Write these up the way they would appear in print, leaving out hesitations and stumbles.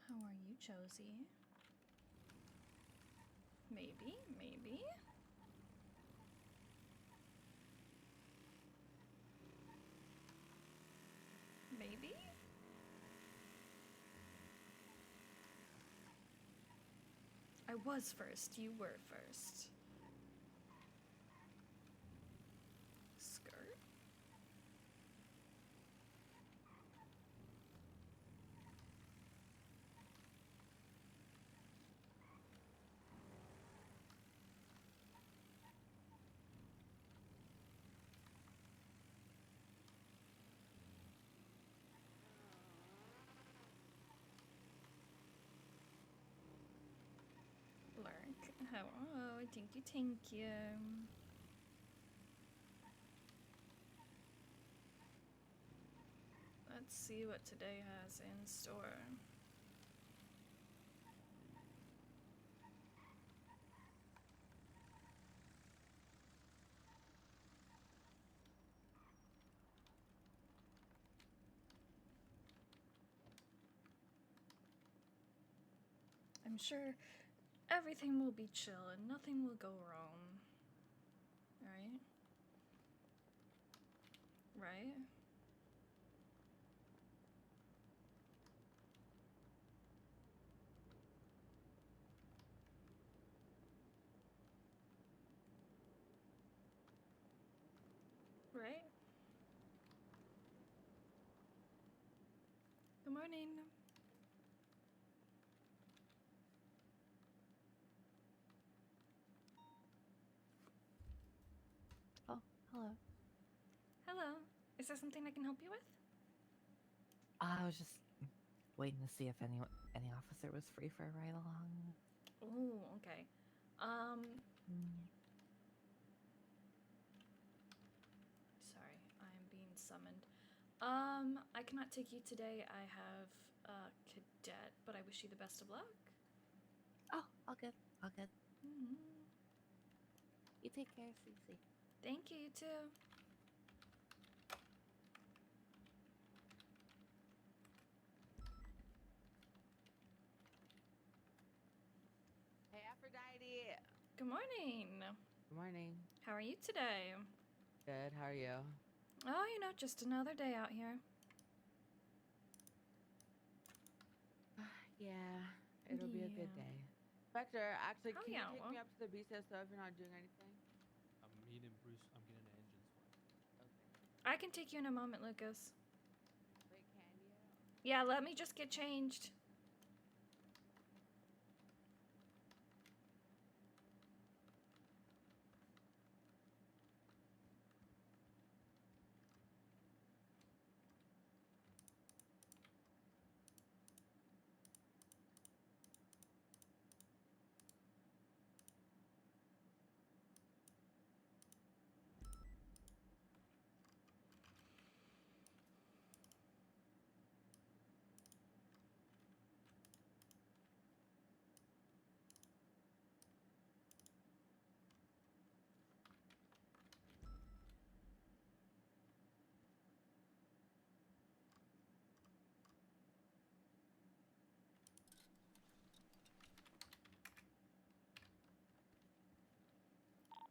How are you, Josie? Maybe, maybe. Maybe? I was first, you were first. Skirt? Lark, hello, thank you, thank you. Let's see what today has in store. I'm sure everything will be chill and nothing will go wrong. Right? Right? Right? Good morning. Oh, hello. Hello. Is there something I can help you with? I was just waiting to see if any officer was free for a ride along. Oh, okay. Sorry, I'm being summoned. I cannot take you today. I have a cadet, but I wish you the best of luck. Oh, all good. All good. Mm-hmm. You take care, Cece. Thank you, you too. Hey, Aphrodite. Good morning. Good morning. How are you today? Good. How are you? Oh, you know, just another day out here. Yeah, it'll be a good Yeah. day. Spectre, actually, Oh, can you yeah, take well. me up to the BCSO if you're not doing anything? Me and Bruce, I'm getting an engine swap. Okay. I can take you in a moment, Lucas. Wait, can you? Yeah, let me just get changed.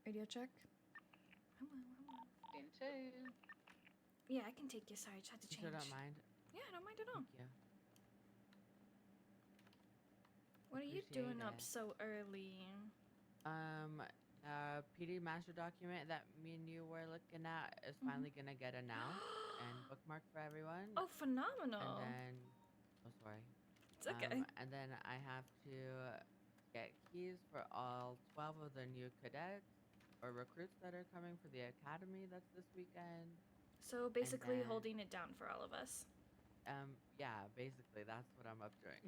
Radio check. Hello, hello. Into. Yeah, I can take you. Sorry, I just had to You change. still don't mind? Yeah, I don't mind at all. Thank you. What are you Appreciate doing up it. so early? PD master document that me and you were looking at is finally gonna get announced and bookmarked for everyone. Oh, And phenomenal. then, oh sorry. It's okay. And then I have to get keys for all 12 of the new cadets or recruits that are coming for the academy that's this weekend. So And basically then, holding it down for all of us. yeah, basically that's what I'm up doing.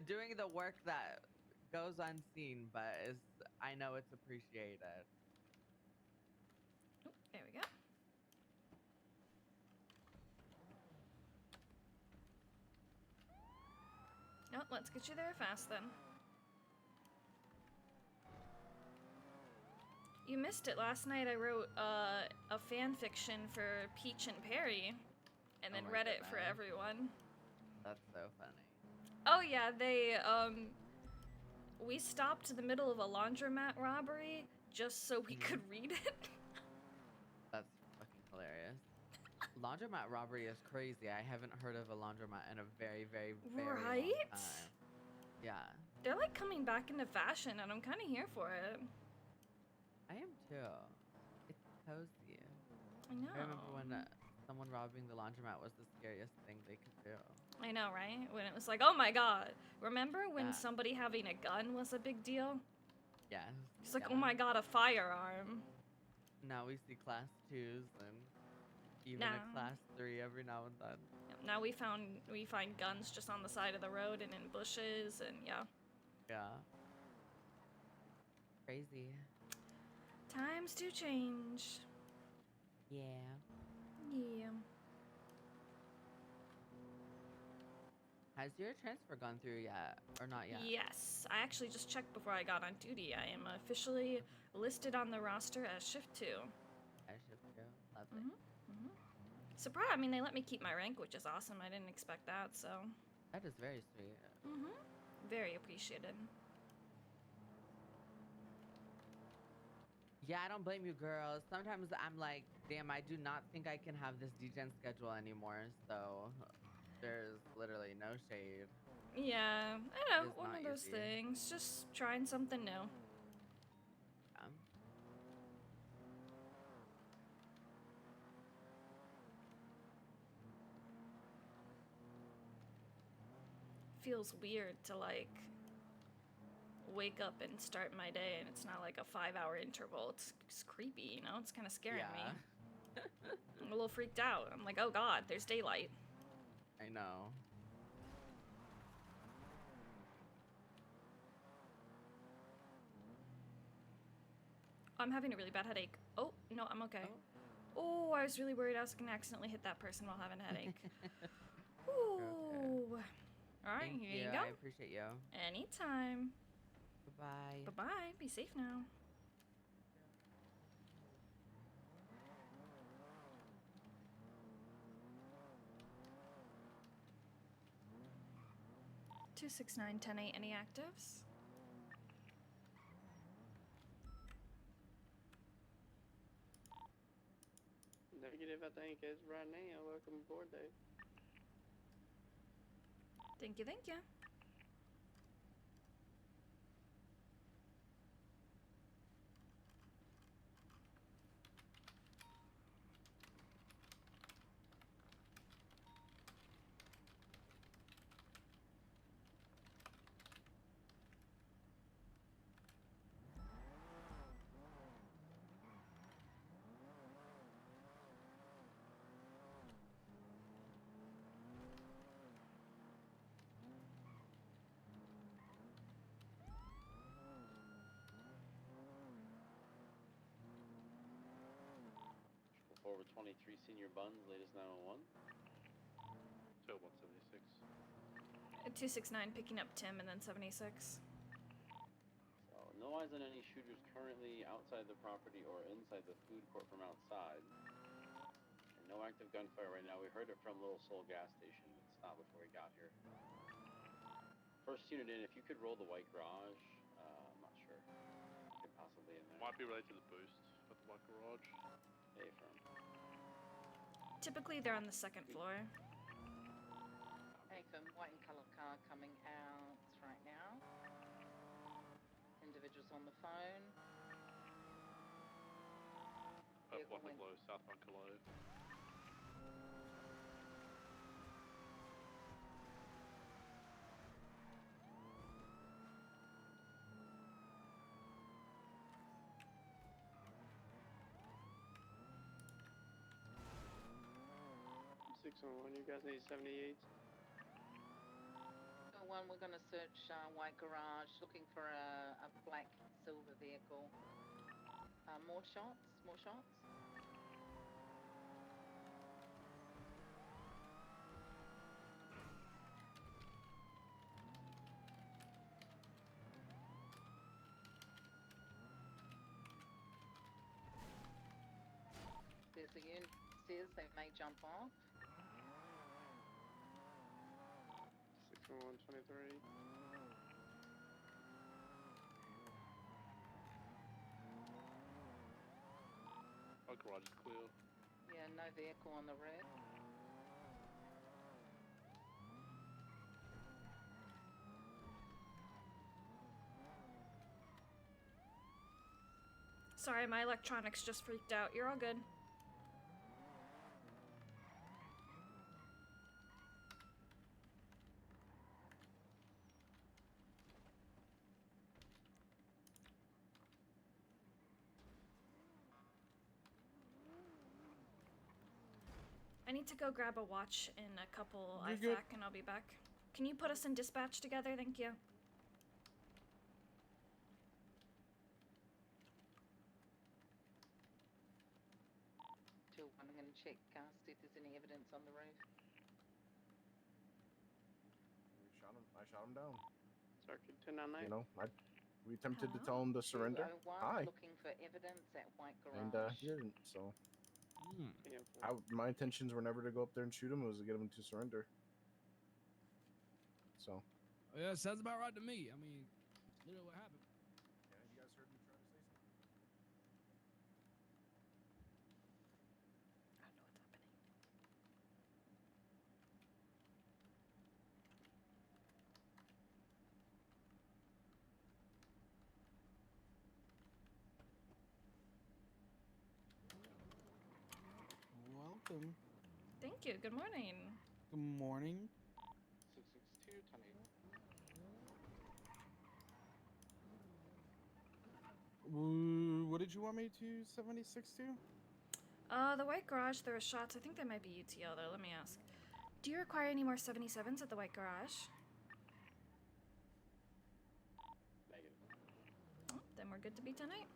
doing the work that goes unseen, but is I know it's appreciated. Oh, there we go. Oh, let's get you there fast then. You missed it. Last night I wrote a fan fiction for Peach and Perry and Oh then my read it for goodness. everyone. That's so funny. Oh yeah, we stopped in the middle of a laundromat robbery just so we could read it. That's fucking hilarious. Laundromat robbery is crazy. I haven't heard of a laundromat in a very, very, very long Right? time. Yeah, They're like coming back into fashion, and I'm kind of here for it. I am too. It's cozy. I know. I remember when someone robbing the laundromat was the scariest thing they could do. I know, right? When it was like, oh my god. Remember when Yeah. somebody having a gun was a big deal? Yes. It's like, yeah. oh my god, a firearm. Now we see class 2s and even Nah. a class 3 every now and then. Now we find guns just on the side of the road and in bushes, and yeah. Yeah. Crazy. Times do change. Yeah. Yeah. Has your transfer gone through yet or not yet? Yes, I actually just checked before I got on duty. I am officially listed on the roster as shift 2. I should do. Lovely. Surprise! I mean, they let me keep my rank, which is awesome. I didn't expect that, so. That is very sweet. Very appreciated. Yeah, I don't blame you, girls. Sometimes I'm like, damn, I do not think I can have this degen schedule anymore. So there's literally no shade. Yeah, I know, It is one not of those easy. things. Just trying something new. Feels weird to like wake up and start my day and it's not like a 5-hour interval. It's creepy, you know? It's kind of scaring me. I'm a little freaked out. I'm like, oh god, there's daylight. I know. I'm having a really bad headache. Oh, no, I'm okay. Oh, I was really worried I was gonna accidentally hit that person while having a headache. Ooh. Alright, Thank here you go. I appreciate you. Anytime. Bye-bye. Bye-bye. Be safe now. Two 6-9 10-8. Any actives? Negative, I think, as right now. Welcome aboard, Dave. Thank you, thank you. Forward 23, Senior Buns, latest 911. 176. 269 picking up Tim and then 76. So, no eyes on any shooters currently outside the property or inside the food court from outside. And no active gunfire right now. We heard it from Little Soul gas station, but stopped before we got here. First unit in, if you could roll the white garage, I'm not sure. Could possibly in there. Might be related to the boost at the white garage. Hey, firm. Typically, they're on the second floor. From white and colour car coming out right now. Individuals on the phone. Vehicle One Colo, southbound Colo. You guys need 78. One, we're going to search white garage, looking for a black silver vehicle. More shots, more shots. There's a unit stairs, they may jump off. 123. Our garage is clear. Yeah, no vehicle on the road. Sorry, my electronics just freaked out. You're all good. I need to go grab a watch in a couple You're IFAC good. and I'll be back. Can you put us in dispatch together? Thank you. 2-1, I'm going to check, see if there's any evidence on the roof. I shot him down. Circuit 1099. You know, we attempted to Hello? tell him to surrender. 201, Hi. looking for evidence at White Garage. And he didn't. So Yeah, my intentions were never to go up there and shoot him. It was to get him to surrender. So. Yeah, sounds about right to me. I mean, literally what happened. Yeah, you guys heard me try to say something. I don't know what's happening. Welcome. Thank you. Good morning. Good morning. 662, 1080. What did you want me to 76 to? The White Garage, there were shots. I think they might be UTL though. Let me ask. Do you require any more 77s at the White Garage? Negative. Oh, then we're good to be tonight.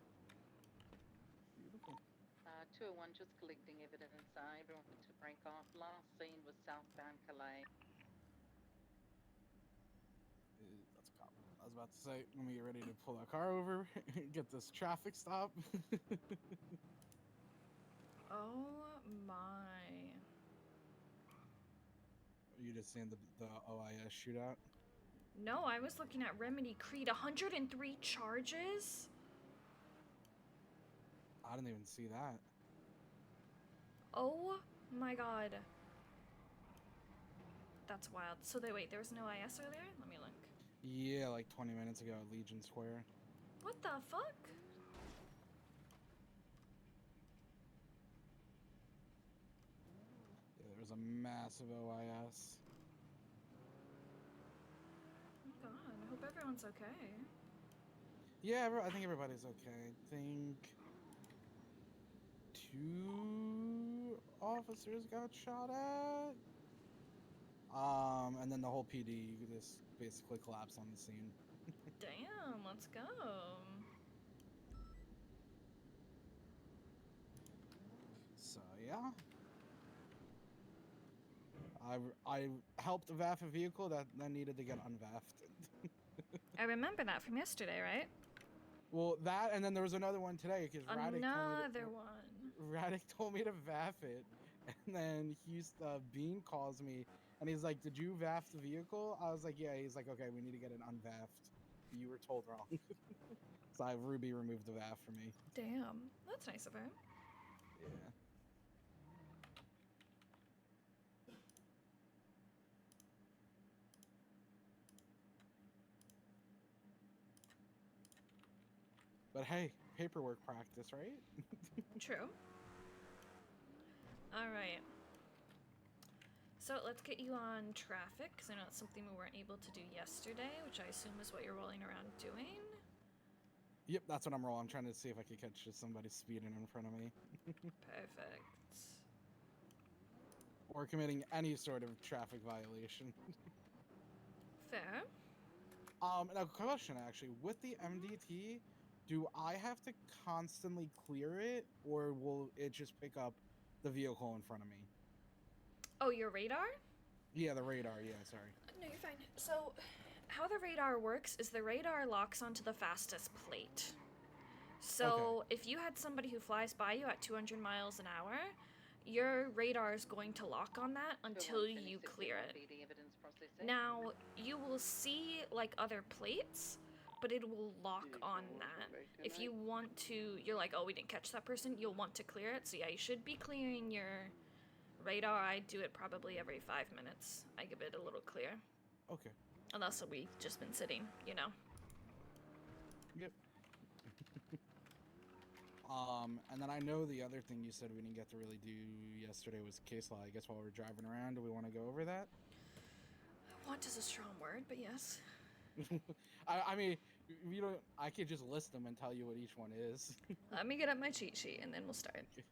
Beautiful. 201, just collecting evidence. Everyone to break off. Last seen was southbound Calais. That's a cop. I was about to say, let me get ready to pull that car over, get this traffic stop. Oh my. You just seeing the OIS shootout? No, I was looking at Remedy Creed. 103 charges? I didn't even see that. Oh my god. That's wild. So wait, there was no IS earlier? Let me look. Yeah, like 20 minutes ago at Legion Square. What the fuck? Yeah, there was a massive OIS. Oh god, I hope everyone's okay. Yeah, I think everybody's okay. I think 2 officers got shot at. And then the whole PD just basically collapsed on the scene. Damn, let's go. So yeah, I helped VAF a vehicle that needed to get unvaffed. I remember that from yesterday, right? Well, that, and then there was another one today because Another one. Raddick told me to VAF it, and then Bean calls me and he's like, "Did you VAF the vehicle?" I was like, "Yeah." He's like, "Okay, we need to get it unvaffed. You were told wrong." So I have Ruby remove the VAF for me. Damn, that's nice of her. Yeah. But hey, paperwork practice, right? True. Alright. So let's get you on traffic, because I know it's something we weren't able to do yesterday, which I assume is what you're rolling around doing. Yep, that's what I'm rolling. I'm trying to see if I can catch just somebody speeding in front of me. Perfect. Or committing any sort of traffic violation. Fair. Now question actually, with the MDT, do I have to constantly clear it, or will it just pick up the vehicle in front of me? Oh, your radar? Yeah, the radar, yeah, sorry. No, you're fine. So, how the radar works is the radar locks onto the fastest plate. So, if you had somebody who flies by you at 200 miles an hour, your radar is going to lock on that until you 2126 clear it. LSPD evidence processing. Now, you will see like other plates, but it will lock on that. If you want to, you're like, oh, we didn't catch that person, you'll want to clear it. So yeah, you should be clearing your radar. I do it probably every 5 minutes. I give it a little clear. Okay. Unless we've just been sitting, you know. Yep. And then I know the other thing you said we didn't get to really do yesterday was case law. I guess while we're driving around, do we want to go over that? Want is a strong word, but yes. I mean, you don't. I could just list them and tell you what each one is. Let me get up my cheat sheet and then we'll start. Okay.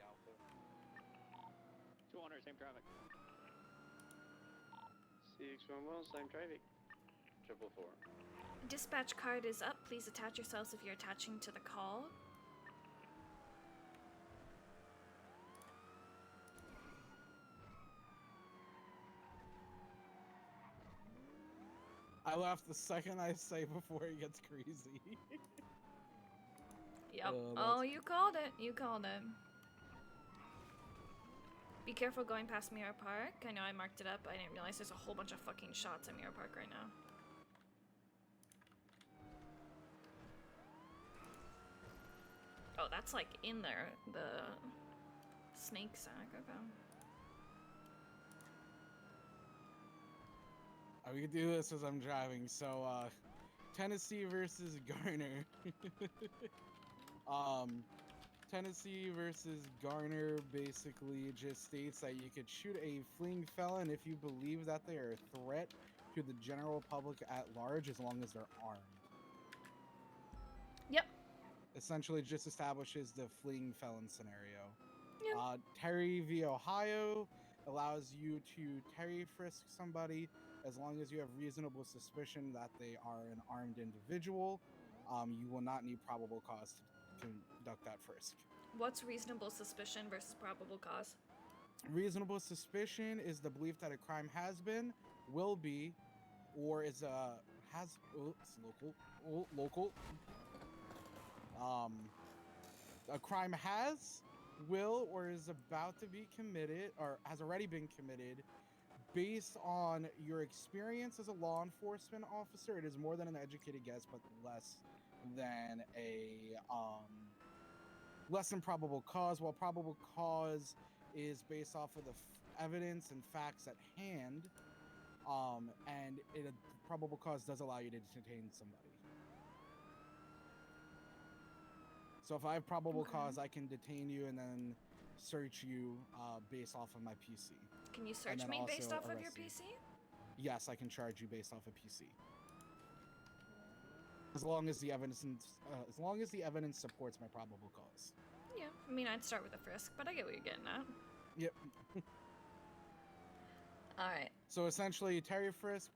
Alpha. 200, same traffic. 611, same traffic. 444. Dispatch card is up. Please attach yourselves if you're attaching to the call. I laugh the second I say before it gets crazy. Yep. Oh, you called it. You called it. Be careful going past Mirror Park. I know I marked it up. I didn't realize there's a whole bunch of fucking shots at Mirror Park right now. Oh, that's like in there. The snake sack. Okay. We can do this as I'm driving. So, Tennessee versus Garner. Tennessee versus Garner basically just states that you could shoot a fleeing felon if you believe that they are a threat to the general public at large, as long as they're armed. Yep. Essentially, just establishes the fleeing felon scenario. Yep. Terry v. Ohio allows you to Terry frisk somebody as long as you have reasonable suspicion that they are an armed individual. You will not need probable cause to conduct that frisk. What's reasonable suspicion versus probable cause? Reasonable suspicion is the belief that a crime has been, will be, or is it's local. A crime has, will, or is about to be committed, or has already been committed. Based on your experience as a law enforcement officer, it is more than an educated guess, but less than less than probable cause. While probable cause is based off of the evidence and facts at hand, and probable cause does allow you to detain somebody. So if I have probable cause, I can detain you and then search you based off of my PC. Can you search me based off of your PC? Yes, I can charge you based off of PC. As long as the evidence, supports my probable cause. Yeah, I mean, I'd start with a frisk, but I get what you're getting at. Yep. All right. So essentially, Terry frisk,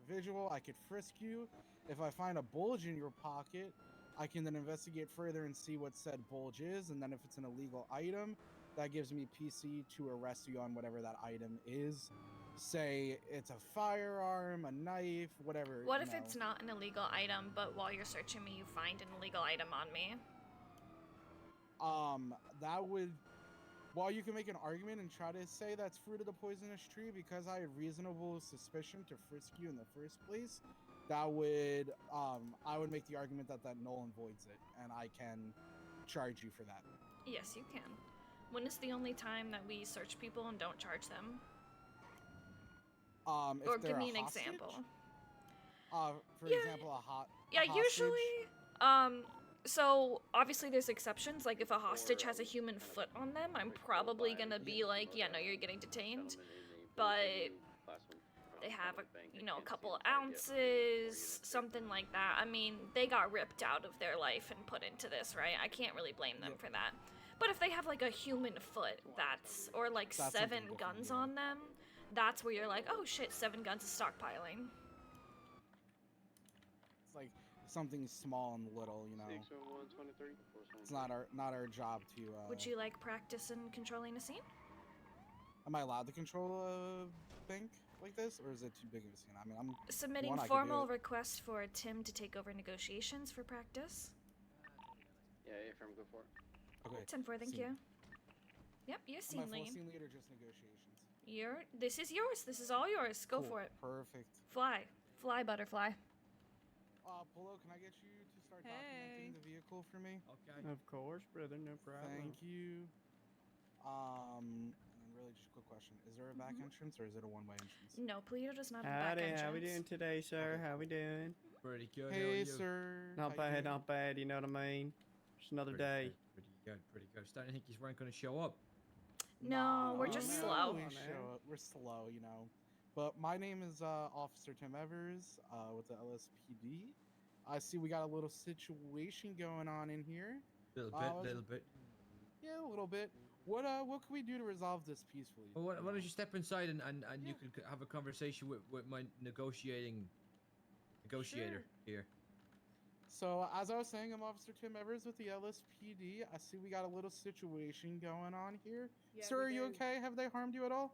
individual, I could frisk you. If I find a bulge in your pocket, I can then investigate further and see what said bulge is, and then if it's an illegal item, that gives me PC to arrest you on whatever that item is. Say it's a firearm, a knife, whatever. What if it's not an illegal item, but while you're searching me, you find an illegal item on me? That would... While you can make an argument and try to say that's fruit of the poisonous tree, because I have reasonable suspicion to frisk you in the first place, that would, I would make the argument that null and voids it, and I can charge you for that. Yes, you can. When is the only time that we search people and don't charge them? Or give me an example. For example, a hostage. Yeah, usually, so obviously there's exceptions, like if a hostage has a human foot on them, I'm probably gonna be like, yeah, no, you're getting detained, but they have a couple of ounces, something like that. I mean, they got ripped out of their life and put into this, right? I can't really blame them for that. But if they have like a human foot, or like That's 7 something different, guns yeah. on them, that's where you're like, oh shit, 7 guns is stockpiling. It's like something small and little, you know. 611, 23. It's not our job to. Would you like practice in controlling a scene? Am I allowed to control a bank like this, or is it too big of a scene? I mean, I'm Submitting one, I could do formal it. request for Tim to take over negotiations for practice. Yeah, Affirm, go for it. Okay. 10-4, thank scene. you. Yep, you're Am I scene full lead. scene lead or just negotiations? This is yours. This is all yours. Go Cool. for it. Perfect. Fly. Fly, butterfly. Polo, can I get you to start documenting the vehicle for me? Okay. Of course, brother, no problem. Thank you. And then really just a quick question. Is there a back entrance or is it a one-way entrance? No, Polito does not have a back Howdy, entrance. how we doing today, sir? Okay, How we doing? Pretty good. How are Hey, you? sir. Not how you bad, doing? not bad. You know what I mean? Just another Pretty day. good, pretty good, pretty good. Starting to think you weren't going to show up. No, we're we just usually slow. show up. We're slow, you know. But my name is Officer Tim Evers with the LSPD. I see we got a little situation going on in here. Little bit. Yeah, a little bit. What can we do to resolve this peacefully? Well, why don't you step inside and you Yeah. can have a conversation with my negotiator here. So, as I was saying, I'm Officer Tim Evers with the LSPD. I see we got a little situation going on here. Yeah, Sir, we are you do. okay? Have they harmed you at all?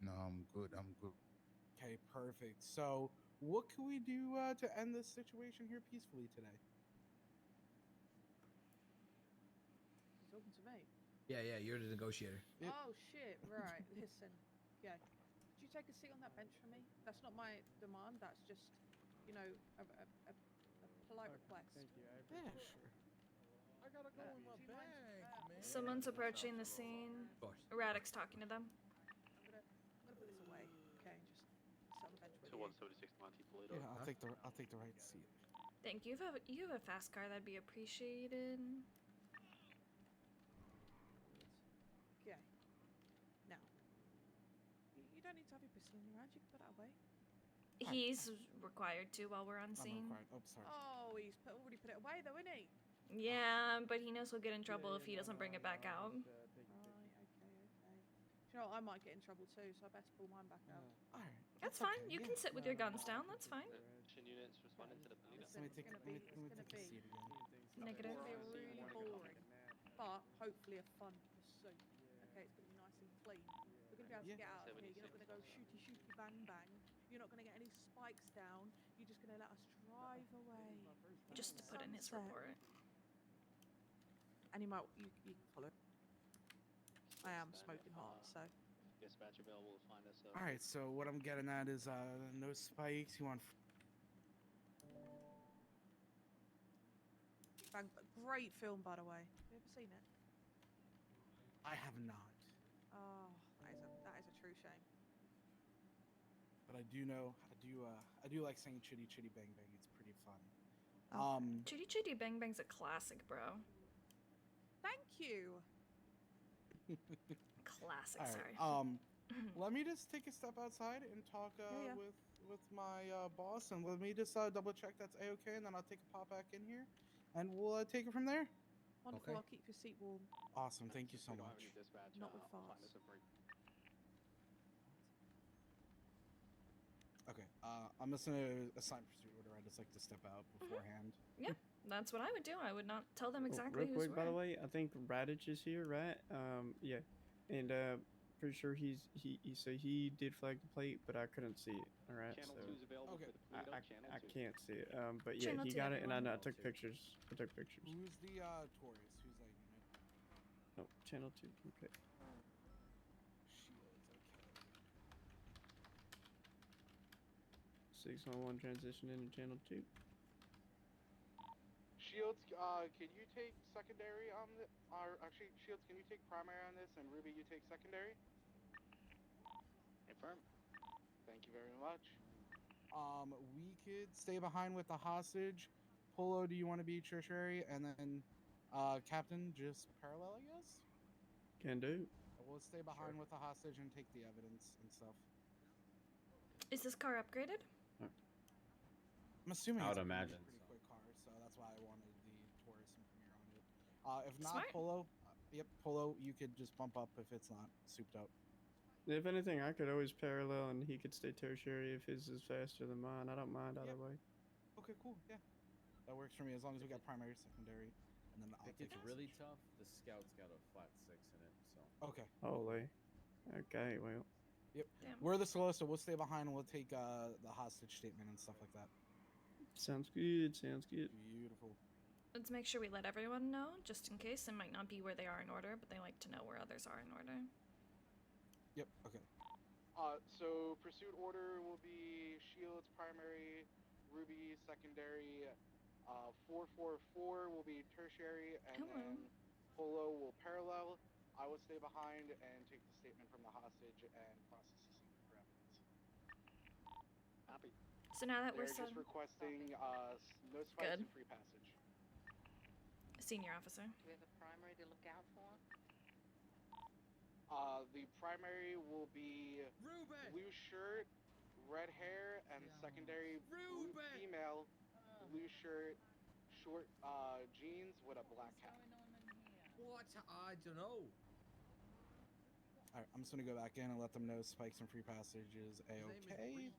No, I'm good. Okay, perfect. So, what can we do to end this situation here peacefully today? You're talking to me. Yeah, you're the negotiator. Yep. Oh shit! Right. Listen. Yeah. Could you take a seat on that bench for me? That's not my demand. That's just, you know, a polite request. Yeah, sure. I gotta go in my do you mind, bag, man. Someone's approaching the scene. Of course. Radix talking to them. I'm gonna put this away. Okay, and just sit on the bench with To you. 176 Monty Polito. Yeah, I'll take the right seat. Thank you. You have a fast car. That'd be appreciated. Okay. Now, you don't need to have your pistol in your hand. You can put that away. He's required to while we're on I'm scene. required. Oh, sorry. Oh, he's already put it away though, isn't he? Yeah, but he knows he'll get in trouble if he doesn't bring it back out. Right. Okay. Do you know what? I might get in trouble too, so I better pull mine back out. All right. That's okay, fine. You yeah. can sit with your guns down. That's fine. Mission units responding to the Polito. Listen, Let me take it's a gonna be- seat again. Negative. It's gonna be really boring, but hopefully a fun pursuit. Okay, it's gonna be nice and clean. We're gonna be able to get out of here. You're not gonna go shooty bang bang. You're not gonna get any spikes down. You're just gonna let us drive away. Just to put in his Sunset. report. And you might you can follow. I am smoking hot, so Dispatch available to find us. All right. So what I'm getting at is no spikes. You want? great film, by the way. Have you ever seen it? I have not, Oh, that is a true shame. but I do know. I do like saying "chitty chitty bang bang." It's pretty fun. Oh. Chitty Chitty Bang Bang's a classic, bro. Thank you. Classic, All sorry. right. Let me just take a step outside and talk Yeah. with my boss, and let me just double check that's a-okay, and then I'll take a pop back in here, and we'll take it from there. Wonderful. Okay. I'll keep your seat warm. Awesome. Thank you so We don't have much. any dispatch, Not with I'll find farts. us a break. Okay. I'm just gonna assign pursuit order. I just like to step out beforehand. That's what I would do. I would not tell them exactly Real who's quick, by the where. way, I think Radich is here, right? Yeah, and pretty sure he did flag the plate, but I couldn't see it. All right, Channel so 2 is available Okay. for the Polito. Channel 2. I can't see it. But yeah, Channel he two, got it, and I everyone. took pictures. I took pictures. Who's the Taurus? Who's that unit? No, channel 2. Okay. Shields. Okay. 611 transition into channel 2. Shields, can you take secondary on the? Or actually, Shields, can you take primary on this, and Ruby, you take secondary? Confirm. Thank you very much. We could stay behind with the hostage. Polo, do you want to be tertiary? And then, Captain, just parallel, I guess? Can do. We'll stay behind with the hostage and take the evidence and stuff. Is this car upgraded? I'm assuming I it's would a imagine pretty quick car, so that's why I wanted the Taurus and Premier on it. If not, Smart. Polo. Yep, Polo. You could just bump up if it's not souped up. If anything, I could always parallel and he could stay tertiary if his is faster than mine. I don't mind either way. Okay, cool. Yeah, that works for me as long as we got primary, secondary, and then I'll If take it's it. really tough, the scout's got a flat 6 in it, so. Okay. Holy. Okay, well. Yep. Damn. We're the slowest, so we'll stay behind and we'll take the hostage statement and stuff like that. Sounds good. Sounds good. Beautiful. Let's make sure we let everyone know, just in case. It might not be where they are in order, but they like to know where others are in order. Yep. Okay. So pursuit order will be Shields primary, Ruby secondary, 444 will be tertiary, and then Polo will parallel. I will stay behind and take the statement from the hostage and process the statement for evidence. Copy. So now that They're we're just requesting no spikes and free passage. Senior officer. Do we have a primary to look out for? The primary will be blue shirt, red hair, and secondary blue female, blue shirt, short jeans with a black hat. What? I don't know. Alright, I'm just gonna go back in and let them know spikes and free passage is a-okay,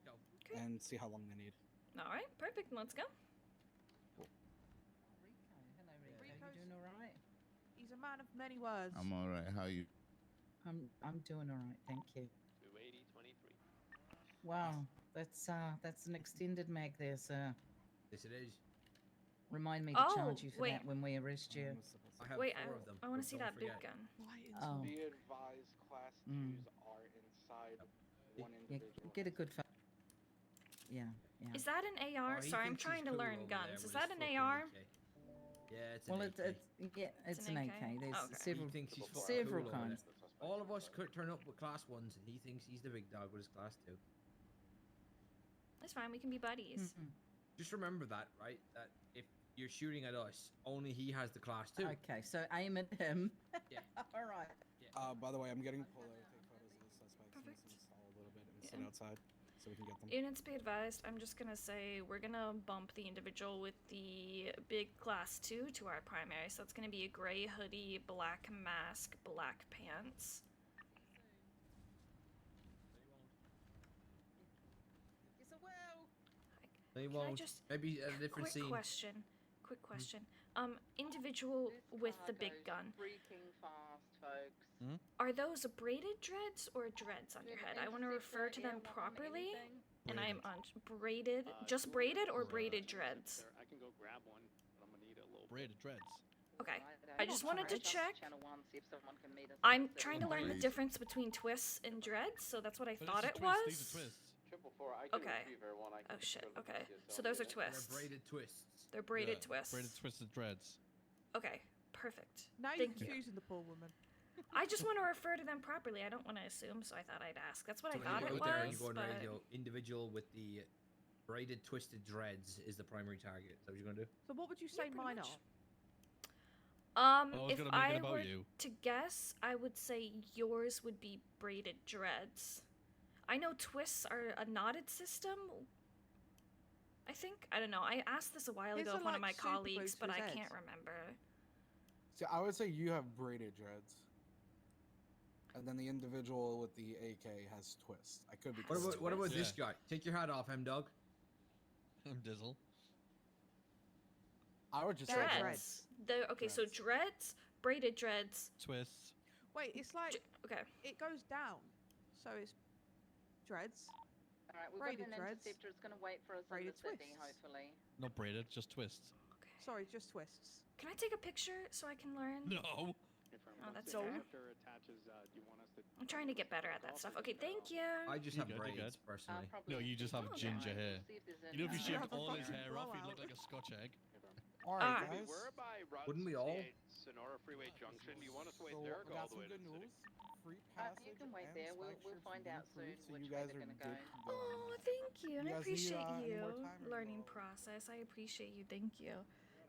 and see how long they need. All right, perfect. Let's go. Rico's doing all right. He's a man of many words. I'm all right. How you? I'm doing all right, thank you. 280, 23. Wow, that's an extended mag there, sir. Yes, it is. Remind me to charge you for that when we arrest you. I have Wait, 4 of them. I want but to see don't that big forget. gun. Oh. Be advised, class 2s are inside one Yeah, individual. get a good. Yeah. Is that an AR? Oh, he Sorry, I'm thinks he's trying to cool learn over guns. there Is with that his an fucking AR? AK. Yeah, it's Well, an AK. it's an AK. There's Okay. several, He thinks he's fucking several cool over kinds. there. All of us could turn up with class 1s, and he thinks he's the big dog with his class 2. That's fine. We can be buddies. Just remember that, right? That if you're shooting at us, only he has the class 2. Okay, so aim at him. Yeah. All right. By the way, I'm getting Polo to take photos of the suspects and just install a little bit and sit outside so we can get them. Units be advised, I'm just gonna say we're gonna bump the individual with the big class 2 to our primary. So it's gonna be a gray hoodie, black mask, black pants. Yes, I will. They Can I won't. just Maybe a different quick scene. Quick question. Individual with the big gun. Freaking fast, folks. Are those braided dreads or dreads on your head? I want to refer to them properly. And I am on braided, just braided or braided dreads? I can go grab one, but I'm gonna need a little. Braided dreads. Okay. I just wanted to check. Channel 1, see if someone can meet us. I'm trying to learn the difference between twists and dreads, so that's what I thought it was. These are twists. 444, I can Okay. retrieve everyone. I can Oh shit. put them Okay. with you, So those are I'll get it. twists. They're braided twists. They're braided Yeah, twists. Braided twisted dreads. Okay. Perfect. Now you're Thank you. confusing the poor woman. I just want to refer to them properly. I don't want to assume, so I thought I'd ask. That's what So I when thought you it go there and was. you go on But radio, individual with the braided twisted dreads is the primary target. Is that what you're gonna do? So what would you say mine are? I was if gonna make I it about were you. to guess, I would say yours would be braided dreads. I know twists are a knotted system. I think. I don't know. I asked this a while His ago are of one of my like super glued colleagues, to but his I head. can't remember. So I would say you have braided dreads. And then the individual with the AK has twists. I could be What about Yeah. this guy? Take your hat off, dog. I'm Dizzle. I would just say Dreads. dreads. Okay, so dreads, braided dreads. Twists. Wait, it's like Okay. it goes down, so it's dreads. All right, we've Braided got an dreads. interceptor. It's going to wait for us in the Braided city, twists. hopefully. Not braided, just twists. Sorry, just twists. Can I take a picture so I can learn? No. Oh, that's No. fair. Attaches, do you want us to I'm trying to get better at that stuff. Okay, thank you. I just You have good, you braids good. personally. No, you just have Oh, ginger okay. hair. See if there's You know, if you any- shaved have a all his fucking hair off, he'd blowout. look like a Scotch egg. All Ah. right, guys. We're by Route Wouldn't we all? 68, Sonora Freeway Junction. Do you want us to wait So there or we go all got the some way to good the city? news. Free you passage can wait and there. We'll spike find strips out being soon approved, so which you way guys they're are gonna good go. to go. Oh, thank you, and You I guys need, appreciate any you more time or learning no? process. I appreciate you. Thank you.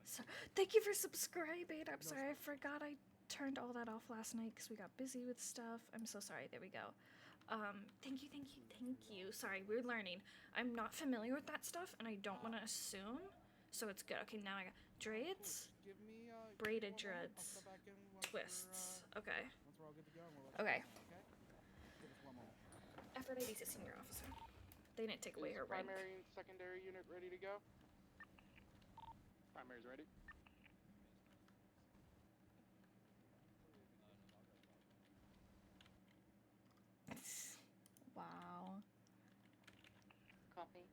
So, thank you for subscribing. I'm sorry, I forgot I turned all that off last night because we got busy with stuff. I'm so sorry. There we go. Thank you, thank you, thank you. Sorry, we're learning. I'm not familiar with that stuff, and I don't want to assume, so it's good. Okay, now I got dreads. Give me braided I'll dreads, step back in once we're, twists. Okay. Once we're all good to go, and we'll let Okay. you guys know, okay? Give us 1 moment. Aphrodite's a senior officer. They didn't take away Is her rank. primary and secondary unit ready to go? Primary's ready. Wow. Copy.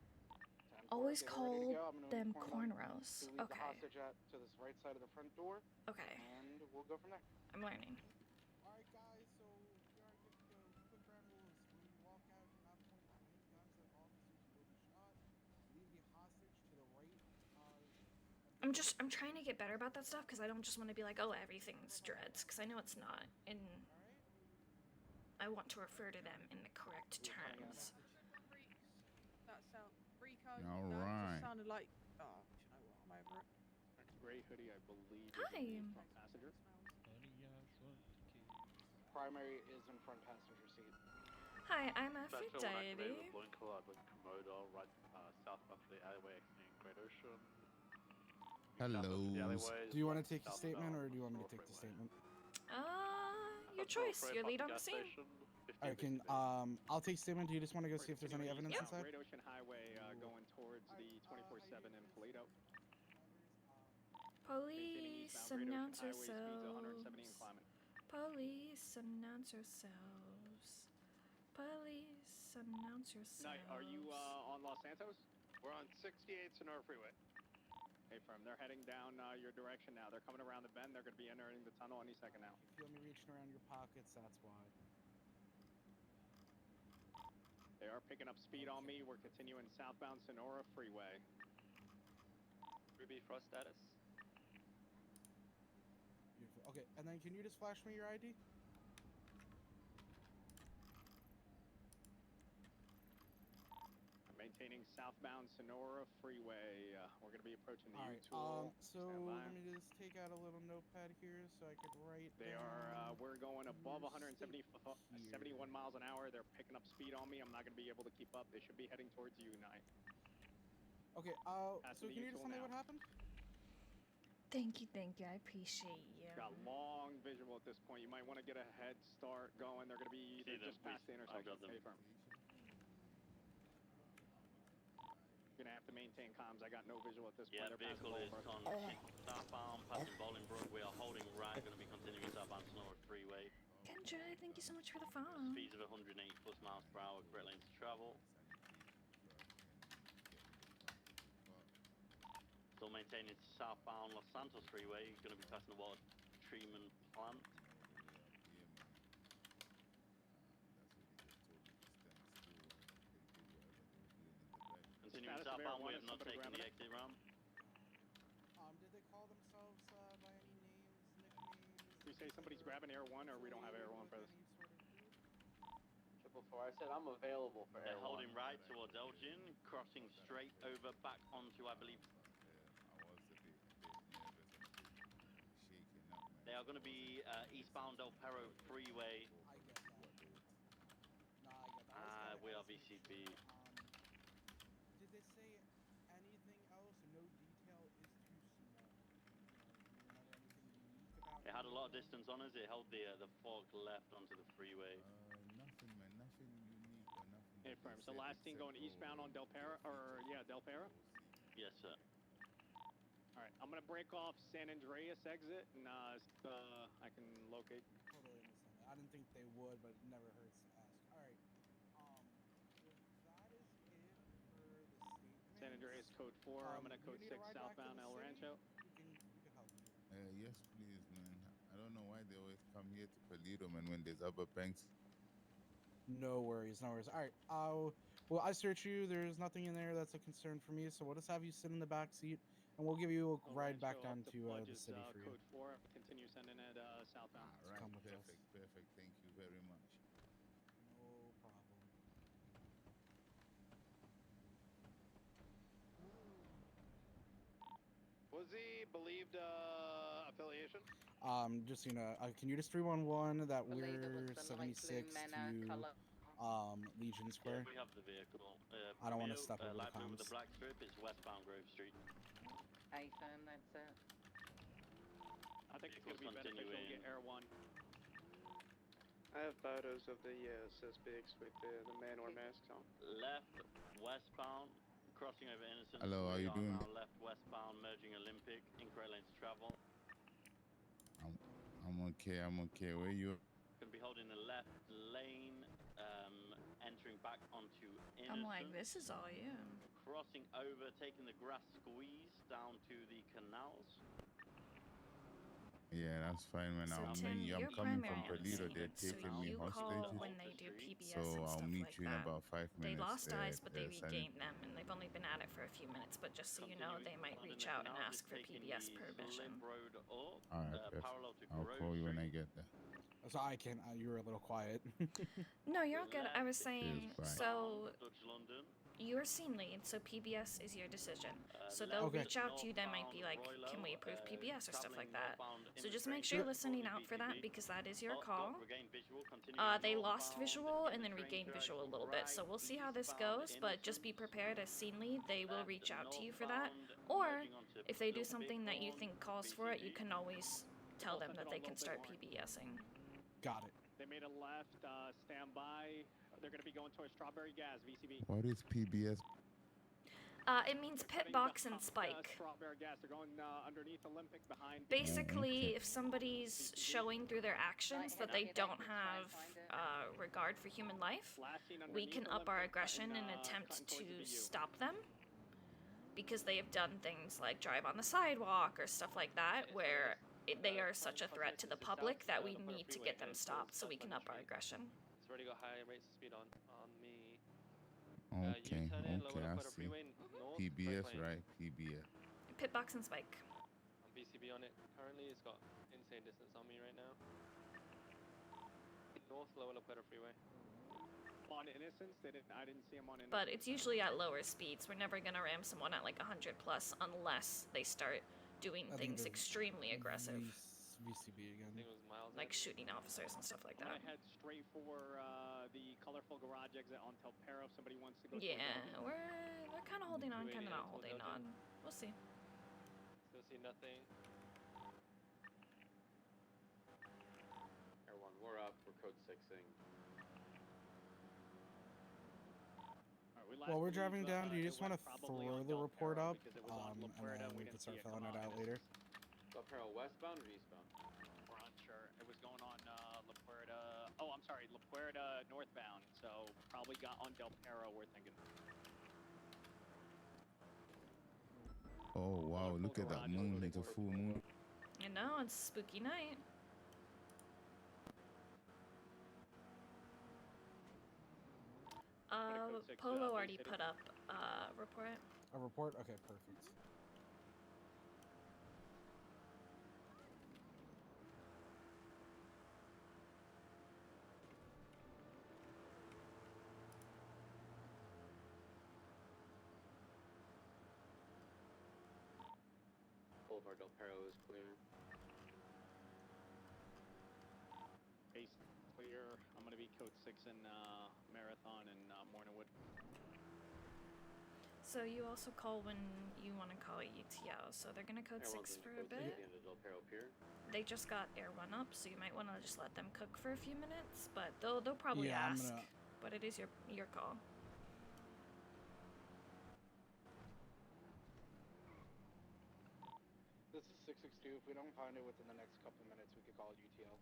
Always Okay, they're ready to call go. I'm gonna them inform cornrows. to lead the Okay. hostage to this right side of the front door. Okay. And we'll go from there. I'm learning. All right, guys. So we are good to go. Quick ground rules: when you walk out, do not point any guns at officers. You will be shot. Leave the hostage to the right. I'm trying to get better about that stuff because I don't just want to be like, oh, everything's dreads, because I know it's not, and I want to refer to them in the correct terms. That sound Rico. All That right. just sounded like. Oh, do you know what? I'm over it. Gray hoodie, I believe. Hi. Is in the front passenger. Primary is in front passenger seat. Hi, I'm Special when activated Aphrodite. with Blowing Color with Komodo, right southbound for the alleyway exiting Great Ocean. Hello. Do you want to take the statement, or do you want me to take the statement? Your choice. Your lead on the scene. I can. I'll take statement. Do you just want to go see if there's any evidence inside? Great Ocean Highway going towards the 24/7 in Paleto. Police announce Highway speeds 170 and yourselves. climbing. Police announce yourselves. Police announce yourselves. Night, are you on Los Santos? We're on 68 Sonora Freeway. Hey, firm. They're heading down your direction now. They're coming around the bend. They're going to be entering the tunnel any second now. You feel me reaching around your pockets? That's why. They are picking up speed on me. We're continuing southbound Sonora Freeway. Ruby Frost status. Beautiful. Okay, and then can you just flash me your ID? I'm maintaining southbound Sonora Freeway. We're going to be approaching the All right. U-Tool. So let me just take out a little notepad here so I could write. They are, we're going above 71 miles an hour. They're picking up speed on me. I'm not going to be able to keep up. They should be heading towards you, Night. Okay, so can you just tell me what happened? Thank you. I appreciate you. Got long visual at this point. You might want to get a head start going. They're going to be just past the intersection. Stay firm. Gonna have to maintain comms. I got no visual at this point. Yeah, vehicle is on southbound, passing Bolingbrook. We are holding right, going to be continuing southbound Sonora Freeway. Kendra, thank you so much for the phone. Speeds of 180 plus miles per hour, correct lanes to travel. Still maintaining southbound Los Santos Freeway. Going to be passing the water treatment plant. Continuing southbound, we have not taken the exit ramp. Did they call themselves by any names, nicknames? You say somebody's grabbing Air 1 or we don't have Air 1 for this? 444, I said I'm available for They're holding right towards Elgin, crossing straight over back onto, I believe. They are going to be eastbound Del Perro Freeway. I get that. No, I get that. We are VCB. Did they say anything else? No detail is too small. Remember anything unique about It had a lot of distance on us. It held the fork left onto the freeway. Nothing, man. Nothing unique or nothing. Hey, firm. So last team going eastbound on Del Perro, Del Perro? Yes, sir. All right, I'm gonna break off San Andreas exit, and I can locate. Totally understand that. I didn't think they would, but it never hurts to ask. All right. So that is it for the statement. San Andreas code 4. I'm gonna code 6 southbound El Rancho. We can help you. Yes, please, man. I don't know why they always come here to Paleto, man, when there's other banks. No worries, no worries. All right. Well, I search you. There's nothing in there that's a concern for me, so we'll just have you sit in the back seat, and we'll give you a ride back down to the city for you. Code 4. Continue sending it southbound. All right, perfect. Thank you very much. No problem. Was he believed affiliation? Just can you just 311 that Believe it we're was the light 76 blue Mena to colour. Legion Square? Yeah, we have the vehicle. I don't want to Romeo, step over the light blue with comms. the black strip. It's westbound Grove Street. Ethan, that's it. I think it's going to be beneficial to get Air 1. I have photos of the suspects with the man or masks on. Left westbound, crossing over Innocence. Hello, how you doing? Now left westbound, merging Olympic, incorrect lanes to travel. I'm okay. I'm okay. Where you? Going to be holding the left lane, entering back onto Innocence. I'm like, this is all you. Crossing over, taking the grass squeeze down to the canals. Yeah, that's fine. When So I'll Tim, meet you, you're I'm coming primary from on the Toledo. scene, They're so taking me you call hostages. when they do PBS So and I'll stuff meet like you in that. about 5 They minutes. lost eyes, but they San- regained them, and they've only been at it for a few minutes. But just so you know, they might reach out and ask for PBS permission. All right, I'll call you when I get there. So I can. You were a little quiet. No, you're all good. I was saying, bye. so you're scene lead, so PBS is your decision. So they'll Okay. reach out to you. They might be like, "Can we approve PBS or stuff like that?" So just make sure you're listening out for that because that is your call. They lost visual and then regained visual a little bit, so we'll see how this goes. But just be prepared as scene lead. They will reach out to you for that, or if they do something that you think calls for it, you can always tell them that they can start PBSing. Got it. They made a left, stand by. They're going to be going towards Strawberry Gas, VCB. What is PBS? It means pit box and spike. Strawberry Gas. They're going underneath Olympic behind. Basically, if somebody's showing through their actions that they don't have regard for human life, we can up our aggression and attempt to stop them. Because they have done things like drive on the sidewalk or stuff like that, where they are such a threat to the public that we need to get them stopped so we can up our aggression. It's already got high rates of speed on me. Okay, okay, I see. PBS, right? PBS. Pit box and spike. On BCB on it currently. It's got insane distance on me right now. North Lower La Puerta Freeway. On Innocence, I didn't see him on Innocence. But it's usually at lower speeds. We're never gonna ram someone at like 100 plus unless they start doing things extremely aggressive. VCB again. I think it was miles. Like shooting officers and stuff like I'm that. gonna head straight for the colorful garage exit on Telpero if somebody wants to go. Yeah, we're kind of holding on, kind of not holding on. We'll see. Still see nothing. Air 1, we're up. We're code 6ing. While we're driving down, do you just want to throw the report up, and then we can start filling it out later? Del Perro westbound or eastbound? We're unsure. It was going on La Puerta. Oh, I'm sorry, La Puerta northbound. So probably got on Del Perro. We're thinking. Oh wow! Look at that moon. It's a full moon. You know, it's spooky night. Polo already put up a report. A report? Okay, perfect. Boulevard Del Perro is clear. Base clear. I'm gonna be code 6 in Marathon and Morningwood. So you also call when you want to call a UTO. So they're gonna code 6 for a bit. They just got Air 1 up, so you might want to just let them cook for a few minutes. But they'll probably ask. But it is your call. This is 662. If we don't find it within the next couple minutes, we could call UTL.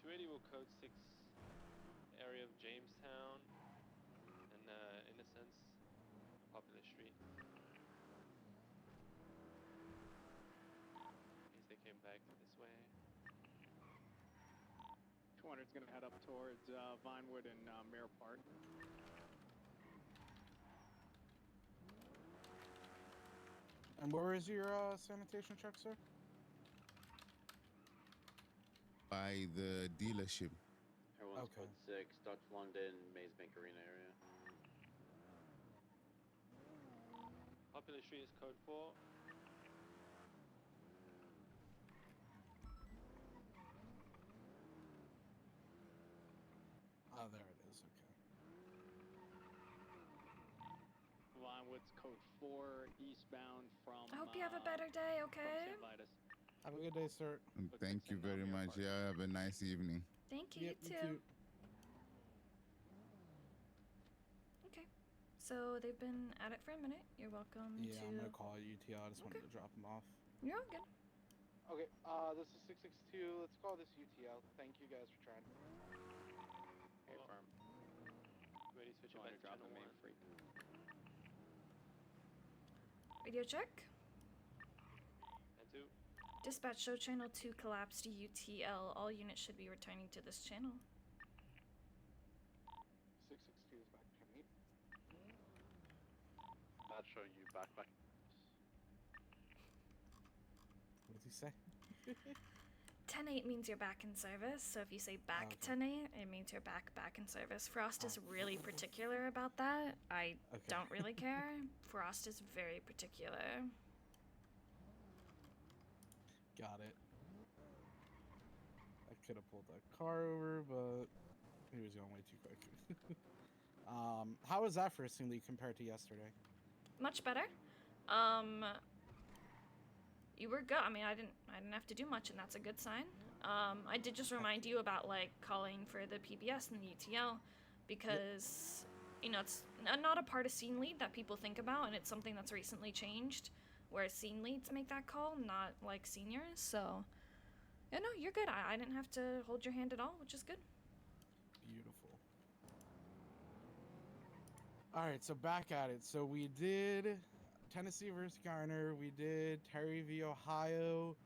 280 will code 6 area of Jamestown and Innocence, Popular Street. In case they came back this way. 200's gonna head up towards Vinewood and Mirror Park. And where is your sanitation truck, sir? By the dealership. Everyone's code 6, Dutch London, Maze Bank Arena area. Popular Street is code 4. Oh, there it is. Okay. Vinewood it's code 4 eastbound from. I hope you have a better day, okay? From San Vitus. Have a good day, sir. And thank you very much. Yeah, have a nice evening. Thank you, Yep, you too. Okay. So they've been at it for a minute. You're welcome Yeah, to... I'm gonna call UTL. I just wanted to drop him off. You're all good. Okay, this is 662. Let's call this UTL. Thank you guys for trying. Hey, firm. Ready to switch it back to drop the main freak. Radio check. And 2. Dispatch, show channel 2 collapsed to UTL. All units should be returning to this channel. 662 is back to me. Not showing you back. What does he say? 10-8 means you're back in service, so if you say back 10-8, it means you're back in service. Frost is really particular about that. I don't really care. Frost is very particular. Got it. I could have pulled that car over, but he was going way too quick. How was that for a scene lead compared to yesterday? Much better. You were good. I mean, I didn't have to do much, and that's a good sign. I did just remind you about like calling for the PBS and the UTL because you know it's not a part of scene lead that people think about, and it's something that's recently changed, where scene leads make that call, not like seniors. So, yeah, no, you're good. I didn't have to hold your hand at all, which is good. Beautiful. All right, so back at it. So we did Tennessee versus Garner. We did Terry v. Ohio.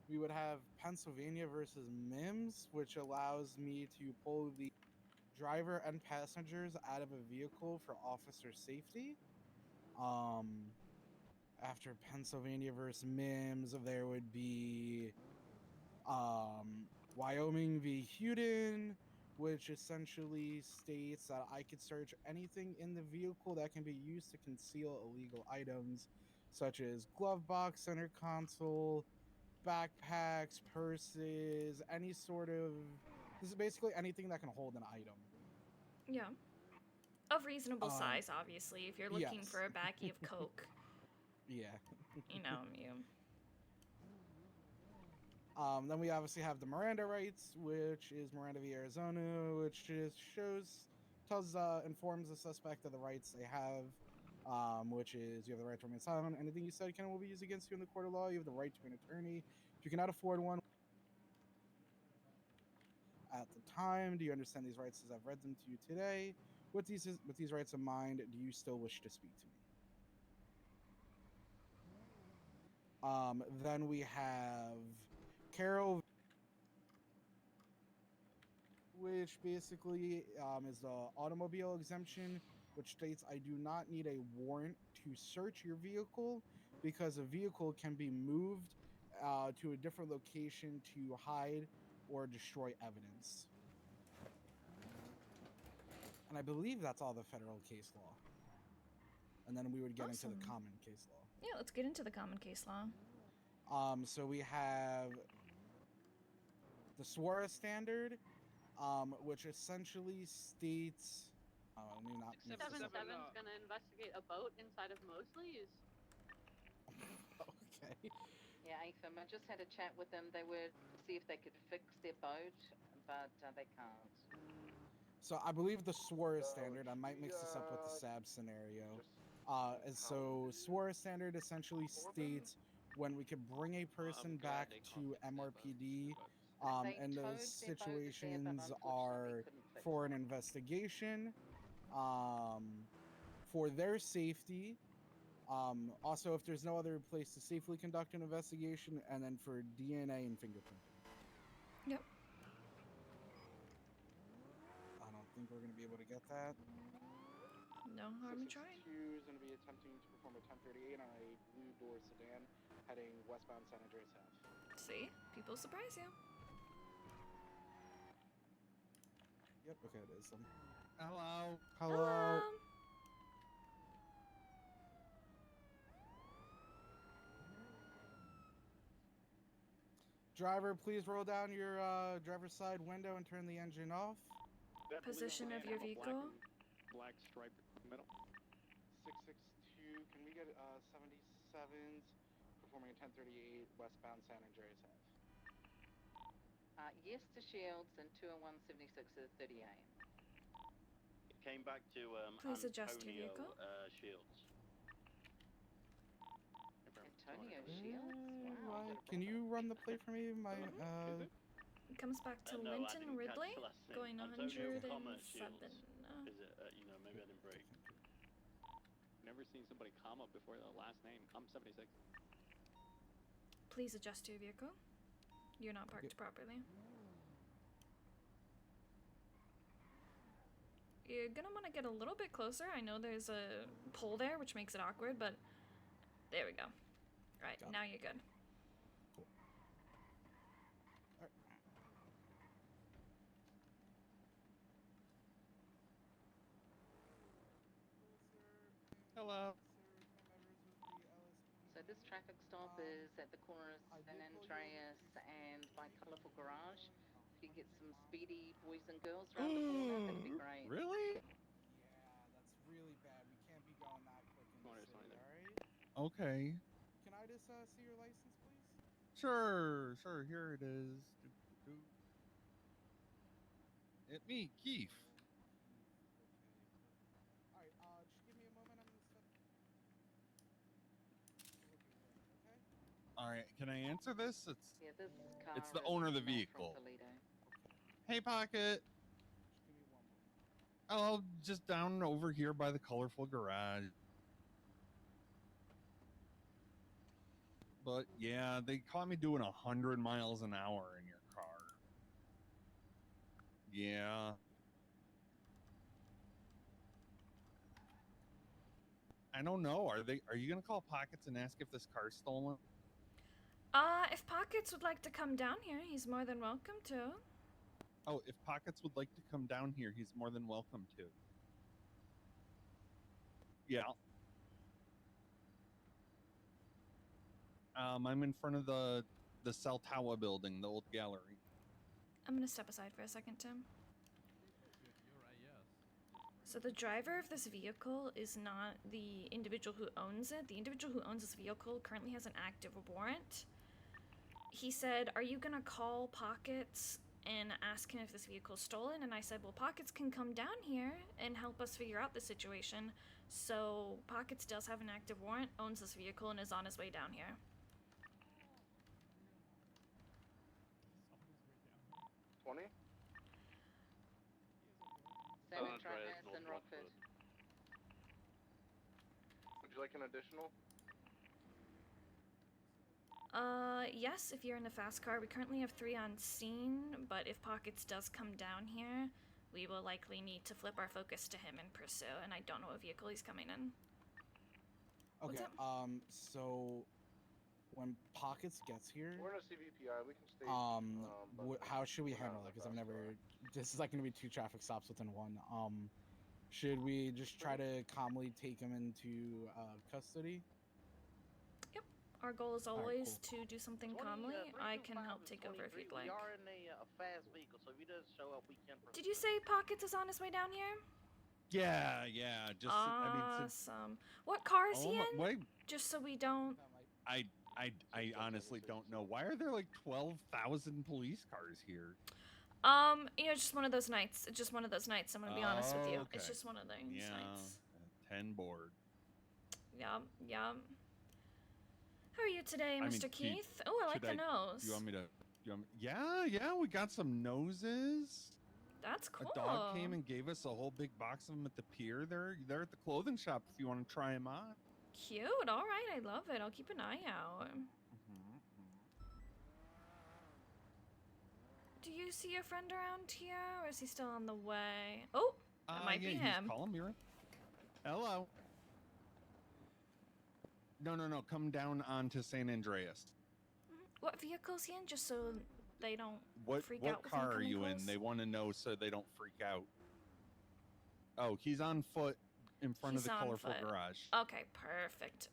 We would have Pennsylvania versus Mims, which allows me to pull the driver and passengers out of a vehicle for officer safety. After Pennsylvania versus Mims, there would be Wyoming v. Huden, which essentially states that I could search anything in the vehicle that can be used to conceal illegal items, such as glove box, center console, backpacks, purses, any sort of... This is basically anything that can hold an item. Yeah. Of reasonable size, obviously. If you're looking yes. for a baggie of Coke. Yeah. You know, you... Then we obviously have the Miranda rights, which is Miranda v. Arizona, which just informs the suspect of the rights they have, which is you have the right to remain silent. Anything you said will be used against you in the court of law. You have the right to an attorney. If you cannot afford one at the time, do you understand these rights as I've read them to you today? With these rights in mind, do you still wish to speak to me? Then we have Carol, which basically is the automobile exemption, which states I do not need a warrant to search your vehicle because a vehicle can be moved to a different location to hide or destroy evidence. And I believe that's all the federal case law. And then we would get into the common case law. Yeah, let's get into the common case law. So we have the Suarez standard, which essentially states... let me not... 777's gonna investigate a boat inside of Mosley's. Okay. Yeah, AFM, I just had a chat with them. They would see if they could fix their boat, but they can't. So I believe the Suarez standard, I might mix this up with the SAB scenario. And so Suarez standard essentially states when we could bring a person back to MRPD, and those situations are for an investigation, for their safety, also if there's no other place to safely conduct an investigation, and then for DNA and fingerprinting. Yep. I don't think we're going to be able to get that. No harm in trying. 662 is going to be attempting to perform a 1038 on a blue door sedan heading westbound San Andreas Ave. See? People surprise you. Yep, okay, it is them. Hello. Hello. Driver, please roll down your driver's side window and turn the engine off. Position of your vehicle. Black stripe in the middle. get 77s performing a 1038 westbound San Andreas Ave. Yes to Shields and 2 and 176 at 38. It came back to Please adjust your Antonio vehicle. Shields. Antonio Shields? Wow. Can you run the plate for me? My It comes back to No, I Linton didn't catch Ridley, the last name. going Antonio, 107. Is it? Maybe I didn't break. Never seen somebody comma before the last name. Com 76. Please adjust your vehicle. You're not parked properly. You're gonna want to get a little bit closer. I know there's a pole there, which makes it awkward, but there we go. Right, now you're good. Hello. So this traffic stop is at the corner of San Andreas and by Colorful Garage. If you get some speedy boys and girls around the corner, that'd be great. Really? Yeah, that's really bad. We can't be going that quick in the city, alright? Okay. Can I just see your license, please? Sure. Here it is. It me, Keith. Alright, just give me a moment. I'm gonna step. Okay? All right. Can I answer this? Yeah, this car It's the is owner of the not from vehicle. Toledo. Hey, Pocket. Oh, just down over here by the colorful garage. But yeah, they caught me doing 100 miles an hour in your car. Yeah. I don't know. Are you gonna call Pockets and ask if this car's stolen? If Pockets would like to come down here, he's more than welcome to. Oh, if Pockets would like to come down here, he's more than welcome to. Yeah. I'm in front of the Cell Tower building, the old gallery. I'm gonna step aside for a second, Tim. So the driver of this vehicle is not the individual who owns it. The individual who owns this vehicle currently has an active warrant. He said, "Are you gonna call Pockets and ask him if this vehicle is stolen?" And I said, "Well, Pockets can come down here and help us figure out the situation." So Pockets does have an active warrant, owns this vehicle, and is on his way down here. 20? San Andreas and Rockford. Would you like an additional? Yes, if you're in the fast car. We currently have 3 on scene, but if Pockets does come down here, we will likely need to flip our focus to him and pursue, and I don't know what vehicle he's coming in. Okay, so when Pockets gets here, We're in a CVPI. We can stay. how should we handle it? Because I've never. This is like gonna be 2 traffic stops within one. Should we just try to calmly take him into custody? Yep. Our goal is always to do something calmly. I can help take over if you'd like. We are in a fast vehicle, so if he does show up, we can. Did you say Pockets is on his way down here? Yeah. Just awesome. What car is he in? Just so we don't. I honestly don't know. Why are there like 12,000 police cars here? Just one of those nights. It's just one of those nights. I'm gonna be honest with you. Okay. It's just one of those nights. 10 board. Yum. How are you today, Mr. Keith? Oh, I like the nose. You want me to? Yeah. We got some noses. That's cool. A dog came and gave us a whole big box of them at the pier. They're at the clothing shop if you want to try them on. Cute. All right, I love it. I'll keep an eye out. Do you see a friend around here, or is he still on the way? Oh, that might be him. Call him, Mira. Hello. No. Come down onto San Andreas. What vehicle is he in, just so they don't freak What out? car are you in? They want to know so they don't freak out. Oh, he's on foot in front of the colorful garage. Okay, perfect.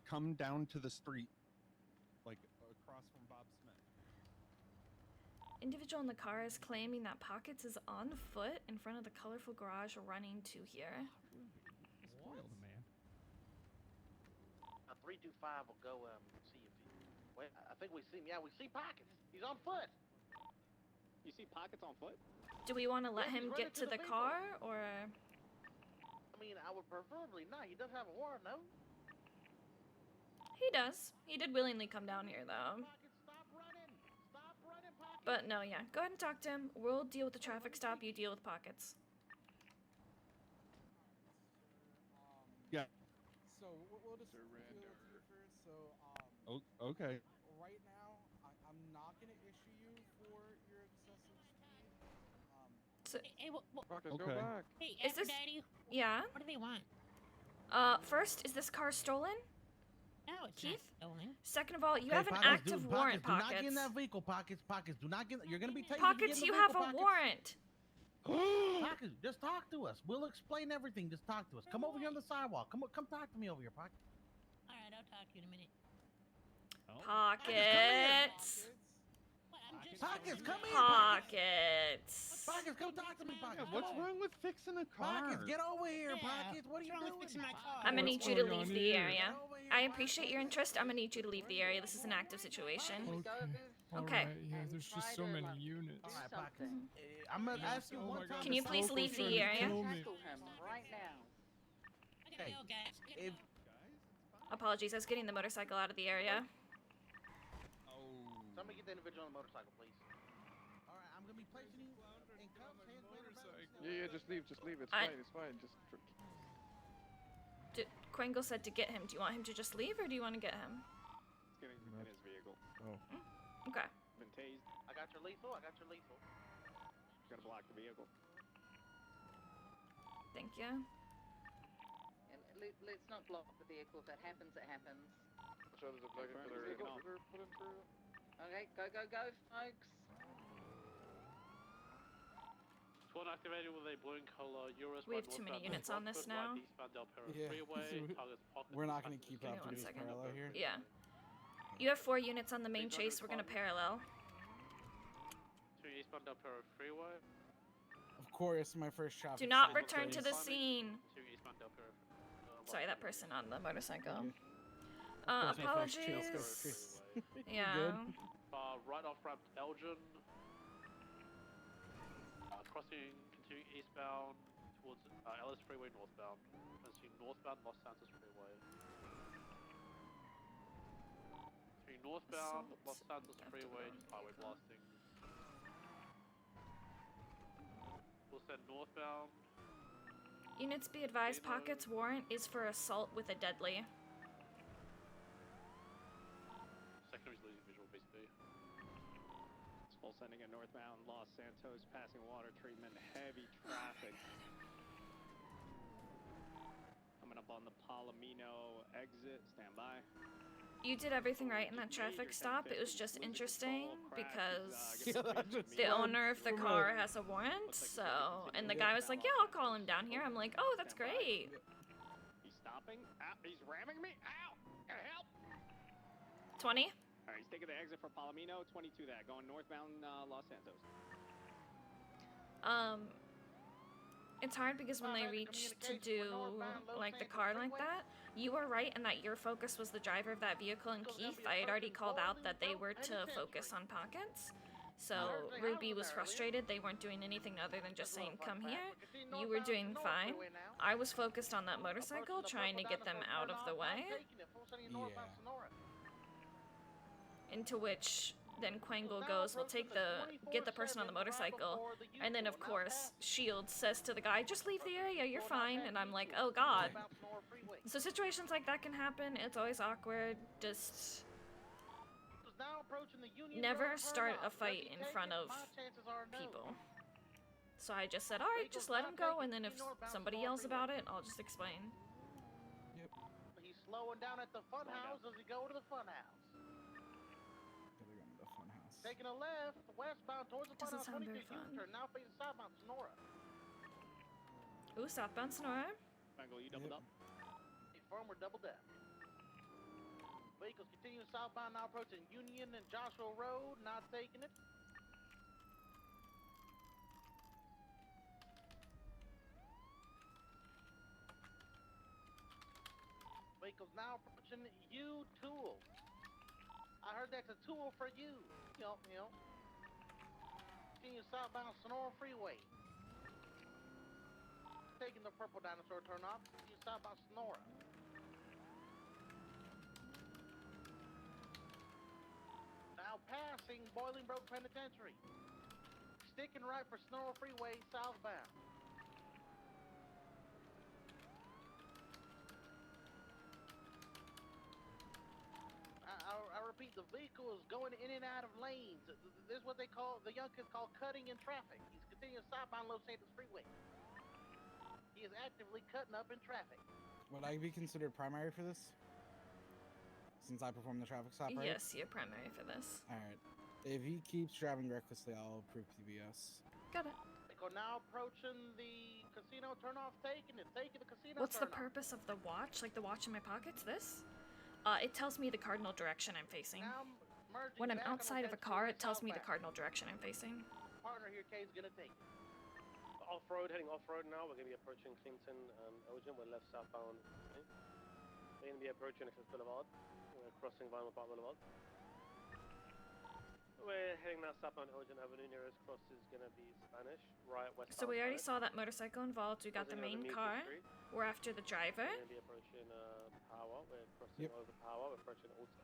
Come down to the street, like across from Bob Smith. Individual in the car is claiming that Pockets is on foot in front of the colorful garage running to here. Spoiled, man. 5 will go see if he. Wait, I think we see him. Yeah, we see Pockets. He's on foot. You see Pockets on foot? Do we want to let Yeah, he's him running get to to the the car, or? I mean, I would preferably not. He does have a warrant, no? He does. He did willingly come down here, though. But no, yeah. Go ahead and talk to him. We'll deal with the traffic stop. You deal with Pockets. Yeah. So we'll just deal with you first. So Okay. right now, I'm not gonna issue you for your excessive speed. So, Hey, Okay. Go back. Hey, Is this- Aphrodite. Yeah? What do they want? First, is this car stolen? No, it's Keith? not stolen. Second of all, you Hey, have an Pockets, active dude, warrant, Pockets. Do not get Pockets. in that vehicle, Pockets. Pockets, do not get. You're gonna be taken. Pockets, you have a warrant. Pockets, just talk to us. We'll explain everything. Just talk to us. Come over here on the sidewalk. Come talk to me over here, Pockets. All right, I'll talk to you in a minute. Pockets. What, I'm just Pockets, come here. Pockets. Pockets, come talk to me, Pockets. What's Come on. wrong with fixing a car? Pockets, get over here, Yeah, Pockets. What are you what's wrong doing? with fixing my car? I'm gonna need you to going leave on the here? area. I appreciate your interest. I'm gonna need you to leave the area. This is an active situation. Okay. Yeah, there's just so many units. All right, Pockets. I'm gonna ask you one time. Can you please leave the area? Right now. I gotta go, guys. I gotta If go. Apologies, I was getting the motorcycle out of the area. Somebody get the individual on the motorcycle, please. all right, I'm gonna be placing you in cuffs, hands behind your back. Yeah, just leave. Just leave. It's I- fine. It's fine. Just. Quengo said to get him. Do you want him to just leave, or do you want to get him? He's getting in his vehicle. Oh. Okay. Been tased. I got your lethal. I got your lethal. Gotta block the vehicle. Thank you. And let's not block the vehicle. If it happens, it happens. Shutters are plugging for Confirm, their taking off. pulling through. Okay, go, folks. Squad activated with a blue color Eurus. We have too many units on this now. Yeah. We're not gonna keep Give me up one to second. parallel here. Yeah. You have 4 units on the main chase. We're gonna parallel. To eastbound Del Perro Freeway. Of course, my first traffic. Do not stop, return to the please. scene. To eastbound Del Perro. Sorry, that person on the motorcycle. Of course, my first trail Apologies. goes Chris. Yeah. Good. Right off ramp to Elgin. Crossing, continuing eastbound towards LS Freeway northbound. Continuing northbound Los Santos Freeway. Continuing northbound Los Santos Freeway, just highway blasting. We'll send northbound. Units be advised, Pocket's warrant is for assault with a deadly. Secondary's losing visual base B. Full sending a northbound Los Santos, passing water treatment, heavy traffic. Coming up on the Palomino exit, stand by. You did everything right in that traffic stop. It was just interesting because the owner of the car has a warrant, so... And the guy was like, yeah, I'll call him down here. I'm like, oh, that's great. He's stopping. Ow, he's ramming me. Ow! Gotta help! 20? Alright, he's taking the exit for Palomino, 22 that, going northbound Los Santos. It's hard because when they reach to do like the car like that, you were right in that your focus was the driver of that vehicle, and Keith, I had already called out that they were to focus on Pockets. So Ruby was frustrated. They weren't doing anything other than just saying, come here. You were doing fine. I was focused on that motorcycle, trying to get them out of the way. Into which then Quangle goes, we'll get the person on the motorcycle, and then of course Shield says to the guy, just leave the area, you're fine, and I'm like, oh god. So situations like that can happen, it's always awkward, just never start a fight in front of people. So I just said, alright, just let him go, and then if somebody yells about it, I'll just explain. He's slowing down at the fun house as he go to the fun house. Taking a left, westbound towards the fun house, 22 U-turn, now facing southbound Sonora. Ooh, southbound Sonora. Mangle, you doubled up. Confirm, we're doubled up. Vehicles continue southbound, now approaching Union and Joshua Road, not taking it. vehicles now approaching U Tool. I heard that's a tool for you. You know. Continue southbound Sonora Freeway. Taking the purple dinosaur turn off. Continue southbound Sonora. Now passing Bolingbroke Penitentiary. Sticking right for Sonora Freeway southbound. I repeat, the vehicle is going in and out of lanes. This is what they call, the young kids call cutting in traffic. He's continuing southbound Los Santos Freeway. He is actively cutting up in traffic. Would I be considered primary for this? Since I perform the traffic stop, right? Yes, you're primary for this. Alright. If he keeps driving recklessly, I'll approve PBS. Got it. Vehicle now approaching the casino turnoff, taking the casino What's the turnoff. purpose of the watch? Like the watch in my pockets? This? It tells me the cardinal direction I'm facing. When I'm outside of a car, it tells me the cardinal direction I'm facing. Partner here, Kay's gonna take it. Off-road, heading off-road now. We're going to be approaching Clinton and Elgin. We're left southbound. Okay. We're going to be approaching Eclipse Boulevard. We're crossing Vinyl Park Boulevard. We're heading now southbound Elgin Avenue. Nearest cross is going to be Spanish. Right, west. So we already saw that motorcycle involved. We got the main car. We're after the driver. We're going to be approaching Power. We're crossing over Power. We're approaching Alta.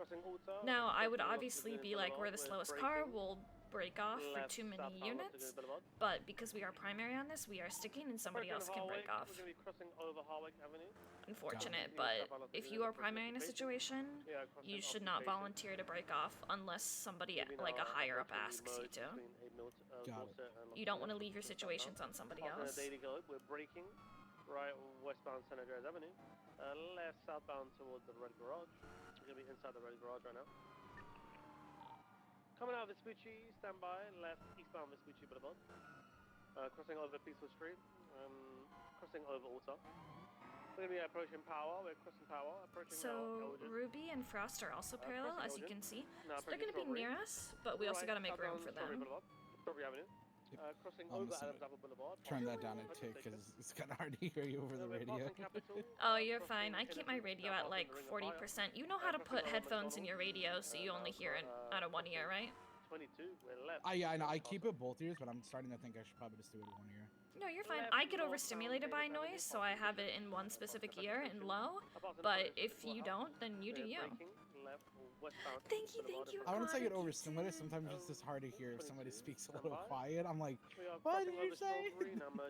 Crossing Alta. Now, I would obviously be like, we're the slowest car. We'll break off for too many units. But because we are primary on this, we are sticking and somebody else can break off. We're going to be crossing over Harwick Avenue. Unfortunate, but if you are primary in a situation, you should not volunteer to break off unless somebody, like a higher up, asks you to. You don't want to leave your situations on somebody else. We're braking right westbound San Andreas Avenue. Left southbound towards the Red Garage. We're going to be inside the Red Garage right now. Coming out of Vespucci, stand by, left eastbound Vespucci Boulevard. Crossing over Peaceful Street, crossing over Alta. We're going to be approaching Power, we're crossing Power, approaching So Ruby and Frost are also parallel, as you can see. So they're going to be near us, but we also got to make room for them. Strawberry Avenue. Crossing over Adams Apple Boulevard. Turn that down a tick, because it's kind of hard to hear you over the radio. Oh, you're fine. I keep my radio at like 40%. You know how to put headphones in your radio so you only hear it out of one ear, right? 22, we're left. Yeah, I know. I keep it both ears, but I'm starting to think I should probably just do it in one ear. No, you're fine. I get overstimulated by noise, so I have it in one specific ear in low. But if you don't, then you do you. Thank you. I wouldn't say get overstimulated. Sometimes it's just hard to hear if somebody speaks a little quiet. I'm like, what did you say?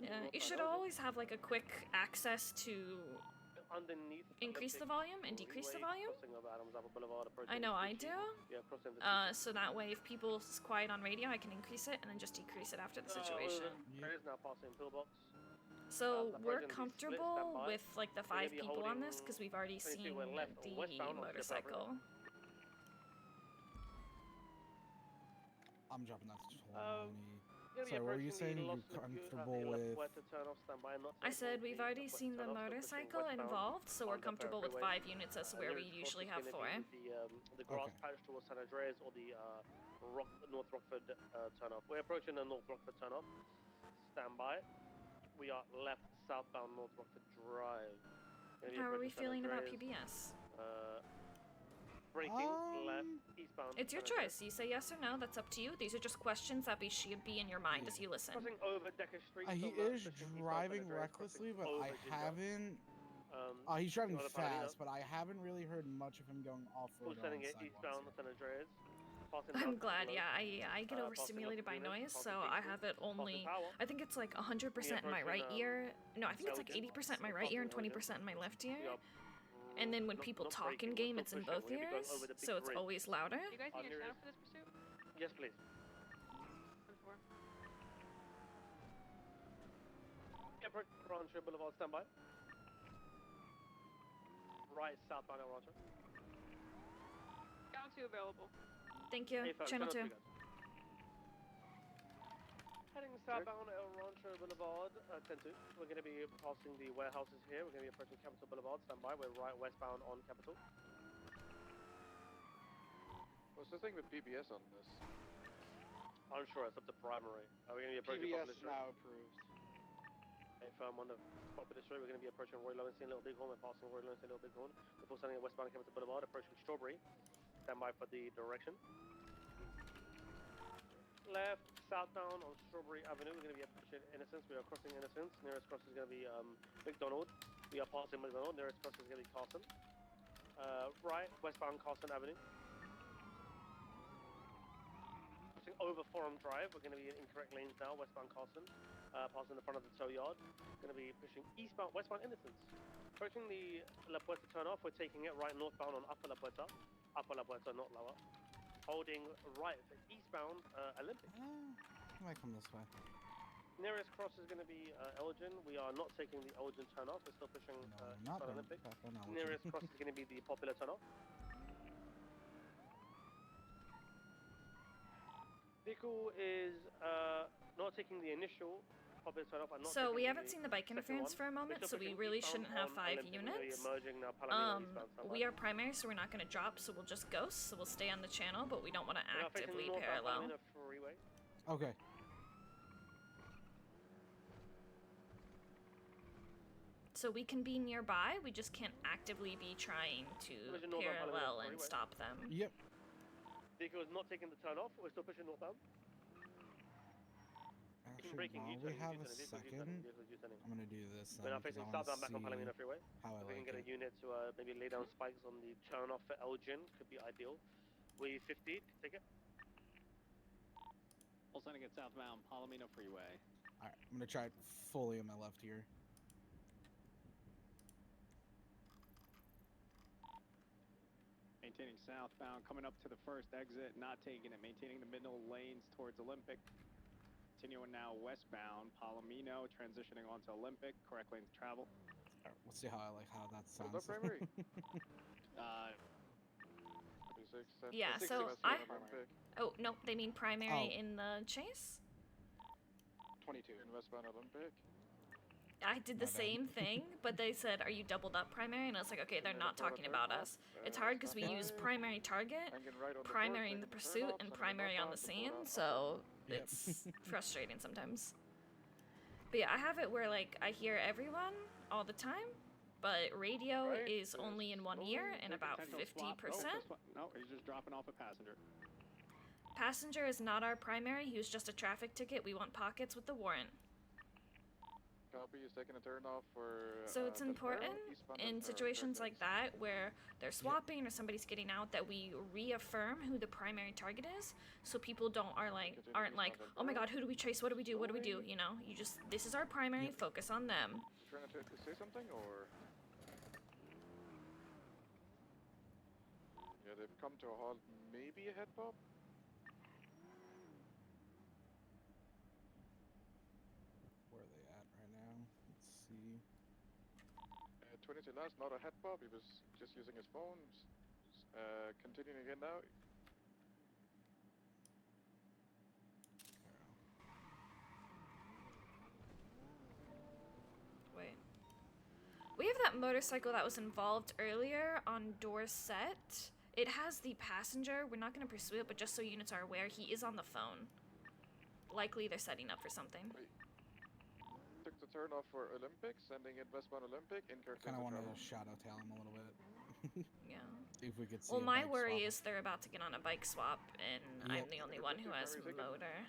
Yeah, you should always have like a quick access to increase the volume and decrease the volume. I know I do. So that way, if people's quiet on radio, I can increase it and then just decrease it after the situation. So we're comfortable with like the 5 people on this because we've already seen the motorcycle. I'm dropping that to 20. Sorry, what were you saying? You're comfortable with... I said we've already seen the motorcycle involved, so we're comfortable with 5 units as where we usually have 4. The grass patch towards San Andreas or the North Rockford turnoff. We're approaching the North Rockford turnoff. Stand by. We are left southbound North Rockford Drive. How are we feeling about PBS? Braking left eastbound. It's your choice. You say yes or no. That's up to you. These are just questions that should be in your mind as you listen. Crossing over Decker Street. He is driving recklessly, but I haven't. He's driving fast, but I haven't really heard much of him going off-road on sidewalks. I'm glad, yeah. I get overstimulated by noise, so I have it only, I think it's like 100% in my right ear. No, I think it's like 80% in my right ear and 20% in my left ear. And then when people talk in game, it's in both ears, so it's always louder. You guys need a shout for this pursuit? Yes, please. Rancho Boulevard, stand by. Right, southbound El Rancho. Channel 2 available. Thank you. Channel 2. Heading southbound El Rancho Boulevard, 10-2. We're going to be passing the warehouses here. We're going to be approaching Capitol Boulevard. Stand by. We're right westbound on Capitol. What's the thing with PBS on this? I'm sure it's up to primary. Are we going to be approaching PBS is now approved. If on the top of the street, we're going to be approaching Roy Lowenstein, Little Bighorn. We're passing Roy Lowenstein, Little Bighorn. Before sending it westbound Kempton Boulevard, approaching Strawberry. Stand by for the direction. Left, southbound on Strawberry Avenue. We're going to be approaching Innocence. We are crossing Innocence. Nearest cross is going to be McDonald. We are passing McDonald. Nearest cross is going to be Carson. Right, westbound Carson Avenue. Crossing over Forum Drive. We're going to be in incorrect lanes now. Westbound Carson. Passing the front of the tow yard. Going to be pushing westbound Innocence. Approaching the La Puerta turnoff, we're taking it right northbound on Upper La Puerta. Upper La Puerta, not lower. Holding right for eastbound Olympic. I might come this way. Nearest cross is going to be Elgin. We are not taking the Elgin turnoff. We're still pushing not Olympic. back on Elgin. Nearest cross is going to be the Popular turnoff. Vehicle is not taking the initial Popular turnoff. So we haven't seen the bike interference for a moment, so we really shouldn't have 5 units. We are primary, so we're not going to drop, so we'll just ghost, so we'll stay on the channel, but we don't want to actively parallel. Okay. So we can be nearby, we just can't actively be trying to parallel and stop them. Yep. Vehicle is not taking the turn off, we're still pushing northbound. Actually, while we have a second, I'm gonna do this. We're now facing southbound back on Palomino Freeway. How I if we can like get a unit to maybe lay down spikes on the turn off for Elgin, could be ideal. We 50, take it. All sending it southbound Palomino Freeway. Alright, I'm gonna try it fully on my left here. Maintaining southbound, coming up to the first exit, not taking it, maintaining the middle lanes towards Olympic. Continuing now westbound, Palomino, transitioning onto Olympic, correct lanes of travel. Alright, we'll see how that sounds. What's up, primary? Yeah, so oh, no, they mean primary in the chase? 22 in westbound Olympic. I did the same thing, but they said, are you doubled up primary? And I was like, okay, they're not talking about us. It's hard because we use primary target, primary in the pursuit, and primary on the scene, so it's frustrating sometimes. But yeah, I have it where, like, I hear everyone all the time, but radio is only in 1 ear and about 50%. No, he's just dropping off a passenger. Passenger is not our primary. He was just a traffic ticket. We want pockets with the warrant. Copy, he's taking a turn off for... So it's important in situations like that where they're swapping or somebody's getting out that we reaffirm who the primary target is, so people aren't like, oh my god, who do we chase? What do we do? What do we do? You know, you just, this is our primary, focus on them. You trying to say something, or... Yeah, they've come to a halt. Maybe a head pop? Where are they at right now? Let's see. 22 last, not a head pop. He was just using his phone. Continuing again now. Wait. We have that motorcycle that was involved earlier on Dorset. It has the passenger. We're not going to pursue it, but just so units are aware, he is on the phone. Likely they're setting up for something. Took the turn off for Olympic, sending it westbound Olympic. I kind of want to shadow tail him a little bit. Yeah. If we could see. Well, my worry is they're about to get on a bike swap, and I'm the only one who has motor.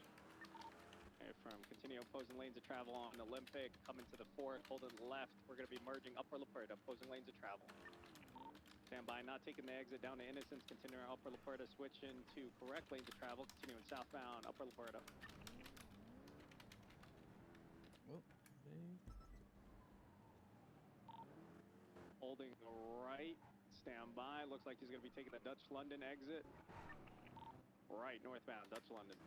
From continue opposing lanes of travel on Olympic, coming to the fork, holding left. We're going to be merging Upper La Puerta, opposing lanes of travel. Stand by, not taking the exit down to Innocence, continuing Upper La Puerta, switching to correct lanes of travel, continuing southbound Upper La Puerta. Holding right, stand by. Looks like he's going to be taking the Dutch London exit. Right, northbound, Dutch London.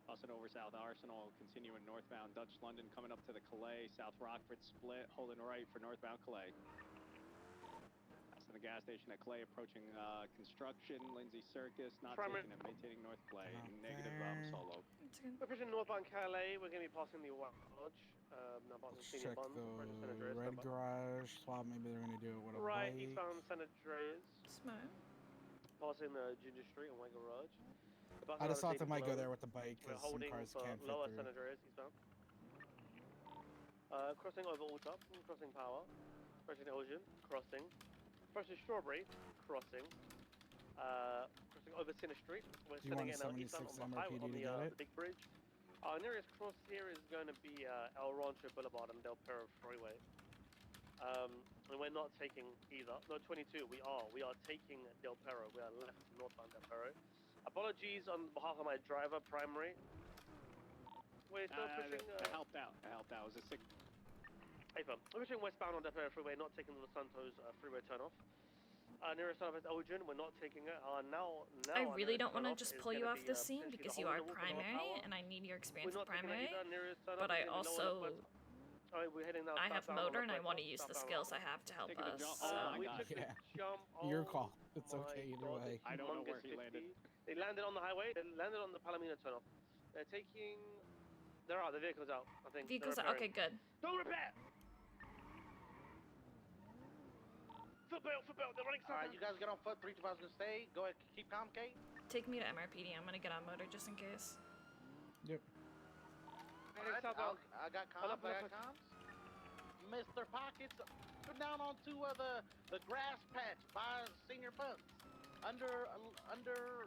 Crossing over South Arsenal, continuing northbound Dutch London, coming up to the Calais, South Rockford split, holding right for northbound Calais. Passing the gas station at Calais, approaching construction, Lindsay Circus, not taking it, maintaining North Calais, negative solo. We're pushing northbound Calais, we're going to be passing the Lodge. Let's check the red garage swap. Maybe they're going to do it with a bike. Eastbound San Andreas. Smart. Passing Ginger Street and White Garage. I just thought they might go there with the bike We're because some holding cars for can't fit lower through. San Andreas eastbound. Crossing over Alltop, crossing Power, crossing Ocean, crossing. Crossing Strawberry, crossing. Crossing over Center Street. We're Do you sending want in our 76 eastbound on the highway, MRPD on to the, get it? the big bridge. Our nearest cross here is going to be El Rancho Boulevard and Del Perro Freeway. And we're not taking either. No, 22, we are taking Del Perro. We are left northbound Del Perro. Apologies on behalf of my driver, Primary. We're still pushing... I helped out. It was a sick... Hey, fam. We're pushing westbound on Del Perro Freeway, not taking the Los Santos freeway turnoff. Nearest turnoff is Elgin. We're not taking it. Now I our really nearest don't want to turnoff just is pull you gonna off be, this scene potentially because the you are Holden Walk and primary Power. and I need your experience We're with not taking that primary. either. Nearest turnoff But I is gonna be lower also left. Alright, we're heading now. I have southbound on motor and I Left want to West, use the southbound skills I have to help Taking a us. jump. So. Oh my we God. took the jump. Your Oh call. It's my okay either God, way. the I don't know where humongous he 50. landed. They landed on the highway. They landed on the Palomino turnoff. They're taking. There are the vehicles out. I think. Vehicles They're okay, repairing. good. Don't repair. Footbelt. They're running southbound. Alright, you guys get on foot. 3 2 gonna stay. Go ahead, keep calm, Kate. Take me to MRPD. I'm gonna get on motor just in case. Yep. Heading southbound. I got comms. Mr. Pockets, put down onto the grass patch by Senior Buns, under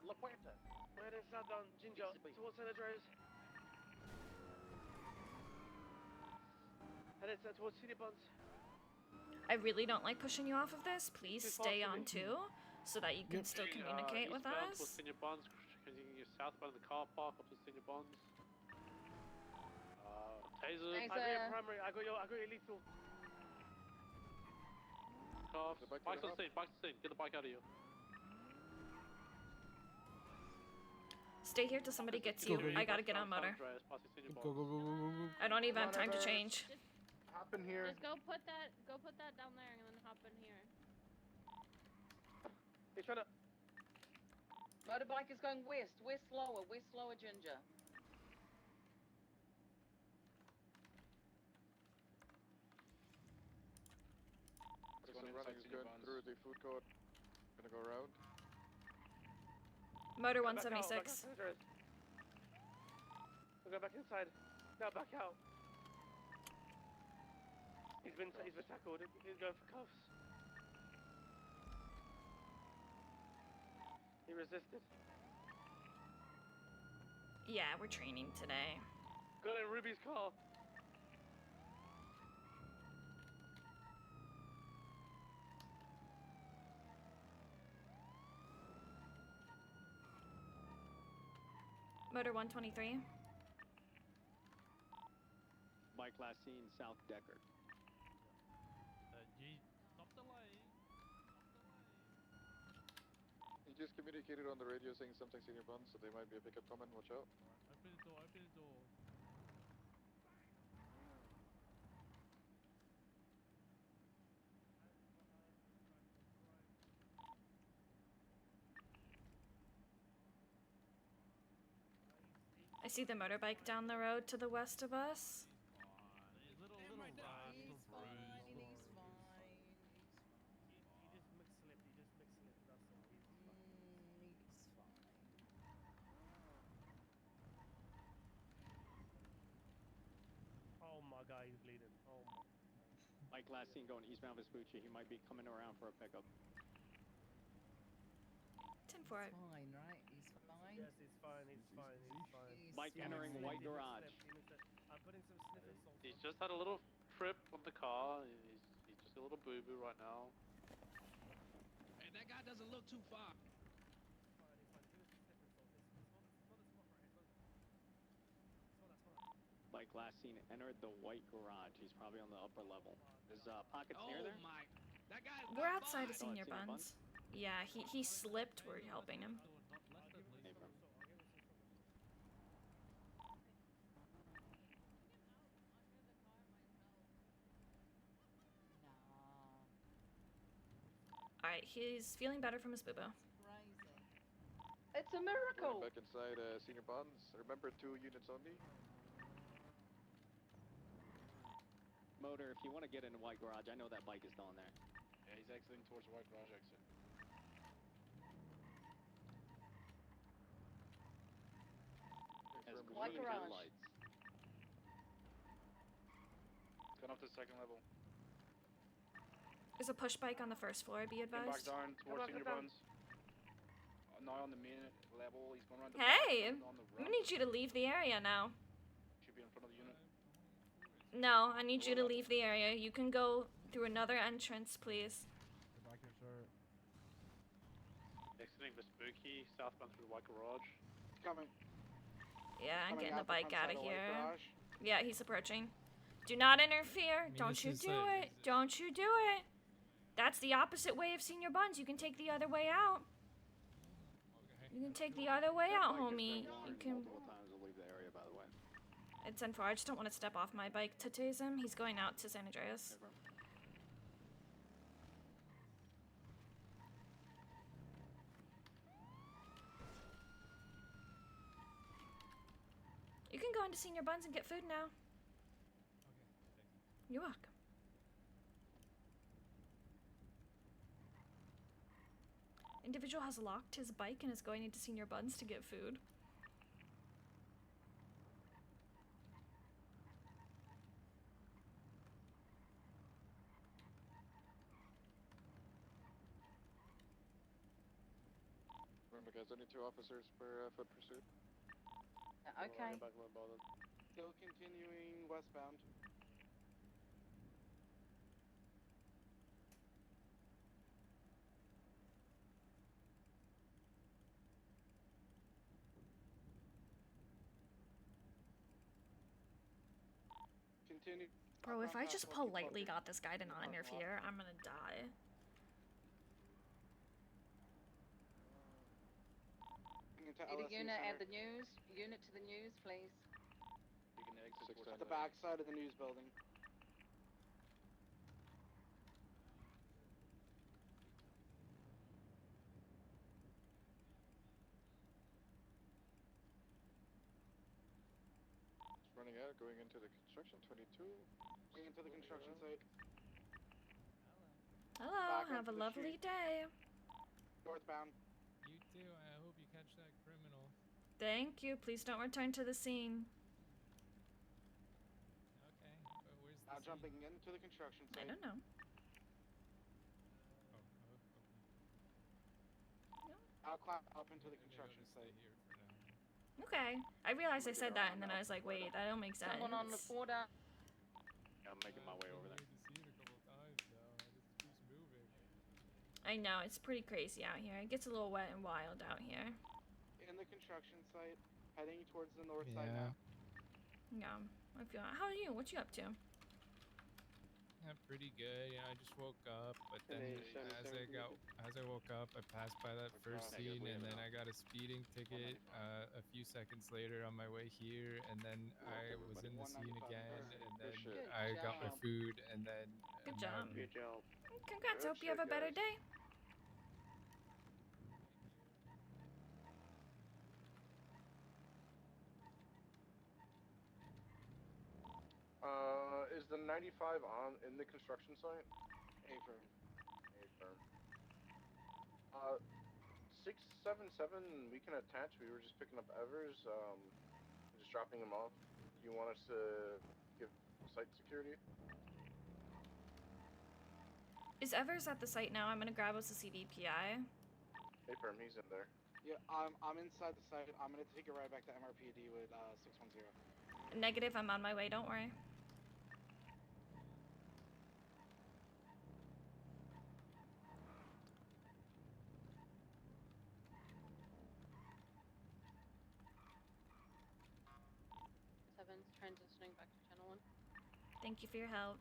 La Puerta. We're heading southbound, Ginger, towards San Andreas. Heading towards City Buns. I really don't like pushing you off of this. Please Too stay fast for on me. two so that you can still communicate with us. Senior Bonds, continue southbound in the car park up to Senior Bonds. Taser. I got your primary. I got your lethal. Cuffs. Bike's on scene. Get the bike out of here. Stay here till somebody gets you. I gotta get on motor. Go. I don't even have time to change. Hop in here. Just go put that down there and then hop in here. He's trying to. Motorbike is going west slower, Ginger. Running is going through the food court. Gonna go around. Motor Back out, 176. We'll go back inside. Now back out. He's been tackled. He's going for cuffs. He resisted. Yeah, we're training today. Got in Ruby's car. Motor 123. Bike last seen South Deckard. Stop the lane. He just communicated on the radio saying something's in your bun, so they might be a pickup coming. Watch out. Open the door. I see the motorbike down the road to the west of us. Oh my God, he's bleeding. Oh my. Bike last seen going eastbound Vespucci. He might be coming around for a pickup. 10 for it. Fine, right? He's fine. Yes, he's fine. Bike entering white garage. I'm putting some sniffers on. He's just had a little trip on the car. He's just a little boo-boo right now. Hey, that guy doesn't look too far. Bike last seen entered the white garage. He's probably on the upper level. There's Pockets near there. My. That guy. We're outside of Oh, Senior Senior Buns. Yeah, he slipped. We're helping him. Alright, he's feeling better from his boo-boo. It's a miracle. Back inside Senior Bonds. Remember, 2 units only. Motor, if you want to get in the white garage, I know that bike is still in there. Yeah, he's exiting towards the white garage exit. White green garage. headlights. Going up to the second level. There's a push bike on the first floor, be Getting back advised. down towards Come senior on. buns. Now on the main level, he's going around the Hey! back, on the I'm run. gonna need you to leave the area now. Should be in front of the unit. No, I need you to leave the area. You can go through another entrance, please. Get back here, sir. Exiting the spooky, southbound through the white garage. It's coming. Yeah, I'm Coming getting the out bike front out side of White here. garage. Yeah, he's approaching. Do not interfere. mean, Don't this you is do a- it. Don't you do it. That's the opposite way of Senior Buns. You can take the other way out. You can take the other way out, homie. You can. Multiple times to leave the area, by the way. It's unfair. I just don't want to step off my bike to tase him. He's going out to San Andreas. You can go into Senior Buns and get food now. You're welcome. Individual has locked his bike and is going into Senior Buns to get food. Remember, guys, only 2 officers per foot pursuit. Okay. Still continuing westbound. Continue. Bro, if I just politely got this guy to not interfere, I'm gonna die. Need a unit at the news. Unit to the news, please. You can exit At the back side of the news building. Running out, going into the construction, 22. Going into the construction site. Hello, Back have a onto the lovely street. day. Northbound. You too. I hope you catch that criminal. Thank you. Please don't return to the scene. Okay, but where's the Now scene? jumping into the construction I site. don't know. Oh, okay. I'll climb up into the Maybe I'll construction just stay site. here for now. Okay. I realized I said that and then I was like, wait, that don't make sense. Someone on the border. I'm making my way over there. I've been to see it a couple times now. It just keeps moving. I know, it's pretty crazy out here. It gets a little wet and wild out here. In the construction site, heading towards the north side Yeah. Yeah. now. I feel. How are you? What you up to? Yeah, pretty good. Yeah, I just woke up, but then as I woke up, I passed by that first scene, and then I got a speeding ticket a few seconds later on my way here, and then I was in the scene again, and then I got my food, and then Good now job. I'm Good job. Congrats. Hope you have a better day. Is the 95 on in the construction site? Affirm. Affirm. 677, we can attach. We were just picking up Evers, just dropping him off. Do you want us to give site security? Is Evers at the site now? I'm gonna grab us a CVPI. Affirm, he's in there. Yeah, I'm inside the site. I'm gonna take it right back to MRPD with 610. Negative. I'm on my way. Don't worry. Seven's transitioning back to channel 1. Thank you for your help.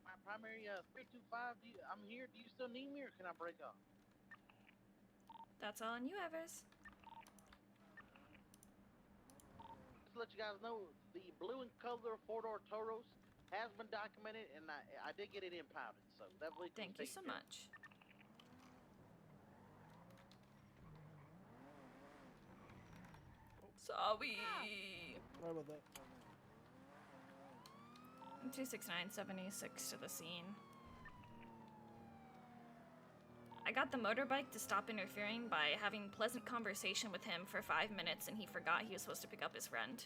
My primary 325. I'm here. Do you still need me, or can I break off? That's all on you, Evers. Just to let you guys know, the blue and color 4-door Toros has been documented, and I did get it impounded. So that vehicle. Thank you so much. Sorry. Sorry about that. 26976 to the scene. I got the motorbike to stop interfering by having pleasant conversation with him for 5 minutes, and he forgot he was supposed to pick up his friend.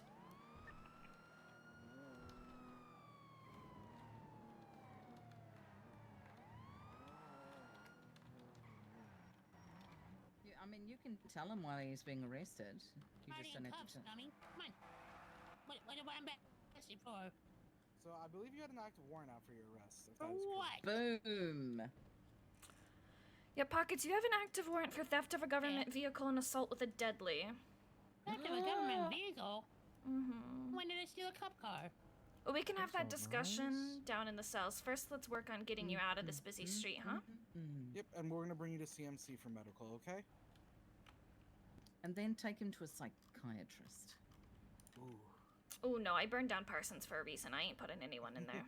I mean, you can tell him while he's being arrested. You Party just don't in have cuffs, to. dummy. Come on. What am I arrested for? So I believe you had an active warrant out for your arrest. If For that is what? Boom. Yeah, Pockets, you have an active warrant for theft of a government vehicle and assault with a deadly. Theft of a government vehicle? Mm-hmm. When did I steal a cop car? Well, we can have that That's all discussion down in the cells. First, let's work on getting you out of this busy street, huh? Yep, and we're gonna bring you to CMC for medical, okay? And then take him to a psychiatrist. Ooh. Oh no, I burned down Parsons for a reason. I ain't putting anyone in there.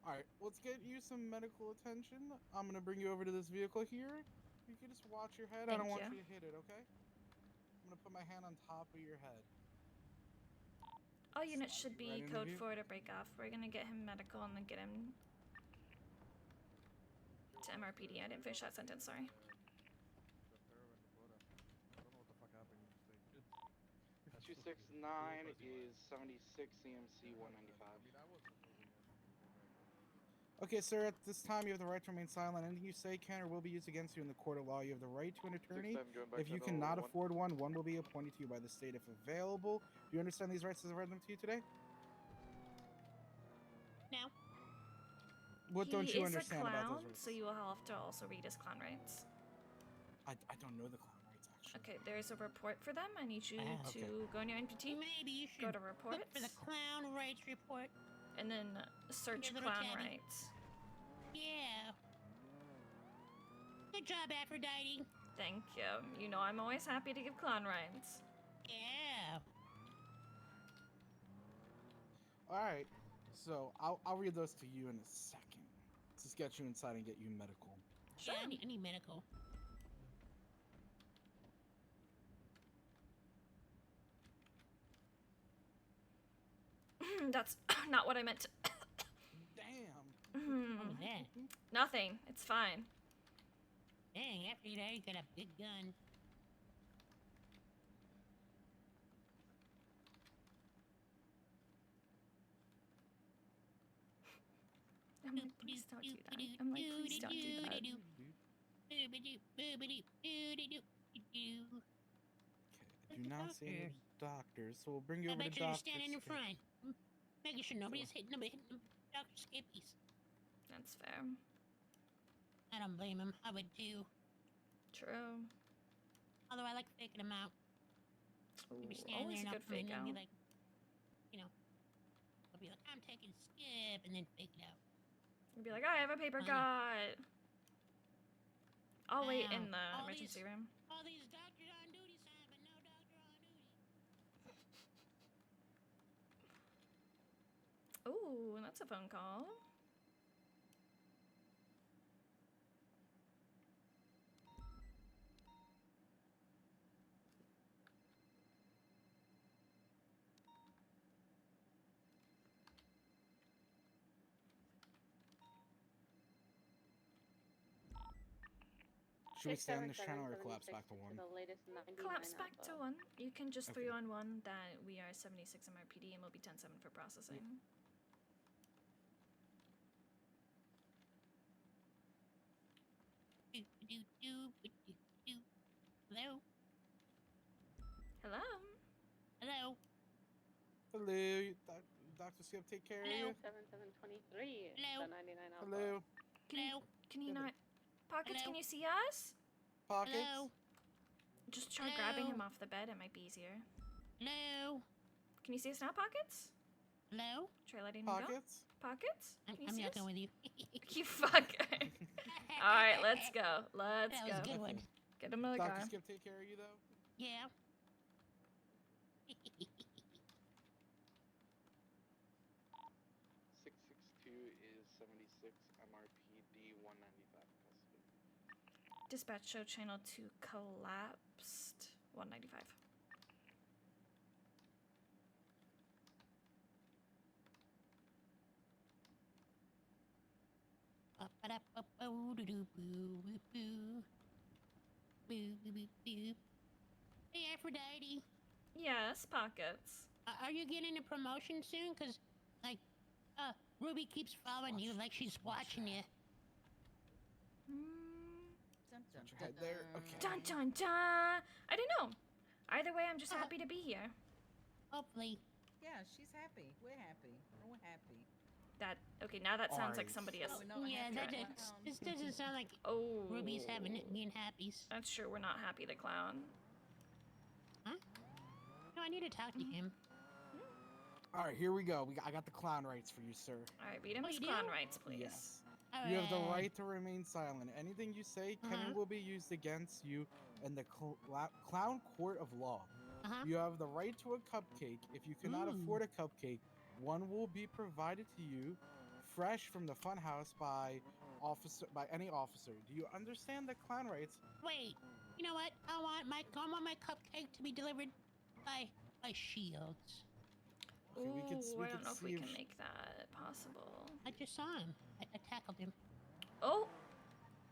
Alright, let's get you some medical attention. I'm gonna bring you over to this vehicle here. You can just watch your head. I don't want you to hit it, okay? I'm gonna put my hand on top of your head. All units should be right in the code view. 4 to break off. We're gonna get him medical and then get him to MRPD. I didn't finish that sentence, sorry. 269 is 76 CMC 195. Okay, sir, at this time you have the right to remain silent. Anything you say can or will be used against you in the court of law. You have the right to an attorney. 6-7 going back If to you the cannot 1. afford one will be appointed to you by the state if available. Do you understand these rights as I read them to you today? No. What don't you He is understand a clown, about those rights? so you will have to also read his clown rights. I don't know the clown rights, actually. Okay, there's a report for them. I need you to Okay. go on your NPT. Maybe you should Go to reports. look for the clown rights report. And then search Your little clown tabby. rights. Yeah. Good job, Aphrodite. Thank you. You know I'm always happy to give clown rights. Yeah. Alright, so I'll read those to you in a second. Let's just get you inside and get you medical. Sure. Yeah, I need medical. That's not what I meant to. Damn. What was that? Nothing. It's fine. Dang, Aphrodite got a big gun. I'm like, please don't do that. I'm like, please don't do that. Do not see any doctors, so we'll bring you I over to bet you're doctor. standing in Skip. front, making sure nobody's hitting them Dr. Skippies. That's fair. I don't blame him. I would too. True. Although I like faking them out. You'd be Ooh, standing always there a not good fake moving, and out. be like, you know, I'll be like, I'm taking Skip, and then fake it out. You'd be like, I have a paper Funny. cut. I'll wait Wow. in the All emergency these- room. All these doctors on duty sign, but no doctor on duty. Ooh, that's a phone call. Should we stay on this channel or collapse back to 1? The latest 99 Collapse back to alpha. 1. You can just Okay. 3-on-1 that we are 76 MRPD and we'll be 10-7 for processing. Hello? Hello? Hello? Hello, Dr. Skip, take care of you. 7723. Hello? The 99 alpha. Hello. Can you not... Pockets, Hello? can you see us? Pockets. Hello? Just try grabbing Hello? him off the bed. It might be easier. Hello? Can you see us now, Pockets? Hello? Try letting him go. Pockets. Pockets? I'm Can you see yucking us? with you. You fucker. Alright, let's go. Let's That was a go. good one. Get him in the Dr. car. Skip, take care of you, though. Yeah. 662 is 76 MRPD 195 custody. Dispatch show channel 2 collapsed. 195. Hey, Aphrodite. Yes, Pockets. Are you getting a promotion soon? Cause, like, Ruby keeps following you like she's watching you. Put your head there. Okay. Dun dun dun! I don't know. Either way, I'm just happy to be here. Hopefully. Yeah, she's happy. We're happy. We're happy. Okay, now that sounds like Alright. somebody else. Yeah, this doesn't sound like Ruby's being happy. That's true, we're not happy the clown. Huh? No, I need to talk to him. All right, here we go. I got the clown rights for you, sir. All right, read him his clown rights, please. Yes. You have the right to remain silent. Anything you say will be used against you in the clown court of law. You have the right to a cupcake. If you cannot afford a cupcake, one will be provided to you, fresh from the funhouse by any officer. Do you understand the clown rights? Wait, you know what? I want my cupcake to be delivered by Shields. Okay, I don't know if we can make that possible. I just saw him. I tackled him. Oh,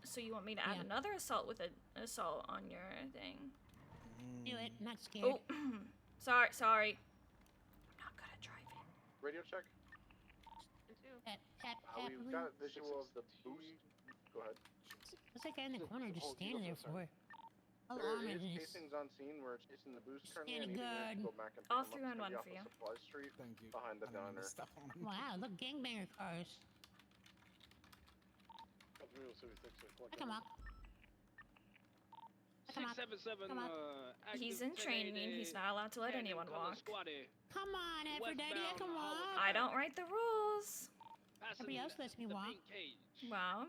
so you want me to add another assault with an assault on your thing? Do it. Not scared. Oh, sorry. I'm not good at driving. Radio check. We've got a visual of the boost. Go ahead. What's that guy in the corner just standing there for? How There long is is this? casings on scene where it's chasing the boost currently. Standing I need guard. to go back and pick All them through up. on It's one gonna for be you. off of Supply Street. Thank you. Behind the diner. Wow, look, gangbanger cars. Come on. 677. He's in training. He's not allowed to let anyone walk. Come on, Aphrodite, I can walk. I don't write the rules. Everybody else lets me walk. Well,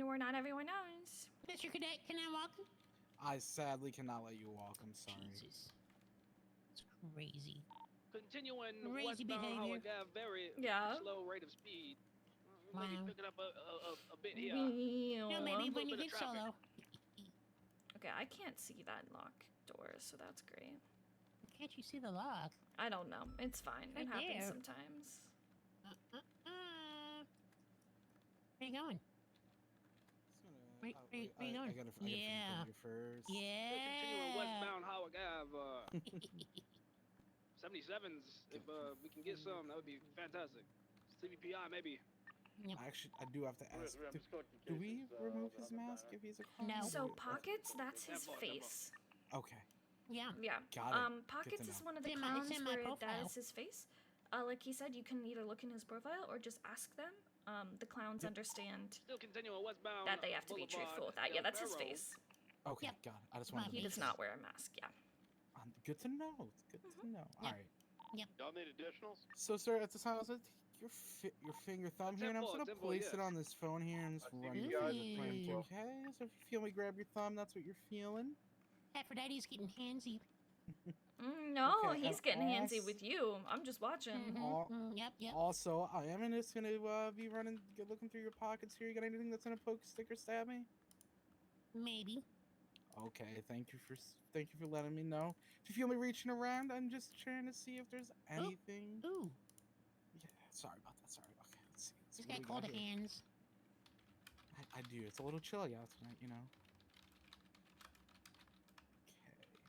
we're not everyone knows. Mr. Cadet, can I walk? I sadly cannot let you walk. I'm sorry. Jesus. It's crazy. Continuing Crazy westbound behavior. Howard Ave, very slow rate of speed. Maybe picking up a bit here. No, maybe when you get solo. Okay, I can't see that lock door, so that's great. Can't you see the lock? I don't know. It's fine. Right It happens there. sometimes. Where you going? Where you going? I gotta Yeah. you first. Continuing Yeah. westbound Howard Ave. 77s. If we can get some, that would be fantastic. CVPI maybe. I do have to ask. Do we remove his mask if he's a clown? No. So Pockets, that's his face. Okay. Yeah. Yeah. Got it. Good Pockets to is know. one of the It's in my clowns where profile. that is his face. Like he said, you can either look in his profile or just ask them. The clowns understand Still continuing westbound. that they have to be Boulevard, truthful with that. Yeah, that's his Barrow. face. Okay, got it. I just wanted to He make does sure. not wear a mask. Yeah. Good to know. It's good to know. All right. Y'all need additionals? So, sir, at this time, I was going to take your finger thumb here, and I'm just going to Temple, place yes. it on this phone here and just run you it guys through the at frame. 3 and 12. Okay, so if you feel me grab your thumb, that's what you're feeling. Aphrodite's getting handsy. No, Okay, he's and getting handsy also- with you. I'm just watching. Yep. Also, I am just going to be looking through your pockets here. You got anything that's going to poke, stick, or stab me? Maybe. Okay, thank you for letting me know. If you feel me reaching around, I'm just trying to see if there's anything. Ooh. Yeah, sorry about that. Sorry. Okay, let's see. This what guy we called got here. hands. I do. It's a little chilly out tonight, you know. Okay.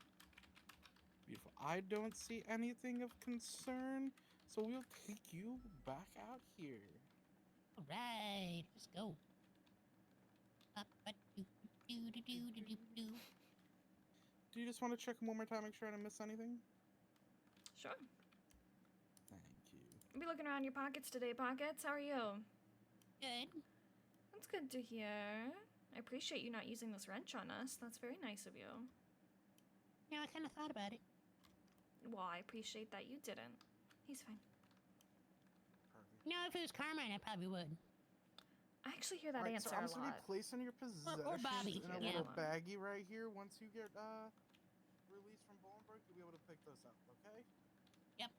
Beautiful. I don't see anything of concern, so we'll take you back out here. All right, let's go. Do you just want to check one more time, make sure I didn't miss anything? Sure. Thank you. I'll be looking around your pockets today, Pockets. How are you? Good. That's good to hear. I appreciate you not using this wrench on us. That's very nice of you. Yeah, I kind of thought about it. Well, I appreciate that you didn't. He's fine. No, if it was Carmine, I probably would. I actually hear that Alright, answer so I'm a just gonna lot. be placing your possessions Bobby, in a yeah. little baggie right here. Once you get released from Bolenberg, you'll be able to pick those up, okay? Yep.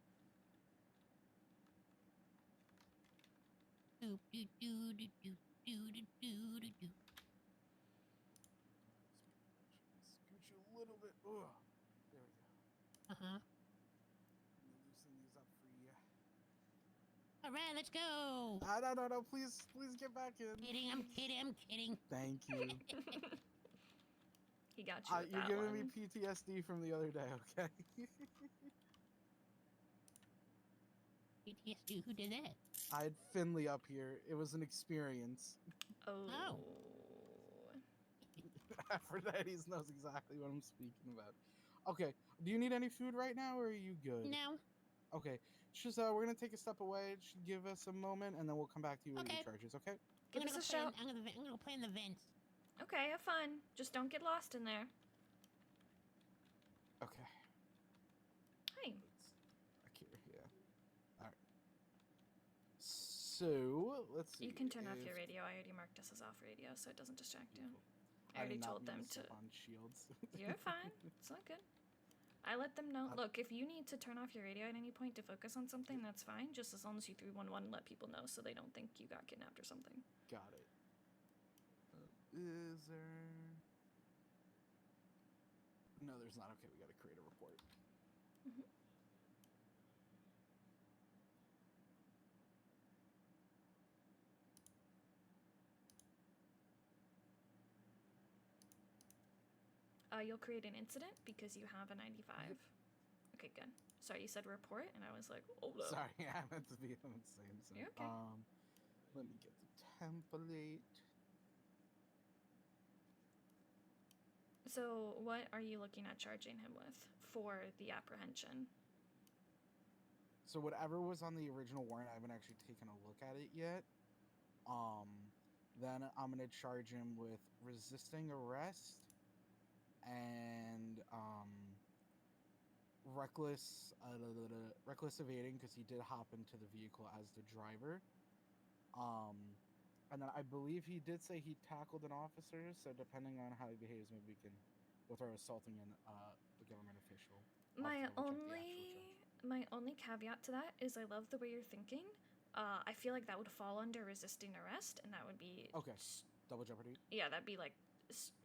Do do do do do do do do do do. Scoot you a little bit. Ugh. There we go. Uh-huh. Let me loosen these up for you. All right, let's go. No, please get back in. I'm kidding. Thank you. He got you with You're that giving one. me PTSD from the other day, okay? PTSD, who did that? I had Finley up here. It was an experience. Oh. Aphrodite knows exactly what I'm speaking about. Okay, do you need any food right now, or are you good? No. Okay, just we're gonna take a step away. Just give us a moment, and then we'll come back to you with your charges. Okay? Give us a shout. I'm gonna go play in the vents. Okay, have fun. Just don't get lost in there. Okay. Hi. Yeah. All right. So let's see. You can turn off your radio. I already marked us as off radio, so it doesn't distract you. I already told them to. On shields. You're fine. It's not good. I let them know. Look, if you need to turn off your radio at any point to focus on something, that's fine. Just as long as you 311 let people know so they don't think you got kidnapped or something. Got it. Is there? No, there's not. Okay, we got to create a report. You'll create an incident because you have a 95. Okay, good. Sorry, you said report, and I was like, hold up. Sorry, I meant to be on the same side. You're okay. Let me get the template. So, what are you looking at charging him with for the apprehension? So whatever was on the original warrant, I haven't actually taken a look at it yet. Then I'm gonna charge him with resisting arrest and reckless evading because he did hop into the vehicle as the driver. And then I believe he did say he tackled an officer. So depending on how he behaves, maybe we can go through assaulting a government official. My only caveat to that is I love the way you're thinking. I feel like that would fall under resisting arrest, and that would be double jeopardy. Yeah, that'd be like,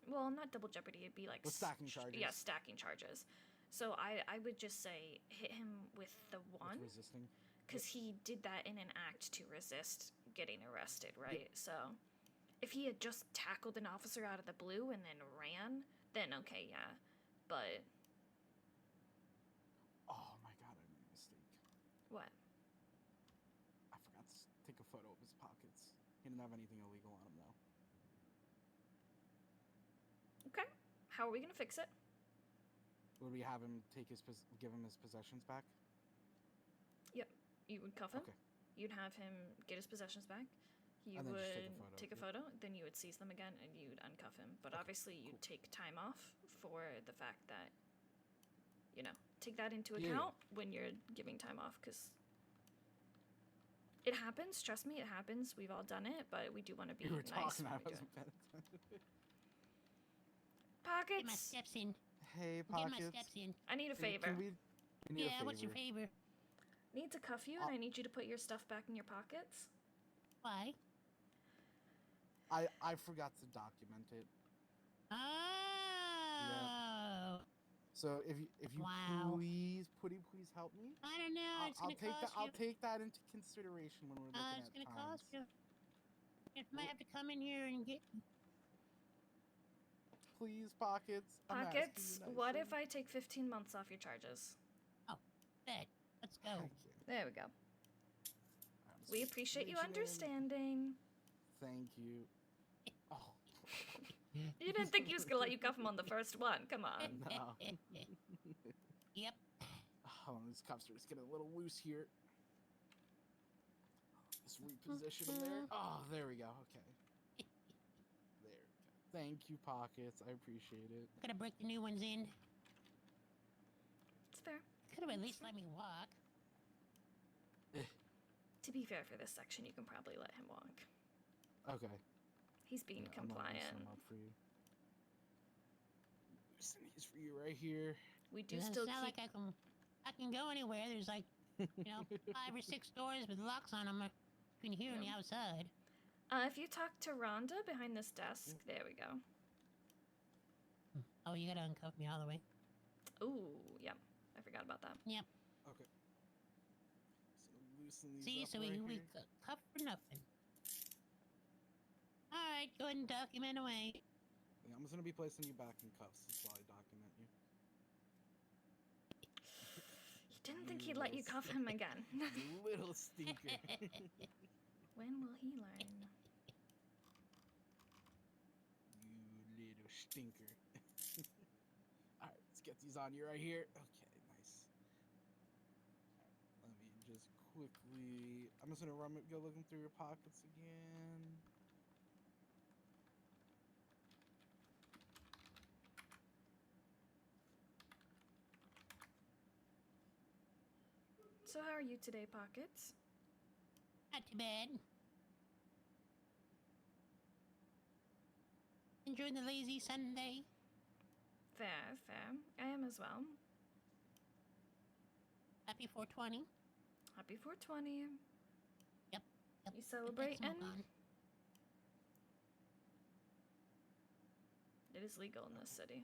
well, not double jeopardy. It'd be like stacking charges. Yeah, stacking charges. So I would just say hit him with the one. With resisting. Because he did that in an act to resist getting arrested, right? Yep. So if he had just tackled an officer out of the blue and then ran, then okay, yeah. But oh my god, I made a mistake. What? I forgot to take a photo of his pockets. He didn't have anything illegal on him though. Okay. How are we gonna fix it? Would we have him give him his possessions back? Yep. You would cuff him. Okay. You'd have him get his possessions back. You would take a photo. Then you would seize them again, and you'd uncuff him. But obviously, you'd take time off for the fact that, take that into account when you're giving time off, because it happens. Trust me, it happens. We've all done it, but we do want to be nice. Talking, I wasn't Pockets. Get my steps in. Hey, Pockets. Get my steps in. I need a favor. We need a favor. What's your favor? Need to cuff you, and I need you to put your stuff back in your pockets. Why? I forgot to document it. Oh. Yeah. So if you please help me. I don't know. I'll take that into consideration when we're looking at it's gonna times. cost you. You might have to come in here and get. Please, Pockets. Pockets. What if I take 15 months off your charges? Oh, good. Let's go. There we go. We appreciate you understanding. Thank you. Oh. You didn't think he was gonna let you cuff him on the first one. Come on. No. Yep. Oh, these cuffs are just getting a little loose here. Just reposition them there. Oh, there we go. Okay. There we go. Thank you, Pockets. I appreciate it. Gonna break the new ones in. It's fair. Could have at least let me walk. To be fair, for this section, you can probably let him walk. Okay. He's being compliant. I'm up for you. Loosen these for you right here. We do Doesn't still sound keep. like I can go anywhere. There's like, 5 or 6 doors with locks on them. You can hear on the outside. If you talk to Rhonda behind this desk, there we go. Oh, you gotta uncuff me all the way. Ooh, yep. I forgot about that. Yep. Okay. So loosen these See, up so right we here. got cuff for nothing. All right, go ahead and document away. Yeah, I'm just gonna be placing you back in cuffs while I document you. He didn't think he'd let you cuff him again. You little stinker. When will he learn? You little stinker. Alright, let's get these on you right here. Okay, nice. Let me just quickly... I'm just gonna go looking through your pockets again. So how are you today, Pockets? Not too bad. Enjoying the lazy Sunday. Fair, fair. I am as well. Happy 420. Happy 420. Yep. You celebrating? It is legal in this city.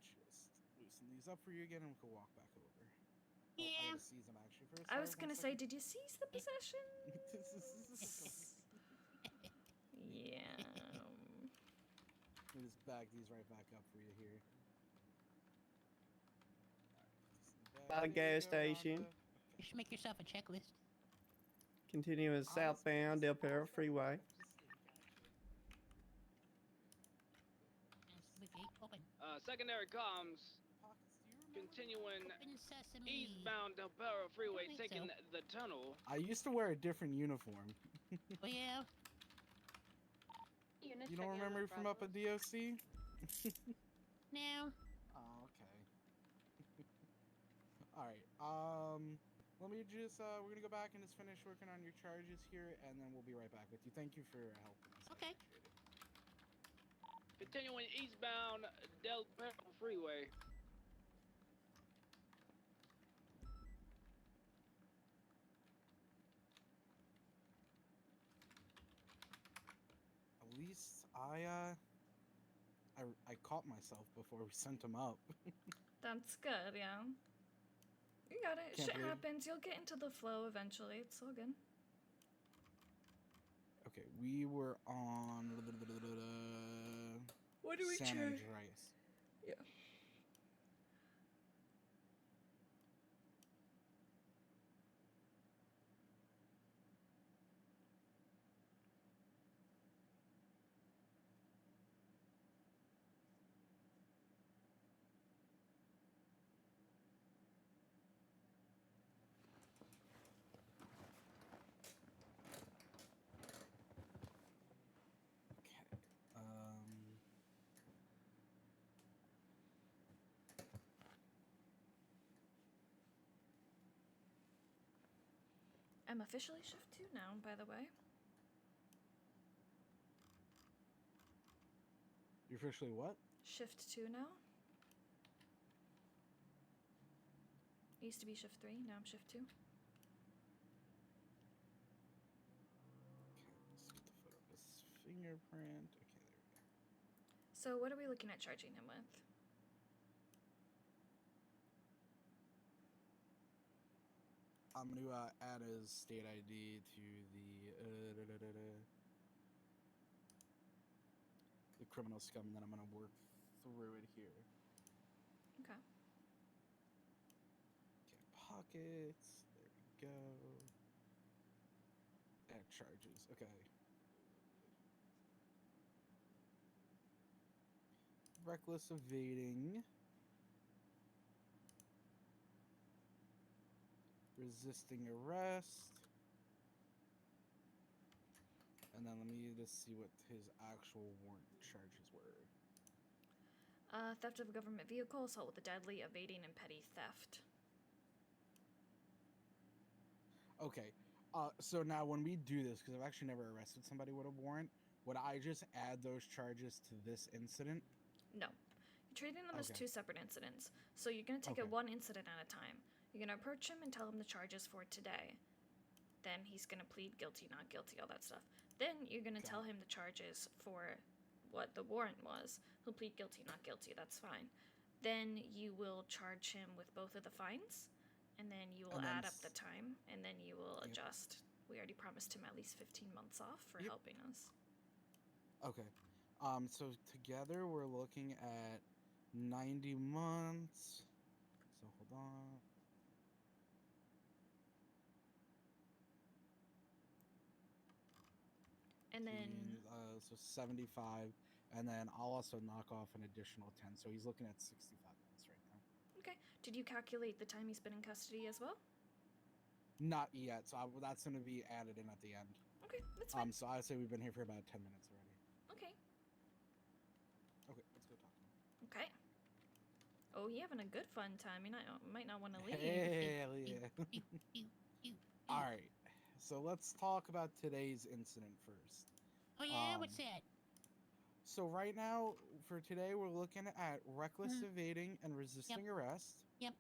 Just loosen these up for you again and we can walk back over. Yeah. Oh, I gotta seize them actually first. I was gonna say, did you seize the possession? Yeah. Let me just bag these right back up for you here. By the gas station. You should make yourself a checklist. Continuing southbound Del Perro Freeway. Secondary comms. Continuing eastbound Del Perro Freeway, taking the tunnel. I used to wear a different uniform. Oh yeah. You don't remember from up at DOC? No. Oh, okay. Alright, let me just, we're gonna go back and just finish working on your charges here, and then we'll be right back with you. Thank you for helping us. Okay. Continuing eastbound Del Perro Freeway. At least I caught myself before we sent him up. That's good, yeah. You got it. Can't Shit believe- happens. You'll get into the flow eventually. It's all good. Okay, we were on What do we San check? Andreas. Yeah. I'm officially shift 2 now, by the way. You're officially what? Shift 2 now. It used to be shift 3, now I'm shift 2. Okay, let's get the foot of his fingerprint. Okay, there we go. So what are we looking at charging him with? I'm gonna add his state ID to the criminal scum, and then I'm gonna work through it here. Okay. Okay, pockets. There we go. Add charges. Okay. Reckless evading. Resisting arrest. And then let me just see what his actual warrant charges were. Theft of a government vehicle, assault with a deadly, evading, and petty theft. Okay. So now when we do this, because I've actually never arrested somebody with a warrant, would I just add those charges to this incident? No. You're treating them as Okay. 2 separate incidents. So you're going to take it one incident at a time. You're going to approach him and tell him the charges for today. Then he's going to plead guilty, not guilty, all that stuff. Then you're going to tell him the charges for what the warrant was. He'll plead guilty, not guilty, that's fine. Then you will charge him with both of the fines, and then you will And then add up the time, and then you will Yep. adjust. We already promised him at least 15 months off for Yep. helping us. Okay. So together we're looking at 90 months. So hold on. And then So 75, and then I'll also knock off an additional 10. So he's looking at 65 months right now. okay, did you calculate the time he's been in custody as well? Not yet. So that's going to be added in at the end. Okay, that's fine. So I'd say we've been here for about 10 minutes already. Okay. Okay, let's go talk to him. Okay. Oh, you having a good fun time. You might not want to leave. Hell yeah. All right. So let's talk about today's incident first. Oh yeah, what's that? So right now, for today, we're looking at reckless evading and resisting arrest. Yep.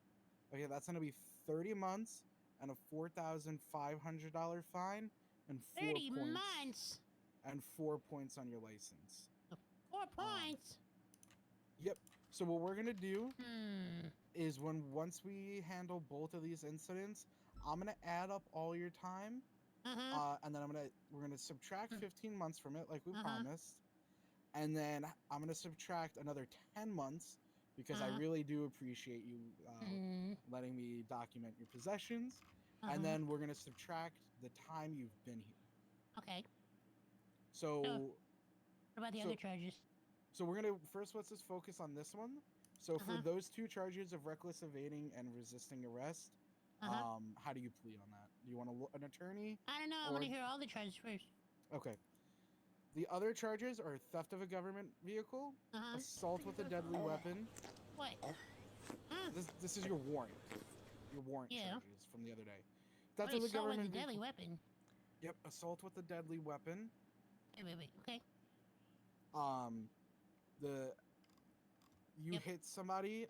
Okay, that's going to be 30 months and a $4,500 fine and 30 months. And 4 points on your license. 4 points. Yep. So what we're gonna do is once we handle both of these incidents, I'm gonna add up all your time, and then we're gonna subtract 15 months from it, like we promised, and then I'm gonna subtract another 10 months because I really do appreciate you letting me document your possessions, and then we're gonna subtract the time you've been here. Okay. So. What about the other charges? So we're gonna let's just focus on this one. So for those two charges of reckless evading and resisting arrest, how do you plead on that? Do you want an attorney? I don't know. I want to hear all the charges first. Okay. The other charges are theft of a government vehicle, assault with a deadly weapon. What? This is your warrant. Your warrant charges from the other day. Theft of a assault government with a deadly weapon. Yep, assault with a deadly weapon. Wait. Okay. You hit somebody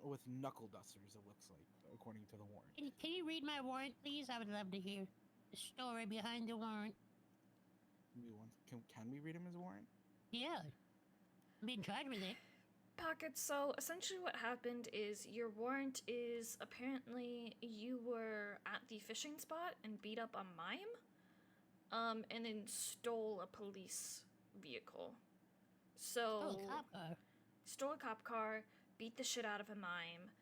with knuckle dusters, it looks like, according to the warrant. Can you read my warrant, please? I would love to hear the story behind the warrant. Can we read him his warrant? Yeah. I'm being charged with it. Pocket, so essentially what happened is your warrant is apparently you were at the fishing spot and beat up a mime, and then stole a police vehicle. So a cop car. Stole a cop car, beat the shit out of a mime.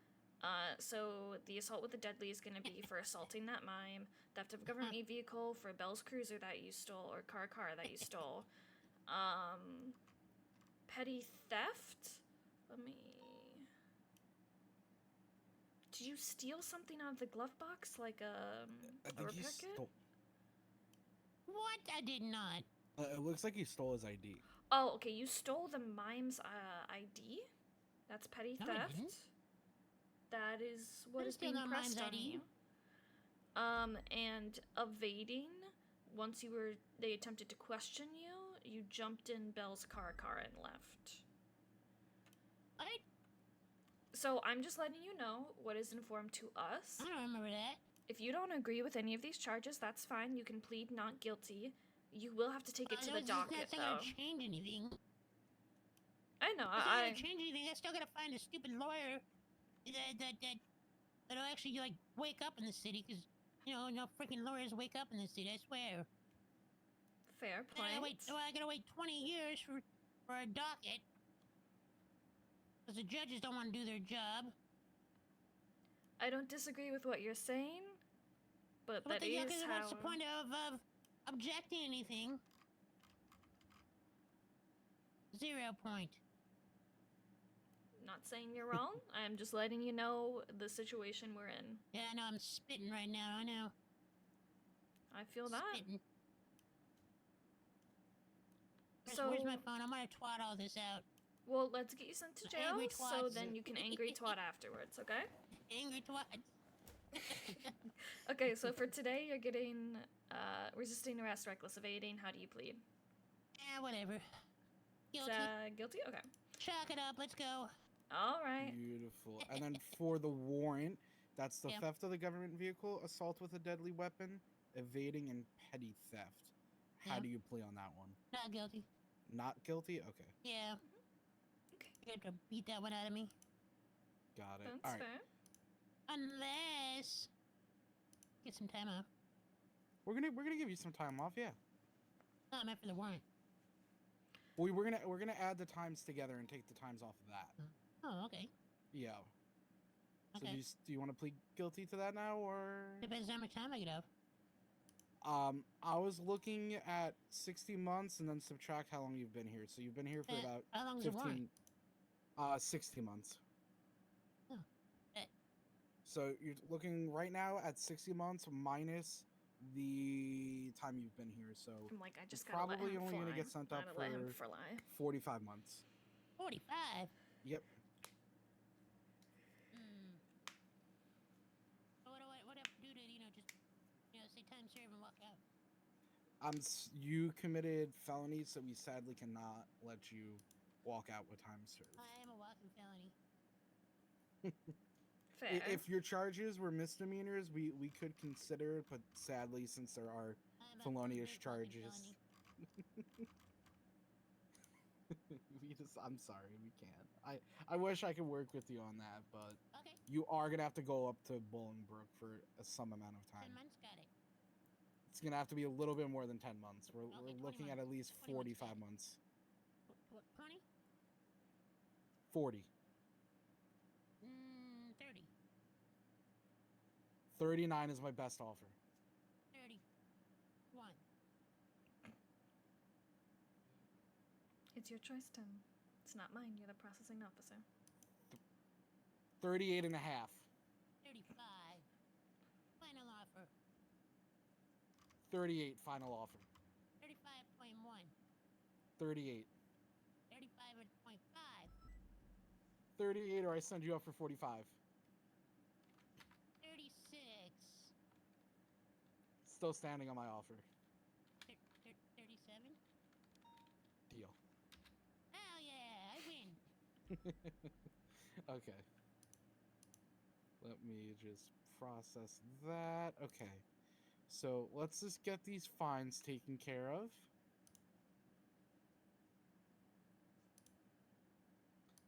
So the assault with the deadly is going to be for assaulting that mime, theft of a government vehicle for Bell's Cruiser that you stole, or car that you stole. Petty theft? Did you steal something out of the glove box, like a repair kit? What? I did not. It looks like he stole his ID. Oh, okay, you stole the mime's ID? That's petty No, I theft. didn't. That is what is steal being no pressed mime's on ID. you. And evading, once they attempted to question you, you jumped in Bell's car and left. What? So I'm just letting you know what is informed to us. I don't remember that. If you don't agree with any of these charges, that's fine. You can plead not guilty. You will have to take it to the docket, That's not though. gonna change anything. I know. It's not gonna change anything. I still gotta find a stupid lawyer that'll actually like wake up in the city, because no freaking lawyers wake up in the city. I swear. Fair point. I gotta wait 20 years for a docket, because the judges don't want to do their job. I don't disagree with what you're saying, but that is how... What's the point of objecting anything? 0 point. Not saying you're wrong. I'm just letting you know the situation we're in. Yeah, I know. I'm spitting right now. I know. I feel that. Spitting. So where's my phone? I'm gonna twat all this out. Well, let's get you sent to jail, Angry so twats. then you can angry twat afterwards, okay? Angry twats. Okay, so for today, you're getting resisting arrest, reckless evading. How do you plead? Yeah, whatever. Guilty. Guilty? Okay. Chalk it up. Let's go. All right. Beautiful. And then for the warrant, that's the theft of the government vehicle, assault with a deadly weapon, evading, and petty theft. How do you plea on that one? Not guilty. Not guilty? Okay. Yeah. Okay. You have to beat that one out of me. Got it. That's All right. fair. Unless get some time off. We're gonna give you some time off, yeah. No, I meant for the warrant. We're gonna add the times together and take the times off of that. Oh, okay. Yeah. So Okay. do you want to plead guilty to that now, or? Depends how much time I get off. I was looking at 60 months and then subtract how long you've been here. So you've been here for about how long is the warrant? 60 months. Oh. So you're looking right now at 60 months minus the time you've been here. So I'm like, I just you're gotta let probably him only gonna fly. get sent up Gotta for let him fly. 45 months. 45. Yep. What do I do to just say time served and walk out? You committed felony, so we sadly cannot let you walk out with time served. I am a walking felony. Fair. If your charges were misdemeanors, we could consider it, but sadly, since there are felonious charges, I'm sorry, we can't. I wish I could work with you on that, but okay. You are gonna have to go up to Bolingbrook for some amount of time. 10 months, got it. It's gonna have to be a little bit more than 10 months. We're looking months. at least 45 months. 20? 40. 30. 39 is my best offer. 31. It's your choice, Tim. It's not mine. You're the processing officer. 38 and a half. 35. Final offer. 38 final offer. 35.1. 38. 35.5. 38, or I send you up for 45. 36. Still standing on my offer. 37. Deal. Oh yeah, I win. Okay. Let me just process that. Okay. So let's just get these fines taken care of.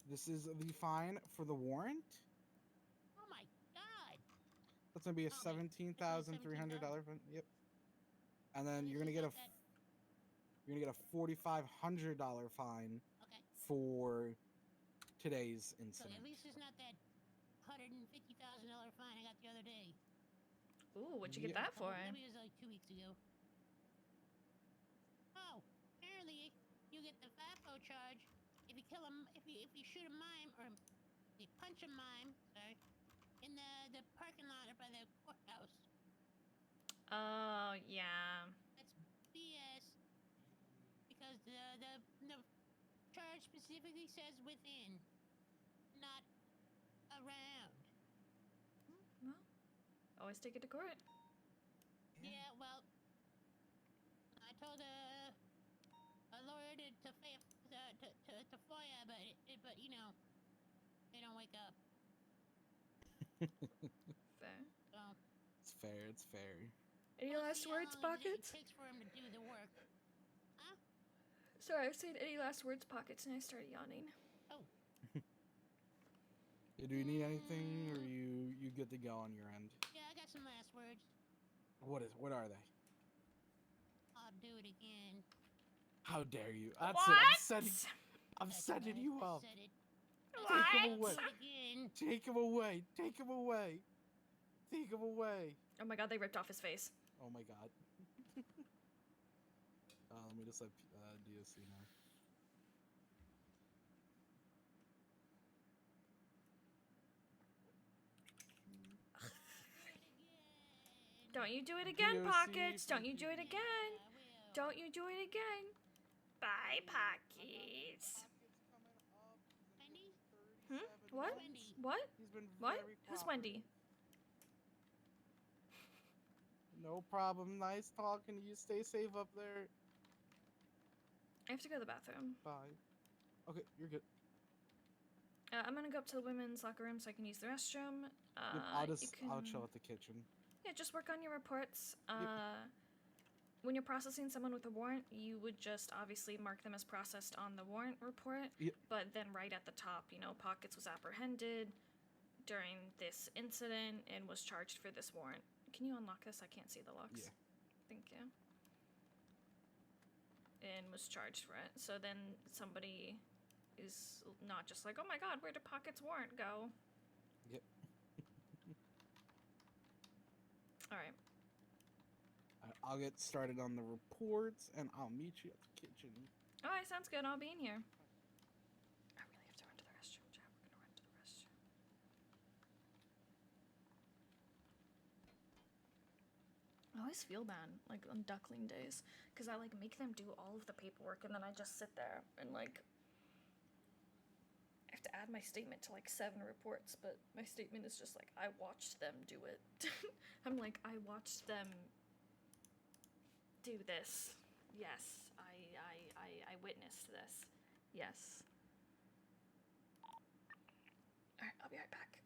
This is the fine for the warrant. Oh my god. That's gonna be a $17,300 fine. Yep. And then you're gonna get a $4,500 fine for today's So incident. at least it's not that $150,000 fine I got the other day. Ooh, what'd you get that for? Maybe it was like 2 weeks ago. Oh, apparently you get the FAFO charge if you kill him, if you shoot a mime or you punch a mime, sorry, in the parking lot by the courthouse. Oh yeah. That's BS. Because the charge specifically says within, not around. Well, always take it to court. Yeah, well, I told a lawyer to FOIA, but you know, they don't wake up. Fair. So. It's fair. It's fair. Any last words, Pockets? It takes for him to do the work. Huh? Sorry, I was saying any last words, Pockets, and I started yawning. Oh. Do you need anything, or you good to go on your end? Yeah, I got some last words. What are they? I'll do it again. How dare you? That's What? it. I'm setting you up. Said it. Take him away. Again. Take him away. Take him away. Take him away. Oh my god, they ripped off his face. Oh my god. Let me just let DSC know. Don't you do it again, DOC, Pockets. Don't you do it again. Don't you do it again. Bye, Pockets. What? What? What? Who's Wendy? No problem. Nice talking to you. Stay safe up there. I have to go to the bathroom. Bye. Okay, you're good. I'm gonna go up to the women's locker room so I can use the restroom. Yep, I'll chill at the kitchen. Yeah, just work on your reports. When you're processing someone with a warrant, you would just obviously mark them as processed on the warrant report. Yep. But then right at the top, Pockets was apprehended. during this incident and was charged for this warrant. Can you unlock this? I can't see the locks. Yeah. Thank you. And was charged for it. So then somebody is not just like, oh my god, where did Pocket's warrant go? Yep. Alright. I'll get started on the reports, and I'll meet you at the kitchen. Alright, sounds good. I'll be in here. I really have to run to the restroom, Chad. We're gonna run to the restroom. I always feel bad, like, on duckling days, because I, like, make them do all of the paperwork, and then I just sit there and, like, I have to add my statement to, like, 7 reports, but my statement is just, like, I watched them do it. I'm like, I watched them do this. Yes, I witnessed this. Yes. Alright, I'll be right back.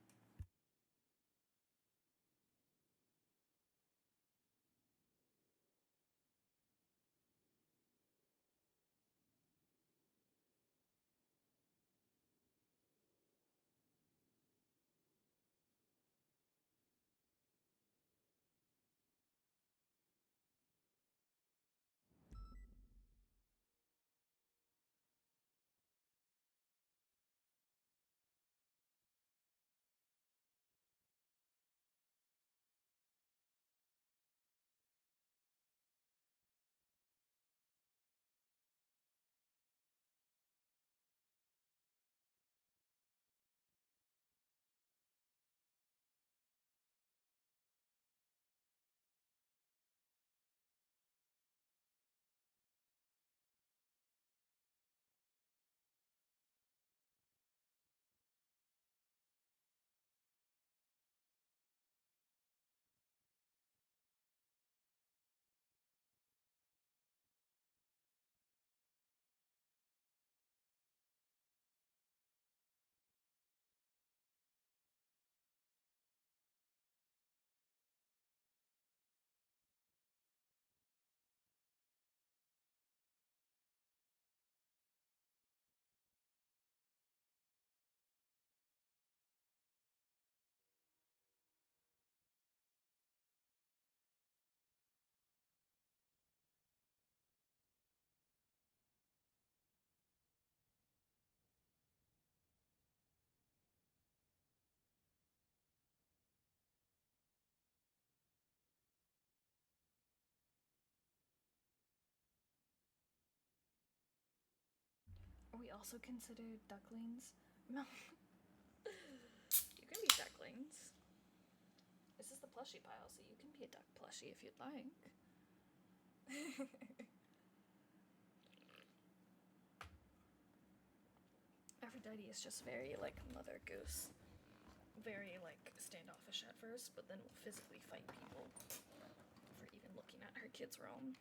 Are we also considered ducklings? No. You can be ducklings. This is the plushie pile, so you can be a duck plushie if you'd like. Aphrodite is just very, like, Mother Goose. Very, like, standoffish at first, but then will physically fight people for even looking at her kid's realm.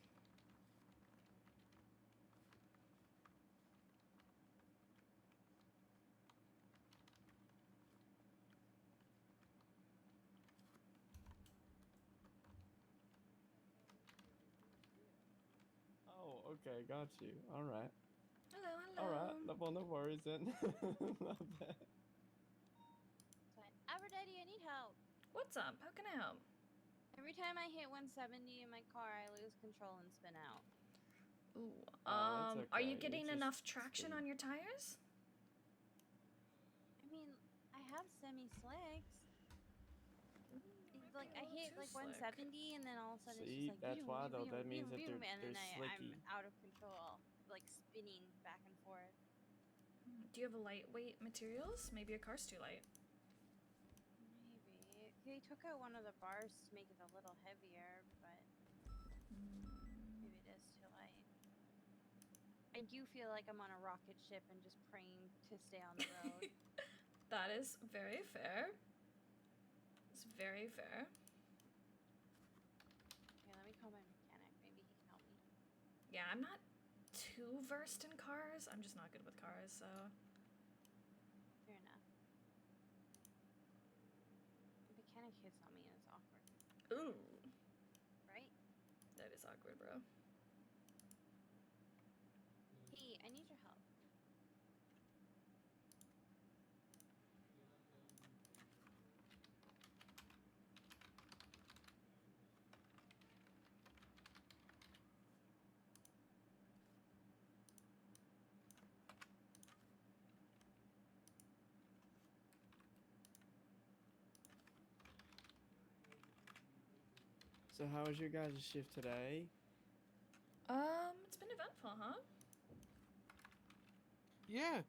Oh, okay, got you. All right. Hello, hello. All right, no worries then. Not bad. Aphrodite, I need help. What's up? How can I help? Every time I hit 170 in my car, I lose control and spin out. Ooh, that's are you okay. getting It's enough just traction speed. on your tires? I mean, I have semi-slicks. It's like I hit like 170 and then all of a sudden See, it's just like that's why though. That means that and they're then I'm slicky. out of control, like spinning back and forth. Do you have a lightweight materials? Maybe your car's too light. Maybe they took out one of the bars to make it a little heavier, but maybe it is too light. I do feel like I'm on a rocket ship and just praying to stay on the road. That is very fair. It's very fair. Okay, let me call my mechanic. Maybe he can help me. Yeah, I'm not too versed in cars. I'm just not good with cars, so. Fair enough. The mechanic hits on me and it's awkward. Ooh. Right? That is awkward, bro. Hey, I need your help. So how was your guys' shift today? It's been eventful, huh? Yeah.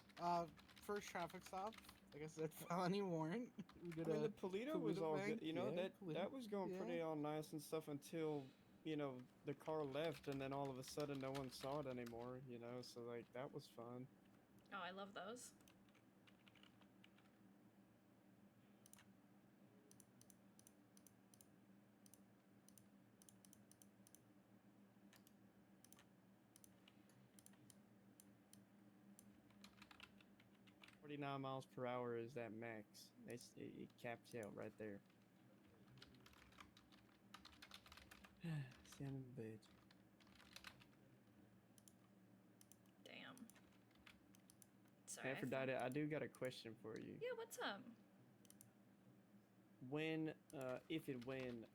First traffic stop. Like I said, felony warrant. We did I mean, the Polito was all bank. good. You know, Yeah, that was going pretty all nice and stuff until, you know, the car left and then all of a sudden no one saw it anymore, you know, so like that was fun. Oh, I love those. $49 miles per hour is that max. It caps out right there. Son of a bitch. Damn. Sorry. Aphrodite, I do got a question for you. Yeah, what's up? When, if and when,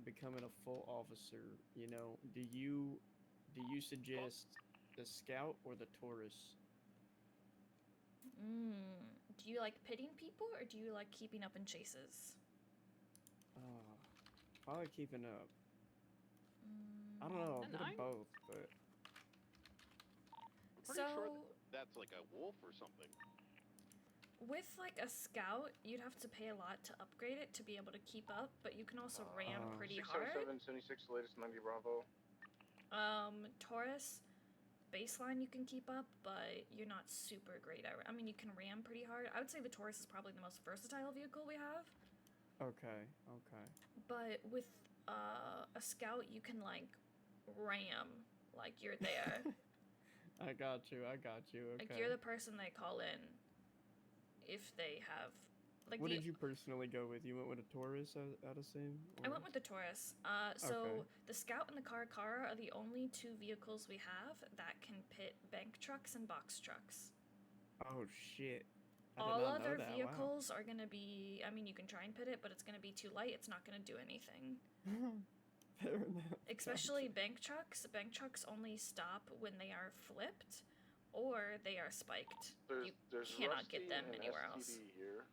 becoming a full officer, you know, do you suggest the scout or the Taurus? Do you like pitting people or do you like keeping up in chases? Probably keeping up. I don't know, a bit of both, but. I'm pretty sure that's like a wolf or something. With like a scout, you'd have to pay a lot to upgrade it to be able to keep up, but you can also ram pretty hard. 677, 76, latest 90 Bravo. Taurus, baseline you can keep up, but you're not super great at it. I mean, you can ram pretty hard. I would say the Taurus is probably the most versatile vehicle we have. Okay. But with a scout, you can like ram, like you're there. I got you. Okay. Like you're the person they call in if they have. Like what did you personally go with? You went with a Taurus, I'd assume? I went with the Taurus. So the Scout and the Car are the only two vehicles we have that can pit bank trucks and box trucks. Oh shit. All other vehicles are gonna be, I mean, you can try and pit it, but it's gonna be too light. It's not gonna do anything. Fair enough. Especially bank trucks. Bank trucks only stop when they are flipped or they are spiked. You cannot get them anywhere else. Here.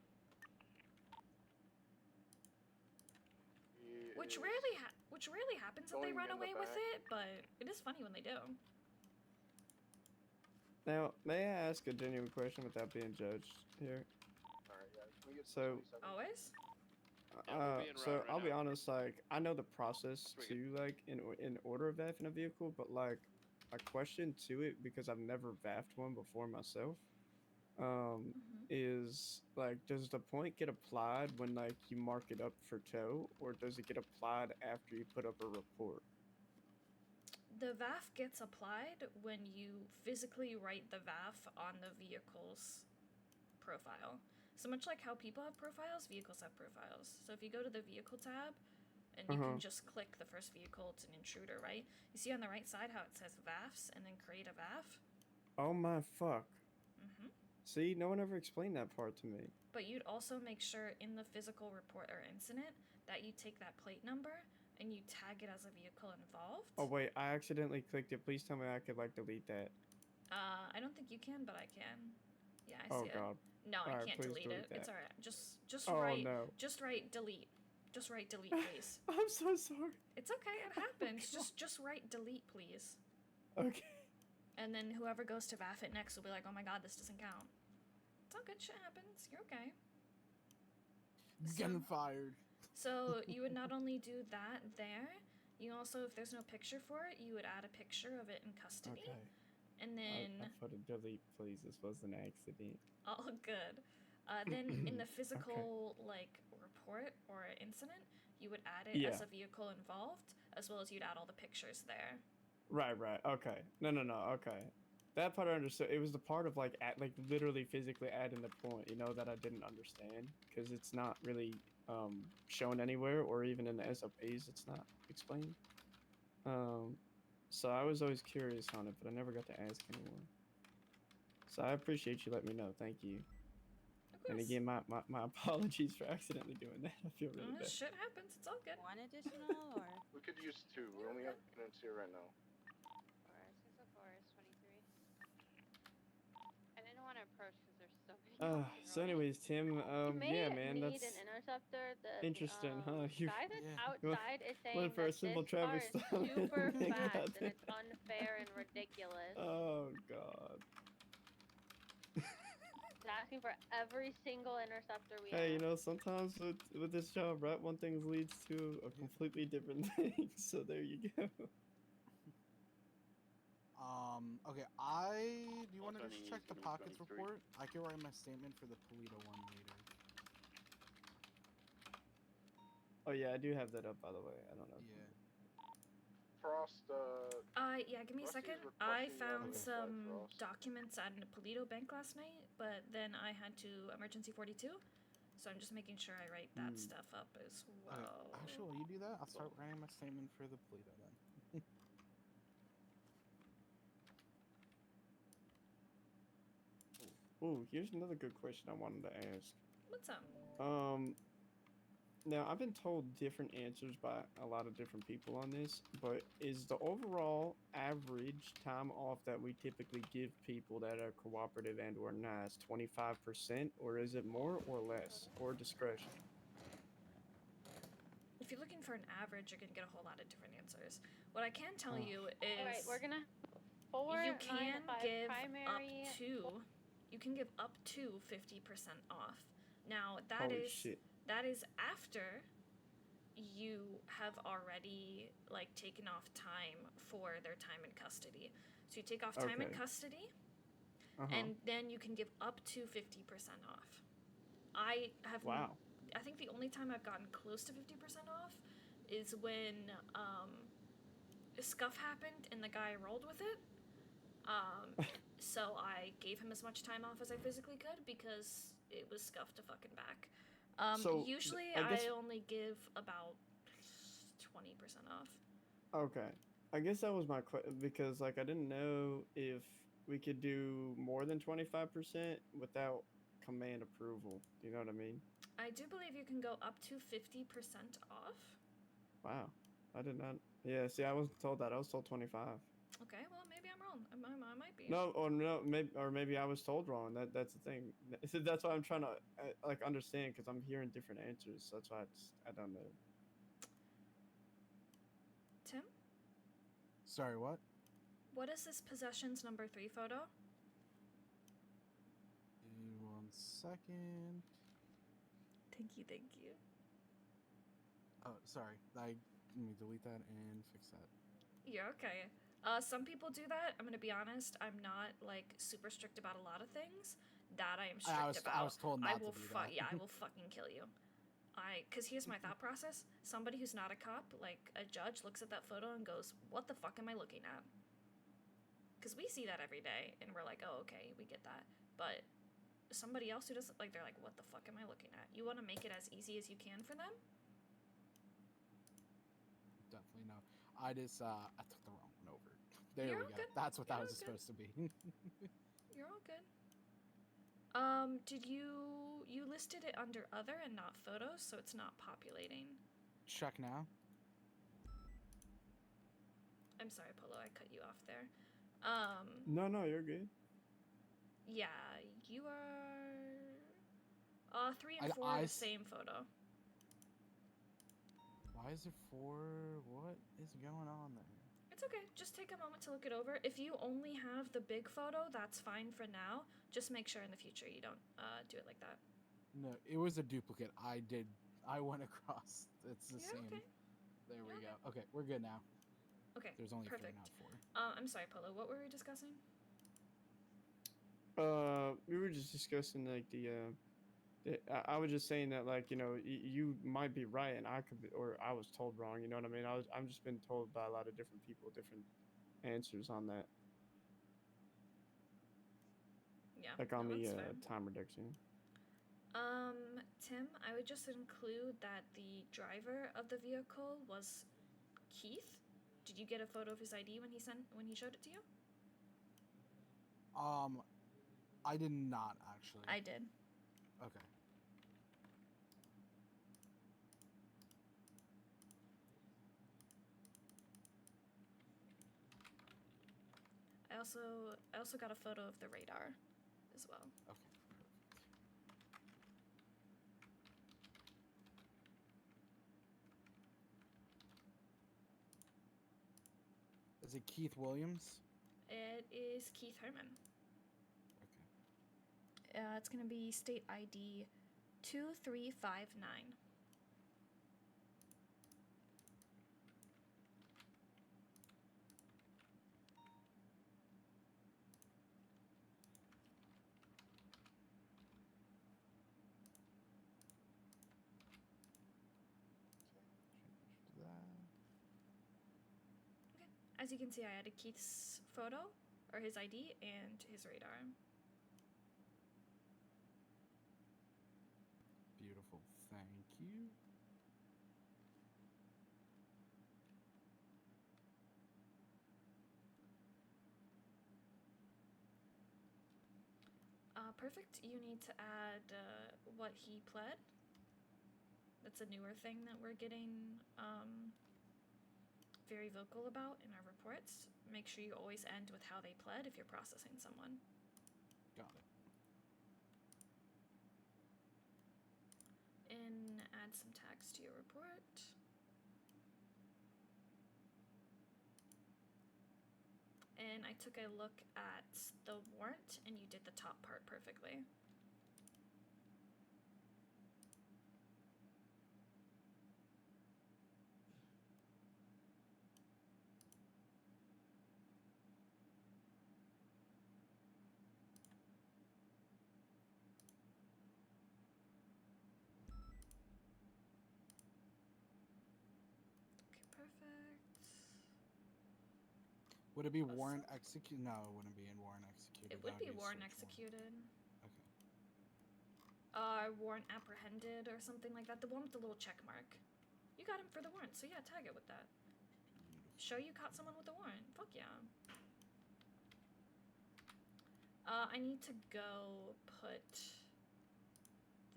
Which rarely happens that they run away with it, but it is funny when they do. Now, may I ask a genuine question without being judged here? Alright, yeah. Can we get So, always? So I'll be honest, like, I know the process to, like, in order of VAF in a vehicle, but, like, a question to it, because I've never VAF'd one before myself, is, like, does the point get applied when, like, you mark it up for tow, or does it get applied after you put up a report? The VAF gets applied when you physically write the VAF on the vehicle's profile. So much like how people have profiles, vehicles have profiles. So if you go to the vehicle tab, and you can just click the first vehicle, it's an intruder, right? You see on the right side how it says VAFs, and then create a VAF? Oh my fuck. See, no one ever explained that part to me. But you'd also make sure in the physical report or incident that you take that plate number and you tag it as a vehicle involved. Oh wait, I accidentally clicked it. Please tell me I could, like, delete that. I don't think you can, but I can. Yeah, I see Oh god. it. No, All I right, can't please delete it. that. It's alright. Just Oh, write. no. Just write delete. Just write delete, please. I'm so sorry. It's okay. It happens. Just write delete, please. Okay. And then whoever goes to VAF it next will be like, oh my god, this doesn't count. It's all good. Shit happens. You're okay. Getting fired. So you would not only do that there, you also, if there's no picture for it, you would add a picture of it in custody. Okay. And then I put a delete, please. This was an accident. all good. Then in the physical like report or incident, you would add it as a vehicle involved, as well as you'd add all the pictures there. Right. Okay. No. Okay. That part I understood. It was the part of, like, literally physically adding the point, you know, that I didn't understand, because it's not really shown anywhere, or even in the SOPs, it's not explained. So I was always curious on it, but I never got to ask anyone. So I appreciate you letting me know. Thank you. And again, my apologies for accidentally doing that. I feel really bad. Shit happens. It's all good. One additional or? We could use 2. We only have minutes here right now. 4 is 23. I didn't want to approach because there's so many. So anyways, Tim, You may yeah, man, need that's. an inner interceptor, the Interesting, huh? You guy that's went outside is saying for a that simple this car traffic is stop. super They got fast and there. it's unfair and ridiculous. Oh god. He's asking for every single interceptor we Hey, you have. know, sometimes with this job, right, one thing leads to a completely different thing. So there you go. Okay, do you want to just check the pockets report? I can write my statement for the Polito one later. Oh yeah, I do have that up, by the way. I don't know. Yeah. Frost, Yeah, give me a Rusty's second. I requesting found this some side, Frost. documents at a Polito bank last night, but then I had to emergency 42. So I'm just making sure I write that stuff up as well. Okay, actually, while you do that, I'll start writing my statement for the Polito then. Ooh, here's another good question I wanted to ask. What's up? Now I've been told different answers by a lot of different people on this, but is the overall average time off that we typically give people that are cooperative and or nice 25%, or is it more or less, or discretion? If you're looking for an average, you're gonna get a whole lot of different answers. What I can tell you is, All right, we're gonna you can give primary. you can give up to 50% off. Now Holy shit. that is after you have already like taken off time for their time in custody. So you take off time in Okay. custody, and then you can give up to 50% off. I have Wow. I think the only time I've gotten close to 50% off is when scuff happened and the guy rolled with it. So I gave him as much time off as I physically could because it was scuffed to fucking back. So, Usually I guess- I only give about 20% off. Okay. I guess that was my question, because like I didn't know if we could do more than 25% without command approval. Do you know what I mean? I do believe you can go up to 50% off. Wow. I did not. Yeah, see, I wasn't told that. I was told 25. Okay, well maybe I'm wrong. I might be. No, maybe I was told wrong. That's the thing. That's why I'm trying to like understand, because I'm hearing different answers. That's why I don't know. Tim, Sorry, what? what is this possessions number 3 photo? Give me 1 second. Thank you. Oh, sorry. Let me delete that and fix that. You're okay. Some people do that. I'm gonna be honest. I'm not like super strict about a lot of things. That I am strict about. I was told not to do that. Yeah, I will fucking kill you. Cause here's my thought process. Somebody who's not a cop, like a judge, looks at that photo and goes, "What the fuck am I looking at?" Cause we see that every day, and we're like, "Oh, okay, we get that." But somebody else who doesn't, like, they're like, "What the fuck am I looking at?" You want to make it as easy as you can for them. Definitely no. I just I took the wrong one over. There You're we all go. good. That's what that You're was all good. supposed to be. You're all good. Did you listed it under other and not photos, so it's not populating. Check now. I'm sorry, Polo, I cut you off there. No, you're good. Yeah, you are 3 and 4 the same photo. Why is it 4? What is going on there? It's okay. Just take a moment to look it over. If you only have the big photo, that's fine for now. Just make sure in the future you don't do it like that. No, it was a duplicate. I went across. It's the same. Okay. There we go. Okay, we're good now. Okay, There's only perfect. 3, not 4. I'm sorry, Polo. What were we discussing? We were just discussing like I was just saying that, like, you know, you might be right and I could be, or I was told wrong. You know what I mean? I'm just been told by a lot of different people different answers on that. Yeah. Like on no, the that's fair. time reduction. Tim, I would just include that the driver of the vehicle was Keith. Did you get a photo of his ID when he showed it to you? I did not actually. I did. Okay. I also got a photo of the radar as well. Okay. Is it Keith Williams? It is Keith Herman. Okay. It's gonna be state ID 2359. As you can see, I added Keith's photo, or his ID, and his radar. Beautiful. Thank you. Perfect. You need to add what he pled. That's a newer thing that we're getting very vocal about in our reports. Make sure you always end with how they pled if you're processing someone. Got it. And add some tags to your report. And I took a look at the warrant, and you did the top part perfectly. Would it be warrant execute? No, it wouldn't be in warrant executed. It would be warrant executed. Okay. Warrant apprehended or something like that. The one with the little check mark. You got him for the warrant, so yeah, tag it with that. Show you caught someone with a warrant. Fuck yeah. I need to go put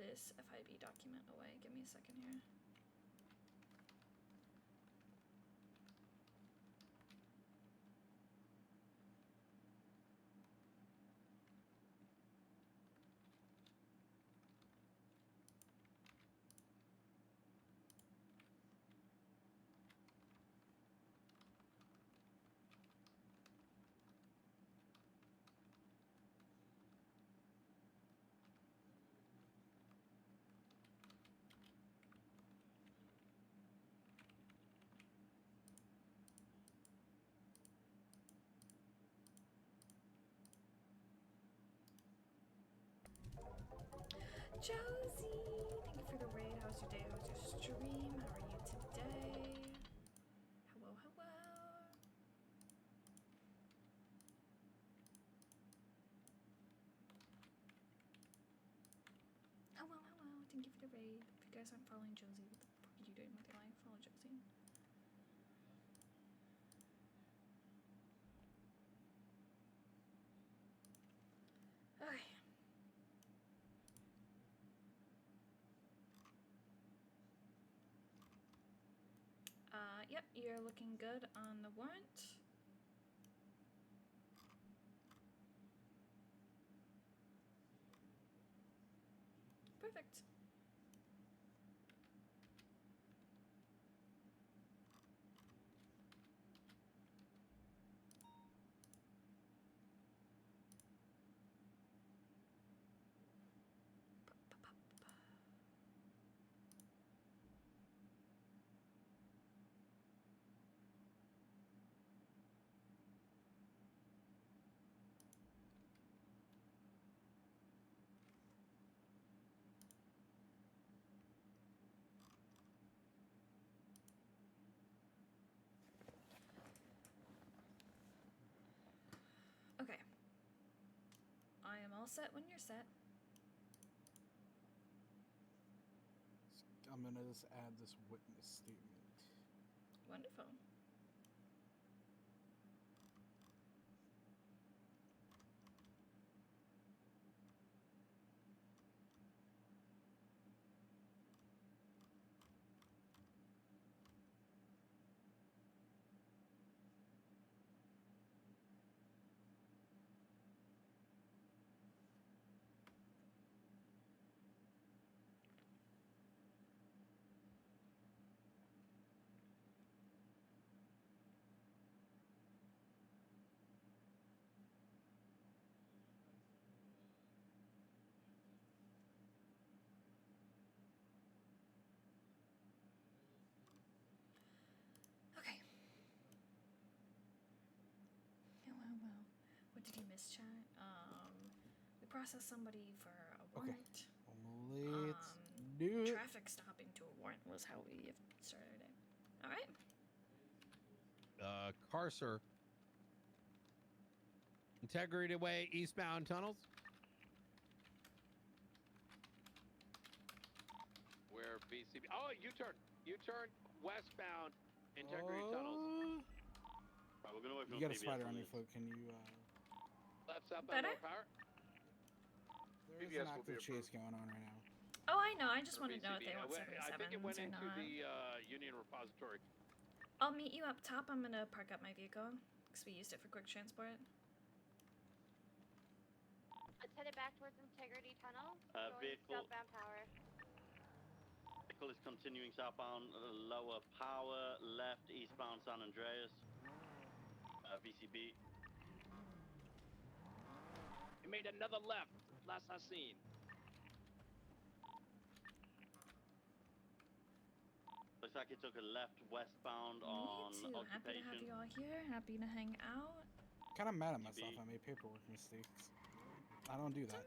this FIB document away. Give me a second here. Josie, thank you for the raid. How's your day? How's your stream? How are you today? Hello, hello. Hello, hello. Thank you for the raid. If you guys aren't following Josie, what the fuck are you doing with your life? Follow Josie. Okay. Yep, you're looking good on the warrant. Perfect. Okay. I am all set when you're set. I'm gonna just add this witness statement. Wonderful. What did you miss, chat? We processed somebody for a Okay. warrant. Let's do it. Traffic stopping to a warrant was how we started our day. All right. Carcer. Integrity Way, eastbound tunnels. Where BCB? Oh, U-turn. U-turn westbound. Integrity tunnels. Right, we're gonna wait for You got a PBS spider on on your this. foot. Can you? Left southbound Better? North Power. There is PBS an will be active chase going on right now. Oh, I know. I just Or wanted to know if BCB. they want I think it 77s went or into not. the Union Repository. I'll meet you up top. I'm gonna park up my vehicle because we used it for quick transport. Let's head it back towards Integrity Tunnel. Vehicle. Southbound Power. Vehicle is continuing southbound Lower Power, left eastbound San Andreas. VCB. He made another left. Last I seen. Looks like he took a left westbound on Me too. Happy to have Occupation. you all here. Happy to hang out. Kind of mad at myself. I made paperwork mistakes. I don't do that.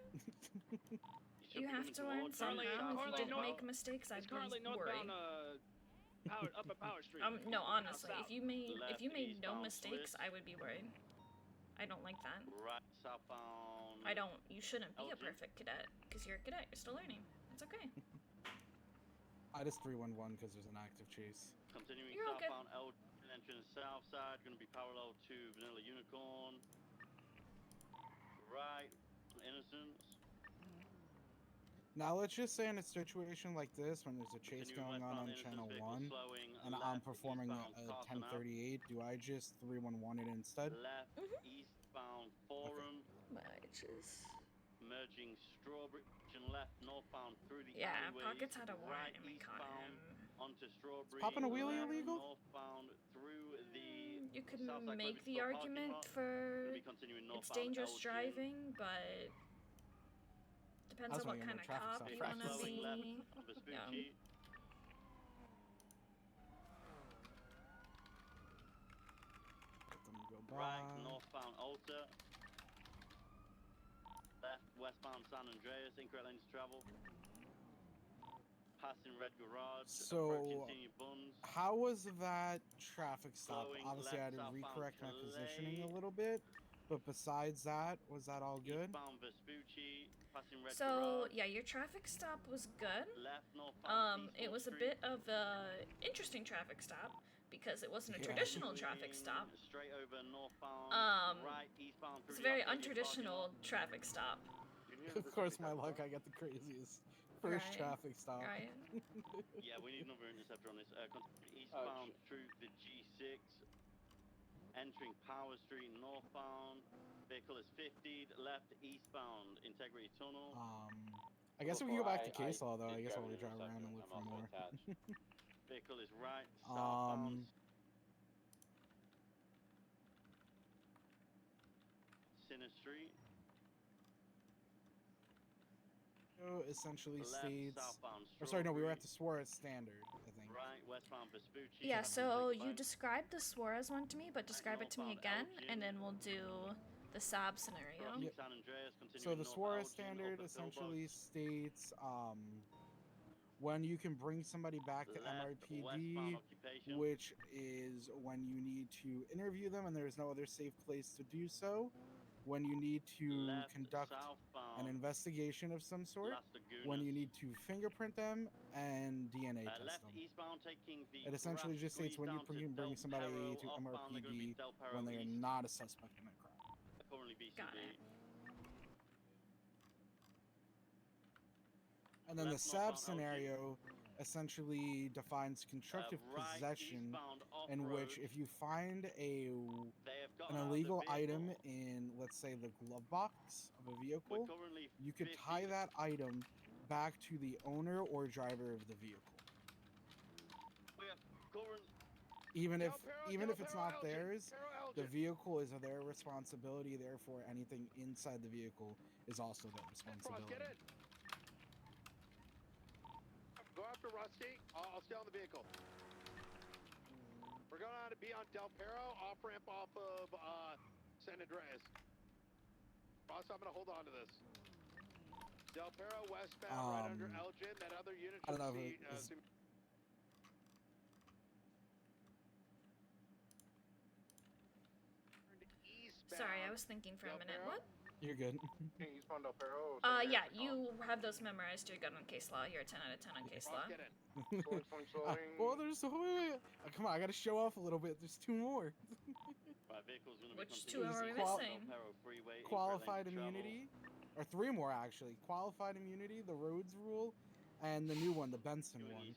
You have to learn somehow. If you didn't make mistakes, I'd It's be currently worried. northbound up at Power Street. No, honestly, South. if you made no eastbound mistakes, Swiss. I would be worried. I don't like that. Right southbound. I don't. You shouldn't be a Elgin. perfect cadet because you're a cadet. You're still learning. It's okay. I just 311 because there's an active chase. Continuing You're okay. southbound Elgin, entrance south side, going to be parallel to Vanilla Unicorn. Right, Innocence. Now let's just say in a situation like this, when there's a chase going on Channel 1, and I'm performing a 1038, do I just 311 it instead? Left eastbound Forum. Matches. Merging Strawberry and left northbound through the Yeah, alleyways, Pockets had a warrant right and we caught eastbound him. onto Strawberry. Popping a wheelie left illegal? Northbound through the You could Southside make Clovis the Store argument parking lot. for Gonna be continuing it's northbound dangerous Elgin. driving, but depends I on just what wanna kind get of more traffic cop stop you want to practice. be. Left Yeah. Vespucci. Let them go Right by. northbound Alta. Left westbound San Andreas. Incorrect lanes to travel. Passing Red Garage. So, approaching Senior Buns. how was that traffic stop? Flowing Obviously, I had left to southbound recorrect my positioning a Calais. little bit, but besides that, was that all good? Eastbound Vespucci. Passing Red So Garage. yeah, your traffic stop was good. Left northbound It was a bit of a interesting traffic stop because it wasn't a traditional traffic stop. Straight over northbound. Right eastbound It's through a very the Arcadia parking untraditional lot. traffic stop. Of course, my luck, I get the craziest first Right, traffic stop. right. Yeah, we need another interceptor on this. Eastbound through the G6. Entering Power Street northbound. Vehicle is 50'd. Left eastbound. Integrity Tunnel. I guess we can go back to I case law though. I did guess grab I'll an drive around and interceptor. look I'm for also more. attached. Vehicle is right southbound. Sinner Street. Essentially Left states. southbound Or sorry, no, we were Strawberry. at the Suarez standard, I think. Right westbound Vespucci. Yeah, so you described the Suarez one to me, but describe it to me again, and then we'll do the Saab scenario. Yep. San Andreas, So the north Suarez Elgin, standard upper essentially states when you can bring somebody back to MRPD, westbound Occupation. which is when you need to interview them and there's no other safe place to do so, when you need to conduct an investigation of some sort, when you need to fingerprint them and DNA test left them. eastbound taking the It essentially grass just states when you squeeze down bring to somebody Del to Perro, offbound they're gonna be MRPD Del Perro when they are East. not a suspect in a crime. Currently BCB. Got it. And then the Left SAB northbound scenario essentially defines constructive right possession, eastbound in off-road. which if you find They have gotten an out of the illegal vehicle. item in, let's say, the glove box of a vehicle, currently you could tie that item back to the owner or driver of the vehicle. Even if it's not theirs, the vehicle is their responsibility. Therefore, anything inside the vehicle is also their responsibility. Get in. Go after Rusty. I'll stay on the vehicle. We're going on to be on Del Perro, off ramp off of San Andreas. Boss, I'm gonna hold on to this. Del Perro westbound, right under Elgin. That other unit I should don't know see. if see Sorry, I was thinking for a minute. What? You're good. Eastbound Del Perro. Yeah, you have those memorized. You're good on case law. You're a 10 out of 10 on case law. Well, there's come on, I gotta show off a little bit. There's 2 more. Which 2 are we missing? Qualified immunity, or 3 more actually. Qualified immunity, the roads rule, and the new one, the Benson one.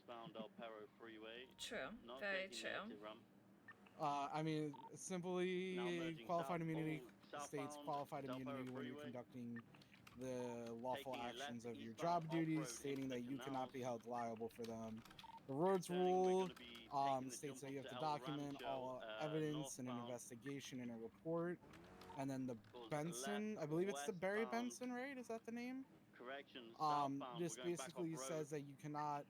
True. Very true. I mean, simply qualified immunity states qualified immunity when you're conducting the lawful actions of your job duties, stating that you cannot be held liable for them. The roads rule states that you have to document all evidence in an investigation and a report. And then the Benson, I believe it's the Barry Benson, right? Is that the name? Just basically says that you cannot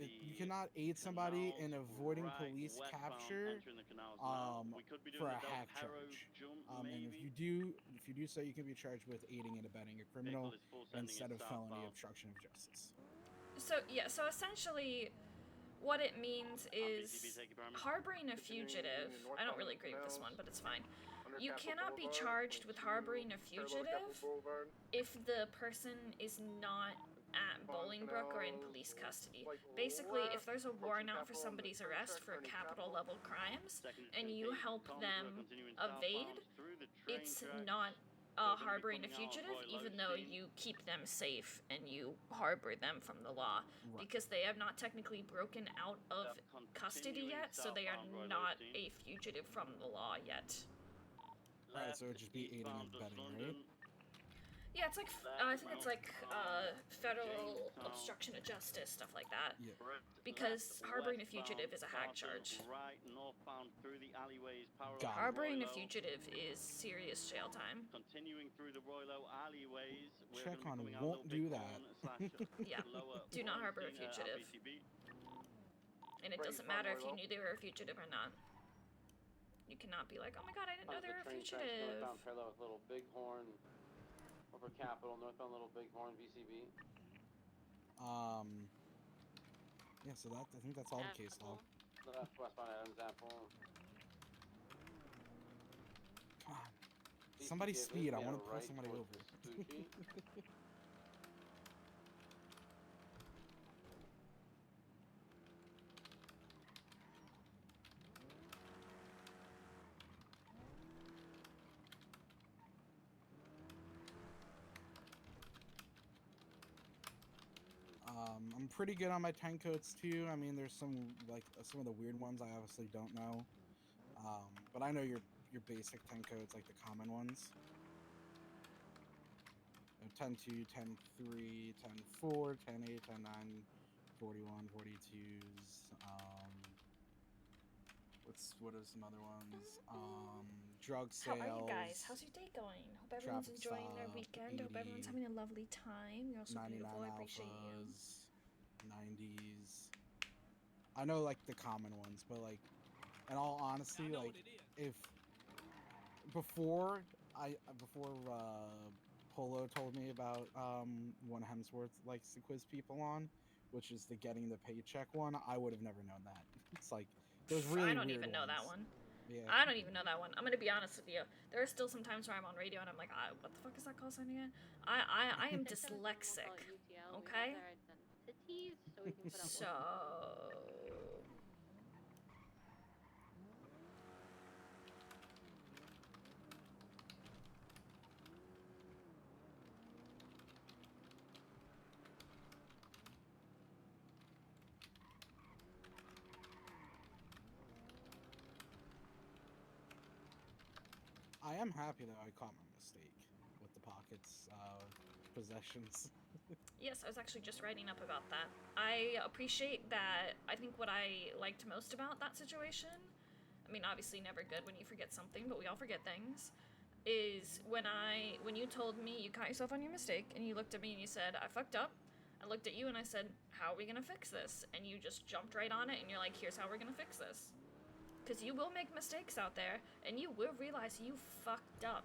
you cannot aid somebody in avoiding police capture for a hack charge. And if you do so, you can be charged with aiding and abetting a criminal instead of felony obstruction of justice. So yeah, so essentially what it means is harboring a fugitive. I don't really agree with this one, but it's fine. You cannot be charged with harboring a fugitive if the person is not at Bolingbrook or in police custody. Basically, if there's a warrant out for somebody's arrest for capital level crimes and you help them evade, it's not harboring a fugitive, even though you keep them safe and you harbor them from the law, because they have not technically broken out of custody yet, so they are not a fugitive from the law yet. Alright, so it would just be aiding and abetting, right? Yeah, it's like, I think it's like federal obstruction of justice, stuff like that. Yeah. Because harboring a fugitive is a hack charge. Harboring a fugitive is serious jail time. Check on won't do that. Yeah, do not harbor a fugitive. And it doesn't matter if you knew they were a fugitive or not. You cannot be like, oh my god, I didn't know they were a fugitive. Northbound parallel with Little Bighorn. Over Capitol, northbound Little Bighorn, VCB. Yeah, so that, I think that's all the case law. Left, westbound Adams Apple. Come on. Somebody speed, I want to pull somebody over. I'm pretty good on my 10 codes too. I mean, there's some some of the weird ones I obviously don't know, but I know your basic 10 codes, like the common ones. 10-2, 10-3, 10-4, 10-8, 10-9, 41, 42s. What are some other ones? Drug sales. How are you guys? How's your day going? Hope everyone's enjoying their weekend. Hope everyone's having a lovely time. You're also beautiful. I appreciate you. 90s. I know like the common ones, but like, in all honesty, like if before Polo told me about one Hemsworth likes to quiz people on, which is the getting the paycheck one, I would have never known that. It's like those really I don't weird even know that ones. one. Yeah. I don't even know that one. I'm gonna be honest with you. There are still some times where I'm on radio and I'm like, what the fuck is that call sign again? I am dyslexic. Okay? So I am happy that I caught my mistake with the pockets possessions. yes, I was actually just writing up about that. I appreciate that. I think what I liked most about that situation, I mean, obviously never good when you forget something, but we all forget things, is when you told me you caught yourself on your mistake and you looked at me and you said, I fucked up. I looked at you and I said, how are we gonna fix this? And you just jumped right on it and you're like, here's how we're gonna fix this. Because you will make mistakes out there, and you will realize you fucked up.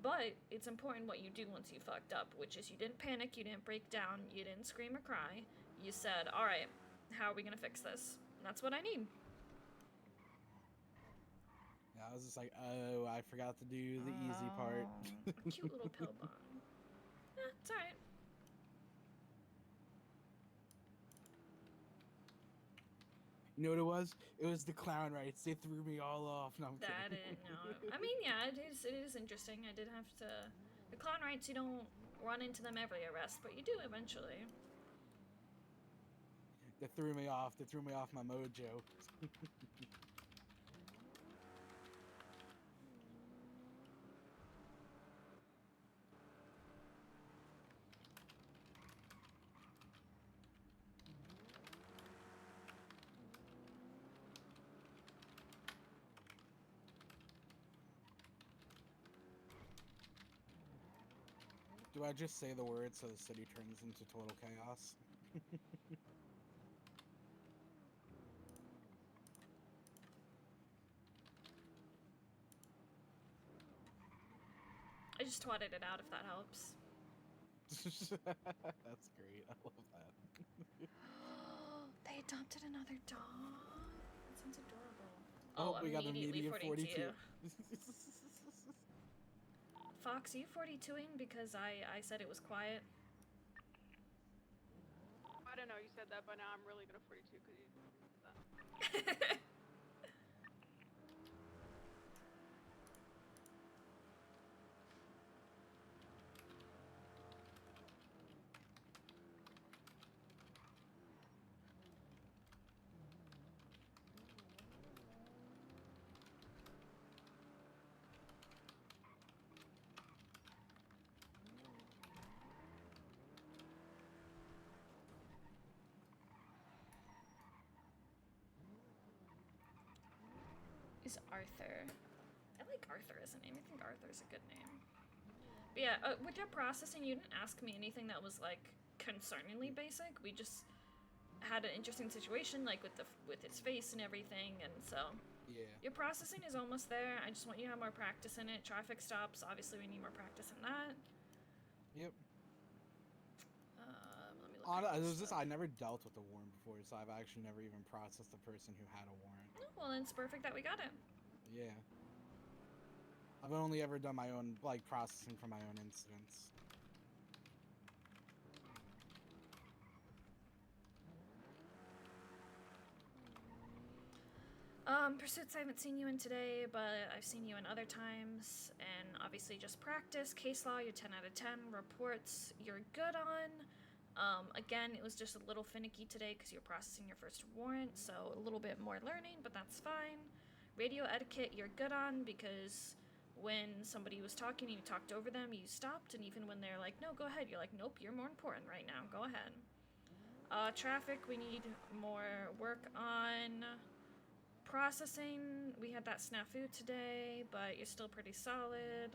But it's important what you do once you fucked up, which is you didn't panic, you didn't break down, you didn't scream or cry. You said, alright, how are we gonna fix this? And that's what I need. Yeah, I was just like, oh, I forgot to do the easy part. Cute little pill bomb. Eh, it's alright. You know what it was? It was the clown rights. They threw me all off. No, I'm That I kidding. didn't know. I mean, yeah, it is interesting. I did have to... The clown rights, you don't run into them every arrest, but you do eventually. They threw me off. They threw me off my mojo. Do I just say the word so the city turns into total chaos? I just twatted it out if that helps. That's great. I love that. They adopted another dog? That sounds adorable. Oh, we got a median 42. Fox, are you 42ing because I said it was quiet? I don't know, you said that, but now I'm really gonna 42 because you said that. Is Arthur. I like Arthur as a name. I think Arthur's a good name. But yeah, with your processing, you didn't ask me anything that was like concerningly basic. We just had an interesting situation, like with his face and everything, and so yeah. Your processing is almost there. I just want you to have more practice in it. Traffic stops, obviously, we need more practice in that. Yep. Let me look. It was just I never dealt with a warrant before, so I've actually never even processed a person who had a warrant. Well, then it's perfect that we got it. Yeah. I've only ever done my own, like, processing for my own incidents. Pursuits I haven't seen you in today, but I've seen you in other times, and obviously just practice. Case law, you're 10 out of 10. Reports, you're good on. Again, it was just a little finicky today because you're processing your first warrant, so a little bit more learning, but that's fine. Radio etiquette, you're good on because when somebody was talking and you talked over them, you stopped, and even when they're like, no, go ahead, you're like, nope, you're more important right now, go ahead. Traffic, we need more work on. Processing, we had that snafu today, but you're still pretty solid.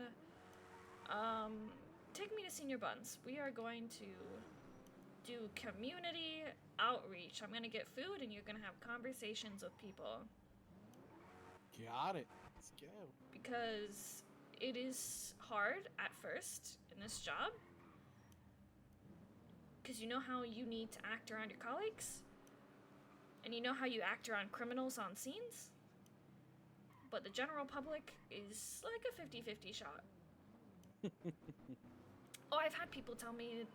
Take me to Senior Buns. We are going to do community outreach. I'm going to get food and you're going to have conversations with people. Got it. Let's go. Because it is hard at first in this job. Because you know how you need to act around your colleagues? And you know how you act around criminals on scenes? But the general public is like a 50-50 shot. Oh, I've had people tell me,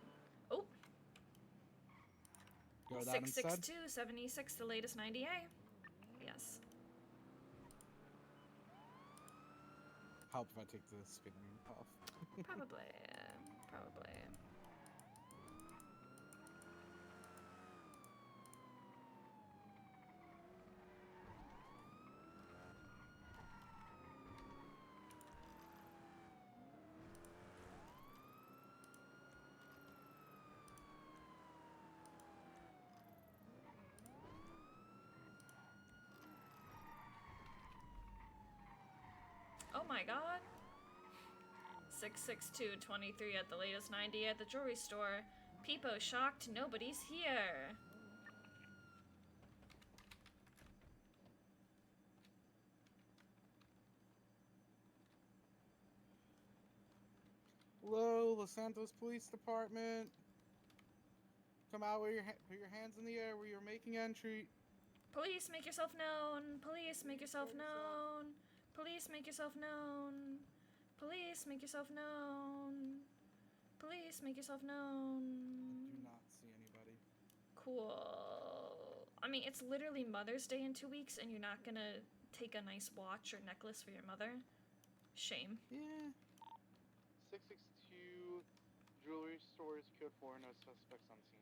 oh, 662-76, the latest 90A. Yes. Help if I take the speed limit off. Probably. Oh my god. 662-23 at the latest 90 at the jewelry store. Peepo shocked, nobody's here. Hello, Los Santos Police Department. Come out with put your hands in the air where you're making entry. Police, make yourself known. Police, make yourself known. Police, make yourself known. Police, make yourself known. Police, make yourself known. I do not see anybody. Cool. I mean, it's literally Mother's Day in 2 weeks, and you're not gonna take a nice watch or necklace for your mother? Shame. Yeah. 662 jewelry stores, code 4, no suspects on scene.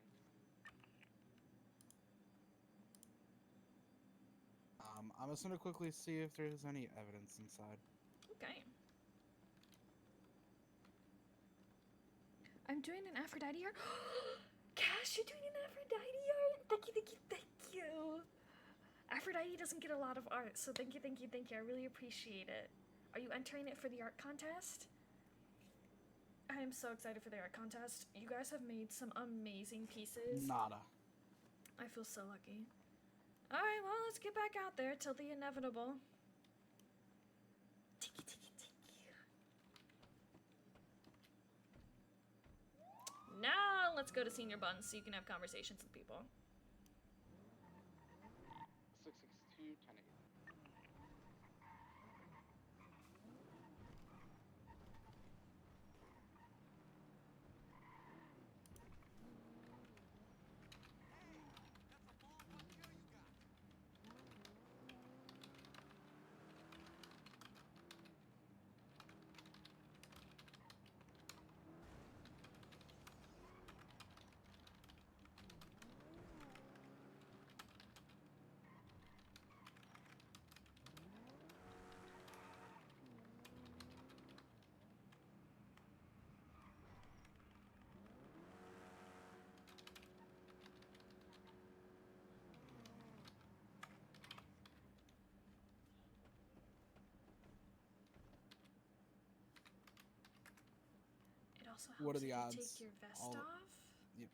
I'm just gonna quickly see if there's any evidence inside. Okay. I'm doing an Aphrodite art. Cash, you're doing an Aphrodite art? Thank you, thank you, thank you. Aphrodite doesn't get a lot of art, so thank you, thank you, thank you. I really appreciate it. Are you entering it for the art contest? I am so excited for the art contest. You guys have made some amazing pieces. Nada. I feel so lucky. Alright, well, let's get back out there till the inevitable. Tiki, tiki, tiki. Now, let's go to Senior Buns so you can have conversations with people. 662 10-8. It also helps What are the if odds? you take your vest All- off. Yep.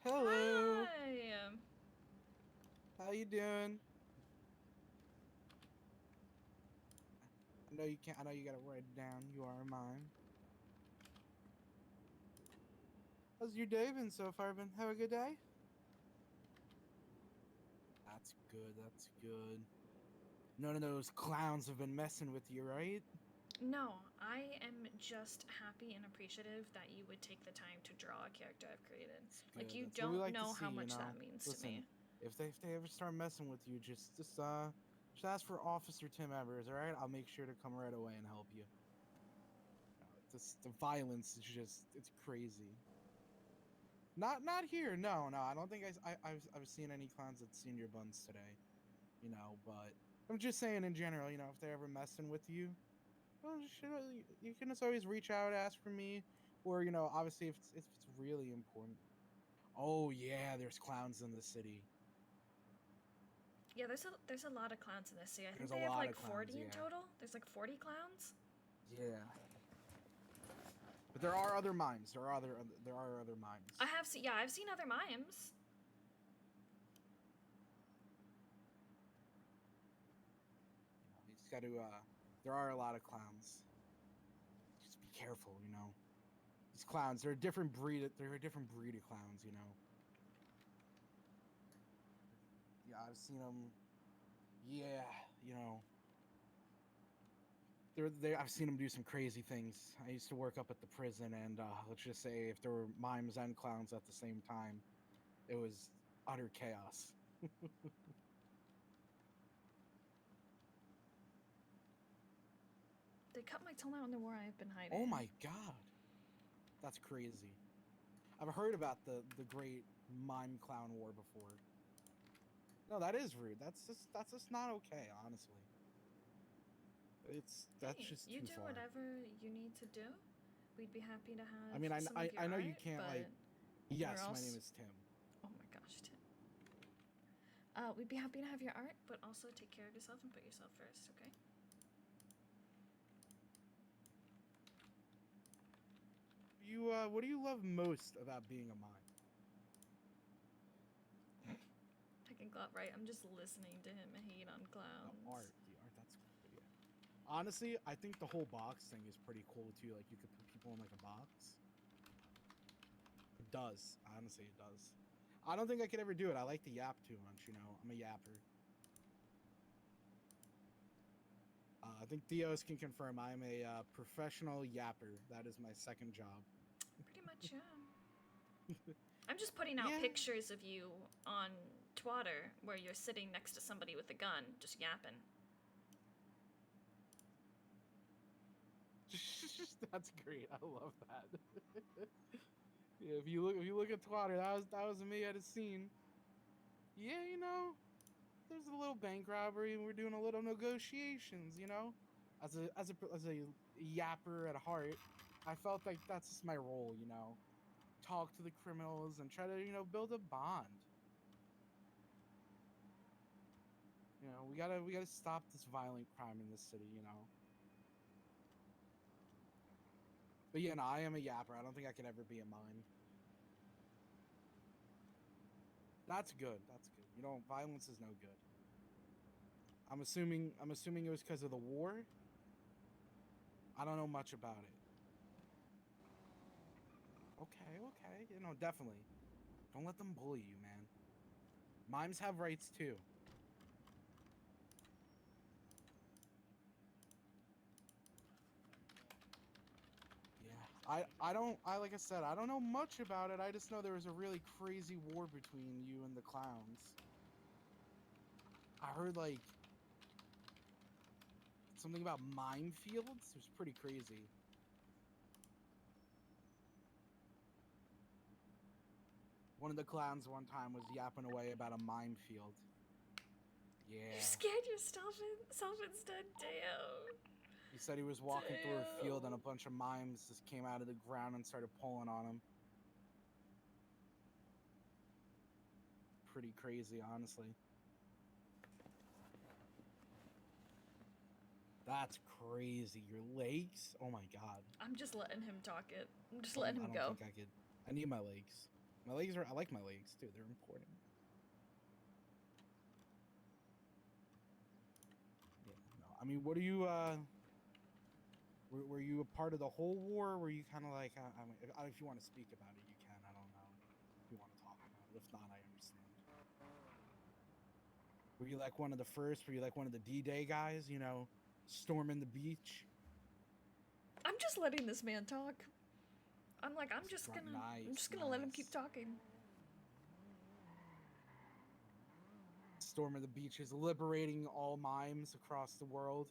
Hello. Hi. How you doing? I know you can't. I know you gotta write it down. You are mine. How's your day been so far? Been have a good day? That's good. That's good. None of those clowns have been messing with you, right? No, I am just happy and appreciative that you would take the time to draw a character I've created. Like, Good. you That's what we don't like to know how see, you much know? that means to Listen, me. If they ever start messing with you, just ask for Officer Tim Evers, all right? I'll make sure to come right away and help you. The violence is just, it's crazy. Not here. No. I don't think I've seen any clowns at Senior Buns today. You know, but I'm just saying in general, you know, if they're ever messing with you, well, you can just always reach out, ask for me, or, you know, obviously if it's really important. Oh yeah, there's clowns in the city. Yeah, there's a lot of clowns in this city. I think There's they a have lot like of clowns, 40 in yeah. total. There's like 40 clowns. Yeah. But there are other mimes. There are other mimes. I've seen other mimes. You just got to. There are a lot of clowns. Just be careful, you know. These clowns, they're a different breed. They're a different breed of clowns, you know. Yeah, I've seen them. Yeah, you know. I've seen them do some crazy things. I used to work up at the prison, and let's just say if there were mimes and clowns at the same time, it was utter chaos. They cut my toenail and where I've been hiding. Oh my god, that's crazy. I've heard about the great mime clown war before. No, that is rude. That's just not okay, honestly. That's Hey, just you too do far. whatever you need to do. We'd be happy to have. I mean, some of your I know you art, can't like. but Yes, where my else? name is Tim. Oh my gosh, Tim. We'd be happy to have your art, but also take care of yourself and put yourself first, okay? What do you love most about being a mime? Taking Clout right. I'm just listening to him hate on clowns. The art, that's Honestly, I think the whole box thing is pretty cool too. Like you could put people in like a box. It does. Honestly, it does. I don't think I could ever do it. I like to yap too much, you know. I'm a yapper. I think Theos can confirm I'm a professional yapper. That is my second job. Pretty much, yeah. I'm just putting out pictures of you on Twitter where you're sitting next to somebody with a gun, just yapping. That's great. I love that. Yeah, if you look at Twitter, that was me at a scene. Yeah, you know, there's a little bank robbery and we're doing a little negotiations, you know? As a yapper at heart, I felt like that's just my role, you know. Talk to the criminals and try to, you know, build a bond. You know, we gotta stop this violent crime in this city, you know. But yeah, no, I am a yapper. I don't think I could ever be a mime. That's good. That's good. You know, violence is no good. I'm assuming it was because of the war. I don't know much about it. Okay. You know, definitely. Don't let them bully you, man. Mimes have rights too. Yeah. Like I said, I don't know much about it. I just know there was a really crazy war between you and the clowns. I heard like something about minefields. It was pretty crazy. One of the clowns one time was yapping away about a minefield. Yeah. You scared yourself instead, damn. He said he was walking through a field and a bunch of mimes just came out of the ground and started pulling on him. Pretty crazy, honestly. That's crazy. Your legs? Oh my god. I'm just letting him talk it. I'm just letting him go. I don't think I could. I need my legs. My legs are. I like my legs too. They're important. Yeah. No. I mean, what are you? Were you a part of the whole war? Were you kind of like? I mean, if you want to speak about it, you can. I don't know. If you want to talk about it. If not, I understand. Were you like one of the first? Were you like one of the D-Day guys? You know, storming the beach. I'm just letting this man talk. I'm just gonna let him keep talking. Storming the beaches, liberating all mimes across the world.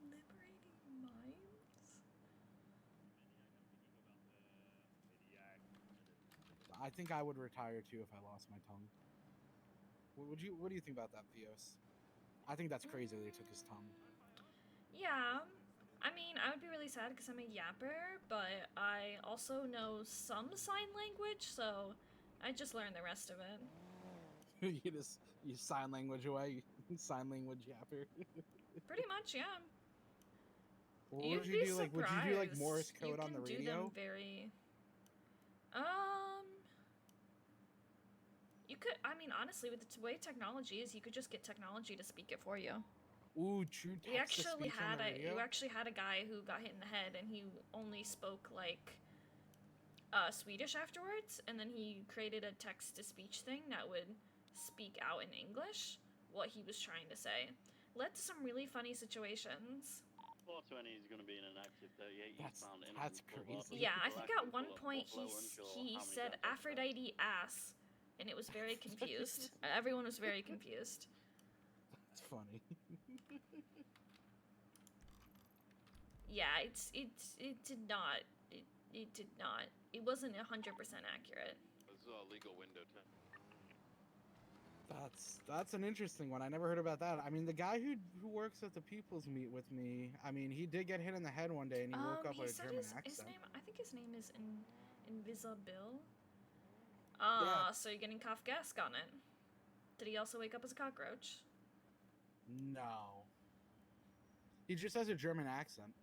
Liberating mimes? I think I would retire too if I lost my tongue. What do you think about that, Theos? I think that's crazy that he took his tongue. Yeah. I mean, I would be really sad because I'm a yapper, but I also know some sign language, so I just learned the rest of it. you sign language away, sign language yapper. Pretty much, yeah. What would you do? Like, would you do like Morse code on the radio? You can do them very. You could. I mean, honestly, with the way technology is, you could just get technology to speak it for you. Ooh, true. You actually had a guy who got hit in the head, and he only spoke like Swedish afterwards, and then he created a text-to-speech thing that would speak out in English what he was trying to say. Led to some really funny situations. 420 is going to be in an active 38 eastbound. That's crazy. Yeah, I think at one point he said Aphrodite ass, and it was very confused. Everyone was very confused. That's funny. Yeah, it did not. It wasn't 100% accurate. This is a legal window test. That's an interesting one. I never heard about that. I mean, the guy who works at the People's Meet with me, I mean, he did get hit in the head one day and he woke up with a German accent. I think his name is Invisible. Yeah. So you're getting Kafkaesque on it. Did he also wake up as a cockroach? No. He just has a German accent.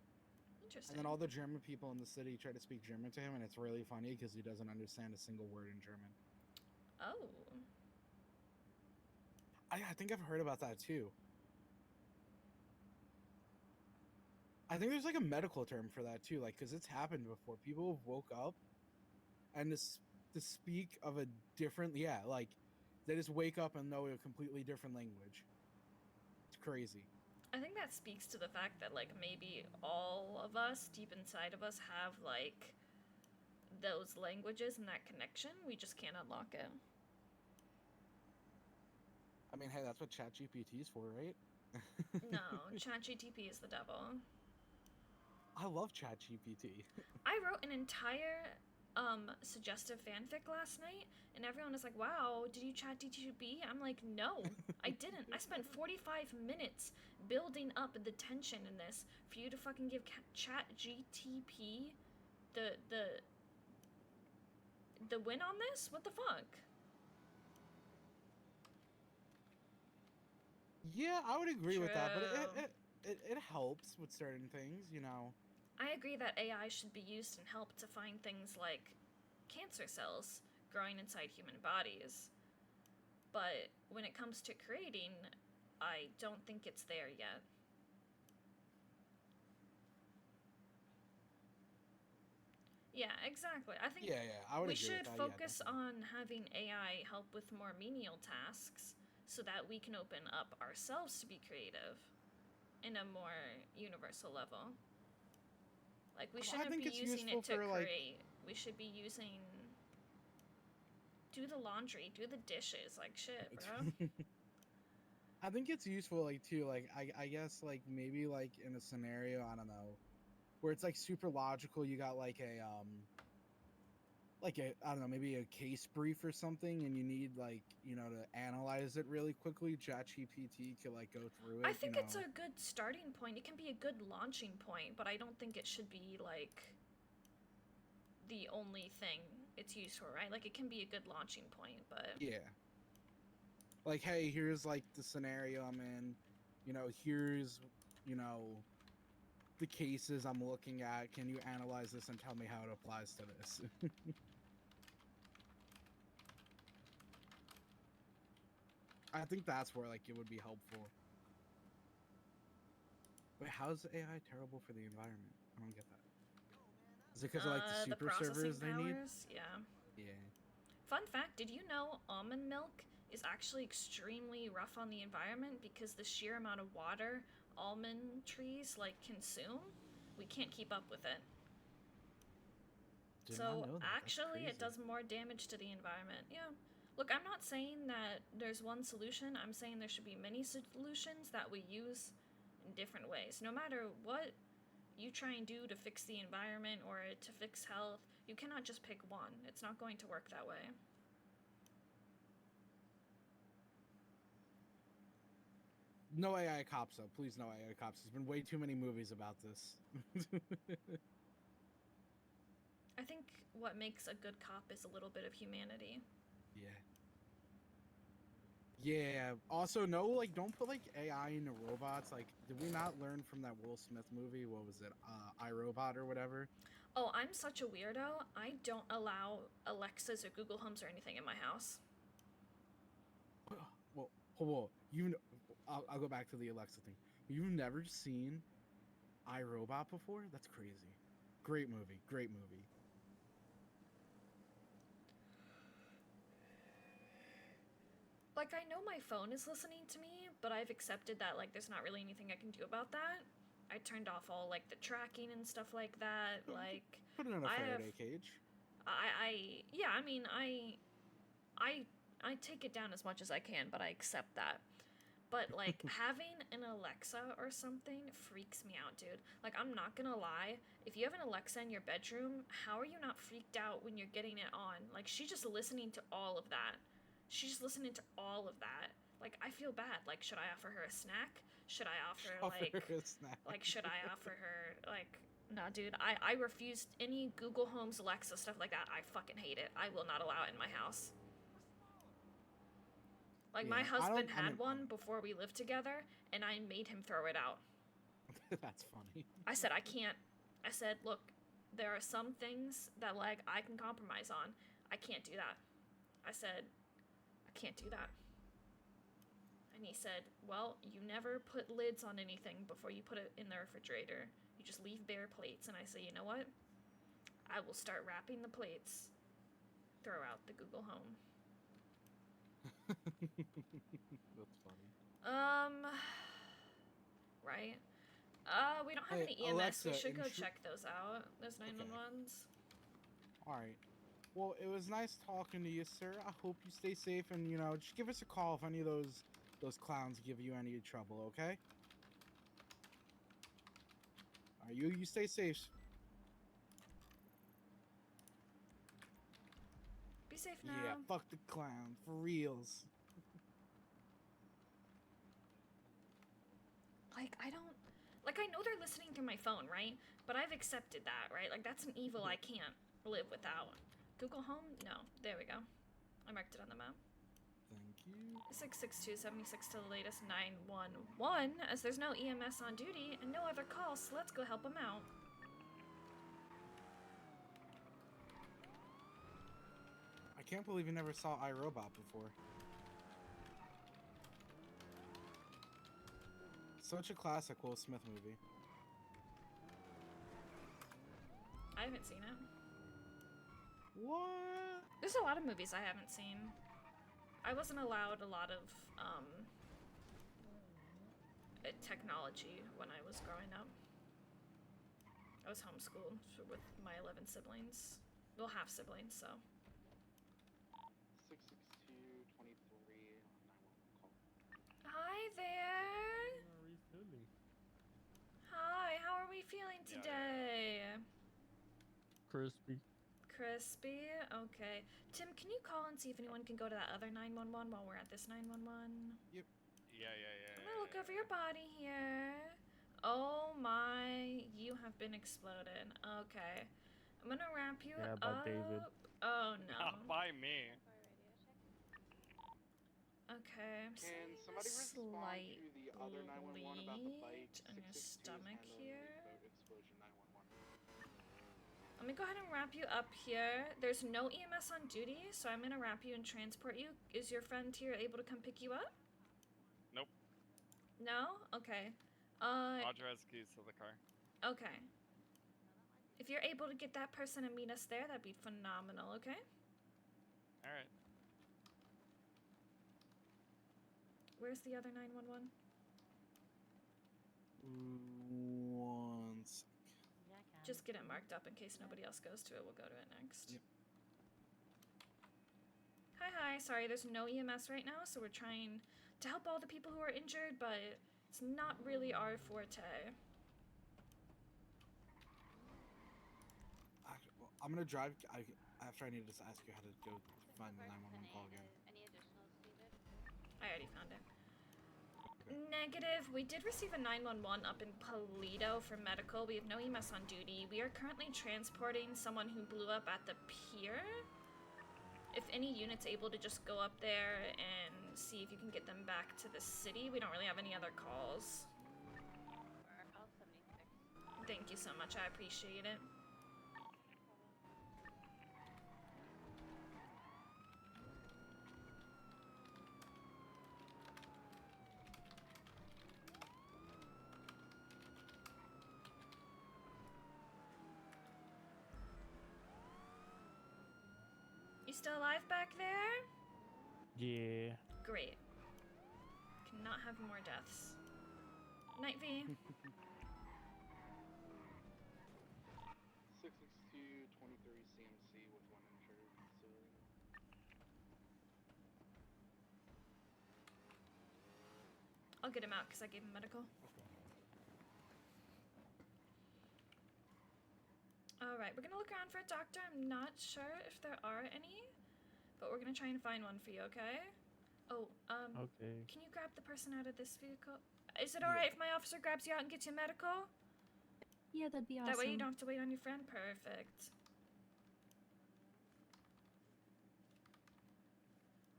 Interesting. And then all the German people in the city try to speak German to him, and it's really funny because he doesn't understand a single word in German. Oh. I think I've heard about that too. I think there's like a medical term for that too, like because it's happened before. People have woke up and to speak of a different, like they just wake up and know a completely different language. It's crazy. I think that speaks to the fact that like maybe all of us deep inside of us have like those languages and that connection. We just can't unlock it. I mean, hey, that's what ChatGPT is for, right? No, ChatGPT is the devil. I love ChatGPT. I wrote an entire suggestive fanfic last night, and everyone was like, wow, did you ChatGPT? I'm like, no, I didn't. I spent 45 minutes building up the tension in this for you to fucking give ChatGPT the win on this? What the fuck? Yeah, I would agree with that, but it helps with certain things, you know. I agree that AI should be used in help to find things like cancer cells growing inside human bodies. But when it comes to creating, I don't think it's there yet. Yeah, exactly. I think I would we agree should with that, focus on having AI help with more menial tasks so that we can open up ourselves to be creative in a more universal level. Like, we shouldn't be using it to create. We should be using... Do the laundry, do the dishes, like, shit, bro. I think it's useful, like, too, like, I guess, like, maybe, like, in a scenario, I don't know, where it's, like, super logical, you got, like, I don't know, maybe a case brief or something, and you need, like, you know, to analyze it really quickly, ChatGPT could, like, go through it, I think it's a good starting point. It can be a good launching point, but I don't think it should be, like, the only thing it's used for, right? Like, it can be a good launching point, but... Yeah. Like, hey, here's, like, the scenario I'm in. You know, here's, you know, the cases I'm looking at. Can you analyze this and tell me how it applies to this? I think that's where, like, it would be helpful. Wait, how's AI terrible for the environment? I don't get that. Is it because of, like, the super servers they need? Yeah. Yeah. Fun fact, did you know almond milk is actually extremely rough on the environment because the sheer amount of water almond trees, like, consume? We can't keep up with it. Did not know that. Actually, it does more damage to the environment. Yeah. Look, I'm not saying that there's one solution. I'm saying there should be many solutions that we use in different ways. No matter what you try and do to fix the environment or to fix health, you cannot just pick one. It's not going to work that way. No AI cops, though. Please, no AI cops. There's been way too many movies about this. I think what makes a good cop is a little bit of humanity. Yeah. Yeah. Also, no, like, don't put, like, AI into robots. Like, did we not learn from that Will Smith movie? What was it? iRobot or whatever? Oh, I'm such a weirdo. I don't allow Alexas or Google Homes or anything in my house. Well, hold on. I'll go back to the Alexa thing. You've never seen iRobot before? That's crazy. Great movie. Great movie. Like, I know my phone is listening to me, but I've accepted that, like, there's not really anything I can do about that. I turned off all, like, the tracking and stuff like that. Like, put it in a Faraday cage. Yeah, I mean, I take it down as much as I can, but I accept that. But, like, having an Alexa or something freaks me out, dude. Like, I'm not gonna lie. If you have an Alexa in your bedroom, how are you not freaked out when you're getting it on? Like, she's just listening to all of that. She's just listening to all of that. Like, I feel bad. Like, should I offer her a snack? Should I offer her a snack? Like, should I offer her, like... Nah, dude, I refuse any Google Homes, Alexa, stuff like that. I fucking hate it. I will not allow it in my house. Like, my husband had one before we lived together, and I made him throw it out. That's funny. I said, I can't. I said, look, there are some things that, like, I can compromise on. I can't do that. I said, I can't do that. And he said, well, you never put lids on anything before you put it in the refrigerator. You You just leave bare plates, and I say, you know what? I will start wrapping the plates. Throw out the Google Home. That's funny. Right. We don't have Hey, any EMS. Alexa, we should go check those out. Those 911s. All right. Well, it was nice talking to you, sir. I hope you stay safe, and you know, just give us a call if any of those clowns give you any trouble. Okay. All right, you stay safe. Be safe now. Yeah, fuck the clown for reals. Like, I don't... Like, I know they're listening through my phone, right? But I've accepted that, right? Like, that's an evil I can't live without. Google Home? No. There we go. I marked it on the map. Thank you. 66276 to the latest 911, as there's no EMS on duty and no other calls, so let's go help them out. I can't believe you never saw iRobot before. Such a classic Will Smith movie. I haven't seen it. What? There's a lot of movies I haven't seen. I wasn't allowed a lot of technology when I was growing up. I was homeschooled with my 11 siblings. Well, half siblings, so. 662-23 call. Hi there. Hi, how are we feeling today? Crispy. Crispy? Okay. Tim, can you call and see if anyone can go to that other 911 while we're at this 911? Yep. Yeah. I'm gonna look over your body here. Oh my, you have been exploded. Okay. I'm gonna wrap you Yeah, up. by David. Oh no. Not by me. Okay, I'm Can seeing somebody a respond slight to the other 911 about the bike? bleed on your 662 is stomach handling here. boat explosion 911. Let me go ahead and wrap you up here. There's no EMS on duty, so I'm gonna wrap you and transport you. Is your friend here able to come pick you up? Nope. No? Okay. Audra has keys to the car. Okay. If you're able to get that person and meet us there, that'd be phenomenal, okay? Alright. Where's the other 911? One sec. Just get it marked up in case nobody else goes to it. We'll go to it next. Yep. Hi. Sorry, there's no EMS right now, so we're trying to help all the people who are injured, but it's not really our forte. Well, I'm gonna drive. After I need to just ask you how to go find the 911 call again. Any additionals needed? I already found it. Negative. We did receive a 911 up in Polito for medical. We have no EMS on duty. We are currently transporting someone who blew up at the pier. If any unit's able to just go up there and see if you can get them back to the city. We don't really have any other calls. I'll 76. Thank you so much. I appreciate it. You still alive back there? Yeah. Great. Cannot have more deaths. Night V. 662-23 CMC with one injured civilian. I'll get him out because I gave him medical. Alright, we're gonna look around for a doctor. I'm not sure if there are any, but we're gonna try and find one for you, okay? Oh, Okay. can you grab the person out of this vehicle? Is it alright if my officer grabs you out and gets you medical? Yeah, that'd be awesome. That way you don't have to wait on your friend? Perfect.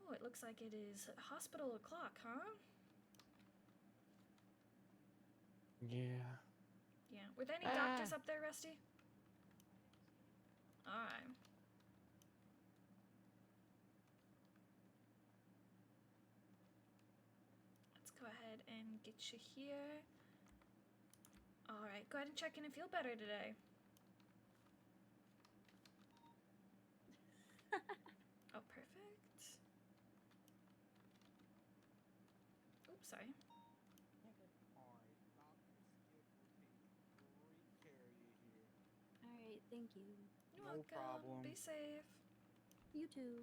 Oh, it looks like it is hospital o'clock, huh? Yeah. Yeah. Were there any doctors up there, Rusty? Alright. Let's go ahead and get you here. Alright, go ahead and check in and feel better today. Oh, perfect. Oops, sorry. Alright, thank you. You're No welcome. problem. Be safe. You too.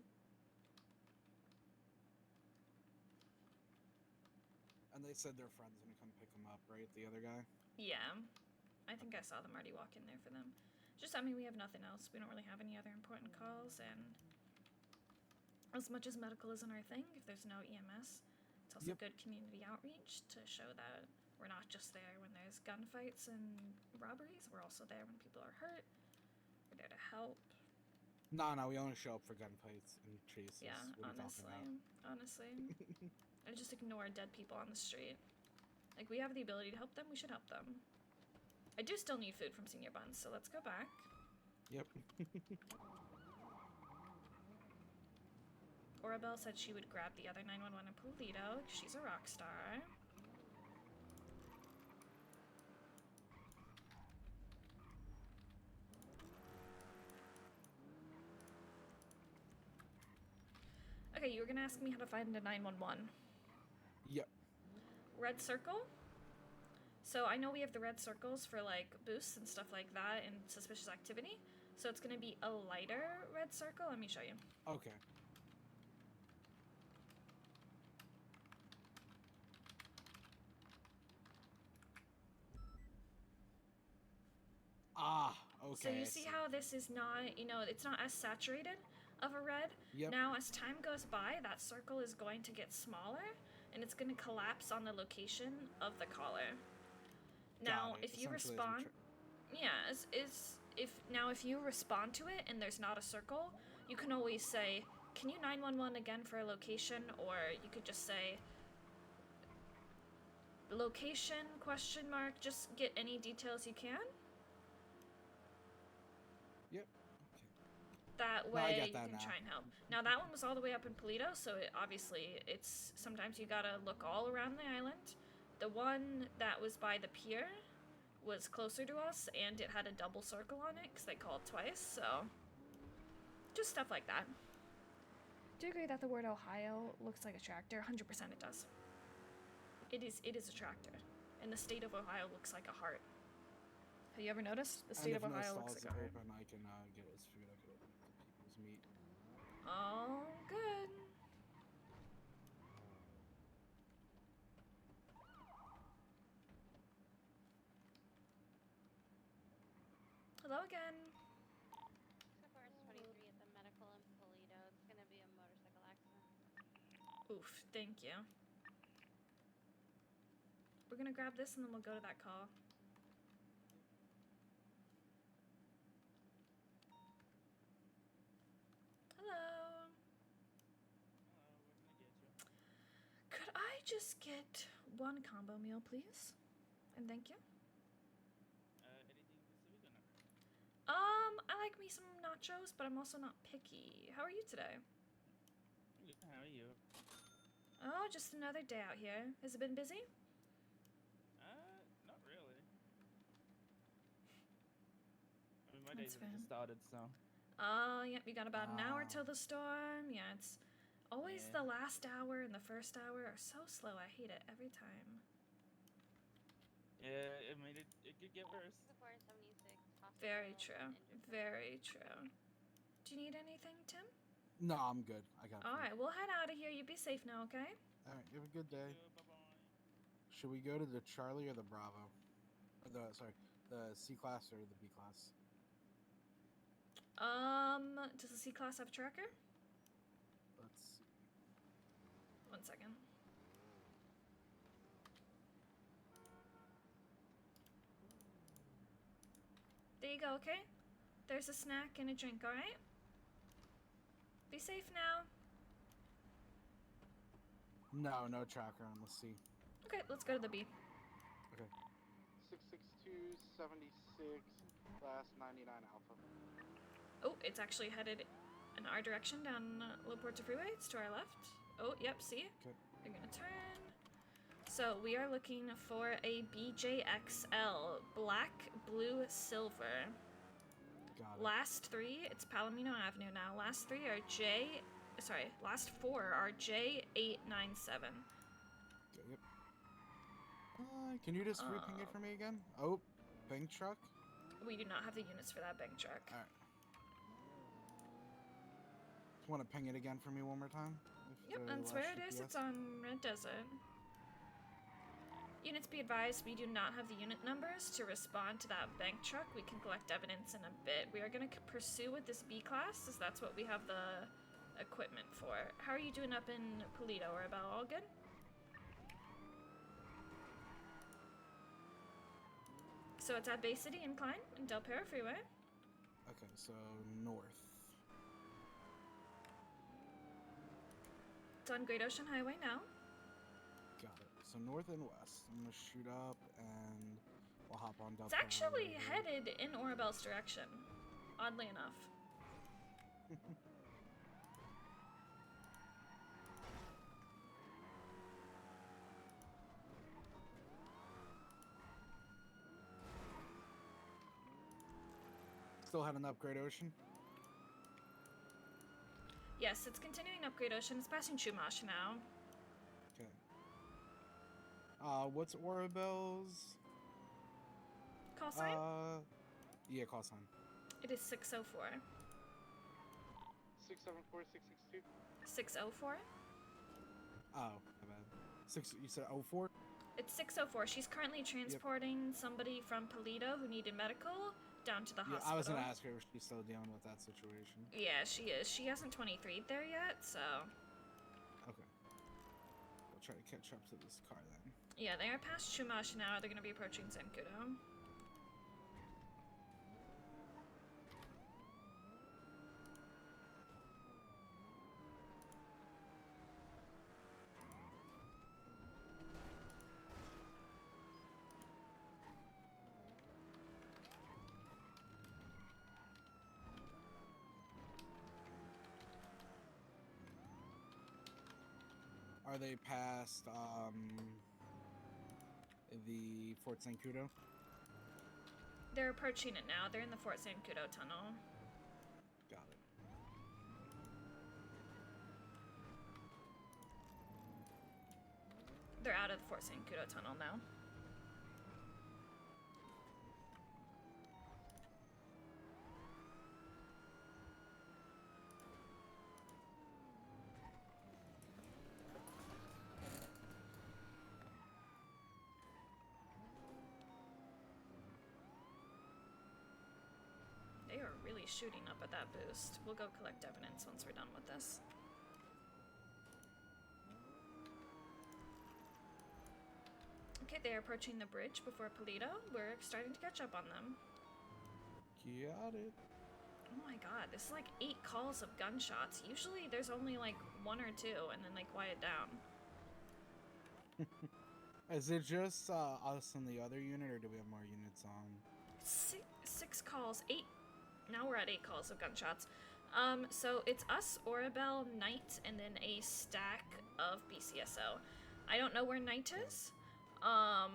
And they said their friend's gonna come pick them up, right? The other guy? Yeah. I think I saw them already walk in there for them. Just, I mean, we have nothing else. We don't really have any other important calls, and as much as medical isn't our thing, if there's no EMS, it's also good community outreach to show that we're not just there when there's gunfights and robberies. We're also there when people are hurt. We're there to help. No, we only show up for gunfights and chases. Yeah, What are you talking about? honestly. I just ignore dead people on the street. Like, we have the ability to help them, we should help them. I do still need food from Senior Buns, so let's go back. Yep. Orabelle said she would grab the other 911 in Polito. She's a rock star. Okay, you were gonna ask me how to find a 911. Yep. Red circle? So I know we have the red circles for like boosts and stuff like that and suspicious activity. So it's gonna be a lighter red circle. Let me show you. Okay. Ah, okay. So you see how this is not, you know, it's not as saturated of a red? Yep. Now as time goes by, that circle is going to get smaller and it's going to collapse on the location of the caller. Now, if you respond, if you respond to it and there's not a circle, you can always say, "Can you 911 again for a location?" Or you could just say, "Location?" ? Just get any details you can. Yep. That No, I way get you that can now. try and help. Now that one was all the way up in Polito, so obviously it's sometimes you gotta look all around the island. The one that was by the pier was closer to us, and it had a double circle on it because they called twice. So just stuff like that. Do you agree that the word Ohio looks like a tractor? 100% it does. It is a tractor, and the state of Ohio looks like a heart. Have you ever noticed? The state of Ohio looks like a heart. Open, I can get his food. I can open up the people's meat. Oh, good. Hello again. So far it's 23 at the medical in Polito. It's gonna be a motorcycle accident. Oof, thank you. We're gonna grab this and then we'll go to that call. Hello. Could I just get one combo meal, please? And thank you. I like me some nachos, but I'm also not picky. How are you today? How are you? Oh, just another day out here. Has it been busy? Not really. I mean, my days have just started, so. Oh, yep, you got about an hour till the storm. Yeah, it's always the last hour and the first hour are so slow. I hate it every time. Yeah, I mean, it could get worse. So far 76. Very true. Very true. Do you need anything, Tim? No, I'm good. I got All right, we'll head out of here. You be safe now, okay? All right, have a good day. Should we go to the Charlie or the Bravo? Or the C class or the B class? Does the C class have a tracker? Let's see. 1 second. There you go, okay? There's a snack and a drink, alright? Be safe now. No tracker on the C. Okay, let's go to the B. Okay. 66276, class 99 Alpha. Oh, it's actually headed in our direction down La Puerta Freeway. It's to our left. Oh, yep, see? Okay. They're gonna turn. So we are looking for a BJXL, black, blue, silver. Got it. Last three, it's Palomino Avenue now. Last three are last four are J897. Yep. Can you just reping it for me again? Oh, bank truck? We do not have the units for that bank truck. Alright. Want to ping it again for me one more time? Yep, that's where it is. It's on Red Desert. Units be advised, we do not have the unit numbers to respond to that bank truck. We can collect evidence in a bit. We are going to pursue with this B class, as that's what we have the equipment for. How are you doing up in Polito, or about all good? So it's at Bay City Incline and Del Perro Freeway. Okay, so north. It's on Great Ocean Highway now. Got it. So north and west. I'm gonna shoot up and we'll hop on Del It's Perro actually right headed in Orabel's direction, oddly enough. Still heading up Great Ocean? Yes, it's continuing up Great Ocean. It's passing Chumash now. Okay. What's Orabel's? Call sign? Yeah, call sign. It is 604. 674 662. 604? Oh, my bad. You said 04? It's 604. She's currently transporting somebody from Polito who needed medical down to the hospital. I was gonna ask her if she's still dealing with that situation. Yeah, she is. She hasn't 23'd there yet, so... Okay. We'll try to catch up to this car then. Yeah, they are past Chumash now. They're gonna be approaching Zancudo. Are they past the Fort Zancudo? They're approaching it now. They're in the Fort Zancudo tunnel. Got it. They're out of the Fort Zancudo tunnel now. They are really shooting up at that boost. We'll go collect evidence once we're done with this. Okay, they're approaching the bridge before Polito. We're starting to catch up on them. Got it. Oh my god, this is like 8 calls of gunshots. Usually there's only like 1 or 2 and then they quiet down. Is it just us and the other unit, or do we have more units on? 6 calls, 8. Now we're at 8 calls of gunshots. So it's us, Orabel, Knight, and then a stack of BCSO. I don't know where Knight is. I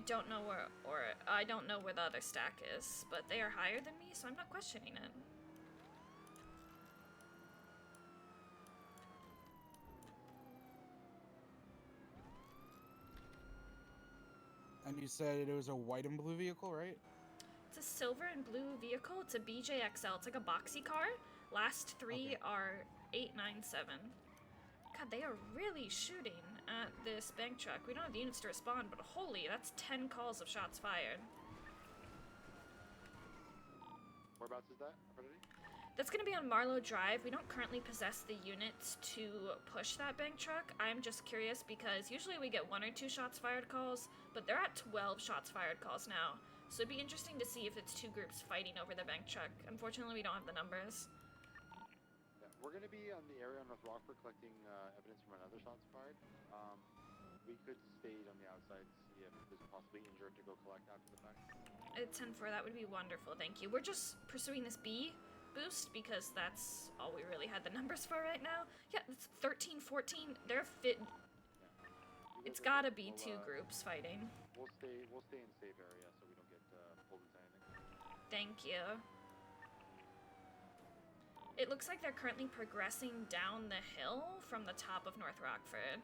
don't know where the other stack is, but they are higher than me, so I'm not questioning it. And you said it was a white and blue vehicle, right? It's a silver and blue vehicle. It's a BJXL. It's like a boxy car. Last 3 are 897. God, they are really shooting at this bank truck. We don't have the units to respond, but holy, that's 10 calls of shots fired. Whereabouts is that? Aphrodite? That's going to be on Marlowe Drive. We don't currently possess the units to push that bank truck. I'm just curious because usually we get 1 or 2 shots fired calls, but they're at 12 shots fired calls now. So it'd be interesting to see if it's 2 groups fighting over the bank truck. Unfortunately, we don't have the numbers. Yeah, we're going to be on the area on North Rockford collecting evidence from another shots fired. We could stay on the outside, see if there's possibly injured to go collect after the fact. At 10-4, that would be wonderful, thank you. We're just pursuing this B boost because that's all we really had the numbers for right now. Yeah, it's 13-14. They're It's gotta be two groups fighting. We'll stay in safe area so we don't get pulled into anything. Thank you. It looks like they're currently progressing down the hill from the top of North Rockford.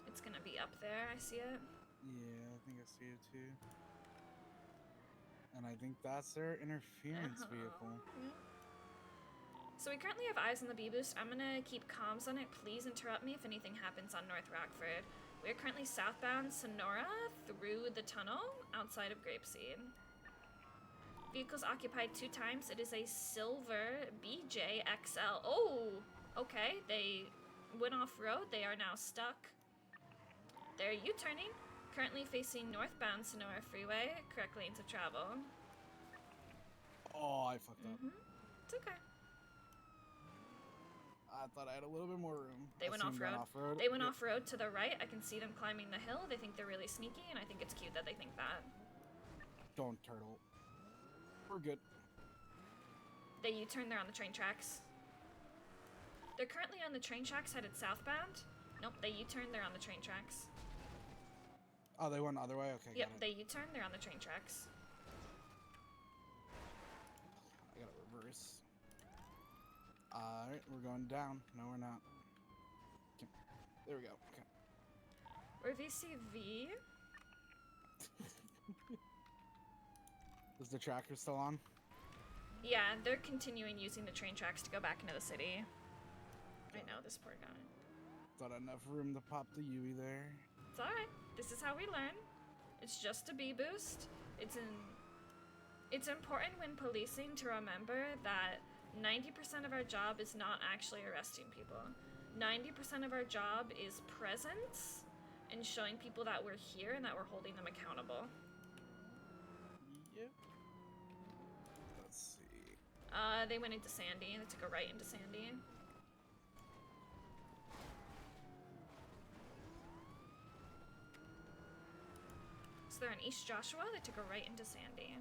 It's gonna be up there, I see it. Yeah, I think I see it too. And I think that's their interference vehicle. Yeah. So we currently have eyes on the B-Boost. I'm gonna keep comms on it. Please interrupt me if anything happens on North Rockford. We are currently southbound Sonora through the tunnel outside of Grapeseed. Vehicles occupied 2 times. It is a silver BJ XL. Oh, okay. They went off-road. They are now stuck. They're U-turning. Currently facing northbound Sonora Freeway. Correct lanes of travel. Oh, I fucked up. It's okay. I thought I had a little bit more room. They went off-road. Off-road. They went off-road to the right. I can see them climbing the hill. They think they're really sneaky, and I think it's cute that they think that. Don't turtle. We're good. They U-turn. They're on the train tracks. They're currently on the train tracks headed southbound. Nope, they U-turn. They're on the train tracks. Oh, they went the other way? Okay, Yep, got it. they U-turn. They're on the train tracks. I gotta reverse. Alright, we're going down. No, we're not. Okay. There we go. Okay. We're VCV. Is the tracker still on? Yeah, they're continuing using the train tracks to go back into the city. I know, this poor guy. Got enough room to pop the Yui there. It's alright. This is how we learn. It's just a B-boost. It's important when policing to remember that 90% of our job is not actually arresting people. 90% of our job is presence and showing people that we're here and that we're holding them accountable. Yep. Let's see. They went into Sandy. They took a right into Sandy. So they're in East Joshua. They took a right into Sandy.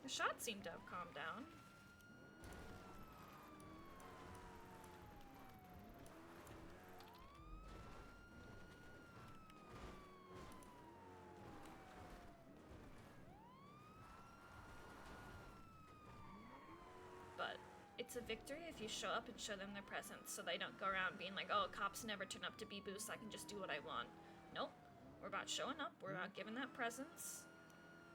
The shot seemed to have calmed down. But it's a victory if you show up and show them their presence so they don't go around being like, oh, cops never turn up to B-Boost, I can just do what I want. Nope. We're about showing up. We're about giving that presence.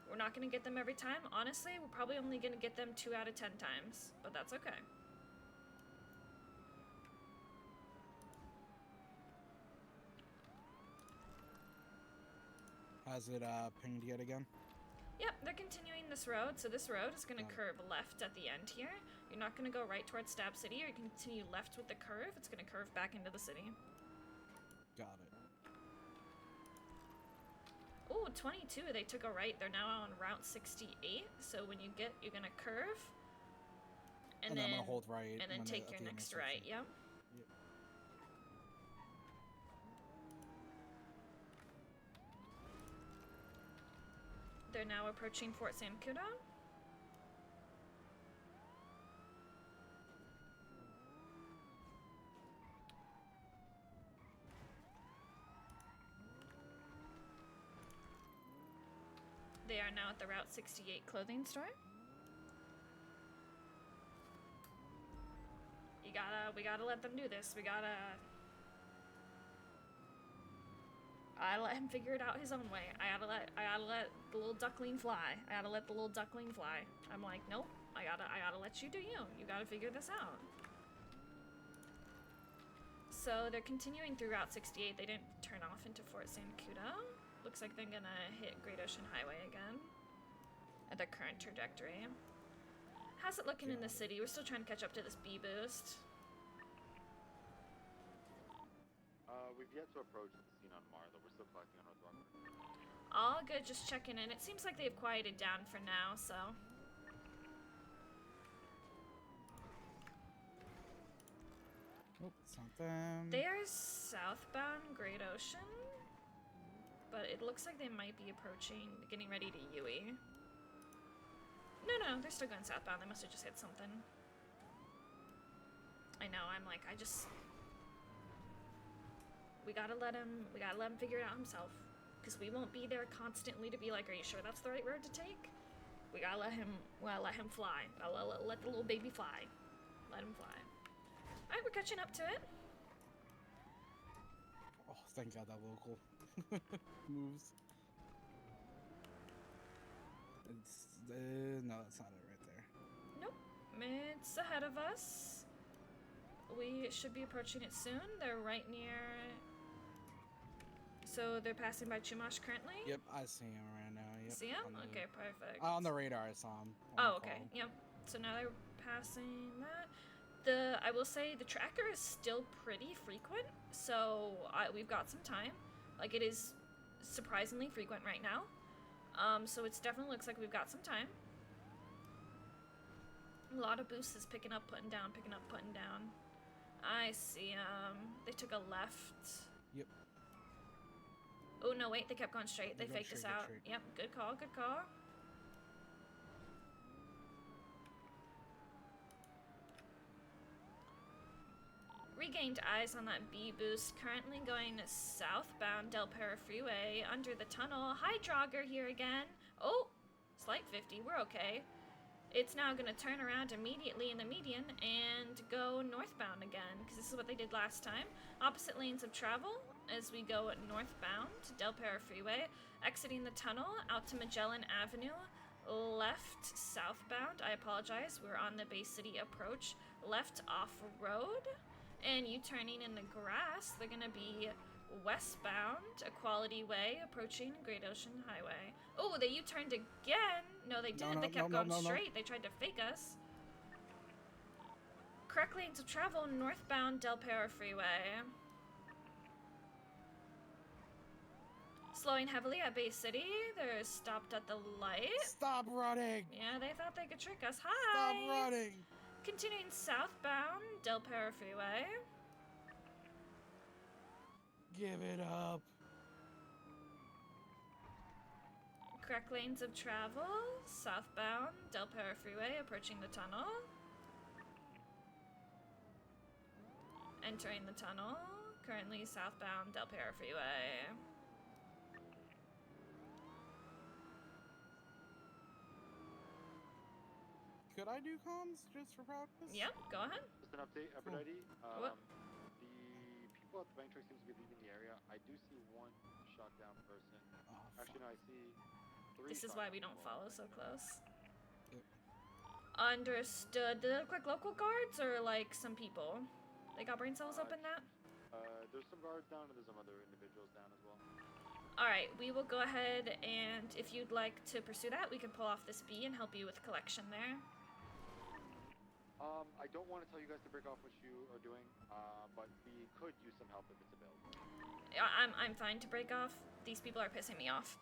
We're not going to get them every time. Honestly, we're probably only going to get them 2 out of 10 times, but that's okay. Has it pinged yet again? Yep, they're continuing this road. So this road is going to curve left at the end here. You're not going to go right towards Stab City, or you can continue left with the curve. It's going to curve back into the city. Got it. Ooh, 22. They took a right. They're now on Route 68. So when you get, you're going to curve. And then I'm going to hold right. And then take your next right. Yep. Yep. They're now approaching Fort San Cudo. They are now at the Route 68 clothing store. We gotta let them do this. I let him figure it out his own way. I gotta let the little duckling fly. I gotta let the little duckling fly. I'm like, nope. I gotta let you do you. You gotta figure this out. So they're continuing through Route 68. They didn't turn off into Fort San Cudo. Looks like they're gonna hit Great Ocean Highway again at their current trajectory. How's it looking in the city? We're still trying to catch up to this B-boost. We've yet to approach the scene on Mar, though. We're still collecting on North Rockford. All good, just checking in. It seems like they've quieted down for now, so. Oh, it's not them. They are southbound Great Ocean, but it looks like they might be approaching, getting ready to UE. No, they're still going southbound. They must have just hit something. I know, I'm like, we gotta let him figure it out himself. Because we won't be there constantly to be like, are you sure that's the right road to take? We gotta let him fly. Let the little baby fly. Let him fly. Alright, we're catching up to it. Oh, thank God that local moves. It's no, that's not it right there. Nope, it's ahead of us. We should be approaching it soon. They're right near. So they're passing by Chumash currently. Yep, I see him right now. Yep. See him? Okay, perfect. On the radar, I saw him. Oh, okay. Yep. So now they're passing that. I will say the tracker is still pretty frequent, so we've got some time. Like, it is surprisingly frequent right now. So it definitely looks like we've got some time. A lot of boosts is picking up, putting down, picking up, putting down. I see, they took a left. Yep. Oh, no, wait, they kept going straight. They faked us out. Yep, good call, good call. Regained eyes on that B boost. Currently going southbound Del Perro Freeway under the tunnel. Hi, Draugr here again. Oh, slight 50. We're okay. It's now going to turn around immediately in the median and go northbound again, because this is what they did last time. Opposite lanes of travel as we go northbound Del Perro Freeway, exiting the tunnel out to Magellan Avenue, left southbound. I apologize. We're on the Bay City approach. Left off-road. And U-turning in the grass, they're gonna be westbound, Equality Way, approaching Great Ocean Highway. Oh, they U-turned again! No, they didn't. They kept going straight. They tried to fake us. Correct lanes of travel, northbound Del Perro Freeway. Slowing heavily at Bay City. They're stopped at the light. Stop running! Yeah, they thought they could trick us. Hi! Stop running! Continuing southbound, Del Perro Freeway. Give it up. Correct lanes of travel, southbound, Del Perro Freeway, approaching the tunnel. Entering the tunnel, currently southbound, Del Perro Freeway. Could I do comms just for practice? Yep, go ahead. Just an update, Aphrodite. What? The people at the bank truck seems to be leaving the area. I do see one shot down person. Actually, no, I see 3. This is why we don't follow so close. Yep. Understood. Do they look like local guards or like some people? They got brain cells up in that? There's some guards down and there's some other individuals down as well. Alright, we will go ahead and if you'd like to pursue that, we can pull off this B and help you with collection there. I don't want to tell you guys to break off what you are doing, but we could use some help if it's available. I'm fine to break off. These people are pissing me off.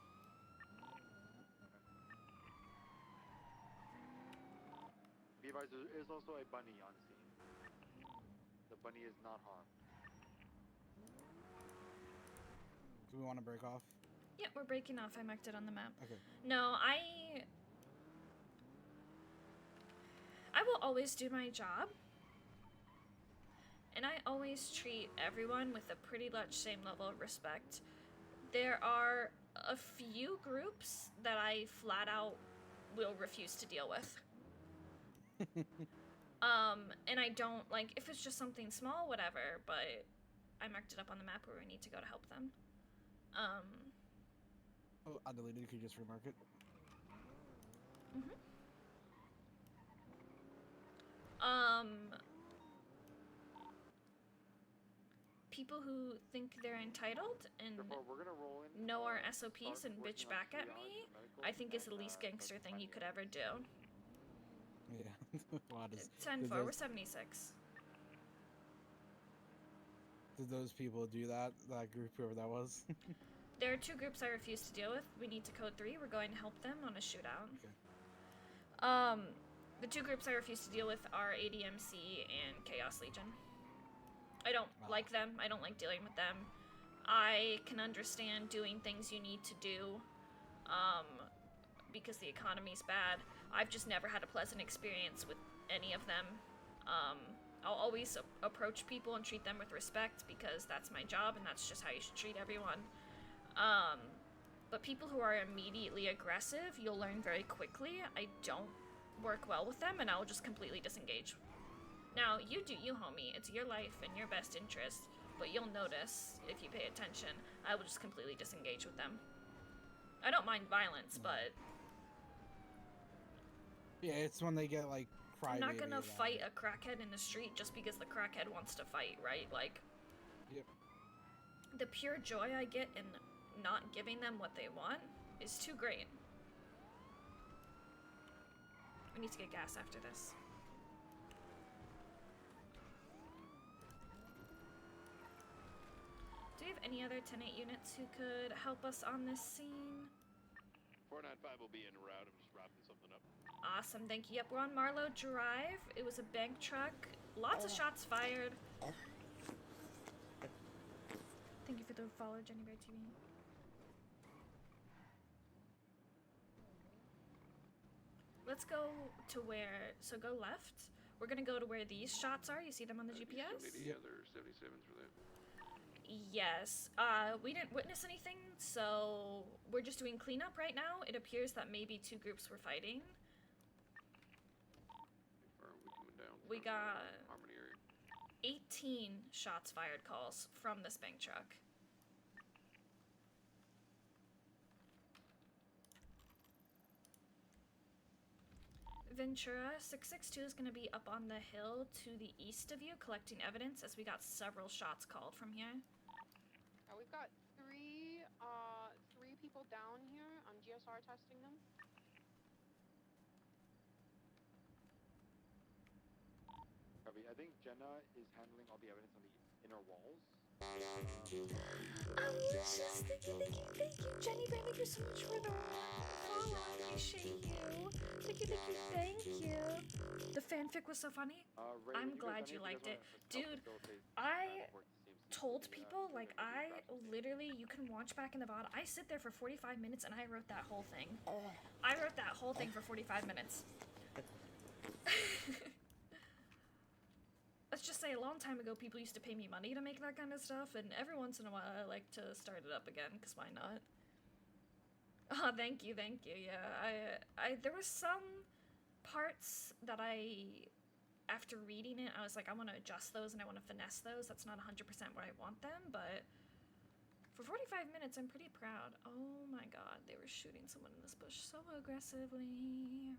Be advised, there is also a bunny on scene. The bunny is not harmed. Do we want to break off? Yeah, we're breaking off. I marked it on the map. Okay. No, I will always do my job. And I always treat everyone with a pretty much same level of respect. There are a few groups that I flat out will refuse to deal with. And I don't, like, if it's just something small, whatever, but I marked it up on the map where we need to go to help them. Oh, I deleted it. Could you just remark it? People who think they're entitled and know our SOPs and bitch back at me, I think is the least gangster thing you could ever do. Yeah. Wow, 10-4, we're 76. Did those people do that? That group, whoever that was? There are 2 groups I refuse to deal with. We need to code 3. We're going to help them on a shootout. Okay. The 2 groups I refuse to deal with are ADMC and Chaos Legion. I don't like them. I don't like dealing with them. I can understand doing things you need to do, because the economy's bad. I've just never had a pleasant experience with any of them. I'll always approach people and treat them with respect because that's my job and that's just how you should treat everyone. But people who are immediately aggressive, you'll learn very quickly. I don't work well with them and I'll just completely disengage. Now, you do you, homie. It's your life and your best interest, but you'll notice if you pay attention. I will just completely disengage with them. I don't mind violence, but Yeah, it's when they get like crybaby. I'm not gonna about fight it. a crackhead in the street just because the crackhead wants to fight, right? Like, Yep. the pure joy I get in not giving them what they want is too great. We need to get gas after this. Do we have any other 10-8 units who could help us on this scene? 495 will be en route. I'm just wrapping something up. Awesome, thank you. Yep, we're on Marlowe Drive. It was a bank truck. Lots of shots fired. Thank you for the follow, Jenny Bear TV. Let's go to where, so go left. We're gonna go to where these shots are. You see them on the GPS? The other 77s for that. Yes. We didn't witness anything, so we're just doing cleanup right now. It appears that maybe two groups were fighting. How far are we coming down? We from, got Harmony area. 18 shots fired calls from this bank truck. Ventura 662 is going to be up on the hill to the east of you collecting evidence as we got several shots called from here. We've got three people down here. I'm GSR testing them. Copy. I think Jenna is handling all the evidence on the inner walls. I was just thinking, thank you, Jenny Bear, thank you so much for the follow. I appreciate you. Thank you. The fanfic was so funny. Ray, I'm when glad guys you are liked able it. to help Dude, facilitate I transport to CMC, told the, people, like, you're gonna I need to grab literally, you can watch back in the VOD, I sit there for 45 minutes and I wrote that whole thing. I wrote that whole thing for 45 minutes. Let's just say a long time ago, people used to pay me money to make that kind of stuff, and every once in a while, I like to start it up again, because why not? Oh, thank you, yeah, there was some parts that after reading it, I was like, I want to adjust those and I want to finesse those. That's not 100% where I want them, but for 45 minutes, I'm pretty proud. Oh my god, they were shooting someone in this bush so aggressively.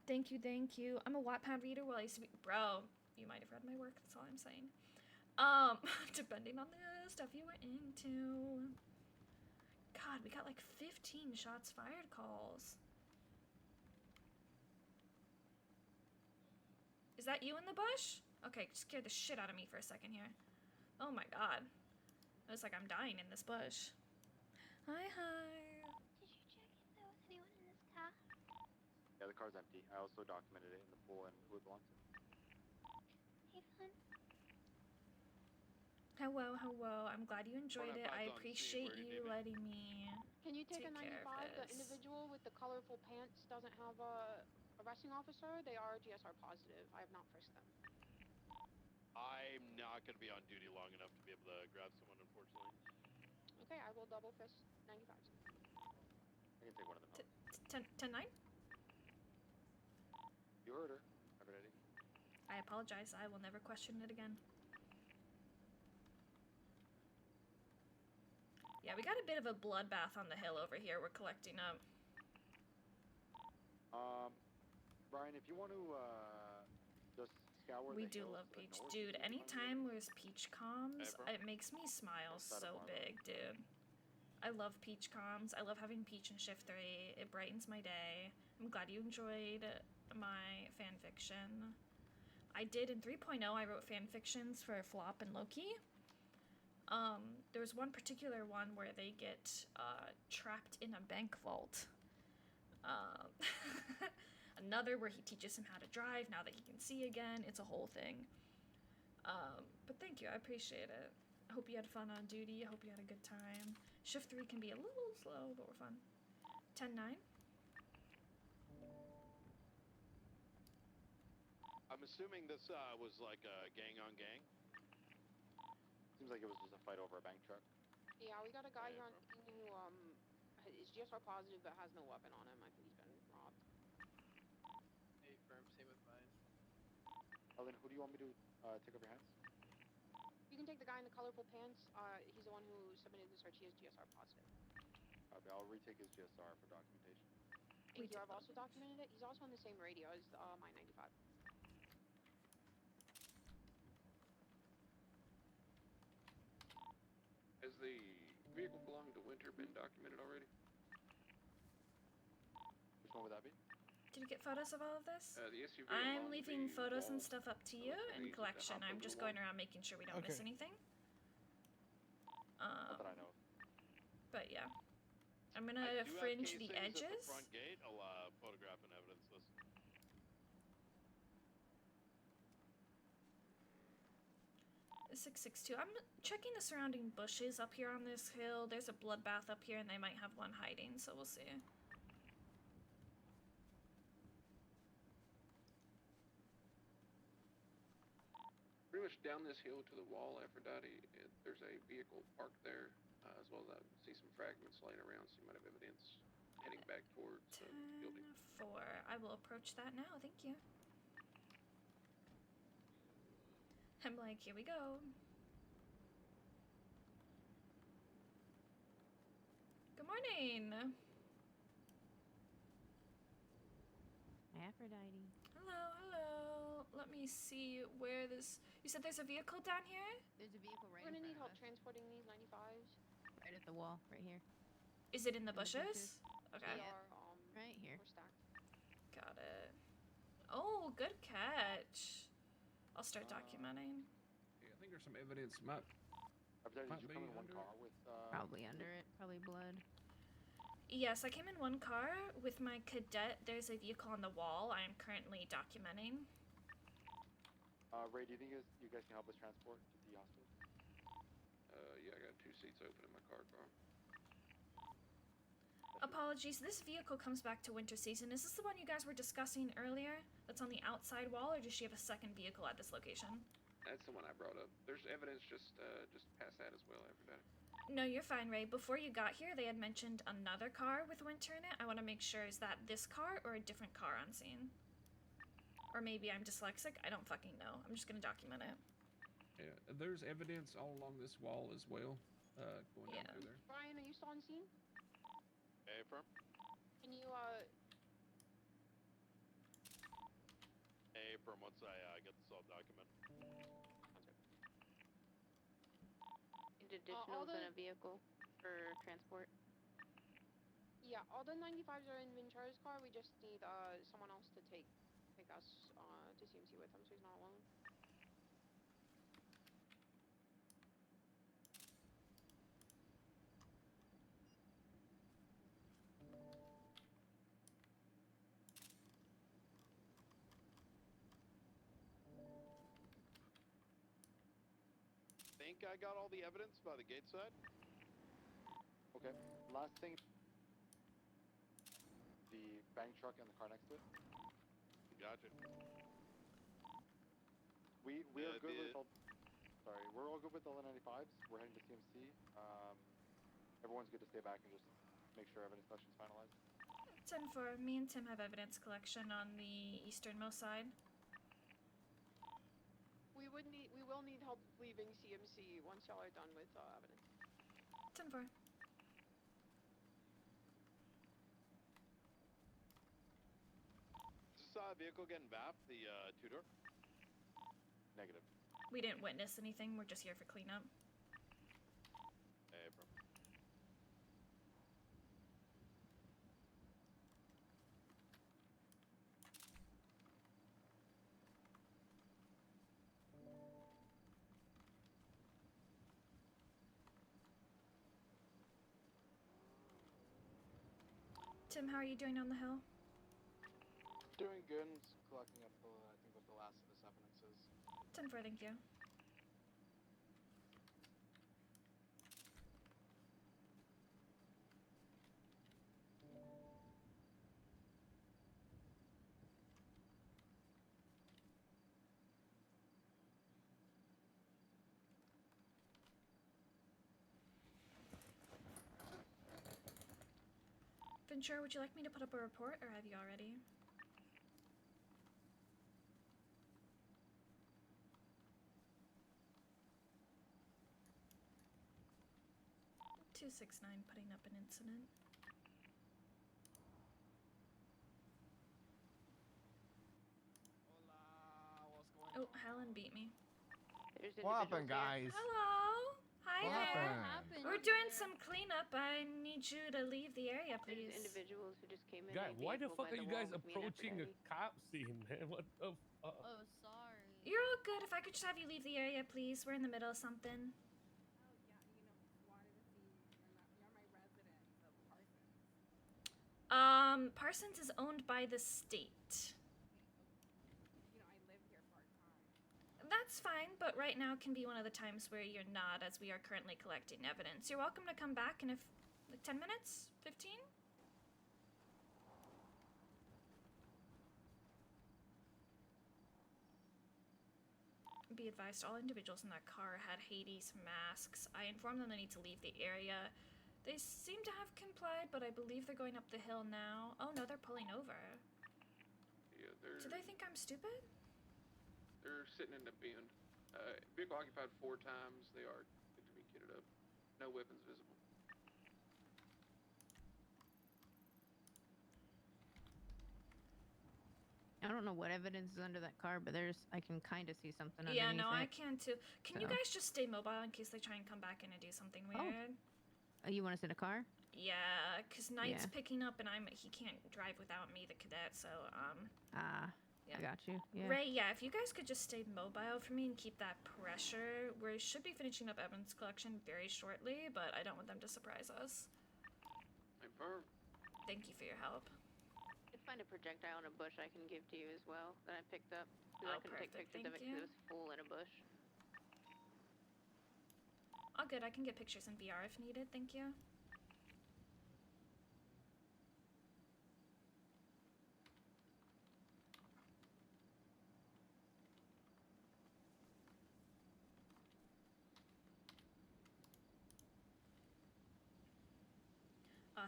Thank you. I'm a Wattpad reader while I used to be— Bro, you might have read my work, that's all I'm saying. Depending on the stuff you were into. God, we got like 15 shots fired calls. Is that you in the bush? Okay, scared the shit out of me for a second here. Oh my god. It was like I'm dying in this bush. Hi. Did you check if there was anyone in this car? Yeah, the car's empty. I also documented it in the pool and who it belongs to. Hey, fun. Hello. I'm glad you enjoyed it. I 495's on scene. appreciate Where do you you need me? letting me Can you take take a care of 95? The this. individual with the colorful pants doesn't have a arresting officer. They are GSR positive. I have not frisked them. I'm not going to be on duty long enough to be able to grab someone, unfortunately. Okay, I will double frisk 95s. I can take one of them out. 10-9? You heard her. Aphrodite. I apologize. I will never question it again. Yeah, we got a bit of a bloodbath on the hill over here. We're collecting up. Brian, if you want to just scour We the do hills love to the peach. north, Dude, you can find anytime there's peach comms, Ever? it makes me smile Outside of so Marlowe. big, dude. I love peach comms. I love having peach in Shift 3. It brightens my day. I'm glad you enjoyed my fan fiction. I did in 3.0, I wrote fan fictions for Flop and Loki. There was one particular one where they get trapped in a bank vault. Another where he teaches him how to drive now that he can see again. It's a whole thing. But thank you, I appreciate it. I hope you had fun on duty. I hope you had a good time. Shift 3 can be a little slow, but we're fun. 10-9. I'm assuming this was like a gang on gang. Seems like it was just a fight over a bank truck. Yeah, we got a guy here on scene who is GSR positive but has no weapon on him. I think he's been robbed. Hey, firm, same with mine. Ellen, who do you want me to take off your hands? You can take the guy in the colorful pants. He's the one who submitted the search. He is GSR positive. Okay, I'll retake his GSR for documentation. Thank you. I've also documented it. He's also on the same radio as my 95. Has the vehicle belonging to Winter been documented already? Which one would that be? Did you get photos of all of this? The SUV I'm along leaving the photos and wall. stuff up to you in collection. I'm just going around making sure we don't miss Okay. anything. Not that I know of. But yeah. I'm I gonna do have fringe the casings at edges. the front gate. I'll photograph and evidence this. A 662. I'm checking the surrounding bushes up here on this hill. There's a bloodbath up here, and they might have one hiding, so we'll see. Pretty much down this hill to the wall, Aphrodite, there's a vehicle parked there, as well as I see some fragments laying around, so you might have evidence heading back towards the building. 4. I will approach that now. Thank you. I'm like, here we go. Good morning. Aphrodite. Hello, hello. Let me see where this. You said there's a vehicle down here? There's a vehicle right We're in gonna need front help of us. transporting these 95s. Right at the wall, right here. Is it in the bushes? Okay. They are right here. We're stacked. Got it. Oh, good catch. I'll start documenting. Yeah, I think there's some evidence might Did you be come in one under car with? Probably under it. Probably blood. Yes, I came in one car with my cadet. There's a vehicle on the wall I am currently documenting. Ray, do you think you guys can help us transport to the hospital? Yeah, I got 2 seats open in my car. Apologies, this vehicle comes back to winter season. Is this the one you guys were discussing earlier? That's on the outside wall, or does she have a second vehicle at this location? That's the one I brought up. There's evidence just past that as well, Aphrodite. No, you're fine, Ray. Before you got here, they had mentioned another car with winter in it. I want to make sure, is that this car or a different car on scene? Or maybe I'm dyslexic? I don't fucking know. I'm just gonna document it. Yeah, there's evidence all along this wall as well, going down through there. Brian, are you still on scene? Hey, firm. Can you Hey, firm. Once I get this all documented. Need additionals in a vehicle for transport? Yeah, all the 95s are in Ventura's car. We just need someone else to take us to CMC with him, so he's not alone. Think I got all the evidence by the gate side? Okay. Last thing. The bank truck and the car next to it. Gotcha. We are good with all. Sorry, we're all good with all the 95s. We're heading to CMC. Everyone's good to stay back and just make sure evidence collection's finalized. 10-4. Me and Tim have evidence collection on the easternmost side. We will need help leaving CMC once y'all are done with evidence. 10-4. Is this vehicle getting vapped? The two-door? Negative. We didn't witness anything. We're just here for cleanup. Hey, bro. Tim, how are you doing on the hill? Doing good. And just collecting up, I think, what the last of this evidence is. 10-4, thank you. Ventura, would you like me to put up a report, or have you already? .269 putting up an incident. Oh, Helen beat me. There's What happened, individuals here. guys? Hello. Hi What there. happened? We're doing some cleanup. I need you to leave the area, There's please. individuals who just came in. Guy, a why the vehicle fuck by are you wall guys with me and approaching a Aphrodite. cop scene, man? What the fuck? Oh, sorry. You're all good. If I could just have you leave the area, please. We're in the middle of something. Parsons is owned by the state. That's fine, but right now can be one of the times where you're not, as we are currently collecting evidence. You're welcome to come back in like 10 minutes? 15? Be advised, all individuals in that car had Hades masks. I informed them they need to leave the area. They seem to have complied, but I believe they're going up the hill now. Oh no, they're pulling over. Yeah, they're. Do they think I'm stupid? They're sitting in the bend. Vehicle occupied 4 times. They are good to be kitted up. No weapons visible. I don't know what evidence is under that car, but I can kind of see something underneath Yeah, no, I it. can too. Can you guys just stay mobile in case they try and come back in and do something weird? Oh, you want us in a car? Yeah, because Knight's Yeah. picking up and he can't drive without me, the cadet, so, I got you. Yeah. Ray, yeah, if you guys could just stay mobile for me and keep that pressure. We should be finishing up evidence collection very shortly, but I don't want them to surprise us. Confirmed. Thank you for your help. I did find a projectile in a bush I can give to you as well that I picked up. Because I couldn't take perfect. pictures of it Thank because you. it was full in a bush. All good, I can get pictures in VR if needed, thank you.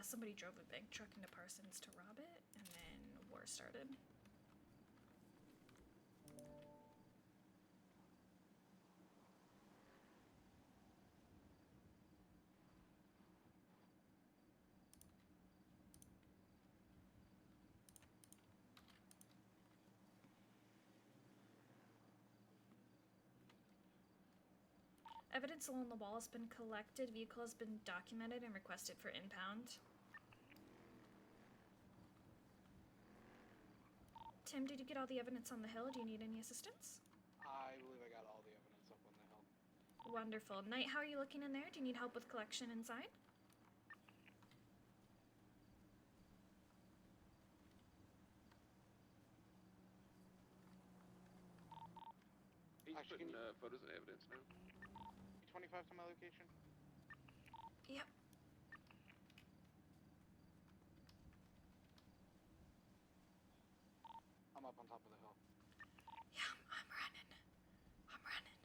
Somebody drove a big truck into Parsons to rob it, and then war started. Evidence along the wall has been collected, vehicle has been documented and requested for impound. Tim, did you get all the evidence on the hill? Do you need any assistance? I believe I got all the evidence up on the hill. Wonderful. Knight, how are you looking in there? Do you need help with collection inside? He's putting photos and evidence now. 25 to my location? Yep. I'm up on top of the hill. Yeah, I'm running. I'm running.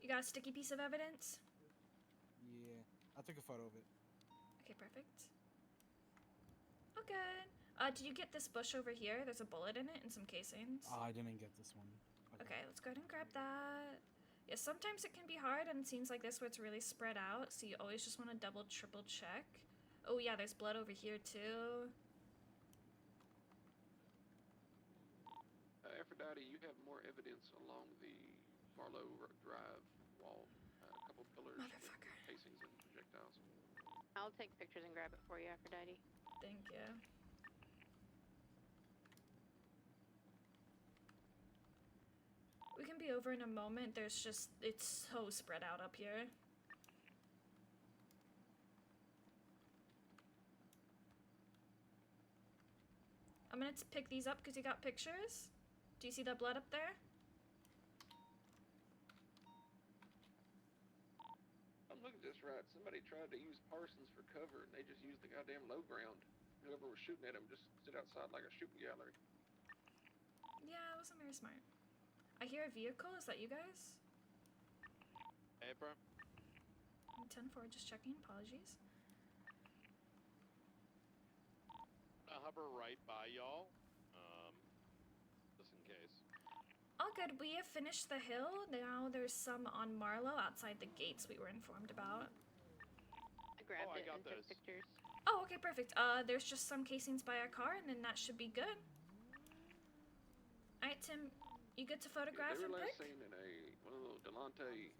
You got a sticky piece of evidence? Yeah, I took a photo of it. Okay, perfect. Oh, good. Did you get this bush over here? There's a bullet in it and some casings. I didn't get this one. Okay, let's go ahead and grab that. Yeah, sometimes it can be hard on scenes like this where it's really spread out, so you always just want to double, triple check. Oh yeah, there's blood over here too. Aphrodite, you have more evidence along the Barlow Drive wall. A couple pillars, casings, and projectiles. I'll take pictures and grab it for you, Aphrodite. Thank you. We can be over in a moment. It's so spread out up here. I'm gonna pick these up because you got pictures. Do you see that blood up there? I'm looking at this right. Somebody tried to use Parsons for cover, and they just used the goddamn low ground. Whoever was shooting at him just stood outside like a shooting gallery. Yeah, it wasn't very smart. I hear a vehicle. Is that you guys? Hey, bro. 10-4, just checking. Apologies. I'll hover right by y'all. Just in case. All good. We have finished the hill. Now there's some on Marlowe outside the gates we were informed about. I grabbed I it got and took those. pictures. Oh, okay, perfect. There's just some casings by our car, and then that should be good. Alright, Tim, you good to photograph they and were pick? last seen in one of those Delante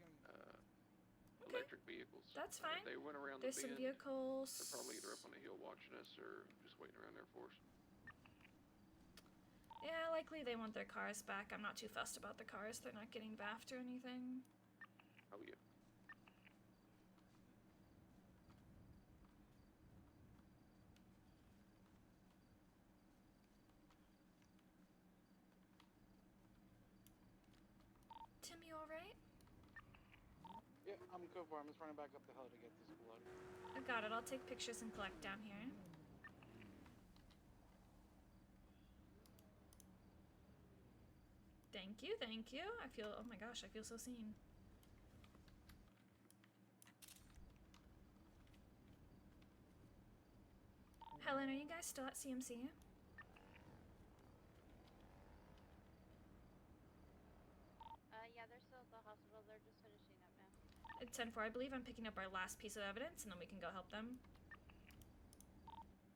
electric vehicles. That's fine. They went around There's the some bend. vehicles. They're probably either up on the hill watching us or just waiting around there for us. Yeah, likely they want their cars back. I'm not too fussed about the cars. They're not getting baffed or anything. Oh yeah. Tim, you alright? Yeah, I'm good for it. I'm just running back up the hill to get this blood. I got it. I'll take pictures and collect down here. Thank you, thank you. I feel, oh my gosh, I feel so seen. Helen, are you guys still at CMC? Yeah, they're still at the hospital. They're just finishing up now. At 10-4, I believe I'm picking up our last piece of evidence, and then we can go help them.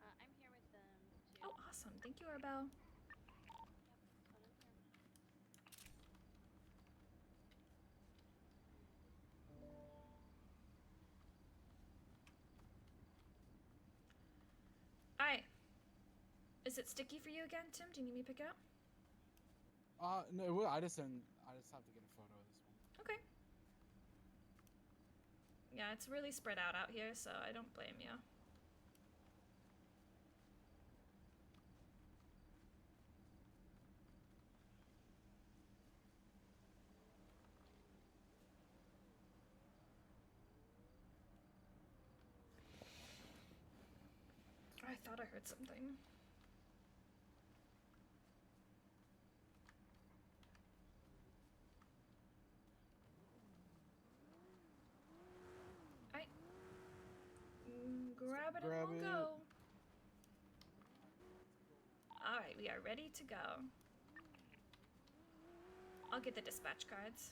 I'm here with them, too. Oh, awesome. Thank you, Arbel. Alright. Is it sticky for you again, Tim? Do you need me to pick it up? No, I just have to get a photo of this one. Okay. Yeah, it's really spread out here, so I don't blame you. I thought I heard something. Grab it and we'll go. Alright, we are ready to go. I'll get the dispatch cards.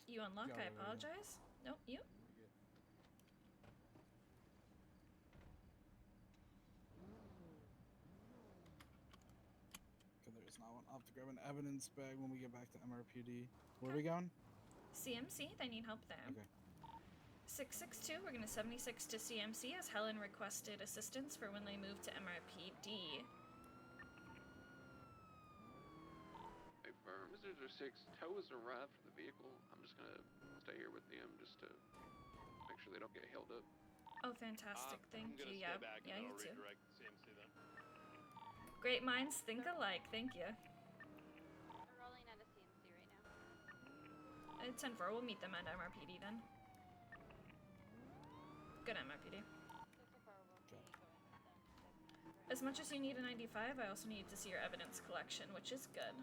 You unlock, I apologize. Nope, you? Okay, there's not one. I'll have to grab an evidence bag when we get back to MRPD. Where are we going? CMC, they need help there. Okay. 662, we're gonna 76 to CMC as Helen requested assistance for when they move to MRPD. Hey, firm, is there 6 tows arrived for the vehicle? I'm just gonna stay here with them just to make sure they don't get held up. Oh, fantastic. Thank you. Yeah, Back yeah, and you I'll too. redirect CMC then. Great minds think alike. Thank you. We're rolling out of CMC right now. At 10-4, we'll meet them at MRPD then. Good MRPD. As much as you need a 95, I also need to see your evidence collection, which is good.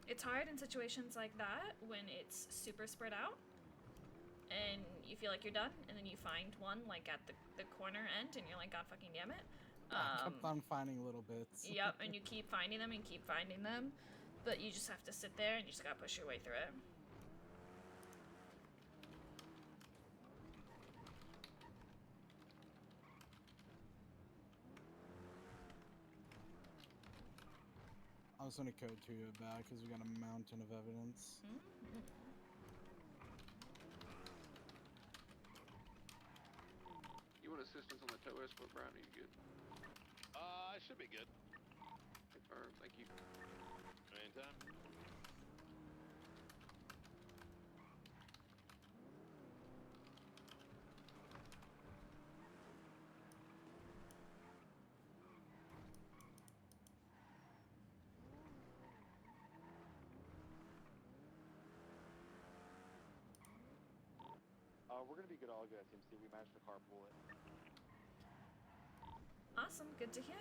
It's hard in situations like that when it's super spread out and you feel like you're done and then you find one like at the corner end and you're like, God fucking damn it. I kept on finding little bits. Yep, and you keep finding them and keep finding them, but you just have to sit there and you just gotta push your way through it. I was gonna code to you back because we got a mountain of evidence. You want assistance on the tow escort, Brian? Are you good? I should be good. Confirmed. Thank you. Anytime. We're gonna be good, all good at CMC. We managed to carpool it. Awesome, good to hear.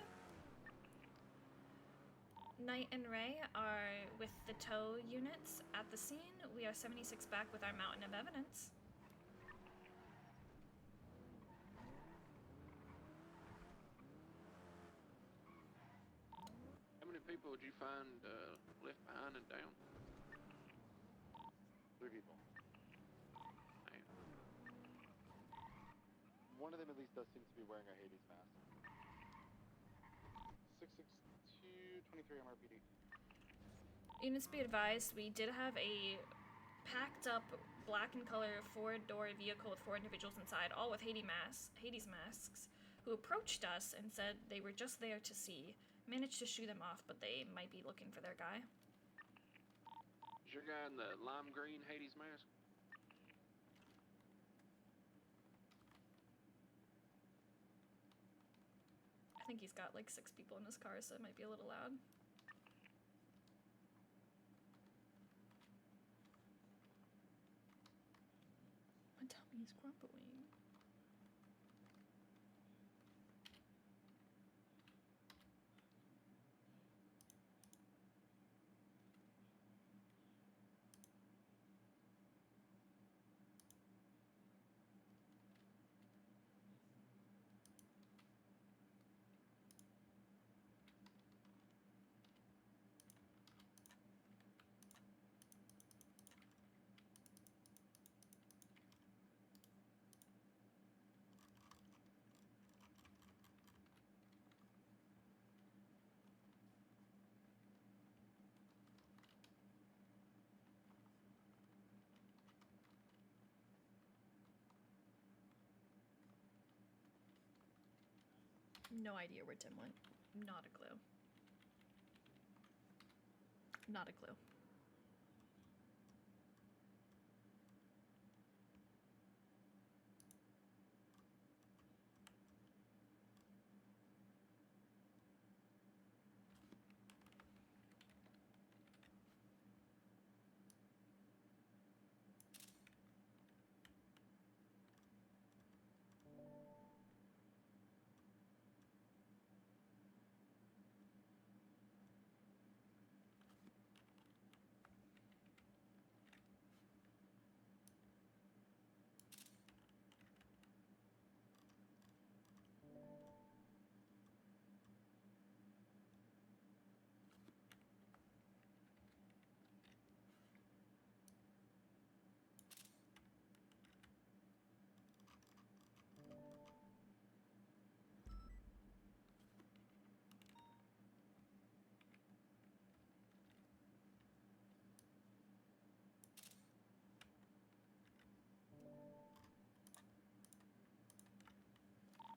Knight and Ray are with the tow units at the scene. We are 76 back with our mountain of evidence. How many people would you find left behind and down? 3 people. Damn. One of them at least does seem to be wearing a Hades mask. 662 23 MRPD. Units be advised, we did have a packed up black and color 4-door vehicle with 4 individuals inside, all with Hades masks, who approached us and said they were just there to see. Managed to shoo them off, but they might be looking for their guy. Is your guy in the lime green Hades mask? I think he's got like 6 people in his car, so it might be a little loud. My tummy is grumbling. No idea where Tim went. Not a clue. Not a clue.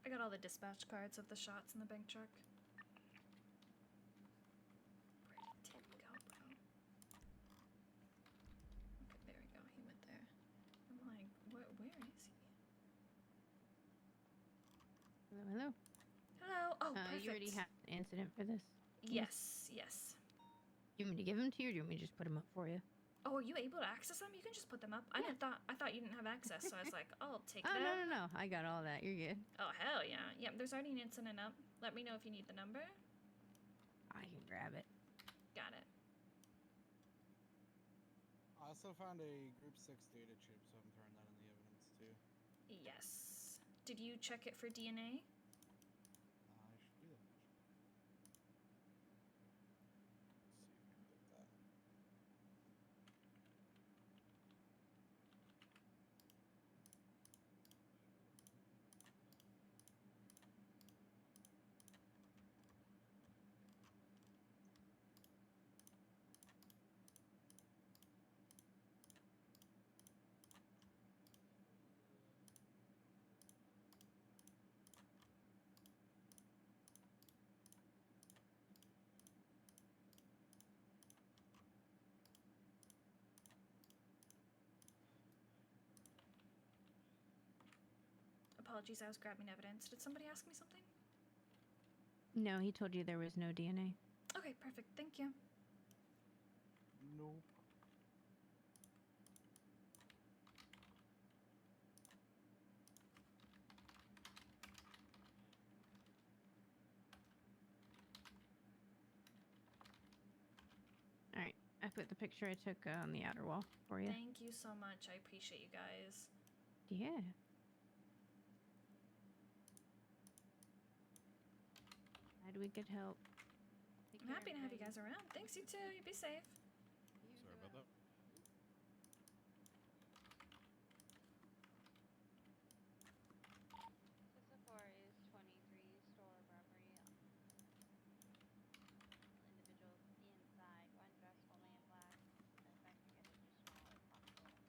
I got all the dispatch cards of the shots in the bank truck. Where did Tim go, bro? Okay, there we go. He went there. I'm like, where is he? Hello, hello. Hello. Oh, perfect. You already have an incident for this? Yes, yes. Do you want me to give them to you, or do you want me to just put them up for you? Oh, are you able to access them? You can just put them up. I thought you didn't have access, so I was like, oh, I'll take Oh, them. no. I got all that. You're good. Oh, hell yeah. Yep, there's already an incident up. Let me know if you need the number. I can grab it. Got it. I also found a Group 6 data chip, so I'm throwing that in the evidence too. Yes. Did you check it for DNA? I should do that. Let's see if I can get that. Apologies, I was grabbing evidence. Did somebody ask me something? No, he told you there was no DNA. Okay, perfect. Thank you. Nope. put the picture I took on the outer wall for you. Thank you so much. I appreciate you guys. Yeah. Glad we could help. I'm happy to have you guys around. Thanks, you too. You be safe. Sorry about that. This four is 23 store robbery. Individuals inside, one dressed fully in black. Suspect to get additional if possible.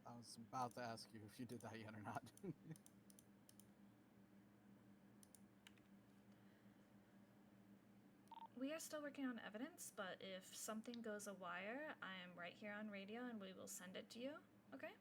I was about to ask you if you did that yet or not. We are still working on evidence, but if something goes awire, I am right here on radio and we will send it to you. Okay?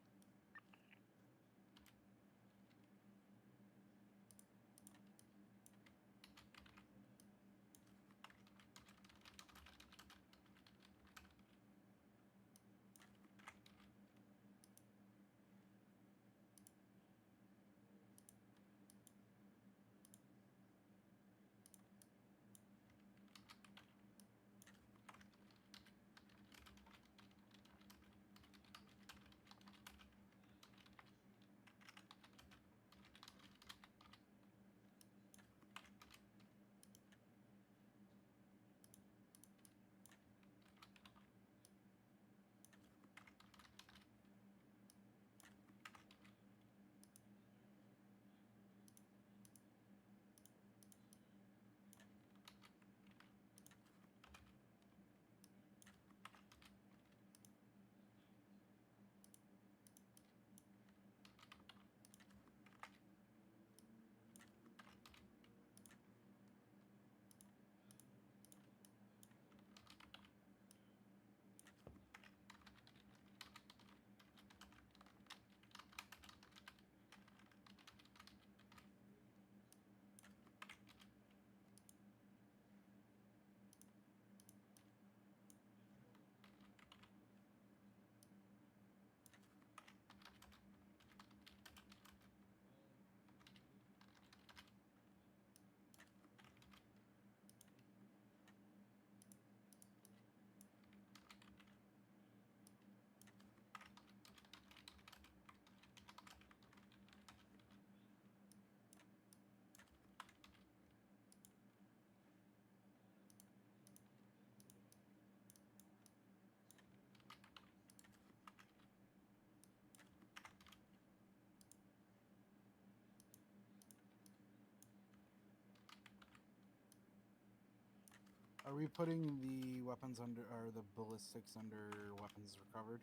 Are we putting the weapons under, or the ballistics under weapons recovered?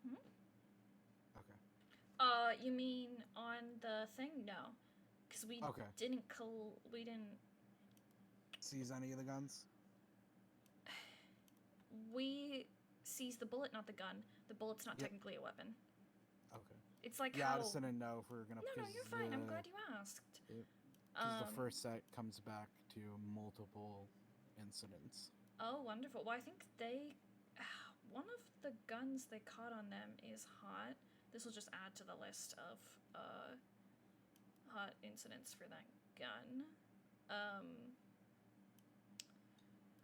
Hmm? Okay. You mean on the thing? No. Because we we didn't seize any of the guns? We seized the bullet, not the gun. The bullet's not technically a weapon. Okay. It's like yeah, how... I just didn't know if we were gonna. No, you're fine. I'm glad you asked. Because the first set comes back to multiple incidents. Oh, wonderful. Well, I think they... one of the guns they caught on them is hot. This will just add to the list of hot incidents for that gun.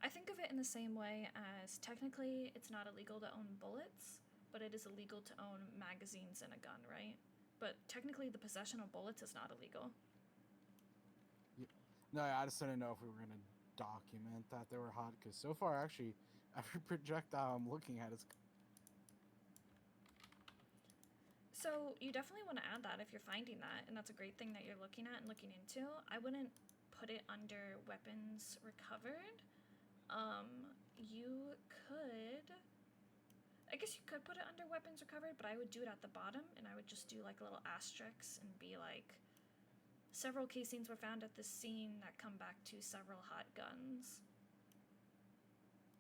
I think of it in the same way as technically it's not illegal to own bullets, but it is illegal to own magazines in a gun, right? But technically the possession of bullets is not illegal. No, I just didn't know if we were going to document that they were hot, because so far, actually, every projectile I'm looking at is... So you definitely want to add that if you're finding that, and that's a great thing that you're looking at and looking into. I wouldn't put it under weapons recovered. You could... I guess you could put it under weapons recovered, but I would do it at the bottom, and I would just do like little asterisks and be like... Several casings were found at the scene that come back to several hot guns.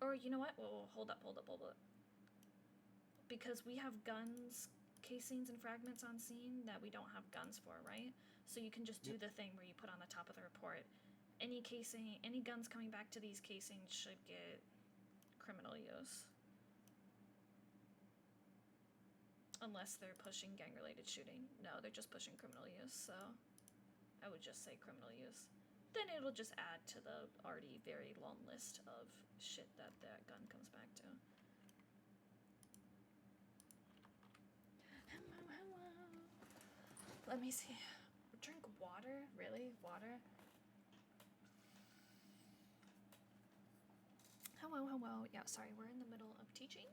Or, you know what? Whoa, hold up. Because we have guns, casings, and fragments on scene that we don't have guns for, right? So you can just do the thing where you put on the top of the report, any guns coming back to these casings should get criminal use. Unless they're pushing gang-related shooting. No, they're just pushing criminal use, so I would just say criminal use. Then it'll just add to the already very long list of shit that gun comes back to. Let me see. Drink water? Really? Water? Hello. Yeah, sorry, we're in the middle of teaching,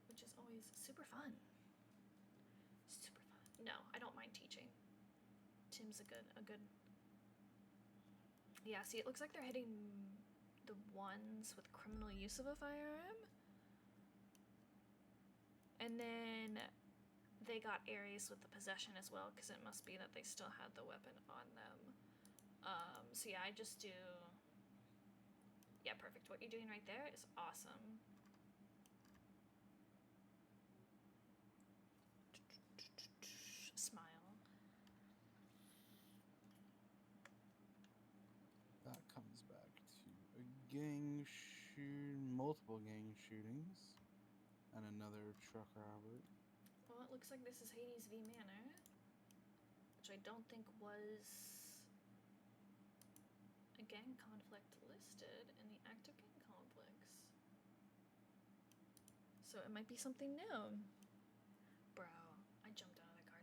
which is always super fun. Super fun. No, I don't mind teaching. Tim's a good. Yeah, see, it looks like they're hitting the ones with criminal use of a firearm. And then they got Aries with the possession as well, because it must be that they still had the weapon on them. So yeah, I just do... Yeah, perfect. What you're doing right there is awesome. Smile. That comes back to multiple gang shootings, and another truck robbery. Well, it looks like this is Hades v. Manor, which I don't think was a gang conflict listed in the active gang conflicts. So it might be something new. Bro, I jumped out of the car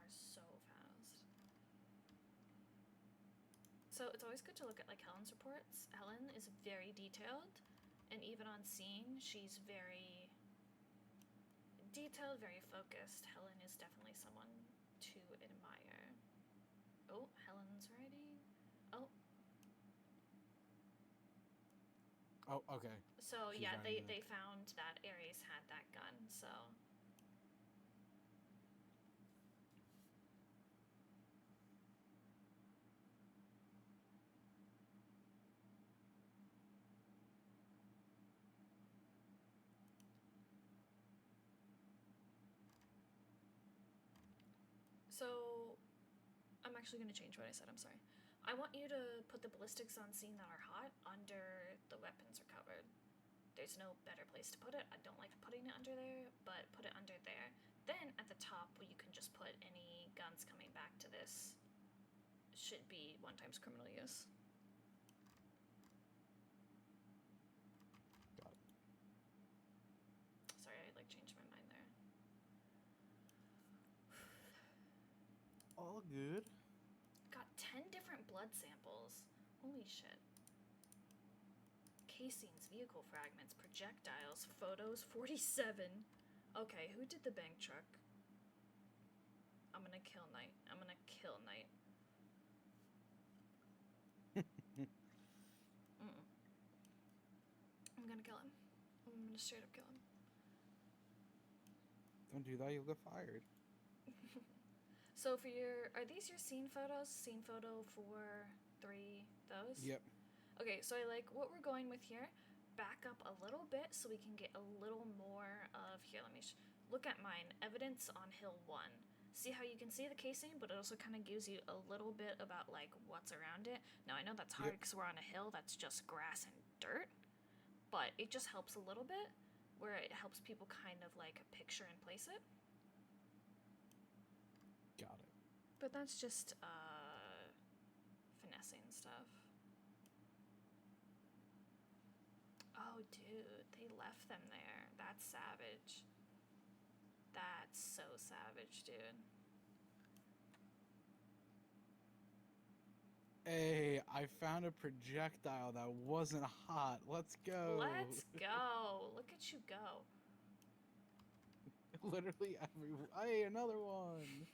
so fast. So it's always good to look at like Helen's reports. Helen is very detailed, and even on scene, she's very detailed, very focused. Helen is definitely someone to admire. Oh, Helen's ready. Oh. Oh, okay. So She's yeah, ready they found that Aries had that gun, so. So, I'm actually going to change what I said, I'm sorry. I want you to put the ballistics on scene that are hot under the weapons recovered. There's no better place to put it. I don't like putting it under there, but put it under there. Then at the top, you can just put any guns coming back to this. Should be 1 times criminal use. Got it. Sorry, I like changed my mind there. All good. Got 10 different blood samples. Holy shit. Casings, vehicle fragments, projectiles, photos, 47. Okay, who did the bank truck? I'm gonna kill Knight. I'm gonna kill Knight. I'm gonna kill him. I'm gonna straight up kill him. Don't do that, you'll get fired. So for are these your scene photos? Scene photo 4, 3, those? Yep. Okay, so I like what we're going with here. Back up a little bit so we can get a little more of, here, let me look at mine. Evidence on Hill 1. See how you can see the casing, but it also kind of gives you a little bit about like what's around it. Now I know that's hard because we're on a hill that's just grass and dirt, but it just helps a little bit where it helps people kind of like picture and place it. Got it. But that's just finessing stuff. Oh, dude, they left them there. That's savage. That's so savage, dude. Hey, I found a projectile that wasn't hot. Let's go. Let's go. Look at you go. Literally Hey, another one.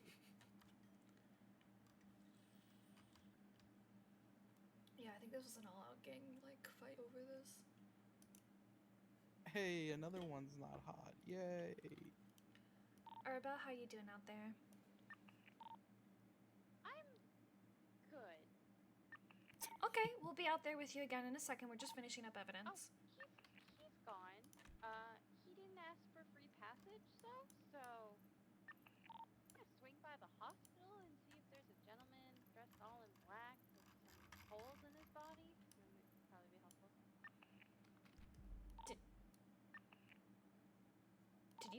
Yeah, I think this was an all-out gang like fight over this. Hey, another one's not hot. Yay. Arba, how you doing out there? I'm good. Okay, we'll be out there with you again in a second. We're just finishing up evidence. Oh, he's gone. He didn't ask for free passage, though, so I'm gonna swing by the hospital and see if there's a gentleman dressed all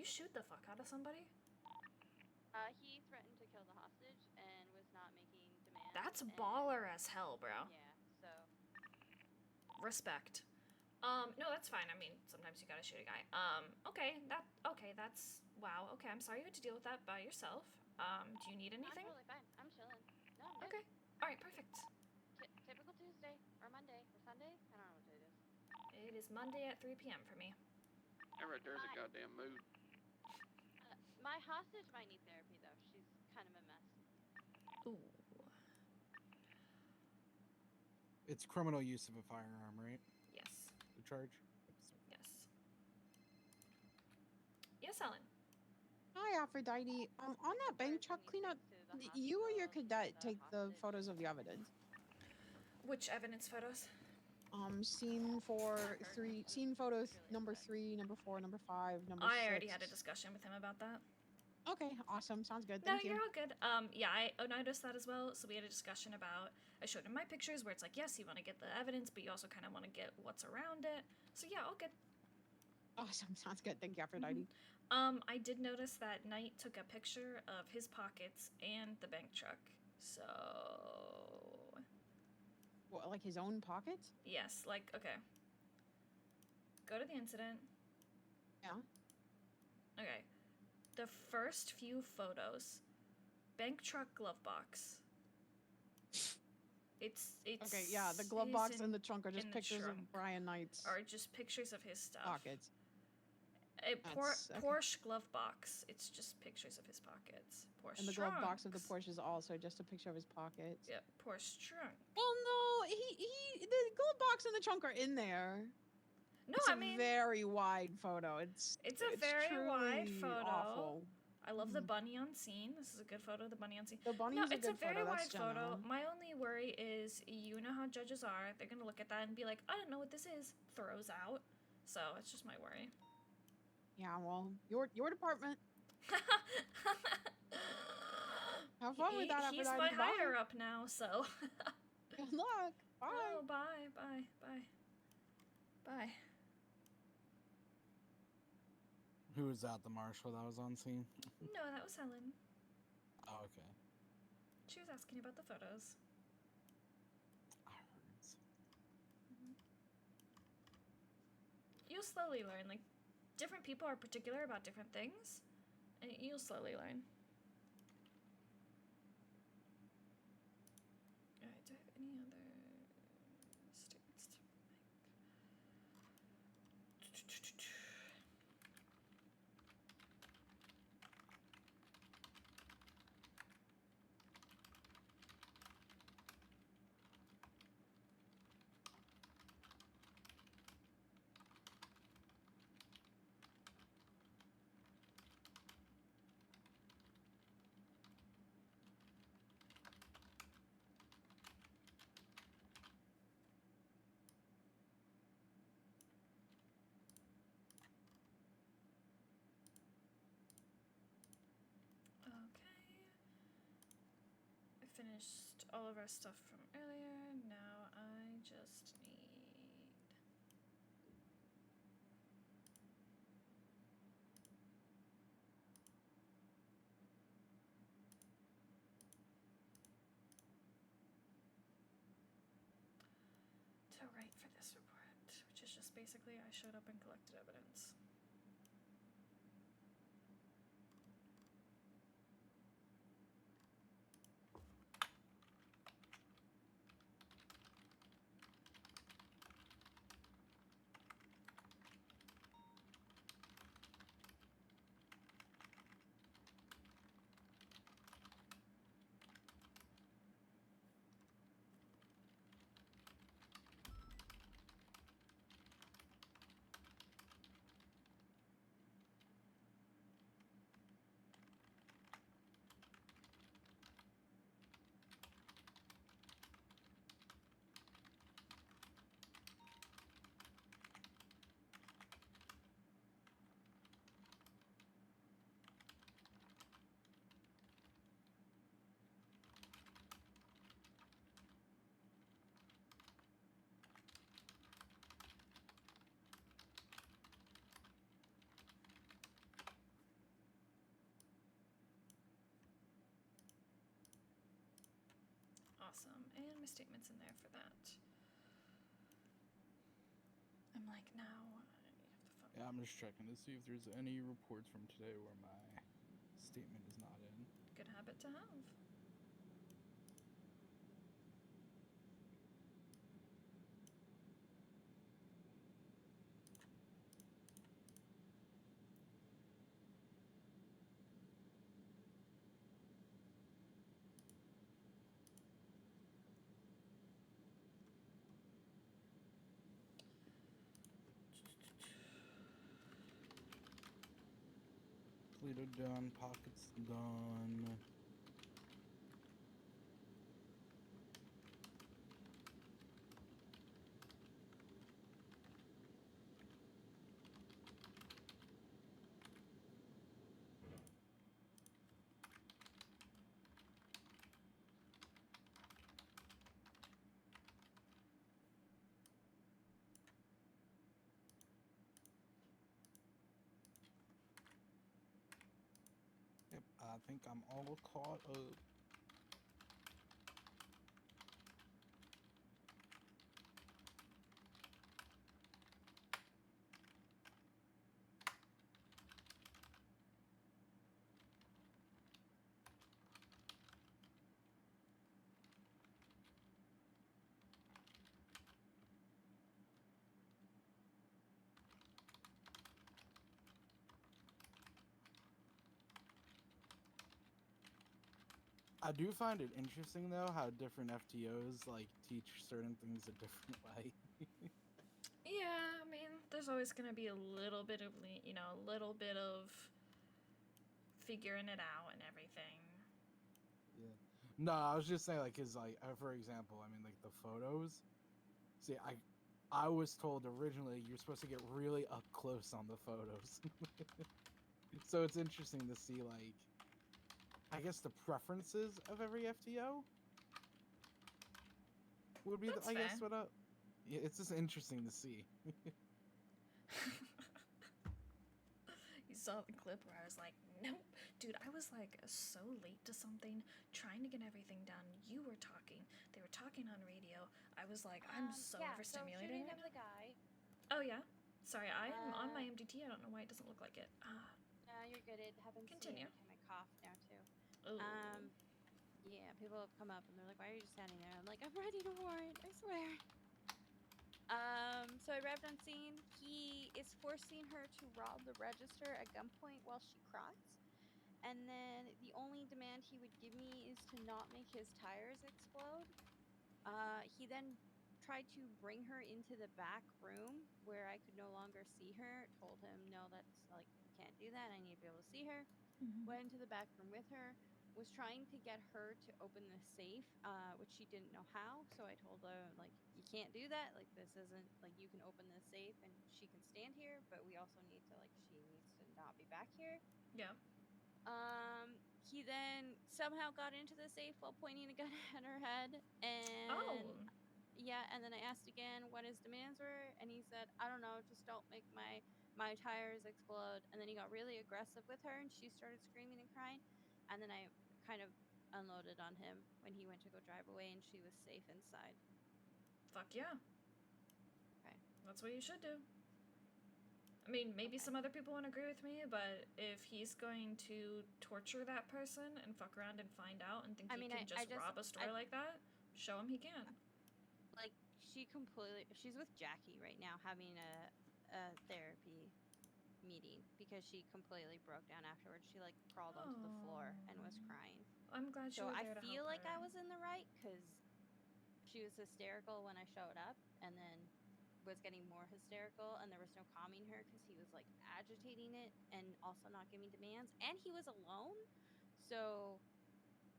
you shoot the fuck out of somebody? He threatened to kill the hostage and was not making demands. That's and- baller as hell, bro. Yeah, so. Respect. No, that's fine. I mean, sometimes you gotta shoot a guy. Okay, that's, wow. Okay, I'm sorry you had to deal with that by yourself. Do you need anything? I'm totally fine. I'm chilling. No, I'm good. Okay. Alright, perfect. Typical Tuesday, or Monday, or Sunday? I don't know what day it is. It is Monday at 3 p.m. for me. That right there's a goddamn mood. My hostage might need therapy, though. She's kind of a mess. Ooh. It's criminal use of a firearm, right? Yes. The charge? Yes. Yes, Ellen. Hi, Aphrodite. On that bank truck cleanup, you or your cadet take the photos of the evidence? Which evidence photos? Scene photo number 3, number 4, number 5, number 6. I already had a discussion with him about that. Okay, awesome. Sounds good. No, Thank you. you're all good. Yeah, I noticed that as well. So we had a discussion about, I showed him my pictures where it's like, yes, you want to get the evidence, but you also kind of want to get what's around it. So yeah, all good. Awesome. Sounds good. Thank you, Aphrodite. I did notice that Knight took a picture of his pockets and the bank truck. So... What, like his own pockets? Yes, like, okay. Go to the incident. Yeah. Okay. The first few photos. Bank truck glove box. It's Okay, yeah, the glove box and the trunk are just pictures of Brian Knight's Or just pictures of his stuff. pockets. Porsche okay. Porsche glove box. It's just pictures of his pockets. Porsche And the glove box of the trunks. Porsche is also just a picture of his pockets. Yep, Porsche trunk. Well, no, the glove box and the trunk are in there. No, it's I a mean very wide photo. It's a very wide truly photo. Awful. I love the bunny on scene. This is a good photo of the bunny on scene. The bunny no, is a it's good a very photo. wide That's photo. general. My only worry is, you know how judges are. They're gonna look at that and be like, I don't know what this is. Throws out. So it's just my worry. Yeah, well, your department. Have fun with that, He's Aphrodite. my Bye. higher up now, so. Good luck. Bye. Oh, bye, bye, bye. Bye. Who was that? The marshal that was on scene? No, that was Helen. Oh, okay. She was asking about the photos. I heard. You'll slowly learn. Like, different people are particular about different things, and you'll slowly learn. Alright, do I have any other statements to make? Finished all of our stuff from earlier. Now I just need... to write for this report, which is just basically I showed up and collected evidence. Awesome. And my statement's in there for that. I'm like, now I have to fuck. Yeah, I'm just checking to see if there's any reports from today where my statement is not in. Good habit to have. Toledo done, pockets done. Yep, I think I'm all caught up. I do find it interesting though how different FTOs like teach certain things a different way. Yeah, I mean, there's always gonna be a little bit of, a little bit of figuring it out and everything. Yeah. No, I was just saying like, cause like, for example, I mean like the photos. See, I was told originally you're supposed to get really up close on the photos. So it's interesting to see like, I guess the preferences of every FTO would be, That's I guess, fair. what yeah, it's just interesting to see. You saw the clip where I was like, nope. Dude, I was like so late to something, trying to get everything done. You were talking. They were talking on radio. I was like, I'm so yeah, overstimulated. So shooting right of now. the guy. Oh, yeah? Sorry, I'm on my MDT. I don't know why it doesn't look like it. No, you're good. It happens Continue. to me every time I cough now, too. Oh. Yeah, people have come up and they're like, why are you just standing there? I'm like, I'm writing a warrant, I swear. So I arrived on scene. He is forcing her to rob the register at gunpoint while she cries. And then the only demand he would give me is to not make his tires explode. He then tried to bring her into the back room where I could no longer see her. Told him, no, that's like, you can't do that. I need to be able to see her. Went into the back room with her. Was trying to get her to open the safe, which she didn't know how. So I told her, like, you can't do that. Like, this isn't, like, you can open the safe and she can stand here, but we also need to, like, she needs to not be back here. Yeah. He then somehow got into the safe while pointing a gun at her head. And yeah, and then I asked again what his demands were, and he said, I don't know, just don't make my tires explode. And then he got really aggressive with her, and she started screaming and crying. And then I kind of unloaded on him when he went to go drive away, and she was safe inside. Fuck yeah. Okay. That's what you should do. I mean, maybe some other people won't agree with me, but if he's going to torture that person and fuck around and find out and think he can just rob a store like that, show him he can. Like, she's with Jackie right now having a therapy meeting because she completely broke down afterwards. She like crawled onto the floor and was crying. I'm glad you were there to help her. So I feel like I was in the right because she was hysterical when I showed up and then was getting more hysterical, and there was no calming her because he was like agitating it and also not giving demands, and he was alone. So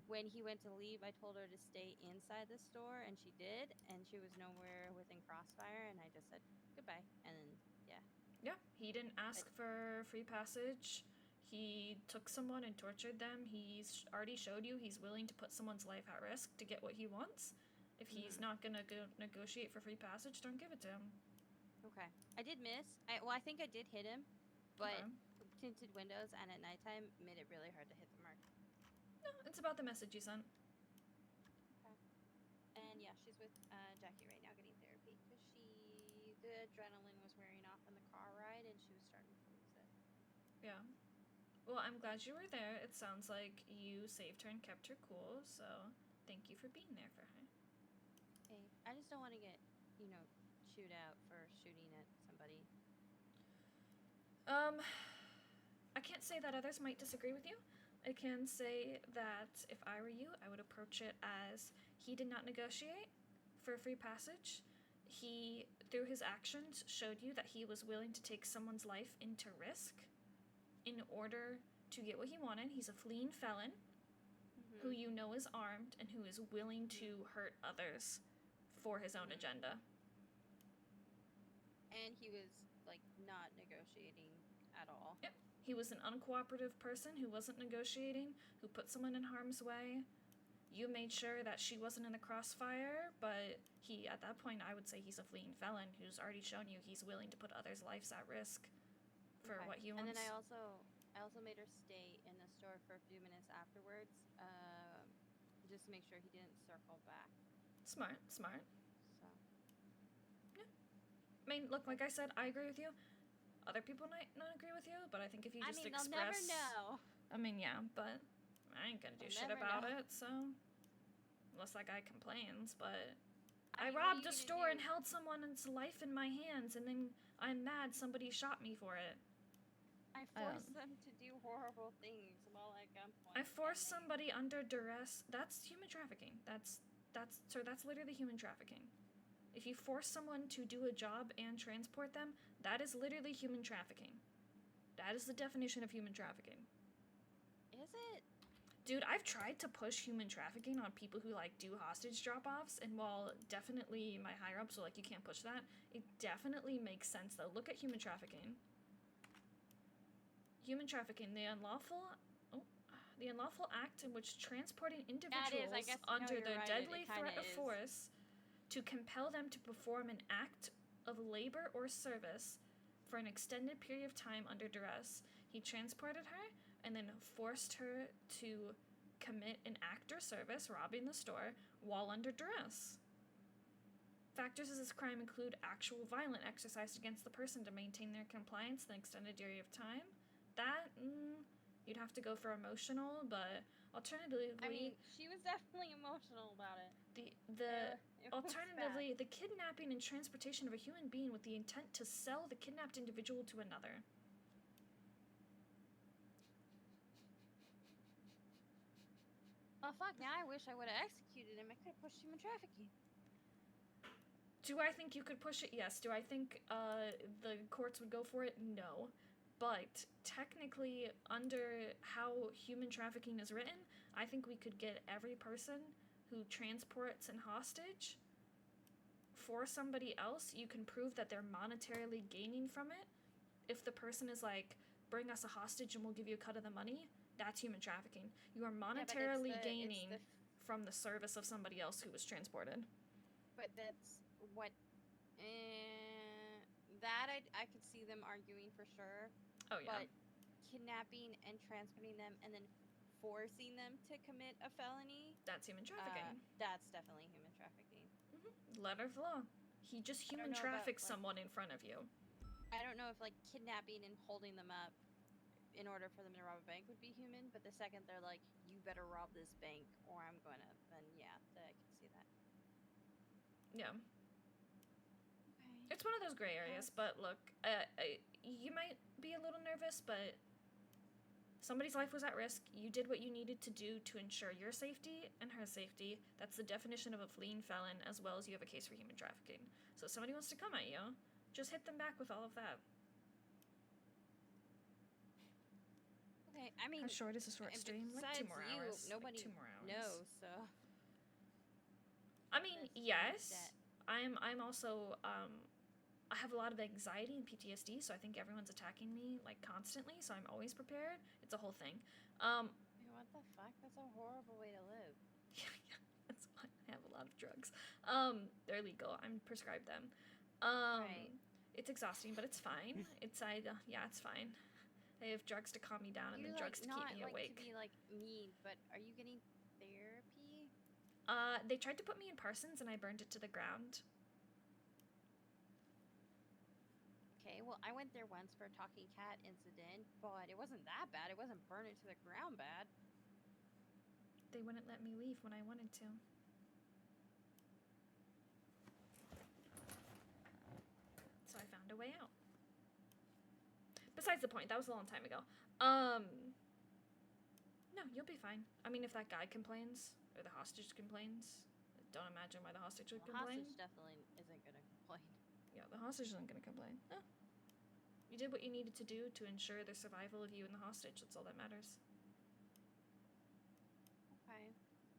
when he went to leave, I told her to stay inside the store, and she did, and she was nowhere within crossfire, and I just said goodbye. And then yeah, he didn't ask for free passage. He took someone and tortured them. He's already showed you he's willing to put someone's life at risk to get what he wants. If he's not gonna go negotiate for free passage, don't give it to him. Okay. I did miss. I think I did hit him, but tinted windows and at nighttime made it really hard to hit the mark. No, it's about the message you sent. Okay. And yeah, she's with Jackie right now getting therapy because the adrenaline was wearing off in the car ride and she was starting to lose it. Yeah. Well, I'm glad you were there. It sounds like you saved her and kept her cool, so thank you for being there for her. Hey, I just don't want to get, chewed out for shooting at somebody. I can't say that others might disagree with you. I can say that if I were you, I would approach it as he did not negotiate for free passage. He, through his actions, showed you that he was willing to take someone's life into risk in order to get what he wanted. He's a fleeing felon who you know is armed and who is willing to hurt others for his own agenda. And he was, not negotiating at all. Yep. He was an uncooperative person who wasn't negotiating, who put someone in harm's way. You made sure that she wasn't in the crossfire, but he, at that point, I would say he's a fleeing felon who's already shown you he's willing to put others' lives at risk for what he wants. And then I also made her stay in the store for a few minutes afterwards, just to make sure he didn't circle back. Smart. So. Yeah. I mean, look, like I said, I agree with you. Other people might not agree with you, but I think if you just express... they'll never know. I mean, yeah, but I ain't gonna do shit about it, so... Unless that guy complains, but... I robbed a store and held someone's life in my hands, and then I'm mad somebody shot me for it. I forced them to do horrible things while at gunpoint. I forced somebody under duress. That's human trafficking. That's literally human trafficking. If you force someone to do a job and transport them, that is literally human trafficking. That is the definition of human trafficking. Is it? Dude, I've tried to push human trafficking on people who, do hostage drop-offs, and while definitely my higher-ups are you can't push that, it definitely makes sense, though. Look at human trafficking. Human trafficking, the unlawful act in which transporting individuals under the deadly threat of force to compel them to perform an act of labor or service for an extended period of time under duress. He transported her and then forced her to commit an act or service, robbing the store, while under duress. Factors of this crime include actual violence exercised against the person to maintain their compliance in an extended period of time. That, you'd have to go for emotional, but alternatively... I mean, she was definitely emotional about it. Alternatively, the kidnapping and transportation of a human being with the intent to sell the kidnapped individual to another. Oh fuck, now I wish I would have executed him. I could have pushed human trafficking. Do I think you could push it? Yes. Do I think the courts would go for it? No. But technically, under how human trafficking is written, I think we could get every person who transports an hostage for somebody else. You can prove that they're monetarily gaining from it. If the person is bring us a hostage and we'll give you a cut of the money, that's human trafficking. You are monetarily gaining from the service of somebody else who was transported. But that's what... that I could see them arguing for sure. Oh, yeah. But kidnapping and transporting them and then forcing them to commit a felony... That's human trafficking. That's definitely human trafficking. Letter of the law. He just human traffics someone in front of you. I don't know if kidnapping and holding them up in order for them to rob a bank would be human, but the second they're you better rob this bank or I'm gonna, then yeah, I can see that. Yeah. Okay. It's one of those gray areas, but look, you might be a little nervous, but somebody's life was at risk. You did what you needed to do to ensure your safety and her safety. That's the definition of a fleeing felon, as well as you have a case for human trafficking. So if somebody wants to come at you, just hit them back with all of that. Okay, I mean... How short is a short stream? 2 more hours. Nobody 2 more hours. knows, so... I mean, yes. I'm also, I have a lot of anxiety and PTSD, so I think everyone's attacking me, constantly, so I'm always prepared. It's a whole thing. What the fuck? That's a horrible way to live. Yeah, that's why I have a lot of drugs. They're legal. I'm prescribed them. Right. It's exhausting, but it's fine. It's fine. I have drugs to calm me down and then drugs to keep me awake. Not to be mean, but are you getting therapy? They tried to put me in Parsons and I burned it to the ground. Okay, well, I went there once for a talking cat incident, but it wasn't that bad. It wasn't burn it to the ground bad. They wouldn't let me leave when I wanted to. So I found a way out. Besides the point, that was a long time ago. No, you'll be fine. I mean, if that guy complains, or the hostage complains, don't imagine why the hostage would The complain. hostage definitely isn't gonna complain. Yeah, the hostage isn't gonna complain. No. You did what you needed to do to ensure the survival of you and the hostage. That's all that matters. Okay.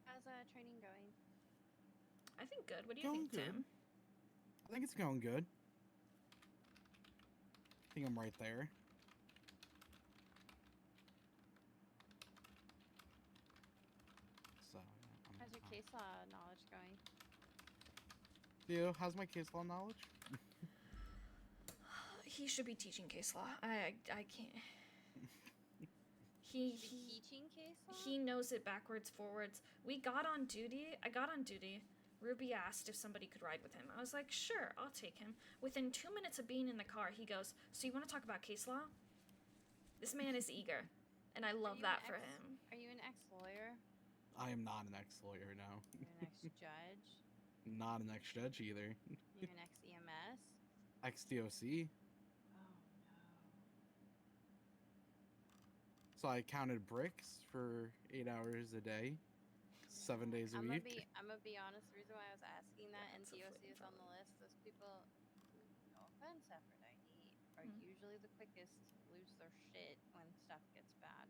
How's training going? I think good. What do you think, Tim? I think it's going good. I think I'm right there. So, How's your case law knowledge going? Theo, how's my case law knowledge? He should be teaching case law. I can't. He teaching case law? He knows it backwards, forwards. We got on duty. I got on duty. Ruby asked if somebody could ride with him. I was like, sure, I'll take him. Within 2 minutes of being in the car, he goes, so you want to talk about case law? This man is eager, and I love that for him. Are you an ex-lawyer? I am not an ex-lawyer, no. You're an ex-judge? Not an ex-judge either. You're an ex-EMS? Ex-DOC. Oh, no. So I counted bricks for 8 hours a day, 7 days a week. I'm gonna be honest, the reason why I was asking that and DOC is on the list, those people, no offense, Aphrodite, are usually the quickest to lose their shit when stuff gets bad.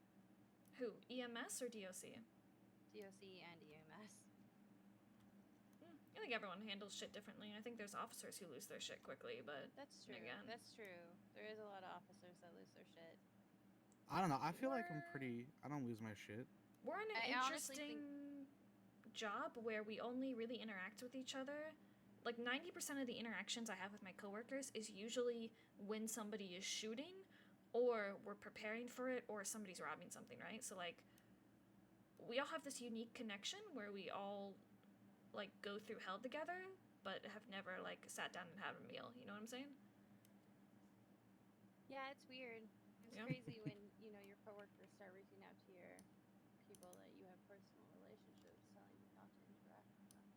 Who, EMS or DOC? DOC and EMS. I think everyone handles shit differently. I think there's officers who lose their shit quickly, but That's true. Again, That's true. There is a lot of officers that lose their shit. I don't know. I feel like I don't lose my shit. we're in an I honestly interesting job where we only really interact with each other. Like 90% of the interactions I have with my coworkers is usually when somebody is shooting, or we're preparing for it, or somebody's robbing something, right? So like, we all have this unique connection where we all like go through hell together, but have never like sat down and had a meal. You know what I'm saying? Yeah, it's weird. It's Yeah. crazy when, you know, your coworkers start reaching out to your people that you have personal relationships, telling you not to interact with them.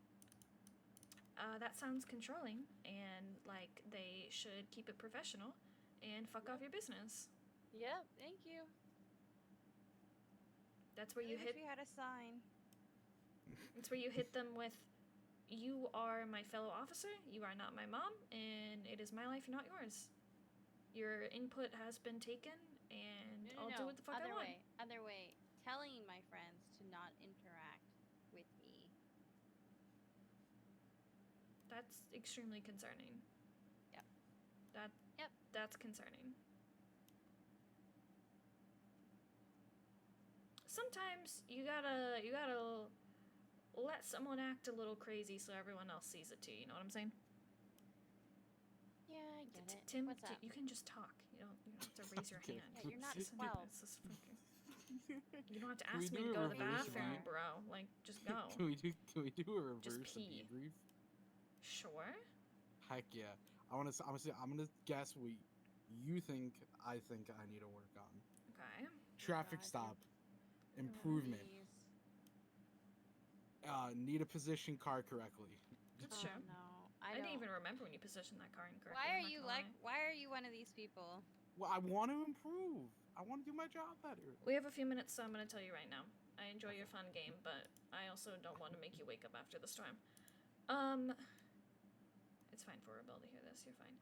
That sounds controlling, and like they should keep it professional and fuck off your business. Yep, thank you. That's where you I wish hit. we had a sign. It's where you hit them with, "You are my fellow officer. You are not my mom, and it is my life, not yours. Your input has been taken, and I'll do what the fuck I want." Other way. Telling my friends to not interact with me. That's extremely concerning. Yep. That's concerning. Sometimes you gotta let someone act a little crazy so everyone else sees it too. You know what I'm saying? Yeah, I get it. Tim, What's up? you can just talk. You don't have to raise your hand. Yeah, you're not This is 12. this is fucking- You don't have to Can we ask me do to a go to the reverse bathroom, debrief? bro. Like, just go. Can we do a reverse Just pee. debrief? Sure. Heck yeah. I'm gonna guess what you think I think I need to work on. Okay. Traffic stop. Improvement. Need to position car correctly. That's true. No, I didn't even remember when you positioned that car incorrectly. Why I'm are not you gonna lie. why are you one of these people? Well, I want to improve. I want to do my job better. We have a few minutes, so I'm gonna tell you right now. I enjoy your fun game, but I also don't want to make you wake up after the storm. It's fine for Rebel to hear this. You're fine.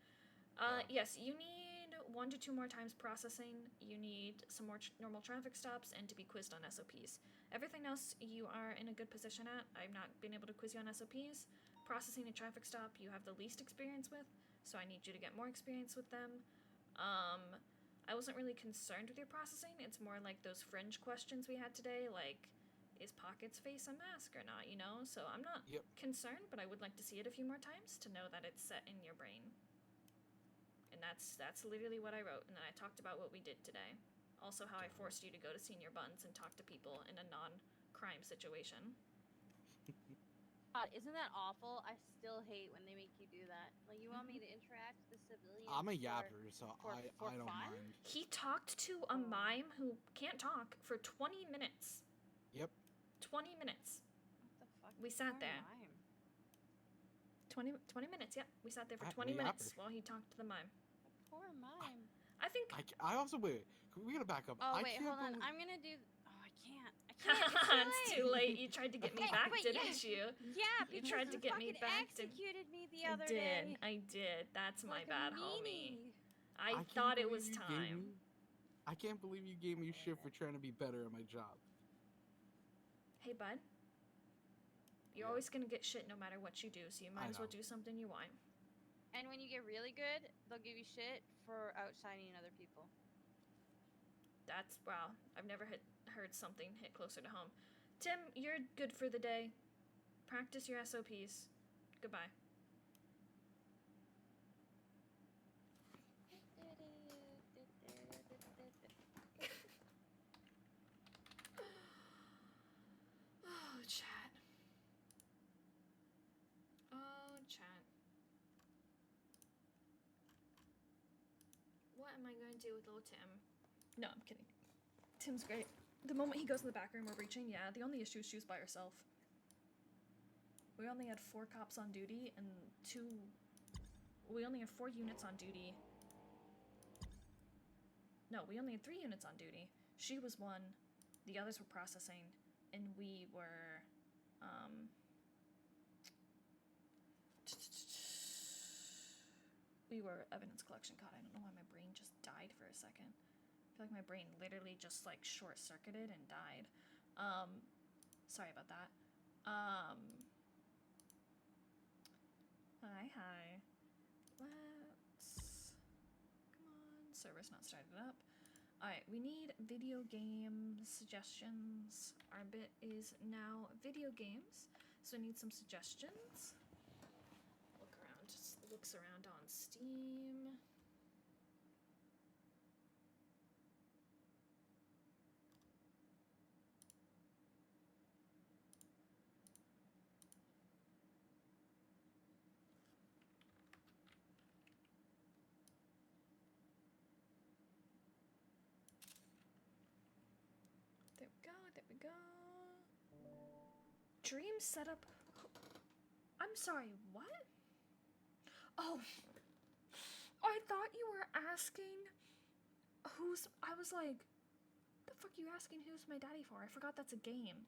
Yes, you need 1 to 2 more times processing. You need some more normal traffic stops and to be quizzed on SOPs. Everything else you are in a good position at. I've not been able to quiz you on SOPs. Processing a traffic stop you have the least experience with, so I need you to get more experience with them. I wasn't really concerned with your processing. It's more like those fringe questions we had today, like, is Pocket's face a mask or not, you know? So I'm not concerned, but I would like to see it a few more times to know that it's set in your brain. And that's literally what I wrote, and then I talked about what we did today. Also how I forced you to go to Senior Buns and talk to people in a non-crime situation. God, isn't that awful? I still hate when they make you do that. Like, you want me to interact with the civilians? I'm a for- yapper, so for I don't fun? mind. He talked to a mime who can't talk for 20 minutes. Yep. 20 minutes. What the fuck? We sat Poor there. mime. 20 minutes, yeah. We sat there for Ah, 20 we minutes yapper. while he talked to the mime. Poor mime. I think... I also, wait, we gotta back up. Oh, I wait, can't hold on. believe- I'm gonna do... Oh, I can't. I can't. It's too late. You tried to get me Hey, back, but didn't yeah, you? Yeah, You because tried to you get me fucking back. executed me the other day. I did. That's my Like a bad, homie. meanie. I can't thought it believe was you gave time. me- I can't believe you gave me shit for trying to be better at my job. Hey, bud. You're always gonna get shit no matter what you do, so you might as well do something you want. And when you get really good, they'll give you shit for outshining other people. That's, wow. I've never heard something hit closer to home. Tim, you're good for the day. Practice your SOPs. Goodbye. Oh, chat. Oh, chat. What am I going to do with little Tim? No, I'm kidding. Tim's great. The moment he goes in the back room, we're reaching. Yeah, the only issue is she was by herself. We only had 4 cops on duty and 2... We only had 4 units on duty. No, we only had 3 units on duty. She was 1. The others were processing. And we were... We were evidence collection. God, I don't know why my brain just died for a second. I feel like my brain literally just like short-circuited and died. Sorry about that. Hi. Let's... Come on. Server's not started up. Alright, we need video game suggestions. Our bit is now video games, so I need some suggestions. Look around, just looks around on Steam. There we go. Dream setup. I'm sorry, what? Oh, I thought you were asking who's... I was like, the fuck you asking who's my daddy for? I forgot that's a game.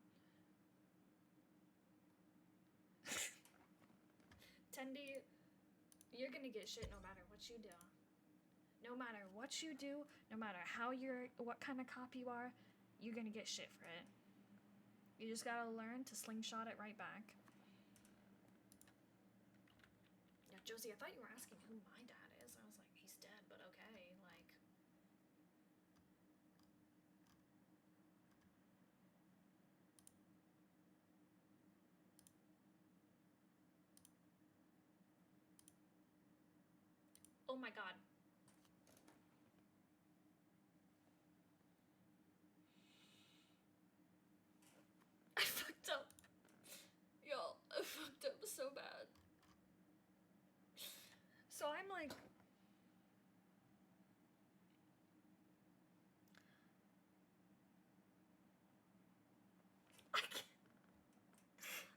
Tendy, you're gonna get shit no matter what you do. No matter what you do, no matter what kind of cop you are, you're gonna get shit for it. You just gotta learn to slingshot it right back. Yeah, Josie, I thought you were asking who my dad is. I was like, he's dead, but okay, like... Oh my god. I fucked up. Y'all, I fucked up so bad. So I'm like...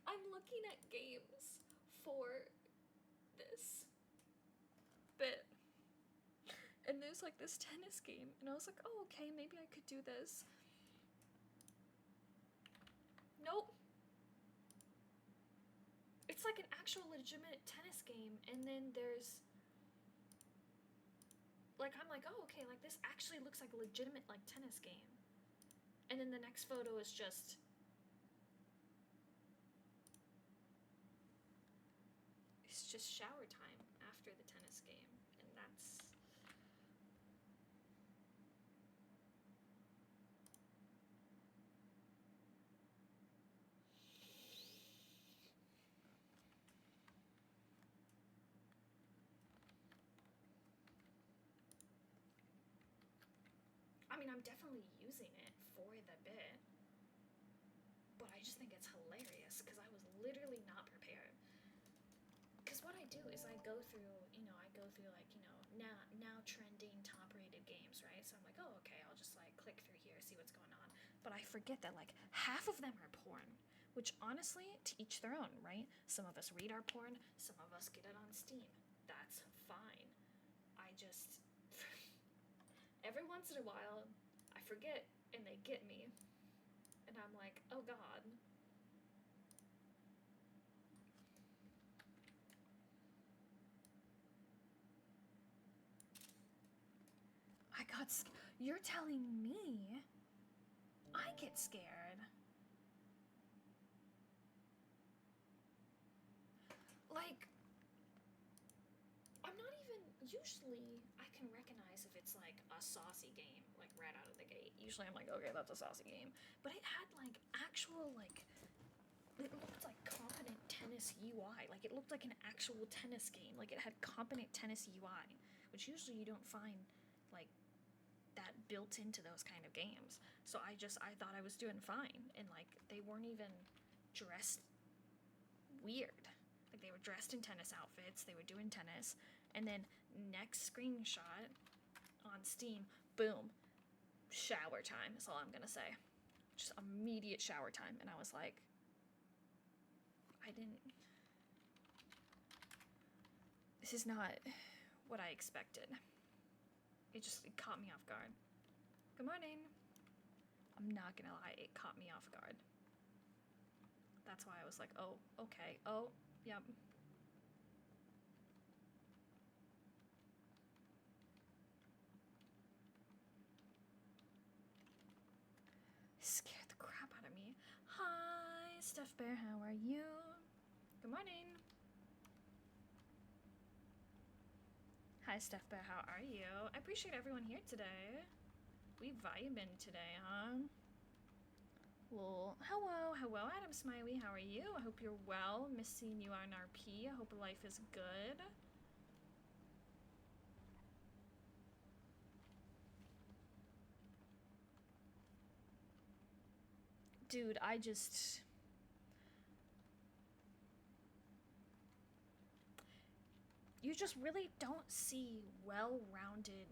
I'm looking at games for this bit. And there's like this tennis game. And I was like, oh, okay, maybe I could do this. Nope. It's like an actual legitimate tennis game. And then there's... Like, I'm like, oh, okay, like this actually looks like a legitimate, like, tennis game. And then the next photo is just... It's just shower time after the tennis game. And that's... I mean, I'm definitely using it for the bit. but I just think it's hilarious because I was literally not prepared. Because what I do is I go through like, now trending top rated games, right? So I'm like, oh, okay, I'll just like click through here, see what's going on. But I forget that like half of them are porn, which honestly, to each their own, right? Some of us read our porn, some of us get it on Steam. That's fine. I just, every once in a while, I forget and they get me. And I'm like, oh God. You're telling me I get scared. Like, I'm not even, usually I can recognize if it's like a saucy game, like right out of the gate. Usually I'm like, okay, that's a saucy game. But it had like actual, like, it looked like competent tennis UI. Like it looked like an actual tennis game. Like it had competent tennis UI, which usually you don't find like that built into those kind of games. So I thought I was doing fine, and like they weren't even dressed weird. Like they were dressed in tennis outfits, they were doing tennis, and then next screenshot on Steam, boom, shower time is all I'm gonna say. Just immediate shower time, and I was like, this is not what I expected. It caught me off guard. Good morning. I'm not gonna lie, it caught me off guard. That's why I was like, oh, okay, oh, yep. Scared the crap out of me. Hi, Steph Bear, how are you? Good morning. Hi, Steph Bear, how are you? I appreciate everyone here today. We vibing today, huh? Well, hello, Adam Smiley, how are you? I hope you're well. Miss seeing you on RP. I hope life is good. Dude, you just really don't see well-rounded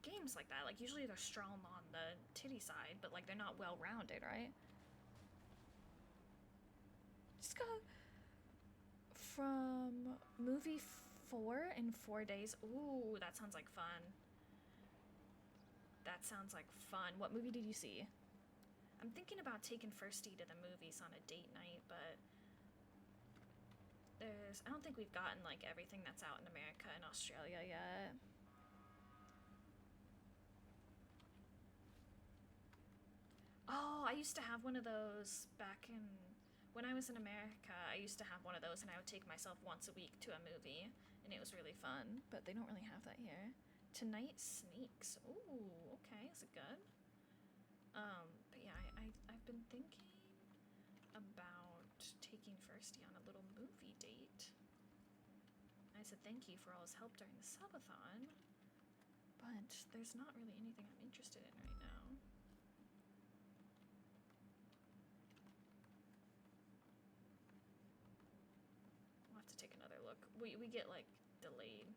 games like that. Like, usually they're strong on the titty side, but like they're not well-rounded, right? Just go from movie 4 in 4 days. Ooh, that sounds like fun. That sounds like fun. What movie did you see? I'm thinking about taking Firsty to the movies on a date night, but I don't think we've gotten like everything that's out in America and Australia yet. Oh, I used to have one of those back in, when I was in America, I used to have one of those and I would take myself once a week to a movie and it was really fun, but they don't really have that here. Tonight Sneaks. Ooh, okay, is it good? But yeah, I've been thinking about taking Firsty on a little movie date. I said thank you for all his help during the subathon, but there's not really anything I'm interested in right now. We'll have to take another look. We get like delayed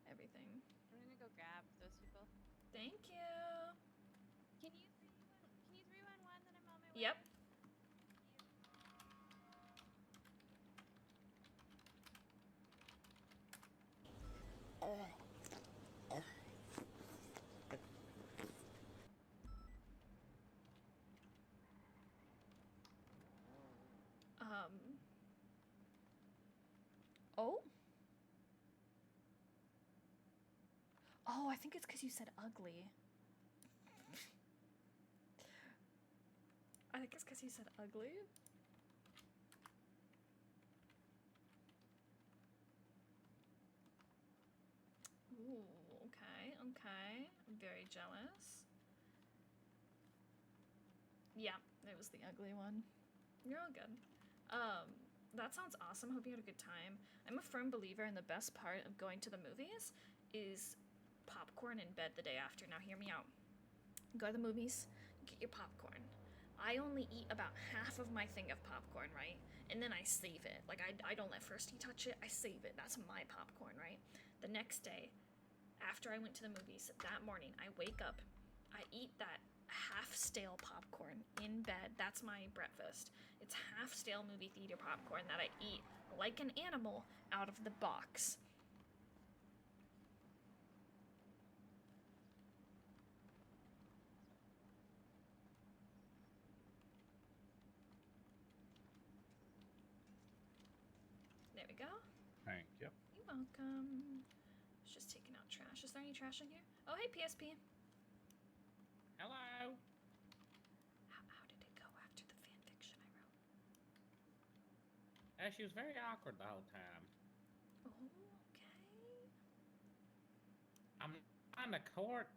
everything. I'm gonna go grab those people. Thank you. Can you 311 that I'm on my way? Yep. Oh? Oh, I think it's because you said ugly. I think it's because you said ugly. Ooh, okay, okay. I'm very jealous. Yeah, it was the ugly one. You're all good. That sounds awesome. Hope you had a good time. I'm a firm believer in the best part of going to the movies is popcorn in bed the day after. Now hear me out. Go to the movies, get your popcorn. I only eat about half of my thing of popcorn, right? And then I save it. Like, I don't let Firsty touch it, I save it. That's my popcorn, right? The next day, after I went to the movies, that morning, I wake up, I eat that half-stale popcorn in bed. That's my breakfast. It's half-stale movie theater popcorn that I eat like an animal out of the box. There we go. Thank you. You're welcome. It's just taking out trash. Is there any trash in here? Oh, hey, PSP. Hello. How did it go after the fan fiction I wrote? She was very awkward the whole time. Oh, okay. I'm on the court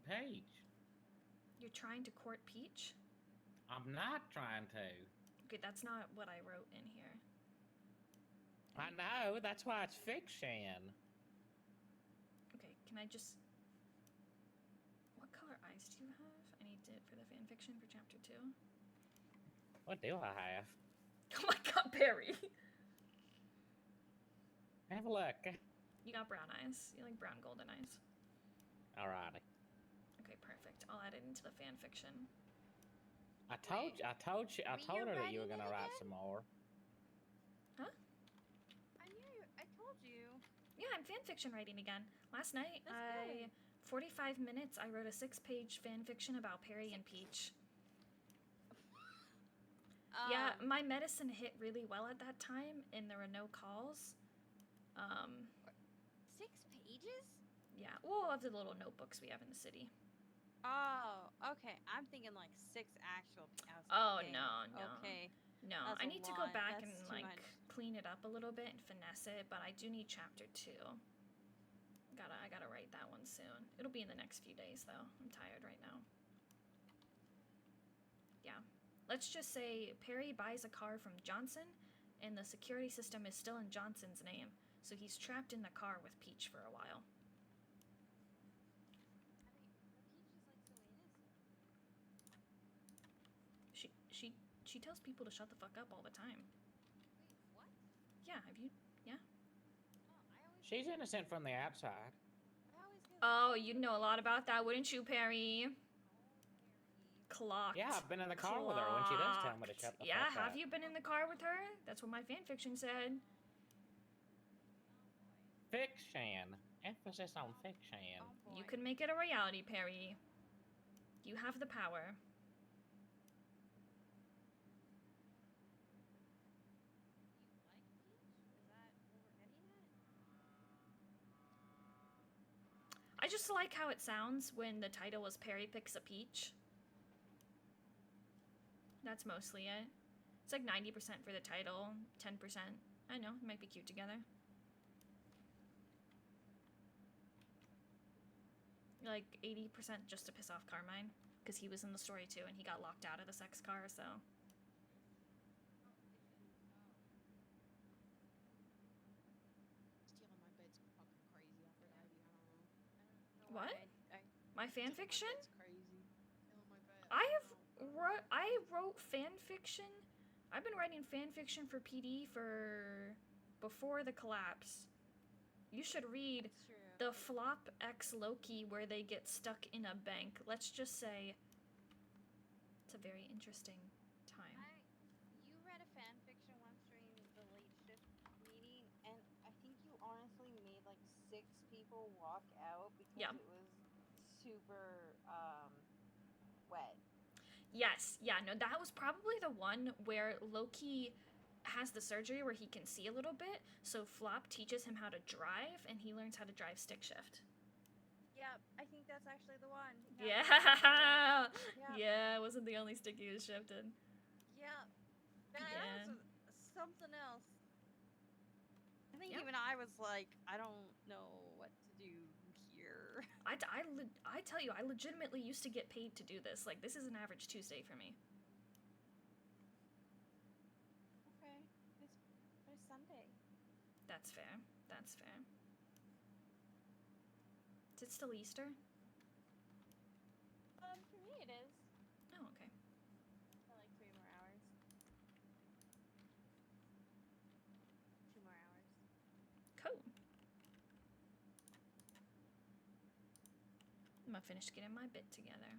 page. You're trying to court Peach? I'm not trying to. Okay, that's not what I wrote in here. I know, that's why it's fiction. Okay, can I just... What color eyes do you have? I need it for the fanfiction for chapter 2. What do I have? Oh my god, Perry! Have a look. You got brown eyes. You like brown golden eyes. Alrighty. Okay, perfect. I'll add it into the fanfiction. I told her that you were gonna write some more. Huh? I told you. Yeah, I'm fanfiction writing again. Last night, That's good. 45 minutes, I wrote a 6-page fanfiction about Perry and Peach. Yeah, my medicine hit really well at that time, and there were no calls. 6 pages? Yeah, well, of the little notebooks we have in the city. Oh, okay. I'm thinking like 6 actual. Oh, okay. no. Okay. No, That's I a need to go lot. back That's and too like much. clean it up a little bit and finesse it, but I do need chapter 2. I gotta write that one soon. It'll be in the next few days though. I'm tired right now. Yeah. Let's just say Perry buys a car from Johnson and the security system is still in Johnson's name, so he's trapped in the car with Peach for a while. She tells people to shut the fuck up all the time. Wait, what? Yeah, have you? Yeah? She's innocent from the outside. Oh, you'd know a lot about that, wouldn't you, Perry? Clocked. Yeah, I've been in the car with her when she does tell me to shut the Yeah, fuck up. have you been in the car with her? That's what my fanfiction said. Fiction. Emphasis on fiction. You can make it a reality, Perry. You have the power. I just like how it sounds when the title was Perry Picks a Peach. That's mostly it. It's like 90% for the title, 10%. I know, it might be cute together. Like 80% just to piss off Carmine, because he was in the story too and he got locked out of the sex car, so. Stealing my bed's fucking crazy, Aphrodite. I don't know. What? My fanfiction? That's crazy. Stealing my bed. I wrote fanfiction. I've been writing fanfiction for PD for before the collapse. You should read the Flop X Loki where they get stuck in a bank. Let's just say it's a very interesting time. You read a fan fiction once during the late shift meeting, and I think you honestly made like 6 people walk out because Yeah. it was super wet. Yes, yeah, no, that was probably the one where Loki has the surgery where he can see a little bit, so Flop teaches him how to drive, and he learns how to drive stick shift. Yeah, I think that's actually the one. Yeah! Yeah. Yeah, it wasn't the only stick he was shifted. Yeah. That Yeah. was something else. I think Yeah. even I was like, I don't know what to do here. I tell you, I legitimately used to get paid to do this. Like, this is an average Tuesday for me. Okay. It's Sunday. That's fair. That's fair. Is it still Easter? For me it is. Oh, okay. I'm gonna finish getting my bit together.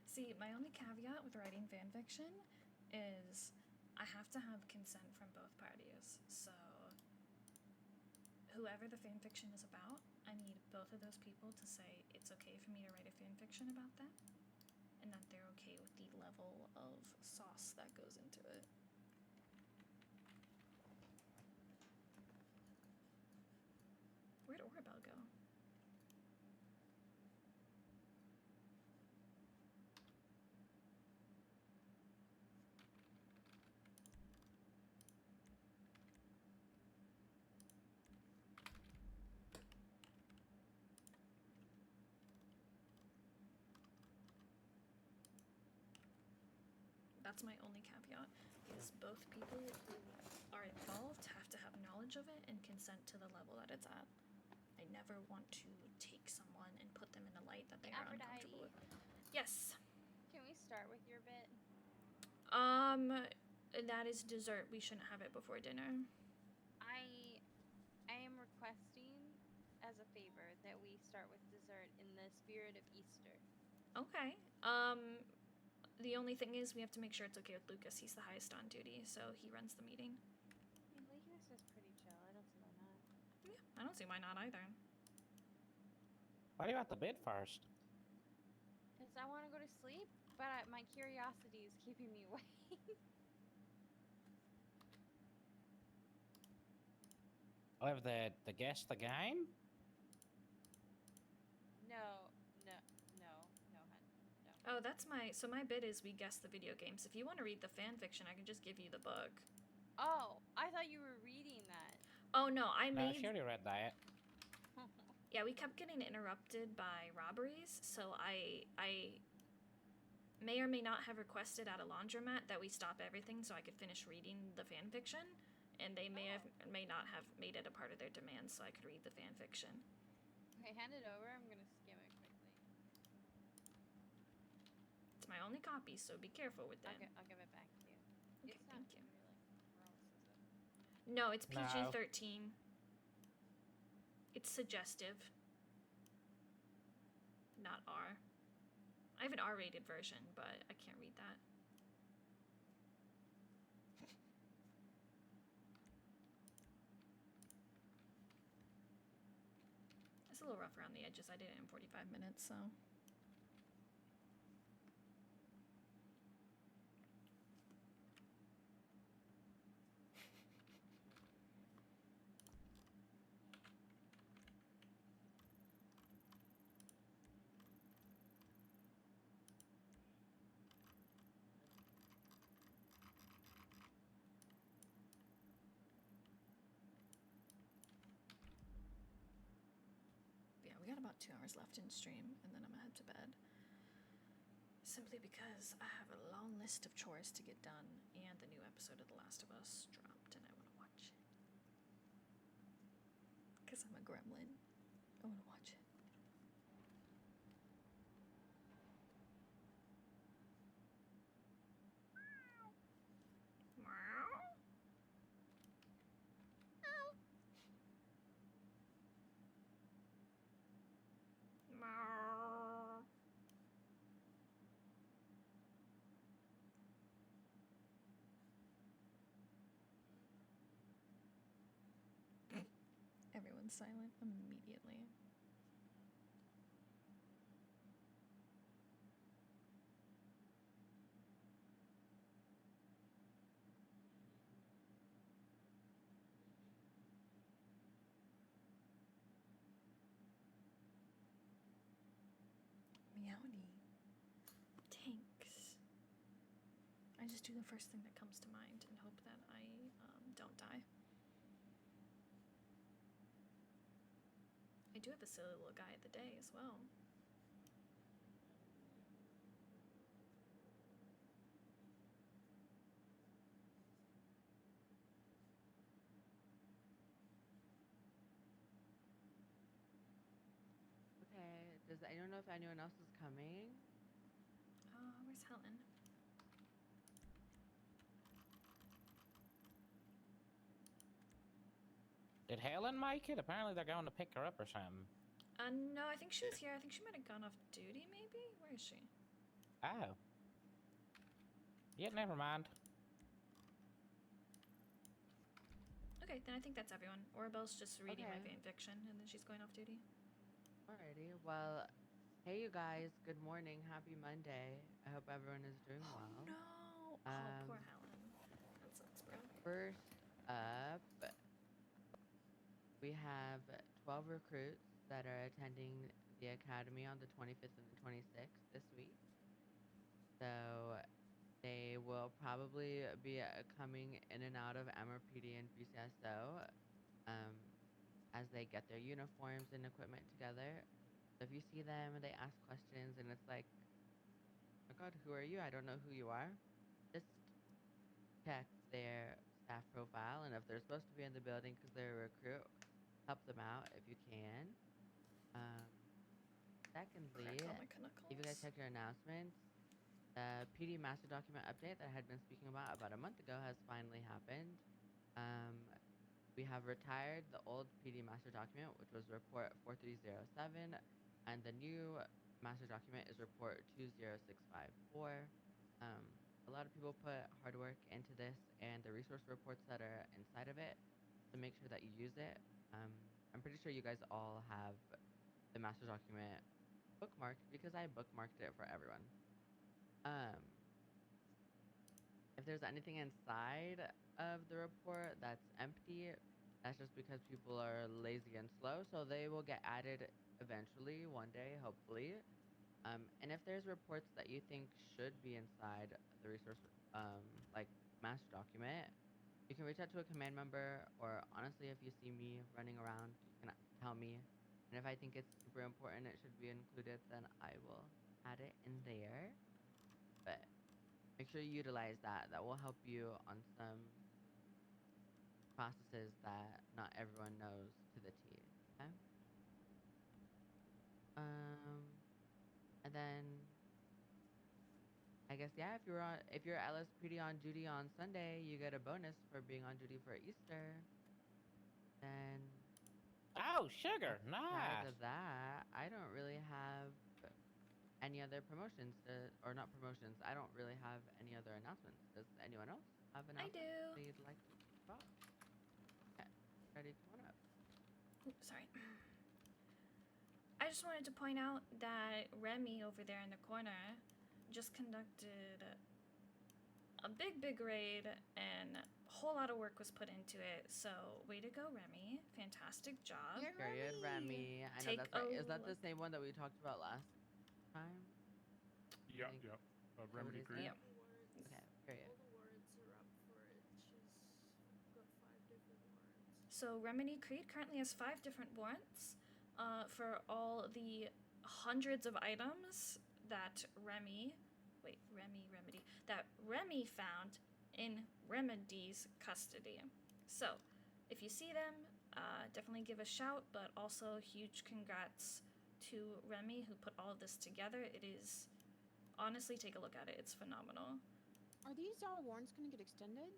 See, my only caveat with writing fanfiction is I have to have consent from both parties. So, whoever the fanfiction is about, I need both of those people to say it's okay for me to write a fanfiction about them, and that they're okay with the level of sauce that goes into it. Where'd Orabelle go? That's my only caveat, is both people who are involved have to have knowledge of it and consent to the level that it's at. I never want to take someone and put them in a light that they are uncomfortable with. Yes. Can we start with your bit? That is dessert. We shouldn't have it before dinner. I am requesting as a favor that we start with dessert in the spirit of Easter. Okay. The only thing is we have to make sure it's okay with Lucas. He's the highest on duty, so he runs the meeting. Yeah, Lucas is pretty chill. I don't see why not. Yeah, I don't see why not either. Why do you want the bid first? Because I want to go to sleep, but my curiosity is keeping me awake. Oh, have the guess the game? No, hun. No. Oh, that's my bid is we guess the video games. If you want to read the fan fiction, I can just give you the book. Oh, I thought you were reading that. Oh no, I No, made. she already read that. Yeah, we kept getting interrupted by robberies, so I may or may not have requested at a laundromat that we stop everything so I could finish reading the fan fiction, and they may not have made it a part of their demands so I could read the fan fiction. Okay, hand it over. I'm gonna skim it quickly. It's my only copy, so be careful with that. I'll give it back to you. Okay, It's not thank you. really gross, is it? No, it's No. PG-13. It's suggestive. Not R. I have an R-rated version, but I can't read that. It's a little rough around the edges. I did it in 45 minutes, so. Yeah, we got about 2 hours left in stream, and then I'm gonna head to bed. Simply because I have a long list of chores to get done, and the new episode of The Last of Us dropped, and I want to watch it. Because I'm a gremlin. I want to watch it. Meow. Meow. Everyone's silent immediately. Tony. Tanks. I just do the first thing that comes to mind and hope that I don't die. I do have a silly little guy of the day as well. Okay, does anyone know if anyone else is coming? Where's Helen? Did Helen make it? Apparently they're going to pick her up or something. No, I think she was here. I think she might have gone off duty, maybe? Where is she? Oh. Yeah, never mind. Okay, then I think that's everyone. Orabelle's just reading my Okay. fanfiction, and then she's going off duty. Alrighty, well, hey you guys, good morning, happy Monday. I hope everyone is doing well. No! Oh, poor Helen. That sucks, bro. First up, we have 12 recruits that are attending the academy on the 25th and the 26th this week. So they will probably be coming in and out of MRPD and BCSO as they get their uniforms and equipment together. So if you see them and they ask questions and it's like, oh my god, who are you? I don't know who you are. Just check their staff profile, and if they're supposed to be in the building because they're a recruit, help them out if you can. Secondly, if you guys check your announcements, the PD master document update that I had been speaking about a month ago has finally happened. We have retired the old PD master document, which was report 4307, and the new master document is report 20654. A lot of people put hard work into this and the resource reports that are inside of it to make sure that you use it. I'm pretty sure you guys all have the master document bookmarked because I bookmarked it for everyone. If there's anything inside of the report that's empty, that's just because people are lazy and slow, so they will get added eventually, one day, hopefully. And if there's reports that you think should be inside the resource, like master document, you can reach out to a command member, or honestly, if you see me running around, you can tell me. And if I think it's super important, it should be included, then I will add it in there. But make sure you utilize that. That will help you on some processes that not everyone knows to the T. Okay. And then I guess yeah, if you're LSPD on duty on Sunday, you get a bonus for being on duty for Easter. Then oh, sugar, outside nice. of that, I don't really have any other promotions or not promotions. I don't really have any other announcements. Does anyone else have announcements they'd like to talk about? Okay, ready? Come on up. Oops, sorry. I just wanted to point out that Remy over there in the corner just conducted a big raid, and a whole lot of work was put into it. So way to go, Remy! Fantastic job. Period, Remy. I know that's right. Is that the same one that we talked about last time? Yep. Remedy Green. Yep. Okay, period. So Remedy Creed currently has 5 different warrants for all the hundreds of items that Remy found in Remedy's custody. So if you see them, definitely give a shout, but also huge congrats to Remy who put all of this together. It is, honestly, take a look at it. It's phenomenal. Are these warrants gonna get extended?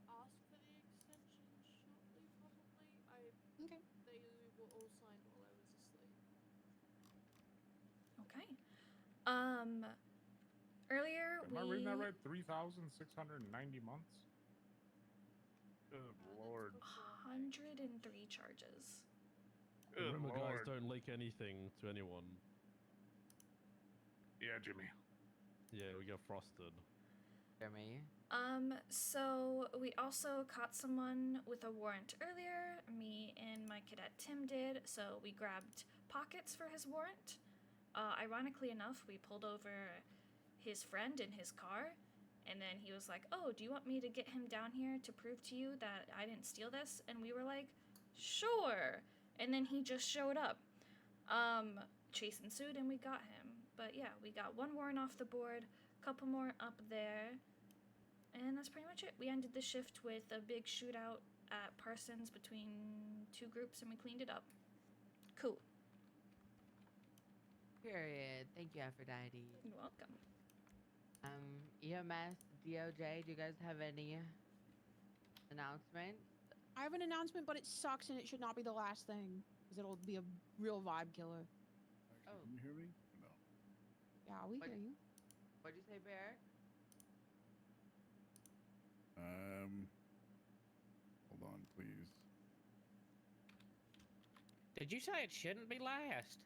Ask for the extension shortly, probably. Okay. They were all signed while I was asleep. Okay. Earlier Am I reading that right? 3,690 months? Good lord. 103 charges. Good Remember, lord. guys, don't leak anything to anyone. Yeah, Jimmy. Yeah, we got frosted. Jeremy. So we also caught someone with a warrant earlier. Me and my Cadet Tim did, so we grabbed pockets for his warrant. Ironically enough, we pulled over his friend in his car, and then he was like, "Oh, do you want me to get him down here to prove to you that I didn't steal this?" And we were like, "Sure." And then he just showed up. Chase ensued, and we got him. But yeah, we got one warrant off the board, a couple more up there, and that's pretty much it. We ended the shift with a big shootout at Parsons between two groups, and we cleaned it up. Cool. Period. Thank you, Aphrodite. You're welcome. EMS, DOJ, do you guys have any announcements? I have an announcement, but it sucks and it should not be the last thing because it'll be a real vibe killer. Oh. Can you hear me? No. Yeah, we hear you. What'd you say, Bear? Hold on, please. Did you say it shouldn't be last?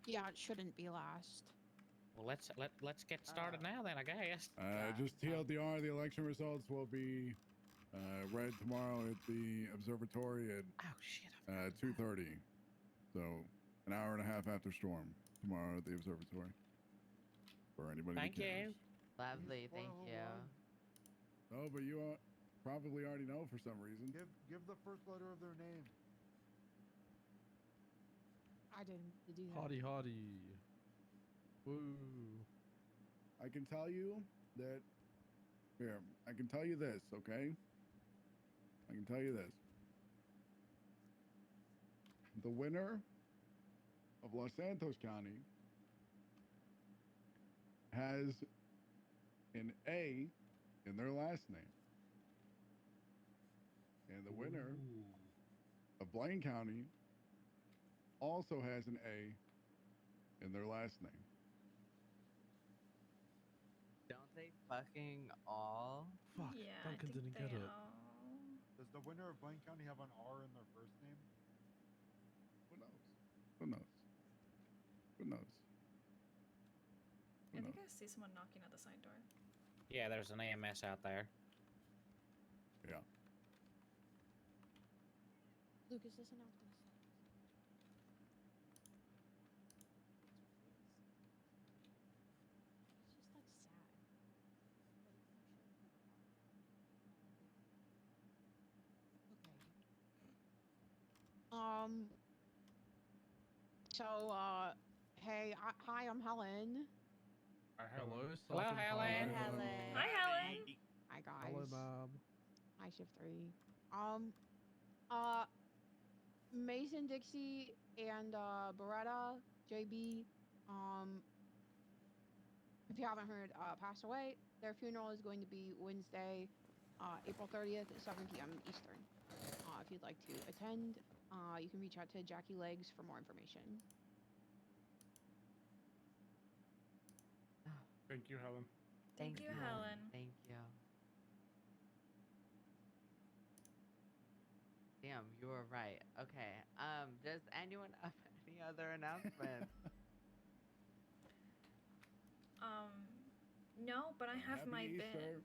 Yeah, it shouldn't be last. Well, let's get started now then, I guess. Just TLDR, the election results will be read tomorrow at the observatory at 2:30. So an hour and a half after storm tomorrow at the observatory. For anybody. Thank you. Lovely, thank you. Oh, but you probably already know for some reason. Give the first letter of their name. I didn't do that. Hardy, hardy. Woo. I can tell you that. Here, I can tell you this, okay? I can tell you this. The winner of Los Santos County has an A in their last name. And the winner of Blaine County also has an A in their last name. Don't they fucking all? Fuck, Yeah, Duncan didn't get it. Does the winner of Blaine County have an R in their first name? Who knows? Who knows? Who knows? I think I see someone knocking at the side door. Yeah, there's an AMS out there. Yeah. Lucas, listen out this. It's just like sad. Okay. So, hey, hi, I'm Helen. Hello, Hello, Sergeant Helen. Helen. Hi, Helen. Hi, guys. Hello, ma'am. Hi, Shift 3. Mason, Dixie, and, Beretta, JB, if you haven't heard, passed away. Their funeral is going to be Wednesday, April 30th at 7 p.m. Eastern. If you'd like to attend, you can reach out to Jackie Legs for more information. Thank you, Helen. Thank you, Helen. Thank you. Damn, you were right. Okay. Does anyone have any other announcements? No, but I have Happy my Easter. bit.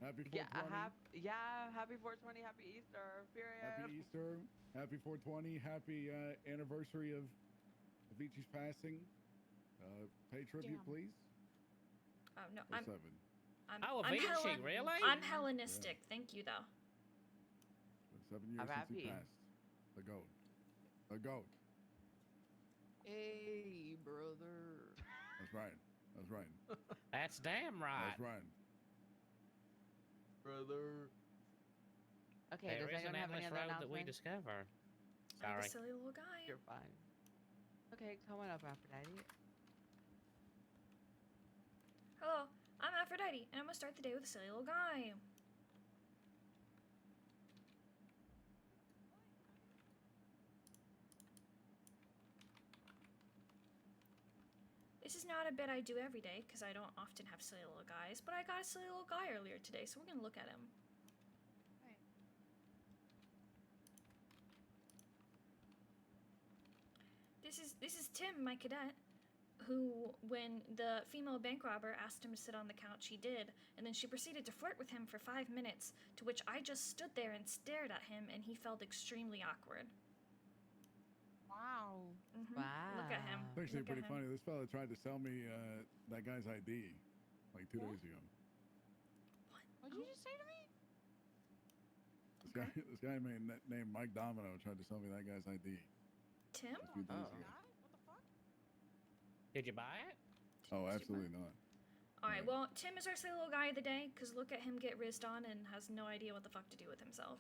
Happy 420. Happy 420, happy Easter, period. Happy Easter. Happy 420. Happy anniversary of Avicii's passing. Pay tribute, Damn. please. No, For I'm. 7. Oh, Avicii, really? I'm Hellenistic. Thank you, though. 7 years I'm since he happy. passed. The GOAT. The GOAT. Hey, brother. That's right. That's right. That's damn right. That's right. Brother. Okay, There does is an anyone have any endless other road that we announcements? discover. I'm Sorry. a silly little guy. You're fine. Okay, come on up, Aphrodite. Hello, I'm Aphrodite, and I'm gonna start the day with a silly little guy. This is not a bit I do every day, because I don't often have silly little guys, but I got a silly little guy earlier today, so we're gonna look at him. This is Tim, my cadet, who, when the female bank robber asked him to sit on the couch, he did, and then she proceeded to flirt with him for 5 minutes, to which I just stood there and stared at him, and he felt extremely awkward. Wow. Wow. Look at him. It's actually Look at pretty him. funny. This fella tried to sell me that guy's ID like 2 days ago. What did you just say to me? This guy named Mike Domino tried to sell me that guy's ID. Tim? A few days ago. Did you buy it? Oh, absolutely not. All right. Well, Tim is our silly little guy of the day because look at him get rizzed on and has no idea what the fuck to do with himself.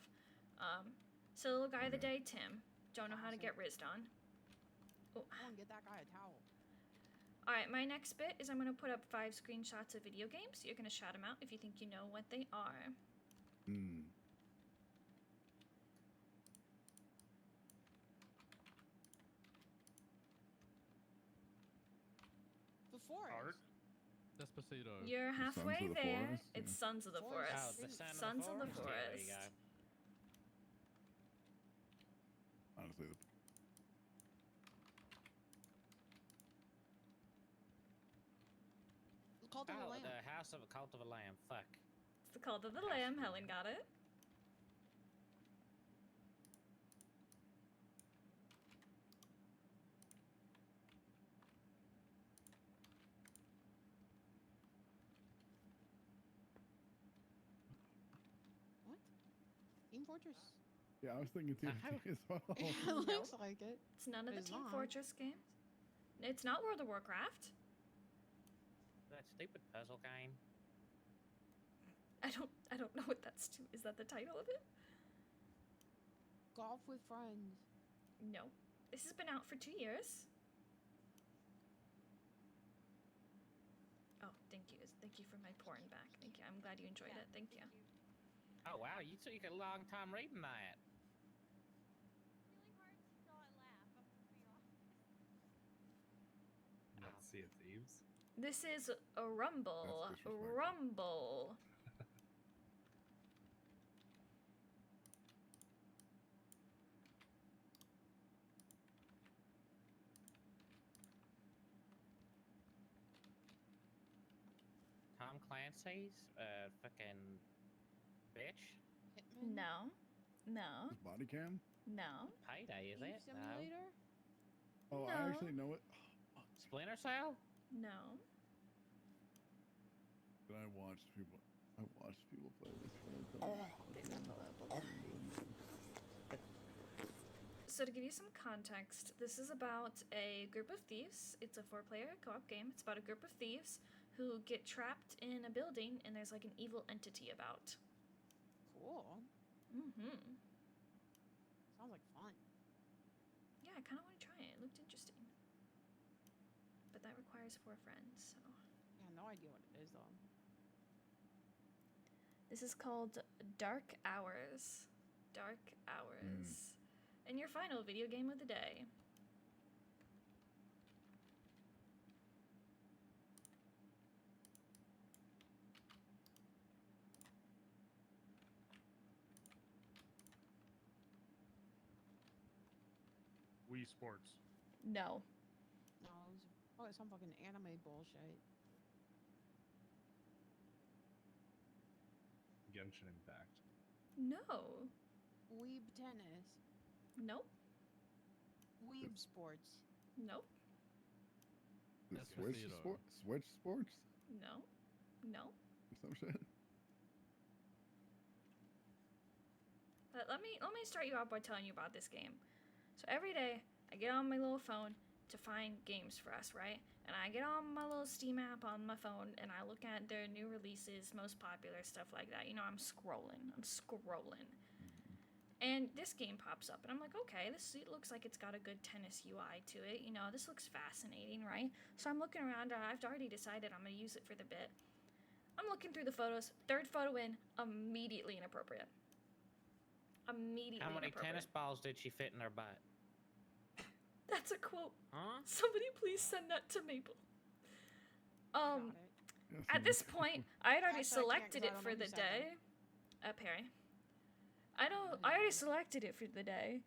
Silly little guy of the day, Tim. Don't know how to get rizzed on. Go and get that guy a towel. All right, my next bit is I'm going to put up 5 screenshots of video games. You're going to shout them out if you think you know what they are. The forest. Despacito. You're halfway Sons of the there. Forest? It's Sons of the Forest. Oh, the Sons of the Forest? Yeah, there you Forest. go. Honestly, The Cult of the Lamb. The House of Cult of a Lamb. Fuck. It's the Cult of the Lamb. Helen got it. What? Team Fortress. yeah, I was thinking TFT as well. It looks like it. It's none of the It's Team not. Fortress games. It's not World of Warcraft. That stupid puzzle game. I don't know what that's. Is that the title of it? Golf with friends. No. This has been out for 2 years. Oh, thank you. Thank you for my pouring back. Thank you. I'm glad you enjoyed it. Thank you. Oh wow, you took a long time reading that. Not Sea of Thieves. This is a Rumble. That's disrespectful. Rumble. Tom Clancy's fucking bitch. Hitman. No. No. Is body cam? No. Payday, is Thief it? Simulator. Oh, No. I actually know it. No. Splinter Cell? No. But I watched people play this. So to give you some context, this is about a group of thieves. It's a 4-player co-op game. It's about a group of thieves who get trapped in a building and there's like an evil entity about. Cool. Mm-hmm. Sounds like fun. Yeah, I kind of want to try it. It looked interesting. But that requires 4 friends, so. Yeah, no idea what it is though. This is called Dark Hours. Dark Hours. And your final video game of the day. Wii Sports. No. No, it was probably some fucking anime bullshit. Genshin Impact. No. Weeb tennis. Nope. Weeb sports. Nope. The That's Switch Despacito. Switch sports? No. No. Some shit. But let me start you out by telling you about this game. So every day I get on my little phone to find games for us, right? And I get on my little Steam app on my phone and I look at their new releases, most popular stuff like that. You know, I'm scrolling. And this game pops up and I'm like, okay, it looks like it's got a good tennis UI to it. You know, this looks fascinating, right? So I'm looking around and I've already decided I'm gonna use it for the bit. I'm looking through the photos, 3rd photo in, immediately inappropriate. Immediately How many inappropriate. tennis balls did she fit in her butt? That's a quote. Huh? Somebody please send that to Maple. Got it. At this point, I had already Actually, I can't 'cause selected I it don't for know the who sent them. day. Perry. I already selected it for the day.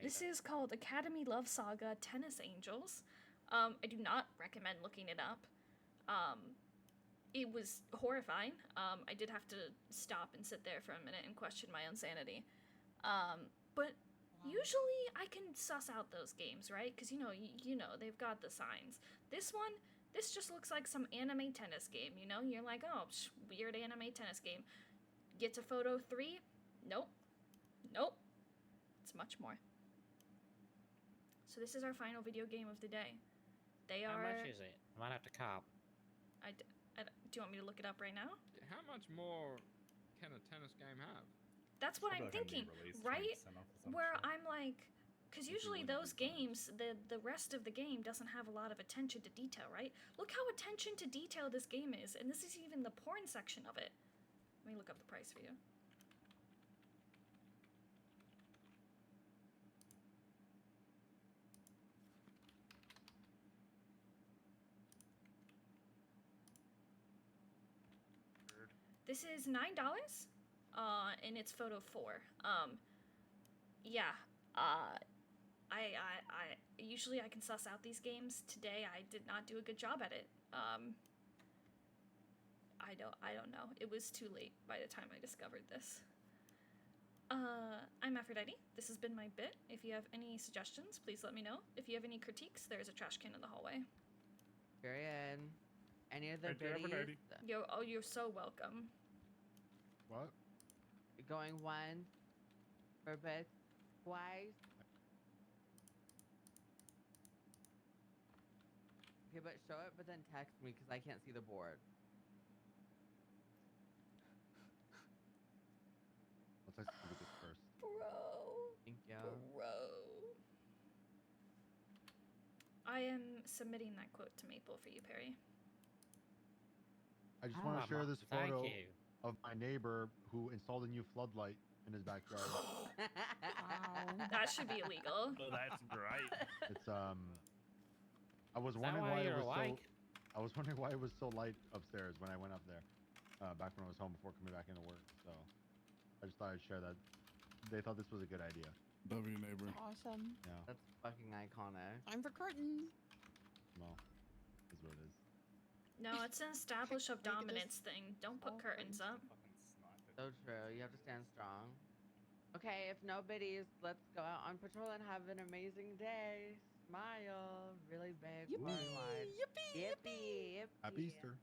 This is called Academy Love Saga Tennis Angels. I do not recommend looking it up. It was horrifying. I did have to stop and sit there for a minute and question my own sanity. But you Usually I can suss out those games, right? Because you know they've got the signs. This just looks like some anime tennis game. You know, you're like, oh, weird anime tennis game. Get to photo 3, nope, nope. It's much more. So this is our final video game of the day. How much is it? I might have to cop. Do you want me to look it up right now? How much more can a tennis game have? That's what I'm thinking, right? Where I'm like, because usually those games, the rest of the game doesn't have a lot of attention to detail, right? Look how attention to detail this game is, and this is even the porn section of it. Let me look up the price for you. This is $9, and it's photo 4. Yeah, I usually I can suss out these games. Today I did not do a good job at it. I don't know. It was too late by the time I discovered this. I'm Aphrodite. This has been my bit. If you have any suggestions, please let me know. If you have any critiques, there's a trash can in the hallway. Period. Any of the biddies? You're so welcome. What? Going once for bits, twice. Okay, but show it, but then text me because I can't see the board. Let's execute this first. Bro. Thank you. Bro. I am submitting that quote to Maple for you, Perry. I just want to share this photo of my neighbor who installed a new floodlight in his backyard. Wow. That should be illegal. Oh, that's great. It's I was wondering why it was I was wondering why it was so light upstairs when I went up there, back when I was home before coming back into work. So I just thought I'd share that. They thought this was a good idea. W neighbor. Awesome. Yeah. That's fucking iconic. Time for curtains. Well, is what it is. No, it's an establish of dominance thing. Don't put curtains up. So true. You have to stand strong. Okay, if no biddies, let's go out on patrol and have an amazing day. Smile. Really big. Yippee! Wide. Yippee! Yippee! Yippee! Happy Easter.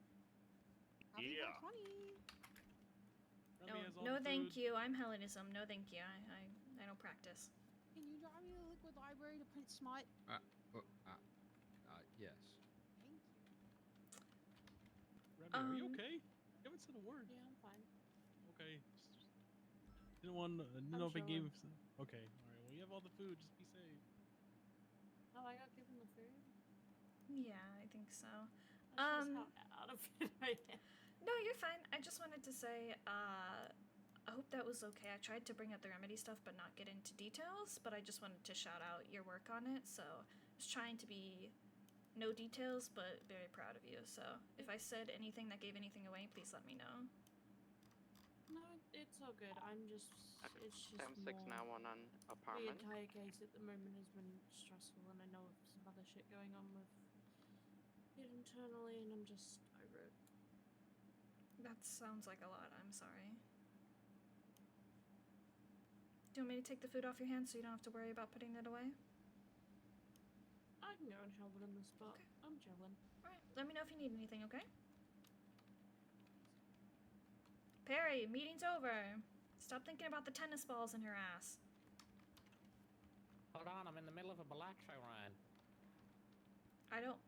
Happy Yeah. 420. No, thank you. I'm Hellenism. No, thank you. I don't practice. Can you drive me to the Liquid Library to print smut? Yes. Thank you. Remy, are you okay? You haven't said a word. Yeah, I'm fine. Okay. Just didn't want to know if I gave. Okay. All right. Well, you have all the food. Just be safe. Oh, I got given the food? Yeah, I think so. That's just how out of it I am. No, you're fine. I just wanted to say, I hope that was okay. I tried to bring up the remedy stuff but not get into details, but I just wanted to shout out your work on it. So I was trying to be no details, but very proud of you. So if I said anything that gave anything away, please let me know. No, it's all good. It's just I'm 6 now on an the apartment. entire case at the moment has been stressful, and I know of some other shit going on with it internally, and I'm just over it. That sounds like a lot. I'm sorry. Do you want me to take the food off your hands so you don't have to worry about putting it away? I can go and help in the spot. Okay. I'm chilling. Alright, let me know if you need anything, okay? Perry, meeting's over. Stop thinking about the tennis balls in her ass. Hold on, I'm in the middle of a Balaxo run. I don't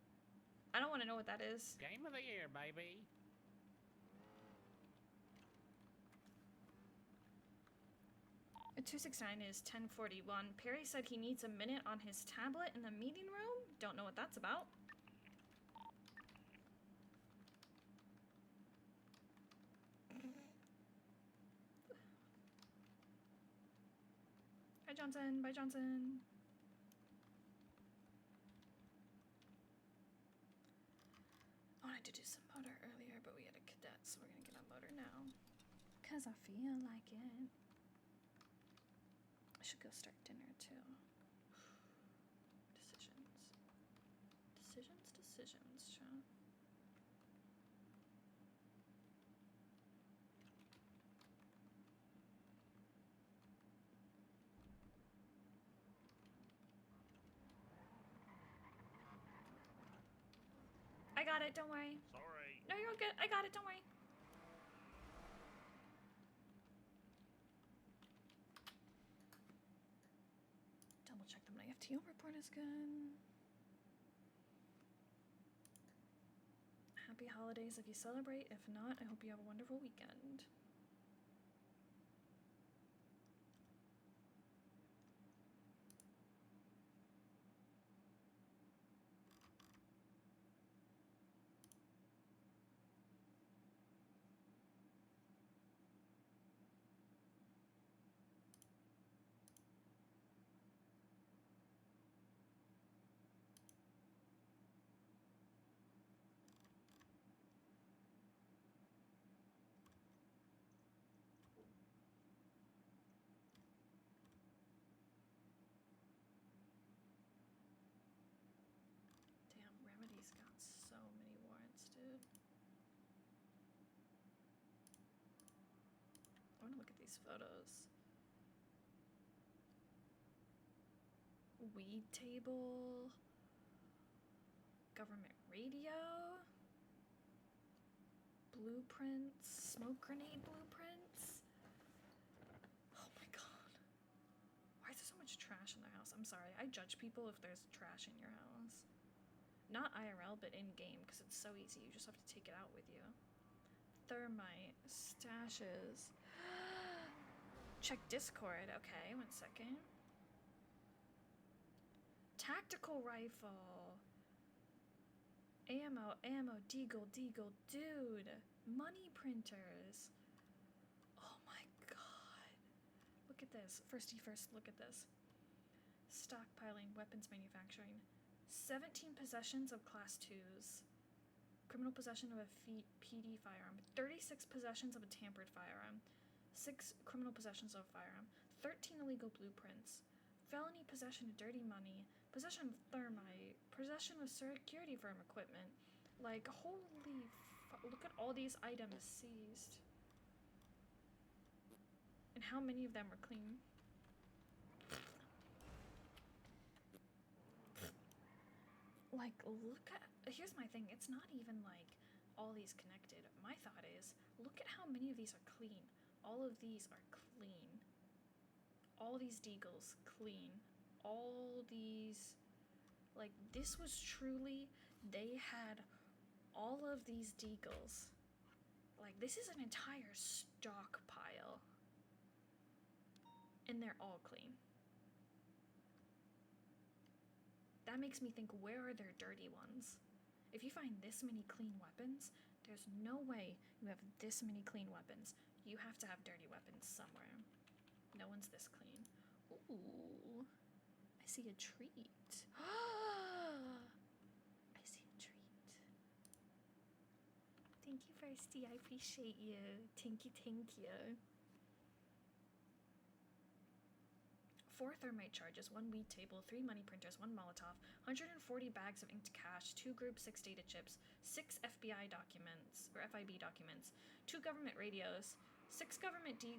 want to know what that is. Game of the year, baby. A 269 is 1041. Perry said he needs a minute on his tablet in the meeting room. Don't know what that's about. Hi, Johnson. Bye, Johnson. I wanted to do some motor earlier, but we had a cadet, so we're gonna get on motor now. Because I feel like it. I should go start dinner, too. Decisions. Decisions, chat. got it. Don't worry. Sorry. No, you're good. I got it. Don't worry. Double check that my FTO report is good. Happy holidays if you celebrate. If not, I hope you have a wonderful weekend. Damn, Remedy's got so many warrants, dude. I want to look at these photos. Weed table. Government radio. Blueprints. Smoke grenade blueprints. Oh my god. Why is there so much trash in their house? I'm sorry, I judge people if there's trash in your house. Not IRL, but in-game, because it's so easy. You just have to take it out with you. Thermite. Stashes. Check Discord. Okay, 1 second. Tactical rifle. Ammo, deagle, dude. Money printers. Oh my god. Look at this. First, look at this. Stockpiling, weapons manufacturing. 17 possessions of class 2s. Criminal possession of a PD firearm. 36 possessions of a tampered firearm. 6 criminal possessions of a firearm. 13 illegal blueprints. Felony possession of dirty money. Possession of thermite. Possession of security firm equipment. Like, holy look at all these items seized. And how many of them are clean? Like, look at, here's my thing, it's not even like all these connected. My thought is, look at how many of these are clean. All of these are clean. All these deagles, clean. All these, like, this was truly, they had all of these deagles. Like, this is an entire stockpile. And they're all clean. That makes me think, where are their dirty ones? If you find this many clean weapons, there's no way you have this many clean weapons. You have to have dirty weapons somewhere. No one's this clean. Ooh, I see a treat. I see a treat. Thank you, Firsty. I appreciate you. Thank you. 4 thermite charges, 1 weed table, 3 money printers, 1 Molotov, 140 bags of inked cash, 2 group 6 data chips, 6 FBI documents, or FIB documents, 2 government radios, 6 government 6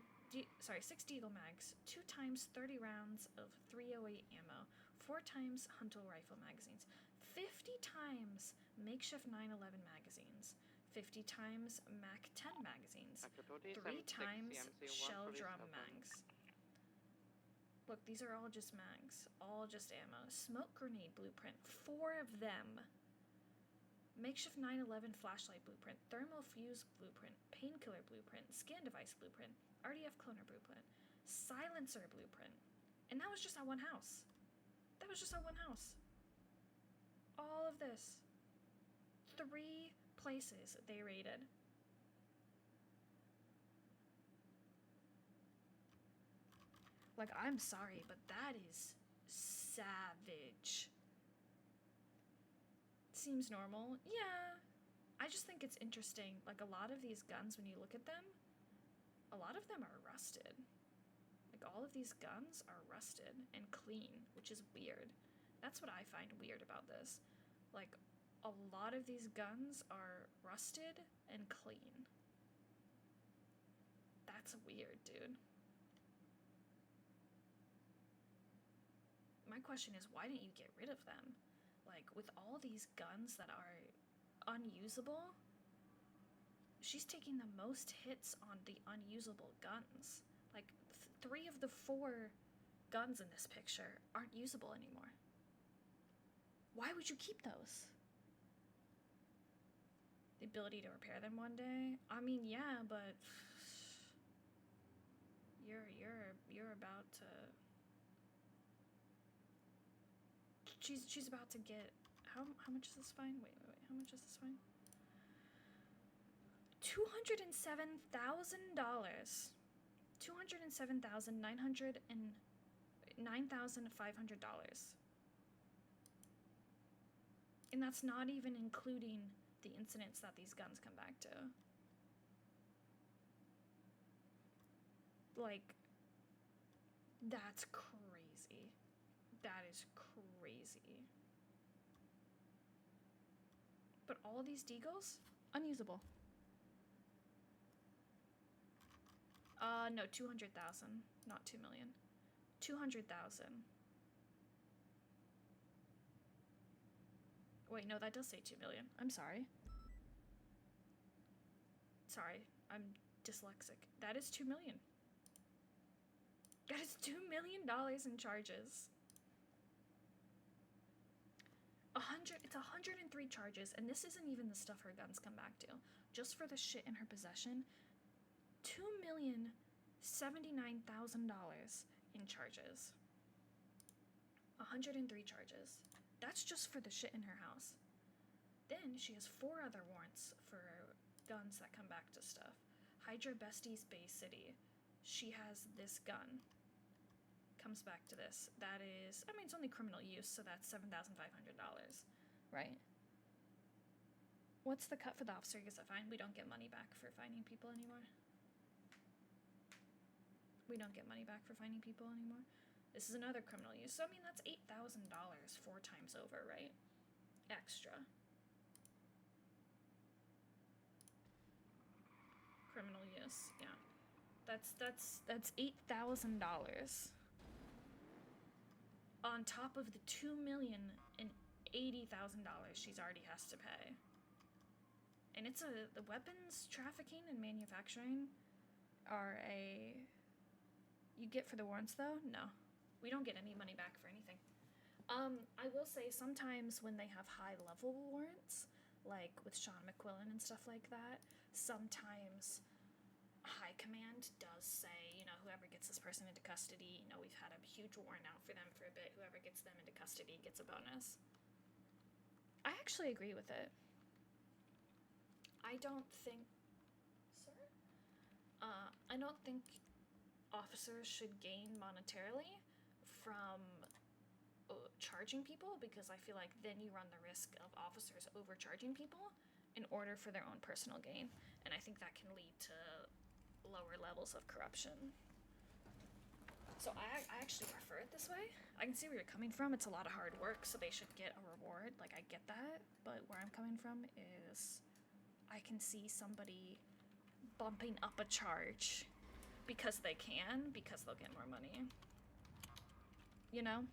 deagle mags, 2 times 30 rounds of 308 ammo, 4 times Hunter rifle magazines, 50 times makeshift 911 magazines, 50 times Mac 10 magazines, 3 times shell drum mags. Look, these are all just mags, all just ammo. Smoke grenade blueprint, 4 of them. Makeshift 911 flashlight blueprint, thermal fuse blueprint, painkiller blueprint, scan device blueprint, RDF cloner blueprint, silencer blueprint. And that was just at one house. That was just at one house. All of this. 3 places they raided. Like, I'm sorry, but that is savage. Seems normal. Yeah. I just think it's interesting. Like, a lot of these guns, when you look at them, a lot of them are rusted. Like, all of these guns are rusted and clean, which is weird. That's what I find weird about this. Like, a lot of these guns are rusted and clean. That's weird, dude. My question is, why didn't you get rid of them? Like, with all these guns that are unusable, she's taking the most hits on the unusable guns. Like, 3 of the 4 guns in this picture aren't usable anymore. Why would you keep those? The ability to repair them one day? I mean, yeah, but you're about to. She's about to get how much is this fine? Wait, how much is this fine? $207,000. $207,500. And that's not even including the incidents that these guns come back to. Like, that's crazy. That is crazy. But all of these deagles, unusable. No, 200,000, not 2 million. 200,000. Wait, no, that does say 2 million. I'm sorry. Sorry, I'm dyslexic. That is 2 million. That is $2 million in charges. It's 103 charges, and this isn't even the stuff her guns come back to. Just for the shit in her possession, $2,079,000 in charges. 103 charges. That's just for the shit in her house. Then she has 4 other warrants for guns that come back to stuff. Hydra Besties Bay City. She has this gun. Comes back to this. That is, I mean, it's only criminal use, so that's $7,500, right? What's the cut for the officer who gets a fine? We don't get money back for fining people anymore. We don't get money back for fining people anymore. This is another criminal use. So, I mean, that's $8,000 4 times over, right? Extra. Criminal use, yeah. That's $8,000. On top of the $2,080,000 she's already has to pay. And it's the weapons trafficking and manufacturing are you get for the warrants though? No. We don't get any money back for anything. I will say sometimes when they have high level warrants, like with Sean McQuillan and stuff like that, sometimes High Command does say, you know, whoever gets this person into custody, you know, we've had a huge warrant out for them for a bit, whoever gets them into custody gets a bonus. I actually agree with it. I don't think, sir? I don't think officers should gain monetarily from charging people, because I feel like then you run the risk of officers overcharging people in order for their own personal gain, and I think that can lead to lower levels of corruption. So I actually prefer it this way. I can see where you're coming from. It's a lot of hard work, so they should get a reward. Like, I get that, but where I'm coming from is I can see somebody bumping up a charge because they can, because they'll get more money. You know?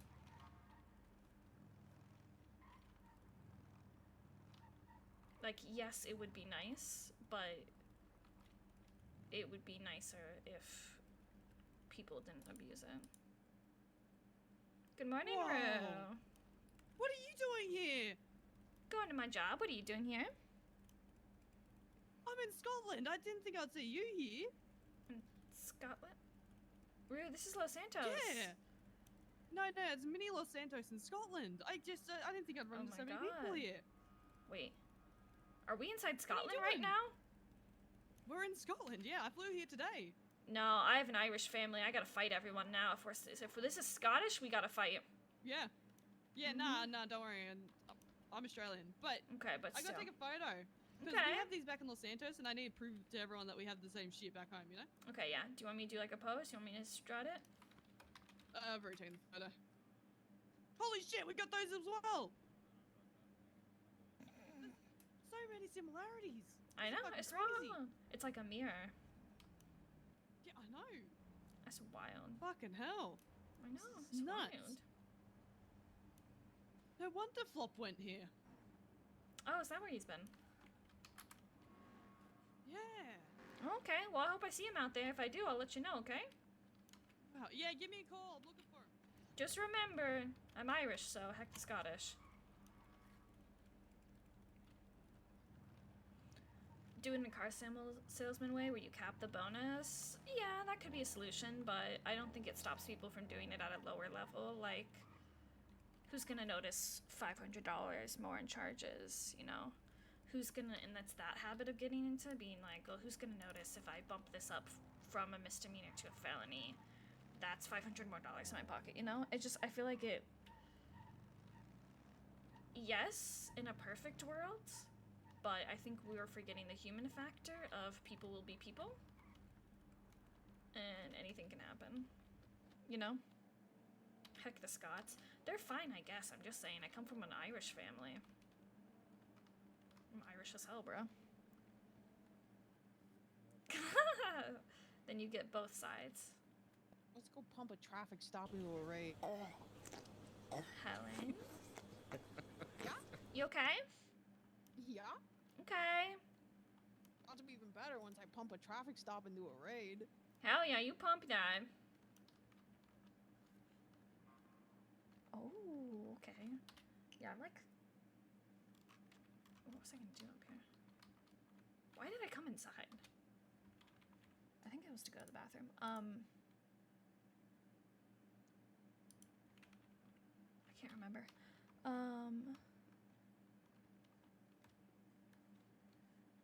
Like, yes, it would be nice, but it would be nicer if people didn't abuse it. Good morning, Whoa. Rue. What are you doing here? Going to my job. What are you doing here? I'm in Scotland. I didn't think I'd see you here. In Scotland? Rue, this is Los Santos. Yeah. No, it's mini Los Santos in Scotland. I didn't think I'd run into so many people here. Wait. Are we inside Scotland right now? We're in Scotland, yeah. I flew here today. No, I have an Irish family. I gotta fight everyone now. If this is Scottish, we gotta fight. Yeah. Yeah, nah, don't worry. I'm Australian. But okay, but I gotta take a photo. Because we have these back in Los Santos, and I need to prove to everyone that we have the same shit back home, you know? Okay, yeah. Do you want me to do like a pose? Do you want me to strut it? I've already taken the photo. Holy shit, we got those as well! So many similarities. I know, it's wrong. It's like a mirror. Yeah, I know. That's wild. Fucking hell. I know, It's it's nuts. wild. No wonder Flop went here. Oh, is that where he's been? Yeah. Okay, well, I hope I see him out there. If I do, I'll let you know, okay? Oh, yeah, give me a call. I'm looking for him. Just remember, I'm Irish, so heck the Scottish. Doing the car salesman way where you cap the bonus, yeah, that could be a solution, but I don't think it stops people from doing it at a lower level. Like, who's gonna notice $500 more in charges, you know? Who's gonna, and that's that habit of getting into being like, well, who's gonna notice if I bump this up from a misdemeanor to a felony? That's $500 more in my pocket, you know? It just, I feel like it, yes, in a perfect world, but I think we are forgetting the human factor of people will be people, and anything can happen, you know? Heck, the Scots. They're fine, I guess. I'm just saying, I come from an Irish family. I'm Irish as hell, bro. Then you get both sides. Let's go pump a traffic stop into a raid. Helen? Yeah? You okay? Yeah? Okay. About to be even better once I pump a traffic stop into a raid. Hell yeah, you pump that. Oh, okay. Yeah, I'm like... What was I gonna do up here? Why did I come inside? I think it was to go to the bathroom. I can't remember.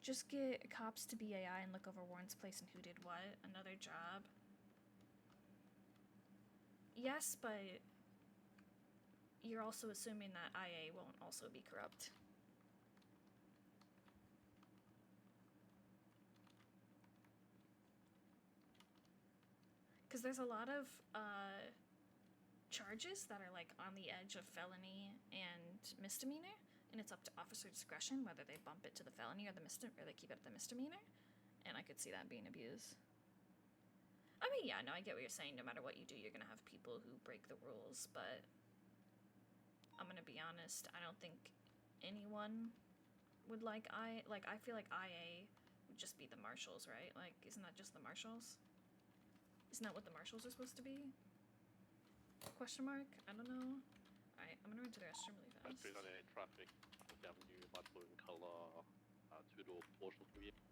Just get cops to be AI and look over Warren's place and who did what. Another job. Yes, but you're also assuming that IA won't also be corrupt. Because there's a lot of charges that are like on the edge of felony and misdemeanor, and it's up to officer discretion whether they bump it to the felony or they keep it at the misdemeanor, and I could see that being abused. I mean, yeah, no, I get what you're saying. No matter what you do, you're gonna have people who break the rules, but I'm gonna be honest, I don't think anyone would like I feel like IA would just be the marshals, right? Like, isn't that just the marshals? Isn't that what the marshals are supposed to be? Question mark? I don't know. Alright, I'm gonna run to the restroom really fast. Street on traffic, Avenue, light blue in color, two-door Porsche looking vehicle.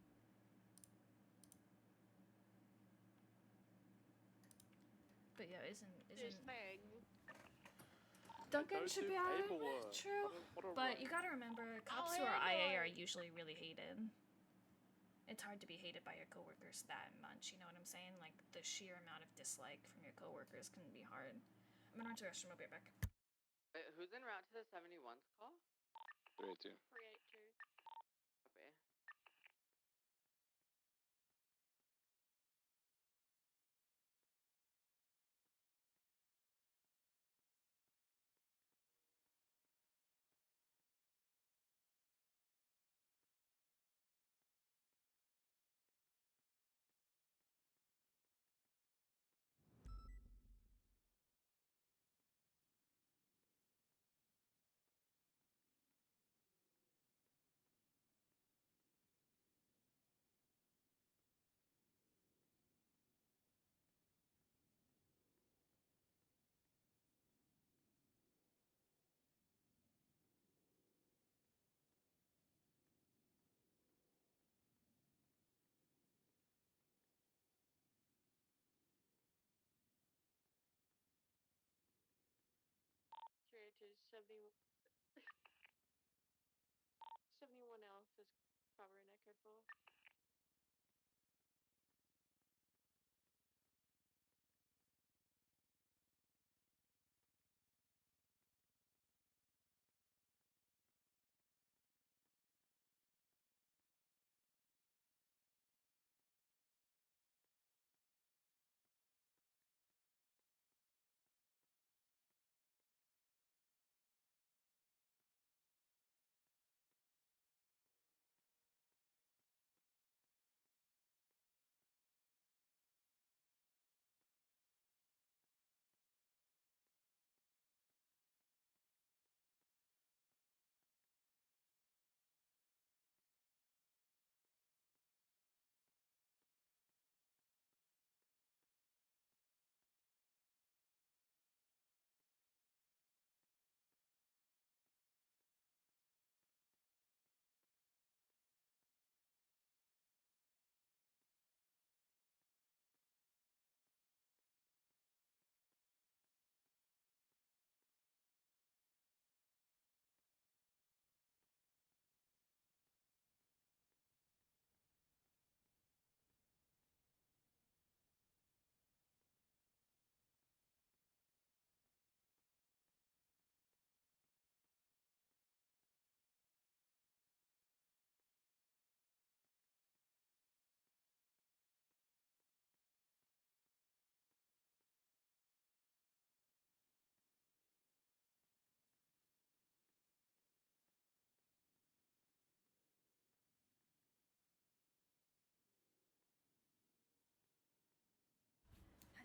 But yeah, isn't thing. Duncan should be out. True. What a But run. you gotta remember, cops who are IA are usually really hated. It's hard to be hated by your coworkers that much, you know what I'm saying? Like, the sheer amount of dislike from your coworkers can be hard. I'm gonna run to the restroom, I'll be right back. Wait, who's en route to the 71's call? 382. 382. To 71. 71L is cover and echo full.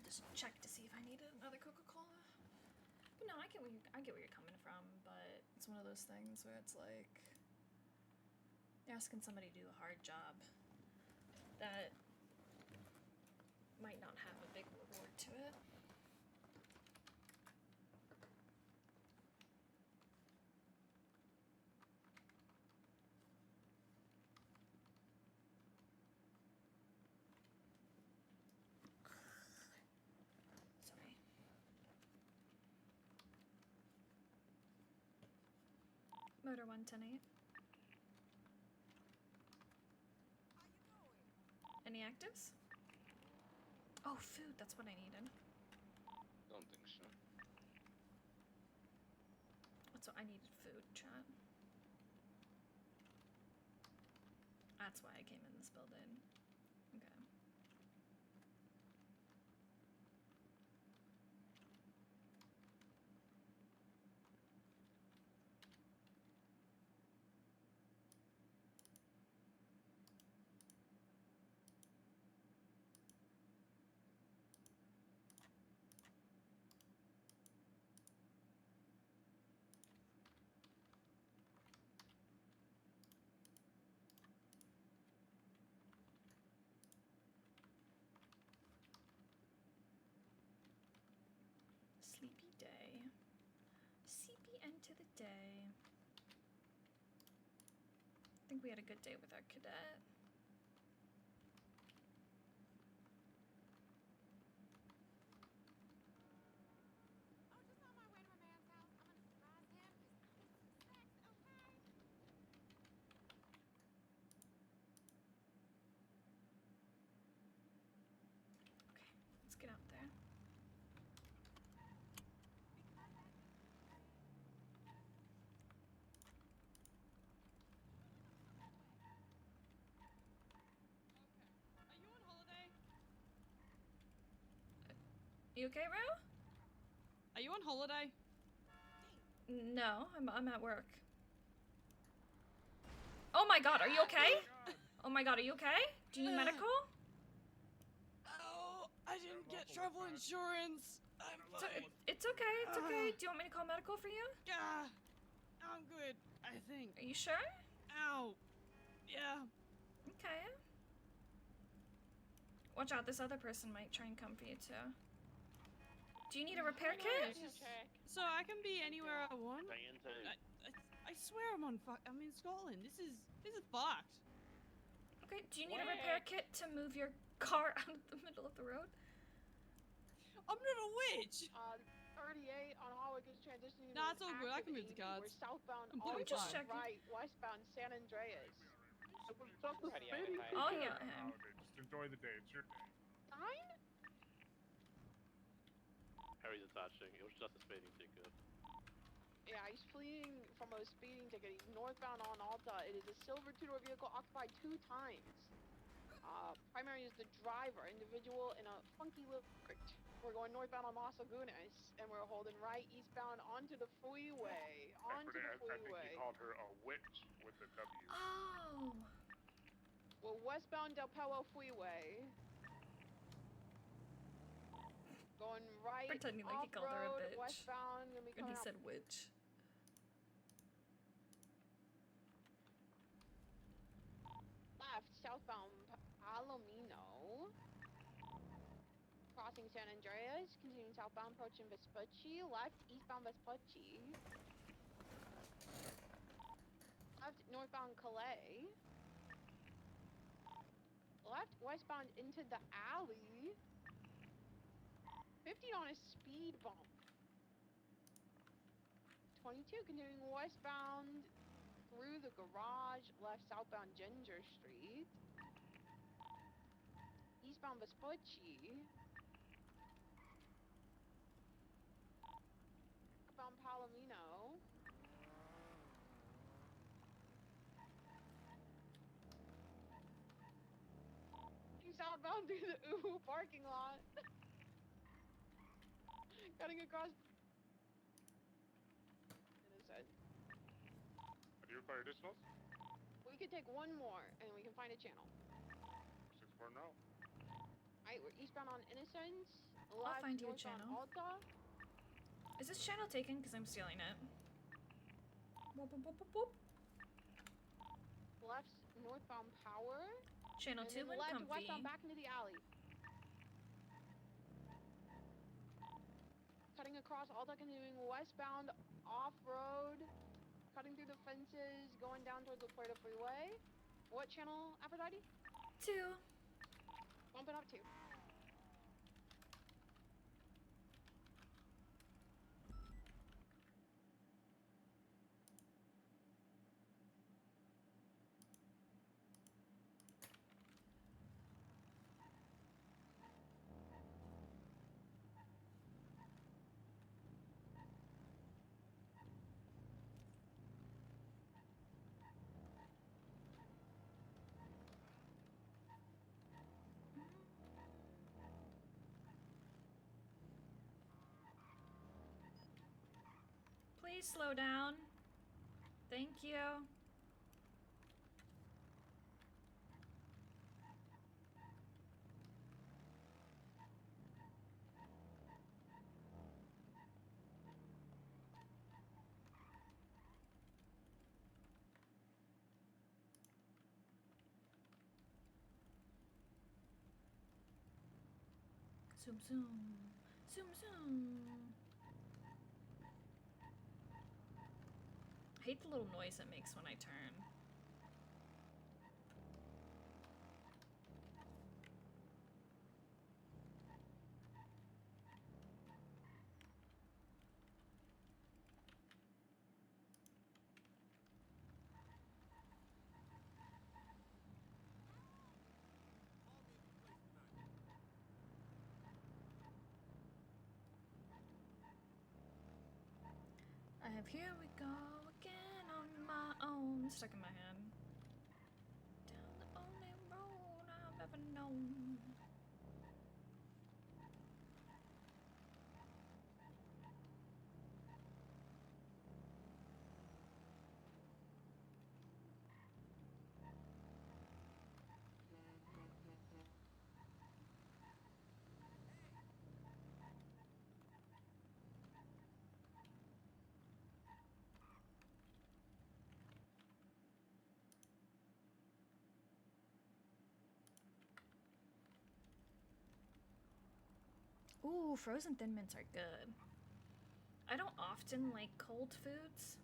just check to see if I needed another Coca-Cola. But no, I get where you're coming from, but it's one of those things where it's like you're asking somebody to do a hard job that might not have a big reward to it. Sorry. Motor 110-8. Any actives? Oh, food, that's what I needed. Don't think so. That's what I needed, food, chat. That's why I came in this building. Okay. Sleepy day. Sleepy end to the day. I think we had a good day with our cadet. Okay, let's get out there. Are you on holiday? You okay, Ro? Are you on holiday? No, I'm at work. Oh my god, are you okay? Oh my god, are you okay? Do you need medical? Oh, I didn't get travel insurance. I'm fine. It's okay, it's okay. Do you want me to call medical for you? Yeah, I'm good, I think. Are you sure? Ow. Yeah. Okay. Watch out, this other person might try and come for you too. Do you need a repair kit? So I can be anywhere I want. Diane too. I swear I'm in Scotland. This is fucked. Okay, do you need a repair kit to move your car out of the middle of the road? I'm not a witch. 38 on Hallway is transitioning. Nah, it's all good. I can move the cars. We're southbound, I'm all just checking. right, westbound San Andreas. Oh yeah. Just enjoy the day. It's your day. Fine? Harry's attaching. It was just a speeding ticket. Yeah, he's fleeing from a speeding ticket. He's northbound on Alta. It is a silver two-door vehicle occupied 2 times. Primary is the driver, individual in a funky little skirt. We're going northbound on Las Lagunas, and we're holding right eastbound onto the freeway. Onto the I think freeway. he called her a witch with a W. Oh. We're westbound Del Palo Freeway. Going right Pretending like he called her a bitch. Westbound, and we And he come said witch. left, southbound Palomino. Crossing San Andreas, continuing southbound, approaching Vespucci. Left, eastbound Vespucci. Left, northbound Calais. Left, westbound into the alley. 50 on a speed bump. 22, continuing westbound through the garage. Left, southbound Ginger Street. Eastbound Vespucci. Southbound Palomino. Southbound through the parking lot. Cutting across. Innocent. Do you require additionals? We could take one more, and we can find a channel. 6-4 now. Alright, we're eastbound on Innocence. I'll find you a north on channel. Alta. Is this channel taken? Because I'm stealing it. Boop, boop, boop, boop, boop. Left northbound Power. Channel and 2 then and left comfy. westbound back into the alley. Cutting across Alta, continuing westbound off-road. Cutting through the fences, going down towards the Puerto Freeway. What channel, Aphrodite? 2. Bump it up 2. Please slow down. Thank you. Zoom, zoom. Zoom, zoom. I hate the little noise it makes when I turn. I have Here We Go Again on my own. Stuck in my head. Down the only road I've ever known. Ooh, frozen Thin Mints are good. I don't often like cold foods.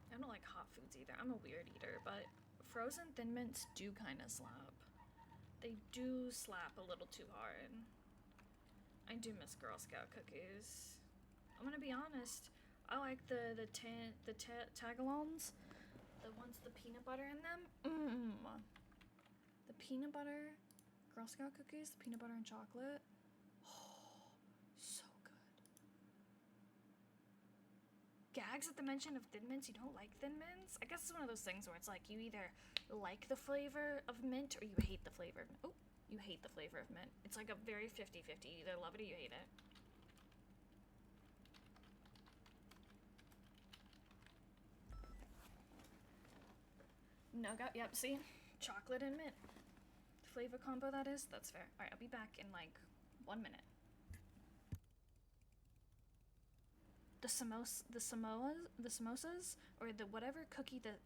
I don't like hot foods either. I'm a weird eater, but frozen Thin Mints do kind of slap. They do slap a little too hard. I do miss Girl Scout cookies. I'm gonna be honest. I like the tagalongs, the ones with the peanut butter in them. The peanut butter Girl Scout cookies, the peanut butter and chocolate. Oh, so good. Gags at the mention of Thin Mints. You don't like Thin Mints? I guess it's one of those things where it's like you either like the flavor of mint or you hate the flavor of mint. Oh, you hate the flavor of mint. It's like a very 50-50. You either love it or you hate it. Nugget, yep, see? Chocolate and mint. Flavor combo that is? That's fair. Alright, I'll be back in like 1 minute. The samosas, or the whatever cookie, the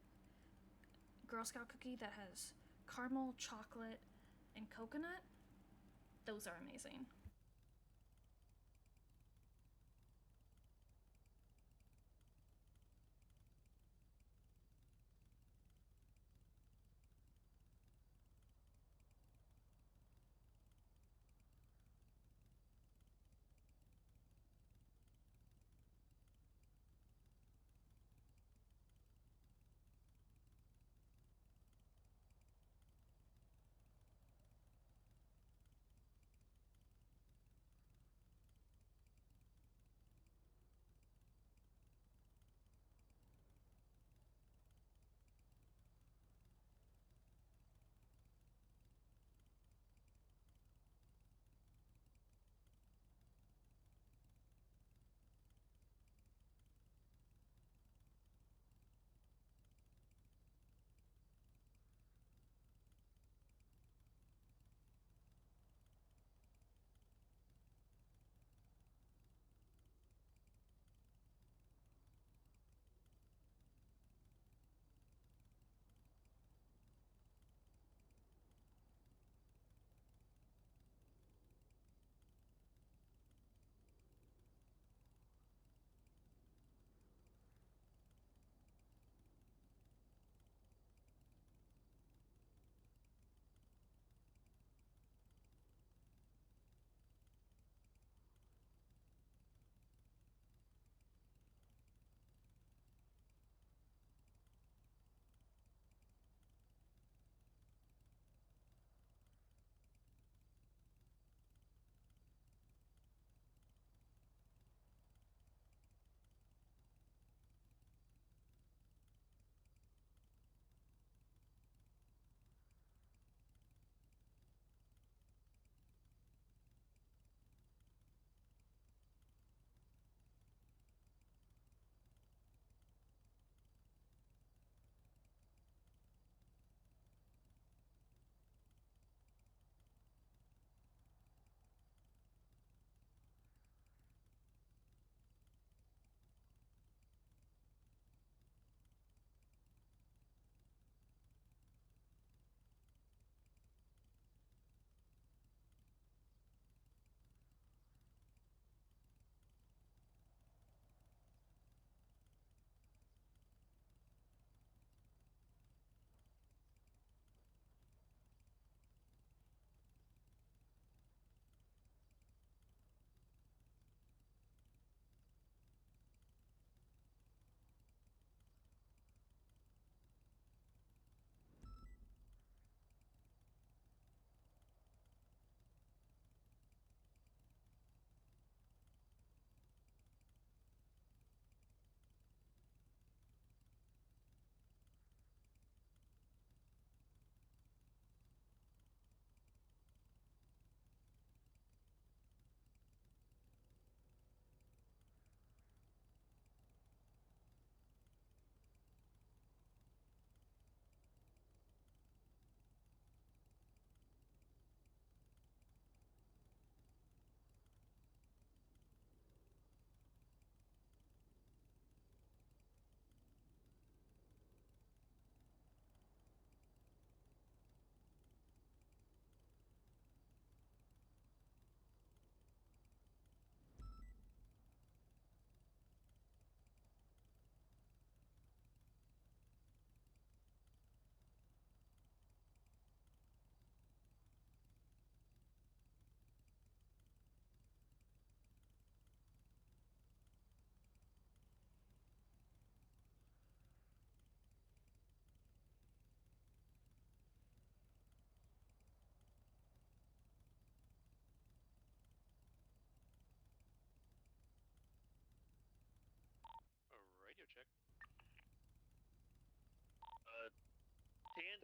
Girl Scout cookie that has caramel, chocolate, and coconut, those are amazing.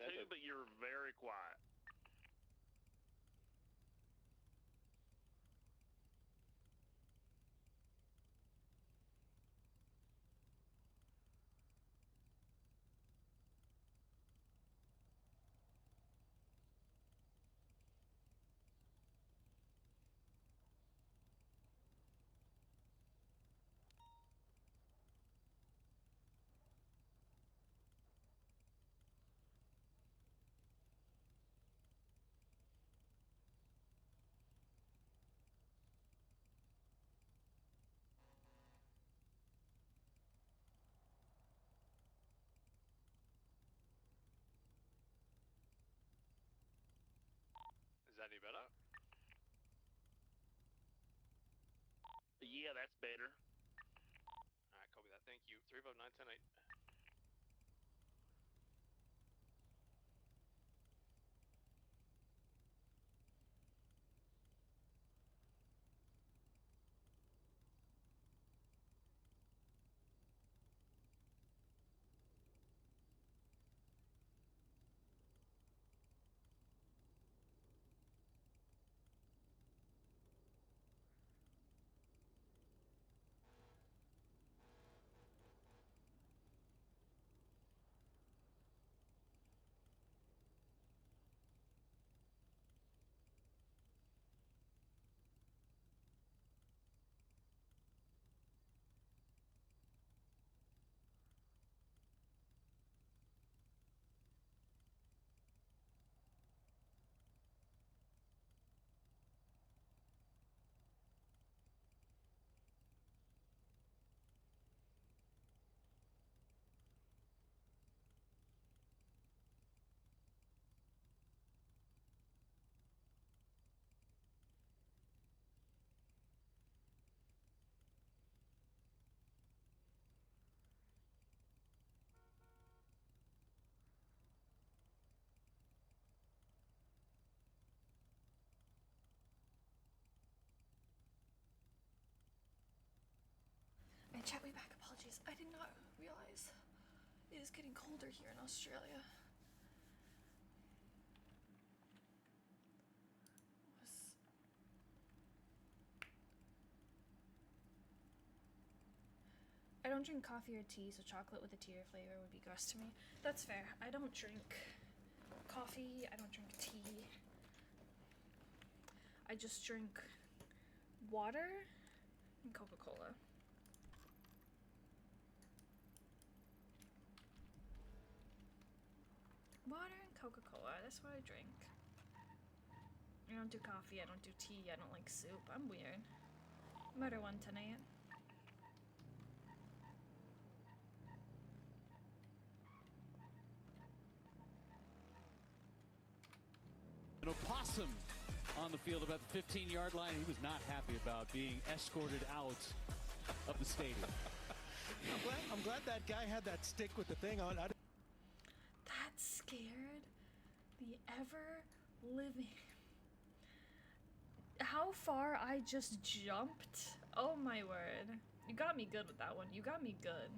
too, but you're very quiet. Is that any better? Yeah, that's better. Alright, copy that. Thank you. 35910-8. And chat me back, apologies. I did not realize it is getting colder here in Australia. I don't drink coffee or tea, so chocolate with a tea or flavor would be gross to me. That's fair. I don't drink coffee, I don't drink tea. I just drink water and Coca-Cola. Water and Coca-Cola, that's what I drink. I don't do coffee, I don't do tea, I don't like soup. I'm weird. Murder one tonight. An opossum on the field about the 15-yard line. He was not happy about being escorted out of the stadium. I'm glad that guy had that stick with the thing on. That scared the ever-living. How far I just jumped? Oh my word. You got me good with that one. You got me good.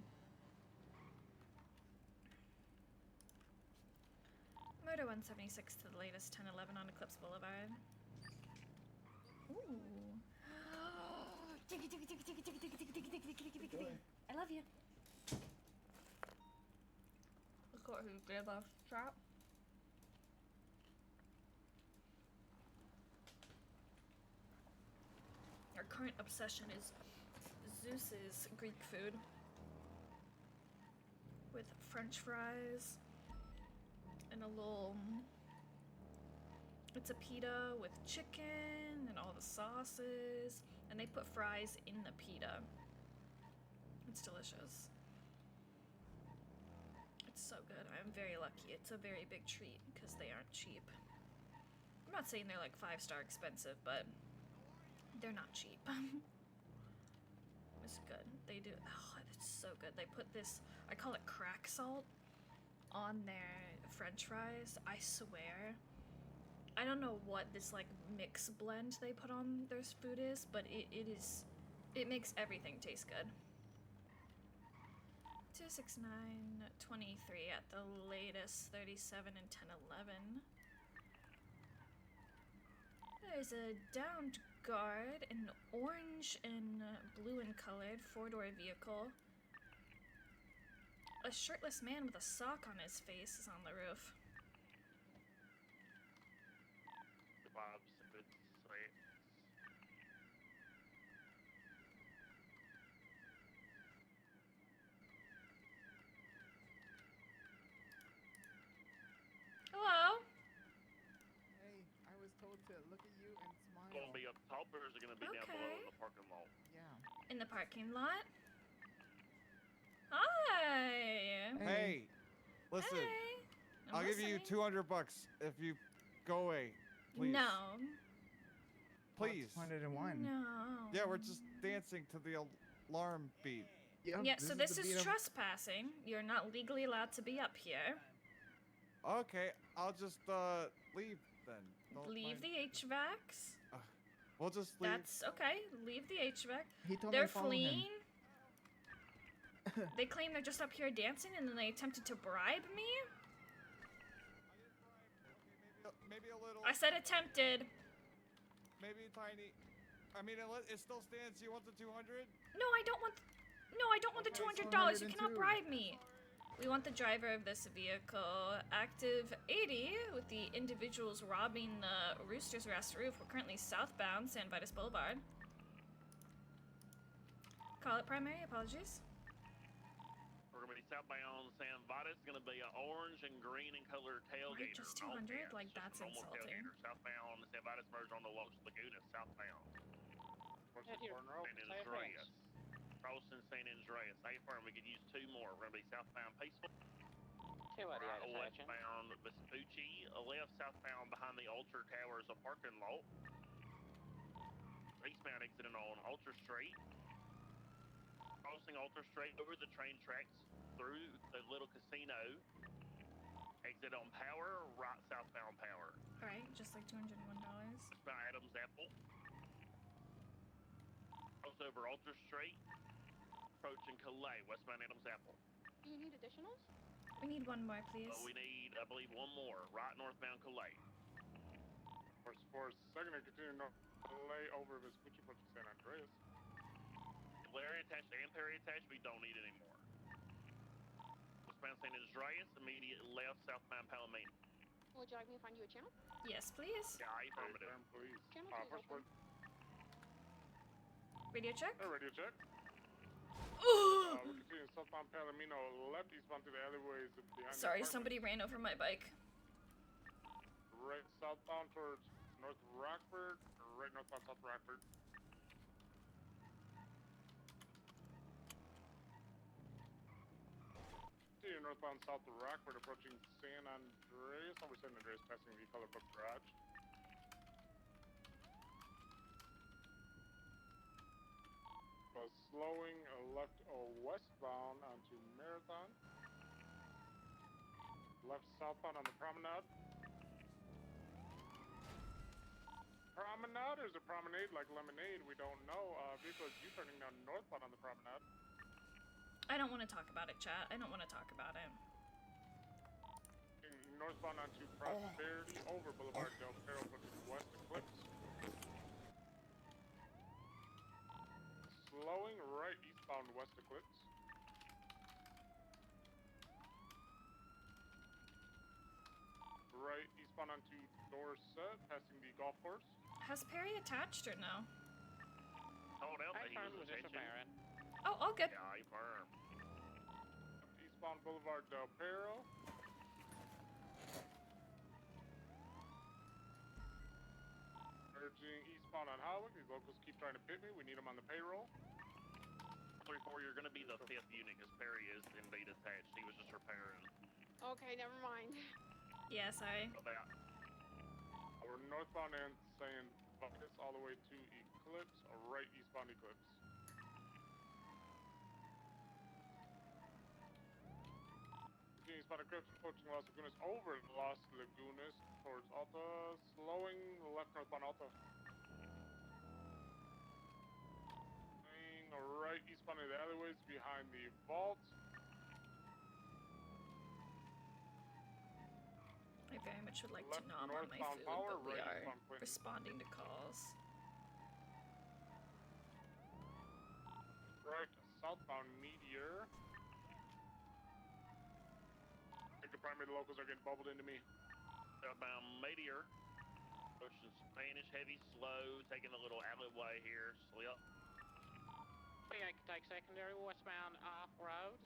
Murder 176 to the latest 1011 on Eclipse Boulevard. Ooh. I love you. Look what who did love shop. Our current obsession is Zeus's Greek food with French fries and a little. It's a pita with chicken and all the sauces, and they put fries in the pita. It's delicious. It's so good. I'm very lucky. It's a very big treat because they aren't cheap. I'm not saying they're like 5-star expensive, but they're not cheap. It's good. They do. Oh, it's so good. They put this, I call it crack salt, on their French fries. I swear. I don't know what this like mix blend they put on their food is, but it makes everything taste good. 269, 23 at the latest, 37 and 10, 11. There's a downed guard, an orange and blue and colored four-door vehicle. A shirtless man with a sock on his face is on the roof. Hello? Hey, I was told to look at you and smile. Gonna be up top, or is it gonna be down below in the parking lot? Yeah. In the parking lot? Hi! Hey, listen. Hey. I'll give you listening. $200 if you go away. Please. No. Please. 101. No. Yeah, we're just dancing to the alarm beat. Yeah, so this is trespassing. You're not legally allowed to be up here. Okay, I'll just leave then. Don't Leave mind. the HVACs. We'll just leave. That's okay. Leave the HVAC. He told me They're to follow him. fleeing. They claim they're just up here dancing, and then they attempted to bribe me. Maybe a little. I said attempted. Maybe tiny. I mean, it still stands. You want the 200? No, I don't want. No, I don't want the $200. You cannot bribe me. We want the driver of this vehicle. Active 80 with the individuals robbing the Rooster's Rest roof. We're currently southbound San Vitus Boulevard. Call it primary. Apologies. We're gonna be southbound San Vitus. It's gonna be an orange and green in color tailgater. Just 200? Like, that's normal insulting. tailgater. Southbound San Vitus merge on the Los Lagunas. Southbound. Right here. San Andreas. Crossing San Andreas. Stay firm. We could use two more. We're gonna be southbound Peaceful. Westbound Vespucci. Left southbound behind the Ultra Towers of parking lot. Eastbound exiting on Ultra Street. Crossing Ultra Street over the train tracks through the little casino. Exit on Power, right southbound Power. Alright, just like $201. By Adams Apple. Cross over Ultra Street. Approaching Calais, westbound Adams Apple. Do you need additionals? We need one more, please. We need, I believe, one more. Right northbound Calais. For a second, I continue north Calais over Vespucci, approaching San Andreas. Larry attached and Perry attached, we don't need anymore. Westbound San Andreas, immediate left, southbound Palomino. Would you like me to find you a channel? Yes, please. Yeah, affirmative. Please. Channel is open. Radio check. Radio check. Ooh! We continue southbound Palomino, left eastbound to the alleyways behind. Sorry, somebody ran over my bike. Right southbound towards North Rockford, or right northbound South Rockford. Continue northbound South Rockford, approaching San Andreas. Over San Andreas, passing the Color Book Garage. Slowing left westbound onto Marathon. Left southbound on the Promenade. Promenade, or is it promenade like lemonade? We don't know. Vehicles U-turning down northbound on the Promenade. I don't want to talk about it, chat. I don't want to talk about it. Northbound onto Prosperity, over Boulevard Del Perro, west Eclipse. Slowing right eastbound West Eclipse. Right eastbound onto Dorset, passing the golf course. Has Perry attached or no? Hold out that he was attention. Oh, all good. Yeah, I firm. Eastbound Boulevard Del Perro. Urging eastbound on Howick. These locals keep trying to pit me. We need them on the payroll. 3-4, you're going to be the 5th unit, because Perry is indeed attached. He was just repairing. Okay, never mind. Yeah, sorry. About. We're northbound and San Vitus all the way to Eclipse, or right eastbound Eclipse. Continuing eastbound Eclipse, approaching Las Lagunas over Las Lagunas towards Alta, slowing left northbound Alta. Right eastbound of the alleyways behind the vault. I very much would like to Left nom on my northbound food, power, but we right are eastbound Quinn. responding to calls. Right, southbound Meteor. I think the primary locals are getting bubbled into me. Southbound Meteor. Pushing Spanish heavy slow, taking a little alleyway here. Slip. I can take secondary westbound off-road.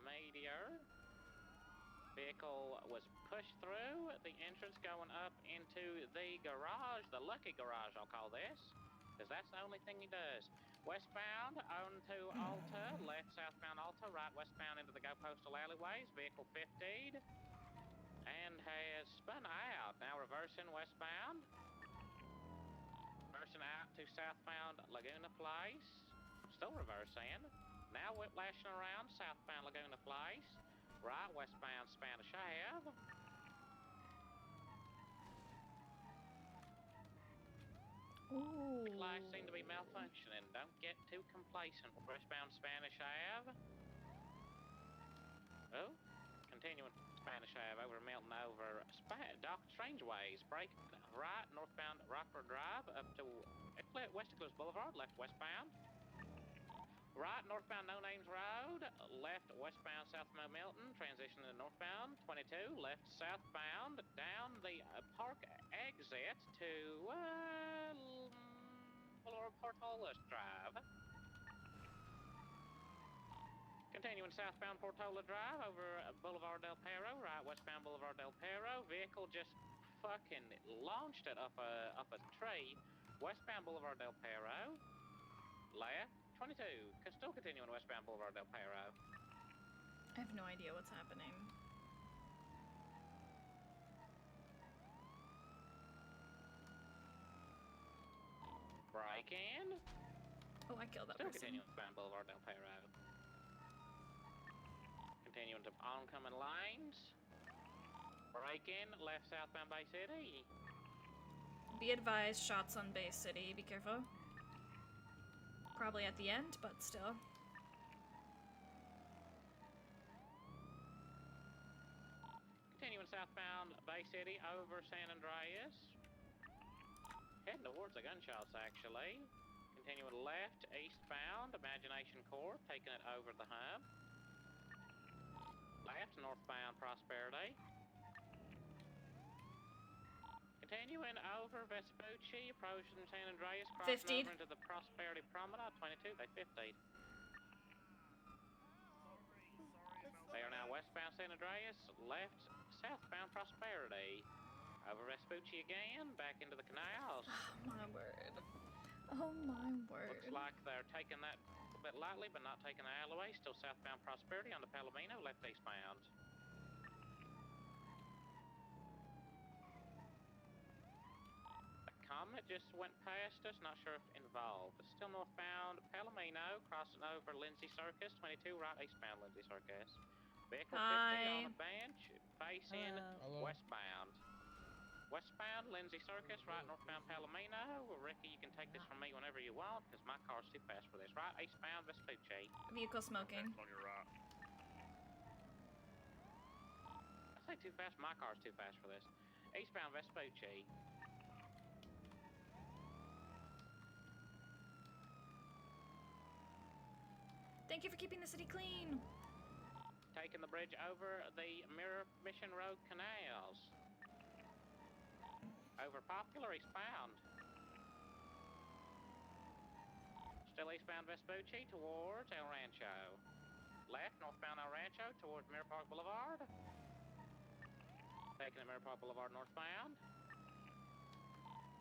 Meteor. Vehicle was pushed through the entrance going up into the garage, the lucky garage I'll call this, because that's the only thing he does. Westbound onto Alta, left southbound Alta, right westbound into the go postal alleyways, vehicle 50'd, and has spun out. Now reversing westbound. Reversing out to southbound Laguna Place. Still reversing. Now whiplashing around southbound Laguna Place. Right westbound Spanish Ave. Ooh. Lights seem to be malfunctioning. Don't get too complacent. Westbound Spanish Ave. Oh, continuing Spanish Ave over Milton over Dock Strangeways. Break right northbound Rockford Drive up to West Eclipse Boulevard. Left westbound. Right northbound No Names Road, left westbound Southbound Milton, transition to northbound 22, left southbound down the park exit to Boulevard Portola Drive. Continuing southbound Portola Drive over Boulevard Del Perro, right westbound Boulevard Del Perro. Vehicle just fucking launched it off a tree. Westbound Boulevard Del Perro, left. 22, still continuing westbound Boulevard Del Perro. I have no idea what's happening. Break in. Oh, I killed that still person. Continuing westbound Boulevard Del Perro. Continuing to oncoming lanes. Break in, left southbound Bay City. Be advised, shots on Bay City. Be careful. Probably at the end, but still. Continuing southbound Bay City over San Andreas. Heading towards the gunshots, actually. Continuing left, eastbound, Imagination Court, taking it over the hump. Left, northbound Prosperity. Continuing over Vespucci, approaching San Andreas, crossing over into the Prosperity Promenade, 22, they 50'd. They are now westbound San Andreas, left, southbound Prosperity. Over Vespucci again, back into the canals. Oh my word. Oh my word. Looks like they're taking that a bit lightly, but not taking the alleyway. Still southbound Prosperity on the Palomino, left eastbound. Comet just went past us, not sure if involved. But still northbound Palomino, crossing over Lindsay Circus, 22 right eastbound Lindsay Circus. Vehicle 50 on a bench, facing westbound. Westbound Lindsay Circus, right northbound Palomino. Ricky, you can take this from me whenever you want, because my car's too fast for this. Right eastbound Vespucci. Vehicle smoking. On your right. I say too fast, my car's too fast for this. Eastbound Vespucci. Thank you for keeping the city clean. Taking the bridge over the Mirror Mission Road canals. Over Popular, eastbound. Still eastbound Vespucci towards El Rancho. Left, northbound El Rancho towards Mirror Park Boulevard. Taking the Mirror Park Boulevard northbound.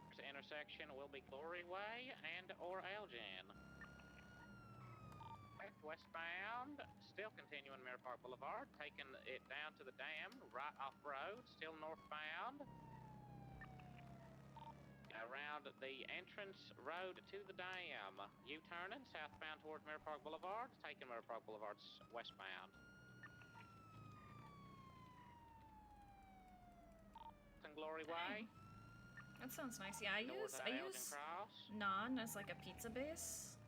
This intersection will be Glory Way and or Elgin. Left westbound, still continuing Mirror Park Boulevard, taking it down to the dam, right off road, still northbound. Around the entrance road to the dam. U-turning southbound towards Mirror Park Boulevard, taking Mirror Park Boulevard westbound. Glory Way. That sounds nice. Yeah, I use Non as like a pizza base.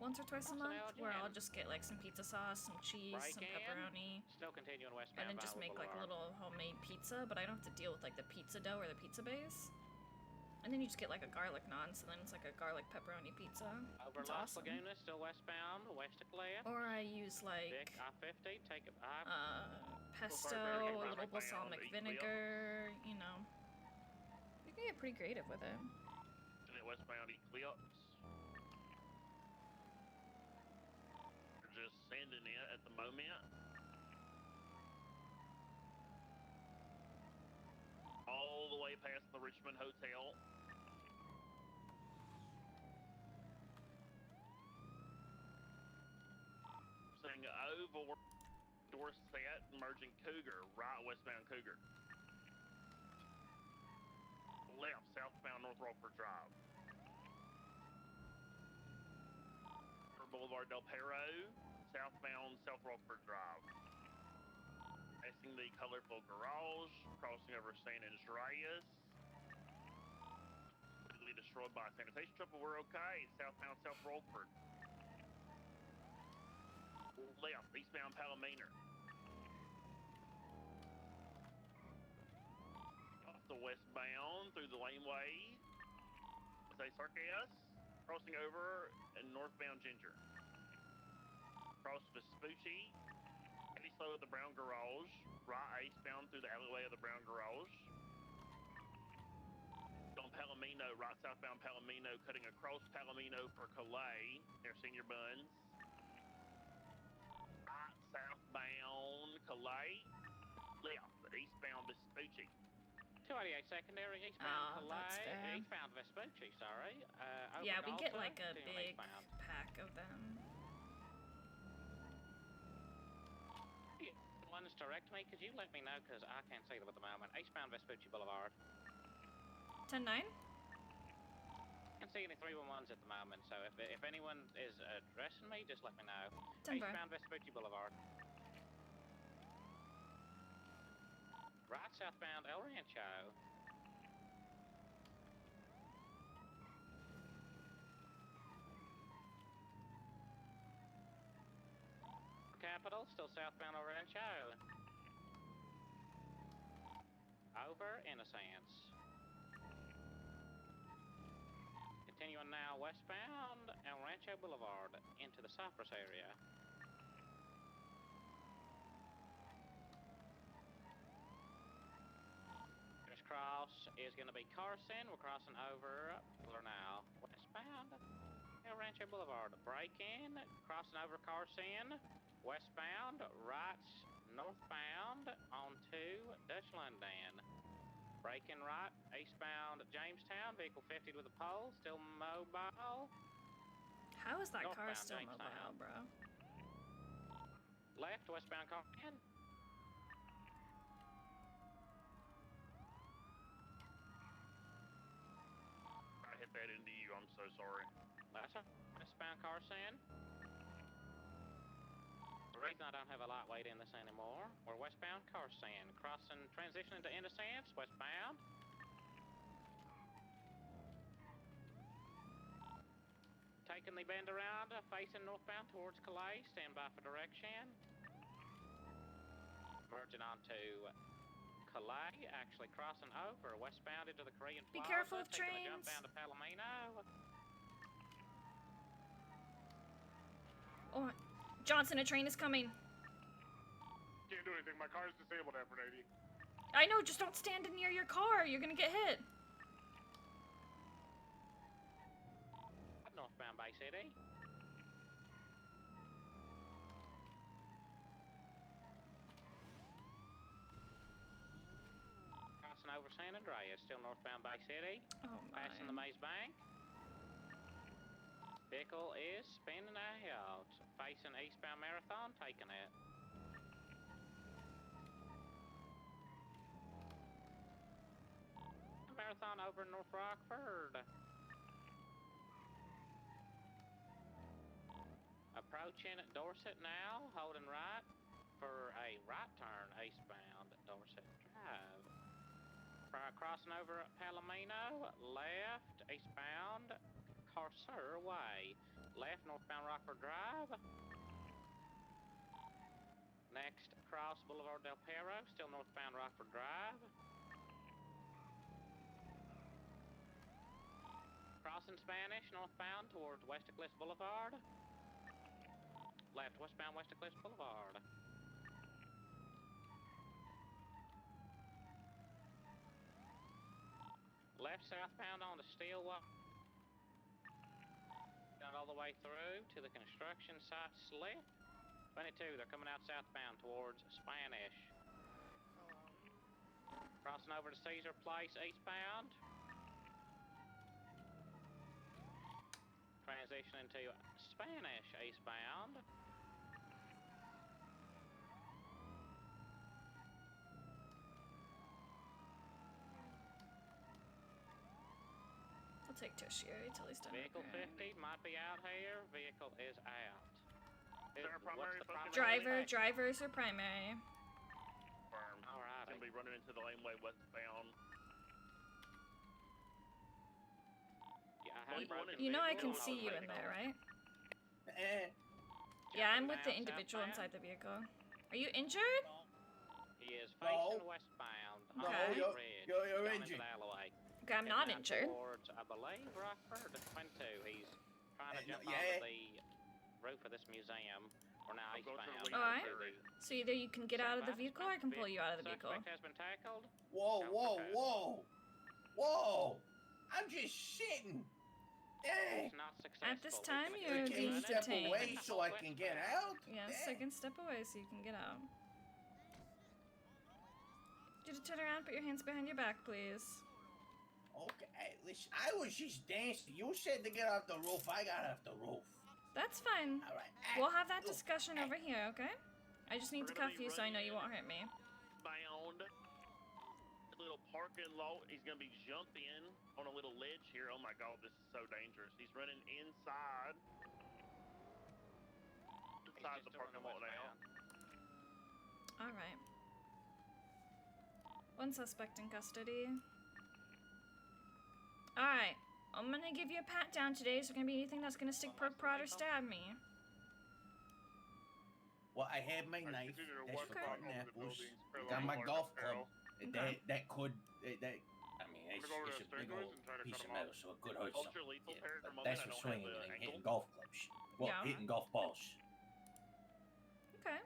once or twice a Crossing month, where I'll Elgin. just get like some pizza sauce, some cheese, Break some in. pepperoni, Still continuing and westbound then just Vinewood make like a Boulevard. little homemade pizza, but I don't have to deal with like the pizza dough or the pizza base. And then you just get like a garlic naan, so then it's like a garlic pepperoni pizza. Over It's Las awesome. Lagunas, still westbound, west of Cliff. Or I use like Vic I-50, take it pesto, a little balsamic vinegar, you know. You can get pretty creative with it. Westbound Eclipse. We're just sending it at the moment. All the way past the Richmond Hotel. Saying over Dorset, merging Cougar, right westbound Cougar. Left, southbound North Rockford Drive. Boulevard Del Perro, southbound South Rockford Drive. Passing the colorful garage, crossing over San Andreas. Completely destroyed by a sanitation truck, but we're okay. Southbound South Rockford. Left, eastbound Palomino. Off the westbound through the laneway. Say Sarkas. Crossing over and northbound Ginger. Cross Vespucci. Pretty slow at the Brown Garage. Right eastbound through the alleyway of the Brown Garage. On Palomino, right southbound Palomino, cutting across Palomino for Calais near Senior Buns. Right southbound Calais. Left eastbound Vespucci. 288 secondary, eastbound that's Calais, bad. eastbound Vespucci, sorry. Over Yeah, we get Galta, like a continuing big eastbound. pack of them. Ones direct me, could you let me know, because I can't see them at the moment. Eastbound Vespucci Boulevard. 10-9? Can't see any 311s at the moment, so if anyone is addressing me, just let me know. 10-5. Eastbound Vespucci Boulevard. Right southbound El Rancho. Capital, still southbound El Rancho. Over Innocence. Continuing now westbound El Rancho Boulevard into the Cypress area. This cross is going to be Carson. We're crossing over Pillar now. Westbound El Rancho Boulevard. Break in, crossing over Carson. Westbound, right, northbound onto Dutch London. Breaking right, eastbound Jamestown, vehicle 50 with a pole, still mobile. How is that car Northbound still Jamestown. mobile, bro? Left, westbound Carson. I hit that into you, I'm so sorry. That's a westbound Carson. The reason I don't have a lightweight in this anymore, we're westbound Carson. Crossing, transitioning to Innocence, westbound. Taking the bend around, facing northbound towards Calais, stand by for direction. Merging onto Calais, actually crossing over, westbound into the Korean Be Plaza. careful of taking a trains. jump down to Palomino. Oh, Johnson, a train is coming. Can't do anything. My car's disabled, Aphrodite. I know, just don't stand near your car. You're gonna get hit. Northbound Bay City. Crossing over San Andreas, still northbound Bay City. Oh my. Passing the Maze Bank. Vehicle is spinning out. Facing eastbound Marathon, taking it. Marathon over North Rockford. Approaching Dorset now, holding right for a right turn eastbound Dorset Drive. Crossing over Palomino, left eastbound Carcer Way. Left, northbound Rockford Drive. Next, cross Boulevard Del Perro, still northbound Rockford Drive. Crossing Spanish, northbound towards West Eclipse Boulevard. Left, westbound West Eclipse Boulevard. Left, southbound on the Steelway. Down all the way through to the construction site slip. 22, they're coming out southbound towards Spanish. Crossing over to Caesar Place eastbound. Transition into Spanish eastbound. I'll take tertiary till he's done. Vehicle 50 might be out here. Vehicle is out. Drivers are primary. Firm. Alright. Gonna be running into the laneway westbound. You know I can see you in there, right? Yeah, I'm with the individual inside the vehicle. Are you injured? He is facing westbound. No, on the you're- ridge, you're going into injured. the alleyway. Okay, I'm not Heading out injured. Towards, I believe, Rockford, 22. He's trying to jump yeah. onto the roof of this museum. We're now eastbound. Alright. So either you can get out of the vehicle or I can pull you out of the vehicle. Suspect has been tackled. Whoa. I'm just sitting. Dang. Not successful. At this time, you're Can being you step detained. away so I can get out? Yes, I can step away so you can get out. You to turn around, put your hands behind your back, please. Okay, listen, I was just dancing. You said to get off the roof. I got off the roof. That's fine. All right. We'll have that discussion over here, okay? I just need to cuff you so I know you won't hurt me. Bound. A little parking lot. He's gonna be jumping on a little ledge here. Oh my god, this is so dangerous. He's running inside. Inside the parking lot now. Alright. One suspect in custody. Alright. I'm gonna give you a pat down today. Is there gonna be anything that's gonna stick, poke, prod, or stab me? Well, I have my knife. That's for cutting apples. Got my golf club. That could. I mean, it's a big old piece of metal, so it could hurt some. Yeah, but that's for swinging and hitting golf clubs. Well, Yeah. hitting golf balls. Okay.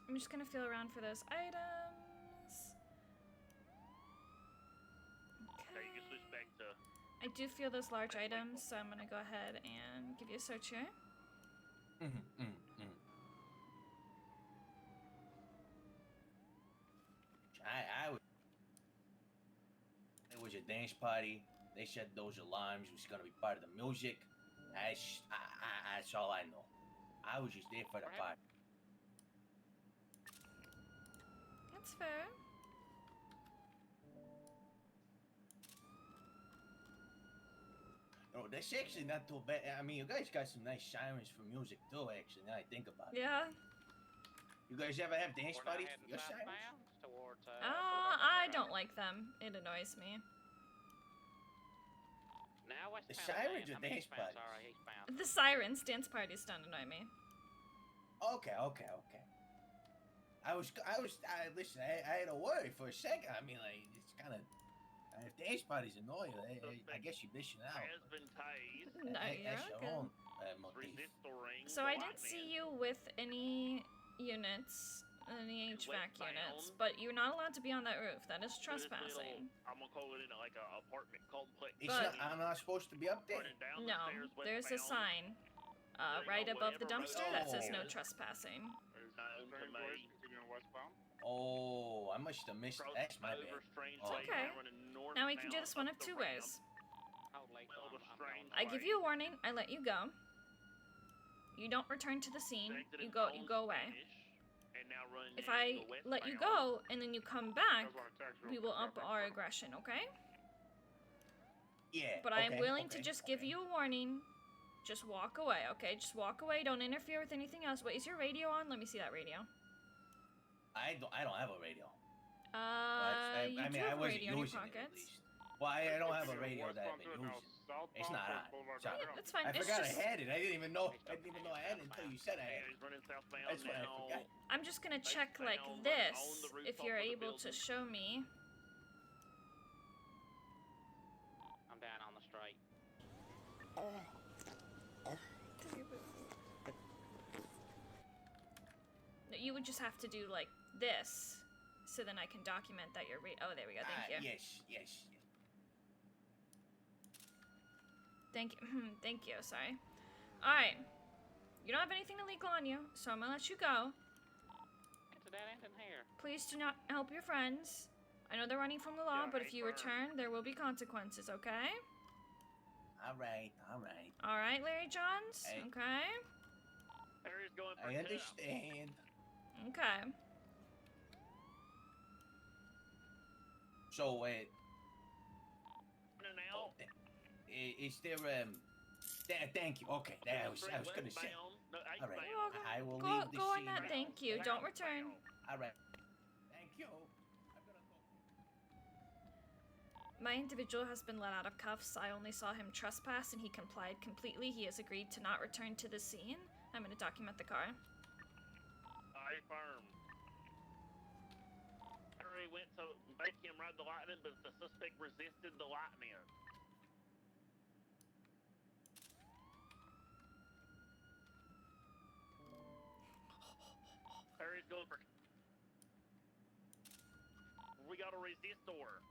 I'm just gonna feel around for those items. Okay, you can switch back to. I do feel those large items, so I'm gonna go ahead and give you a search here. It was a dance party. They said those alarms was gonna be part of the music. That's all I know. I was just there for the party. That's fair. No, that's actually not too bad. I mean, you guys got some nice sirens for music too, actually, now I think about it. Yeah. You guys ever have dance We're now parties heading for your sirens? southbound towards, I don't like them. It annoys me. Now westbound. The sirens again. or dance eastbound, parties? sorry, eastbound. The sirens, dance parties don't annoy me. Okay. Listen, I had a worry for a second. I mean, like, it's kind of, if dance parties annoy you, I guess you're missing out. Has been tased. No, That's you're your okay. own motif. Resist the ring. So I didn't see you with any units, any HVAC units, but you're not allowed to be on that roof. That is trespassing. I'm gonna call it like an apartment complex. I'm not supposed to be up there. No, there's a sign right above the dumpster that says no trespassing. Oh, I must have missed. That's my bad. It's okay. Now we can do this one of two ways. I give you a warning. I let you go. You don't return to the scene. You go away. If I let you go and then you come back, we will up our aggression, okay? Yeah. But I am willing to just give you a warning. Just walk away, okay? Just walk away. Don't interfere with anything else. Wait, is your radio on? Let me see that radio. I don't have a radio. You do have a wasn't radio in your using it, at pockets. least. Well, I don't have a Either radio west that I've onto been it now, using. southbound It's not towards on. Boulevard Sorry. Underground. That's fine. I It's forgot just... I had it. I didn't even know I had it until you said I had it. He's running southbound That's what I now. forgot. I'm just gonna check Based like down, this, on the if rooftop you're of the able to building. show me. I'm down on the straight. No, you would just have to do like this, so then I can document that you're oh, there we go, thank you. Yes. Thank you, thank you, sorry. Alright, you don't have anything illegal on you, so I'm gonna let you go. It's a dead end in here. Please do not help your friends. I know they're running from the law, Yeah, but if hey, you return, there will be consequences, okay? Alright. Alright, Larry Johns, Hey. okay? Harry's going for I two. understand. Okay. So, No, now. is there, thank you. Okay, I was gonna say. No, All right, You're welcome. I will Go leave the on scene that, now. thank you. Don't return. All right. Thank you. My individual has been let out of cuffs. I only saw him trespass and he complied completely. He has agreed to not return to the scene. I'm going to document the car. I firm. Harry went to make him ride the lightning, but the suspect resisted the lightning. Harry's going for... We got a resistor.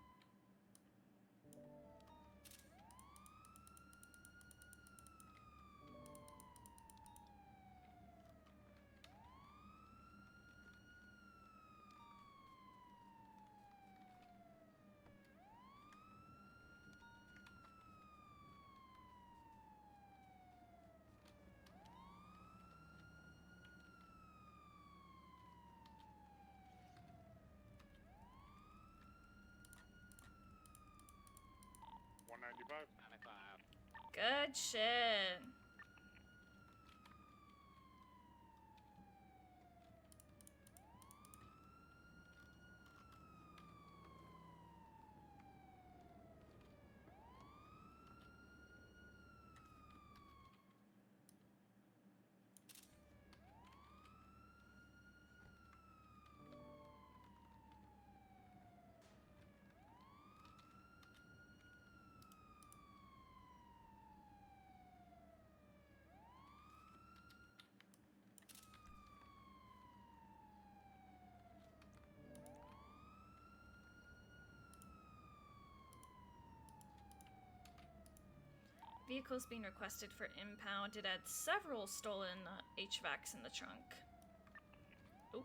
Good shit. Vehicles being requested for impound. It had several stolen HVACs in the trunk. Oh.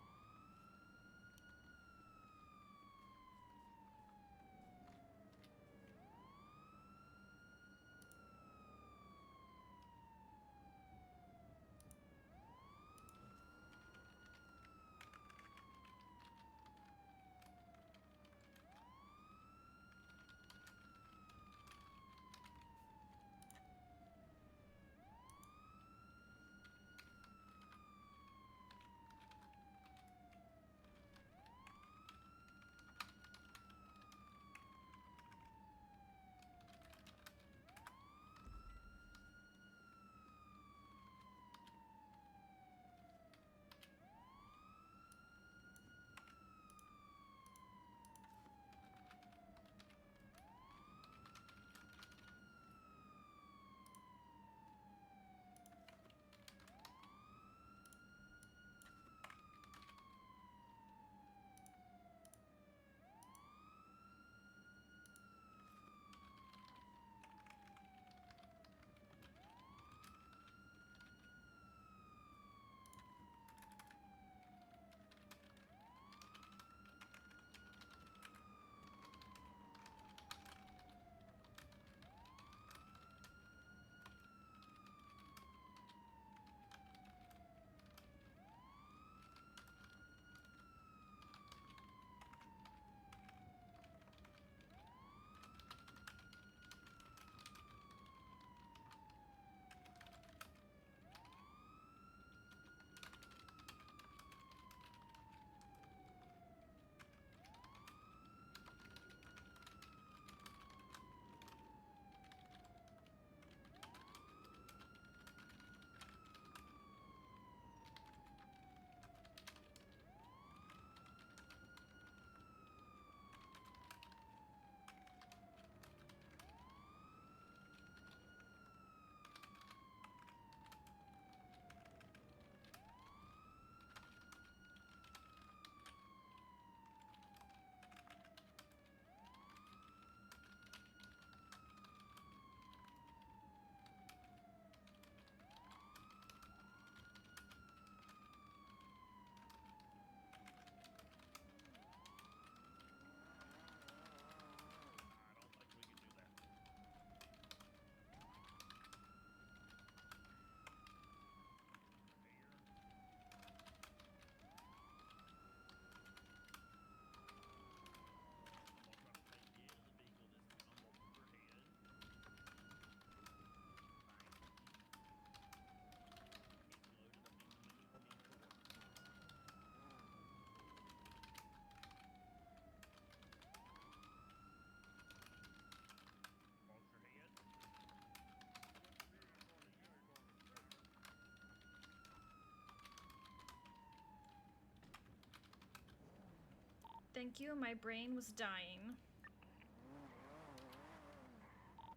Thank you. My brain was dying.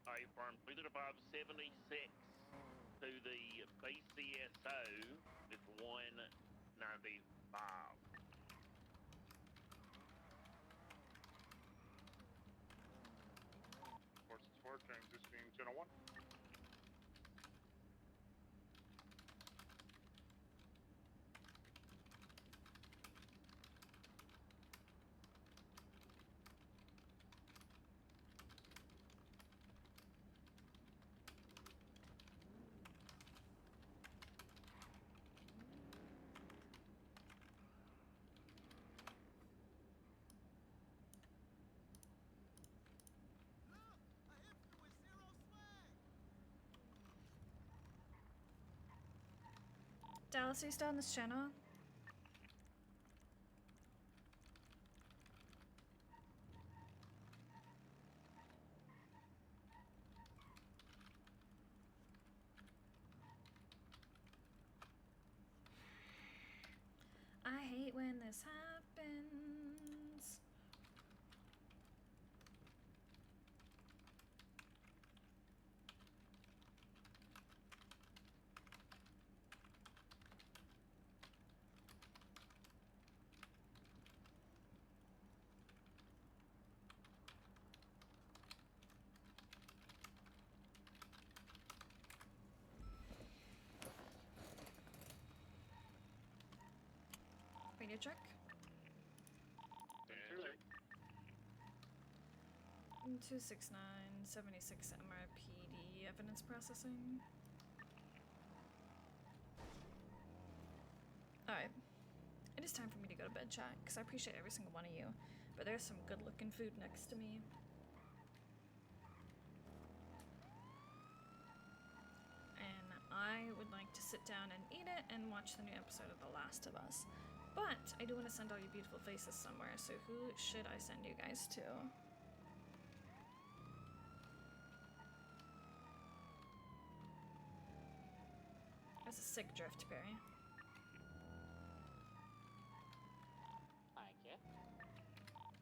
Alright, from 33576 to the BCSO, it's 195. Forces 4, transitioning 1001. Dallas, are you still on this channel? I hate when this happens. Radio check. 269 76 MRPD evidence processing. Alright. It is time for me to go to bed, chat, because I appreciate every single one of you. But there's some good looking food next to me. And I would like to sit down and eat it and watch the new episode of The Last of Us. But I do want to send all you beautiful faces somewhere, so who should I send you guys to? That's a sick drift, Barry. Thank you.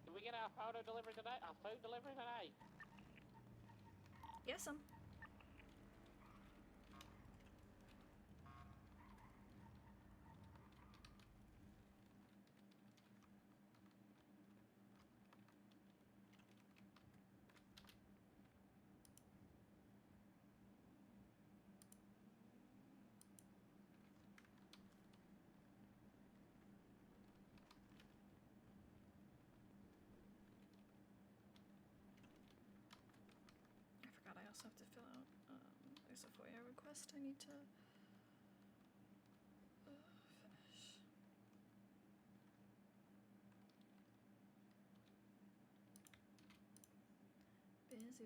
Did we get our photo delivered today? Our food delivered today? Yes, I also have to fill out, there's a FOIA request I need to finish.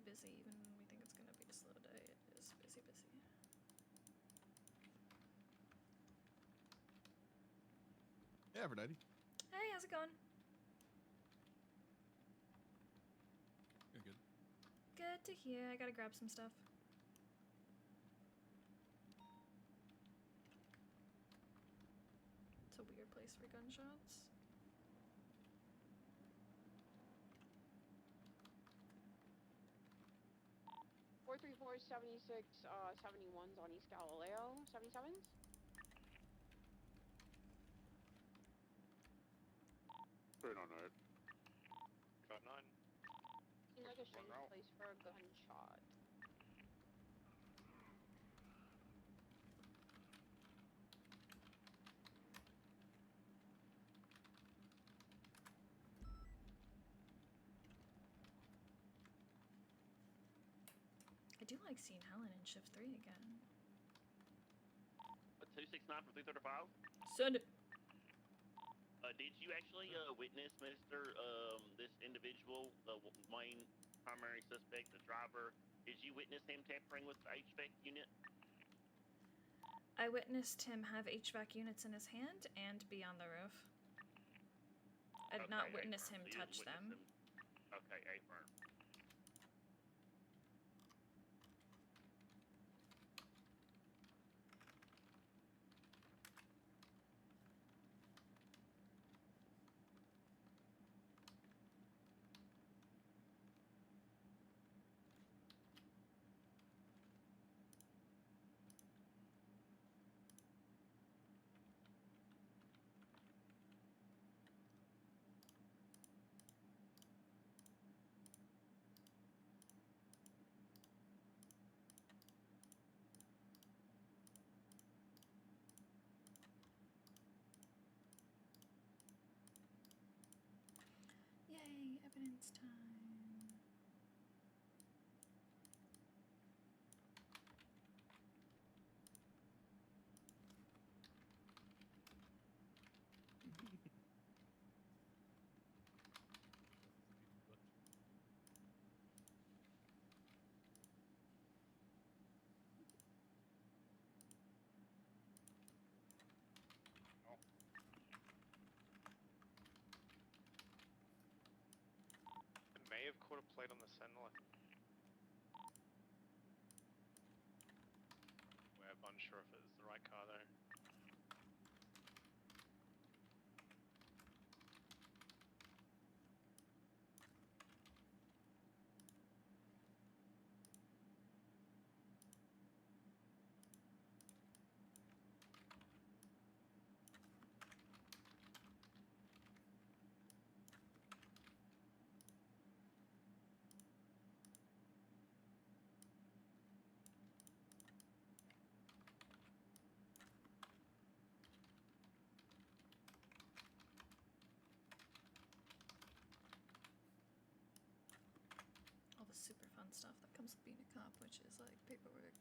Busy, even when we think it's gonna be a slow day, it is busy. Hey, Aphrodite. Hey, how's it going? Good. Good to hear. I gotta grab some stuff. It's a weird place for gunshots. Four 76 71s on East Galileo. 77s. Straight on it. Got 9. Seems like a strange place for a gunshot. I do like seeing Helen in shift 3 again. 269 from 335. Send it. Did you actually witness, Mister, this individual, the main primary suspect, the driver? Did you witness him tampering with the HVAC unit? I witnessed him have HVAC units in his hand and be on the roof. I did not witness him touch them. Okay, A-firm. It's time. May have caught a plate on the Sentinel. We're unsure if it was the right car though. All the super fun stuff that comes with being a cop, which is like paperwork.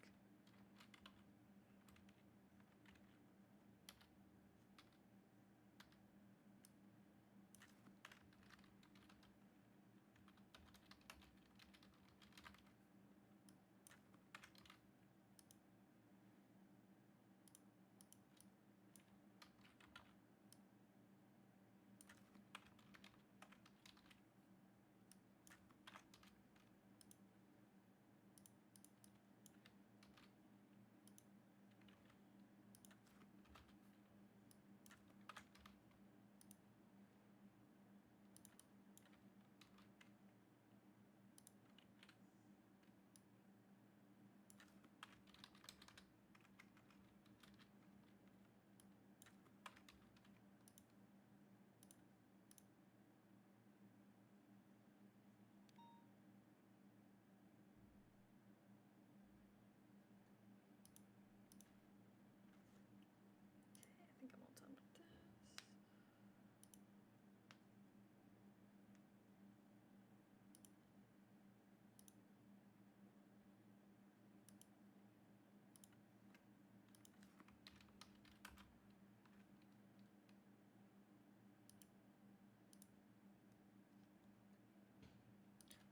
I think I'm all done with this.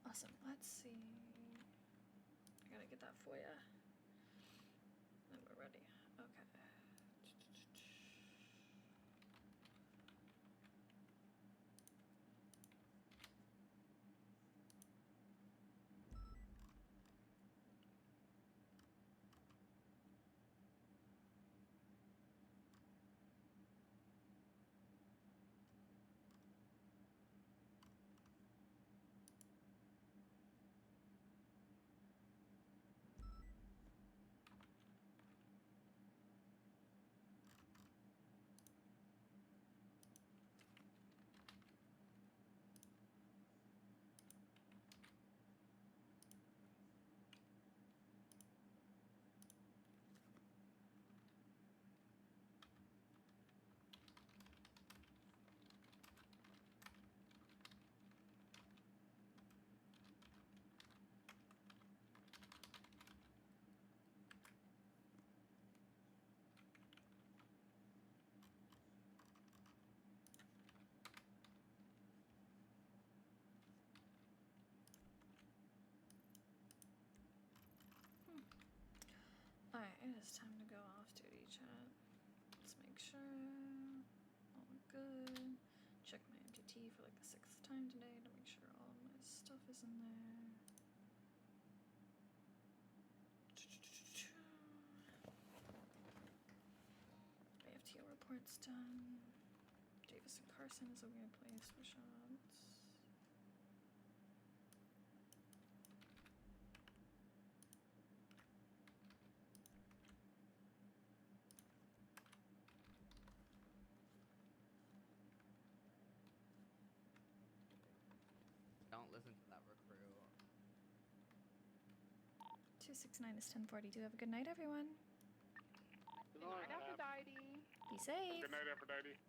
Awesome. Let's see. I gotta get that for ya. Then we're ready. Okay. Alright, it is time to go off duty, chat. Let's make sure all good. Check my MTT for like the 6th time today to make sure all of my stuff is in there. AFTO report's done. Davis and Carson is a weird place for shots. Don't listen to that recruit. 269 is 1042. Have a good night, everyone. Good night, Aphrodite. Be safe. Good night, Aphrodite.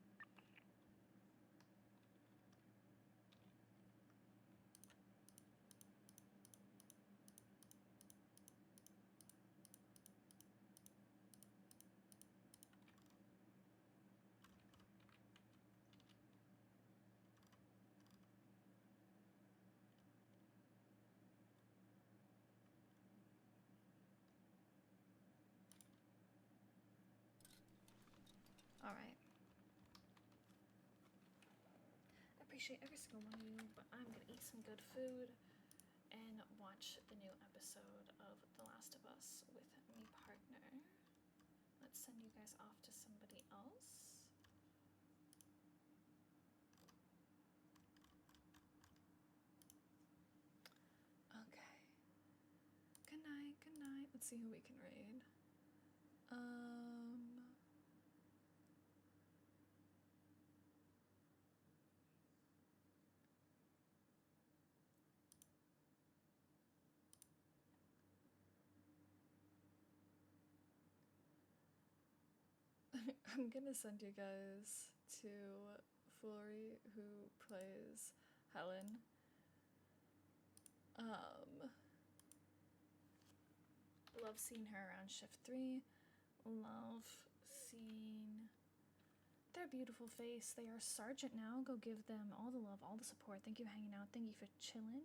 Alright. I appreciate every single one of you, but I'm gonna eat some good food and watch the new episode of The Last of Us with me partner. Let's send you guys off to somebody else. Okay. Good night, good night. Let's see who we can raid. I'm gonna send you guys to Foolery, who plays Helen. Love seeing her around shift 3. Love seeing their beautiful face. They are sergeant now. Go give them all the love, all the support. Thank you for hanging out. Thank you for chilling.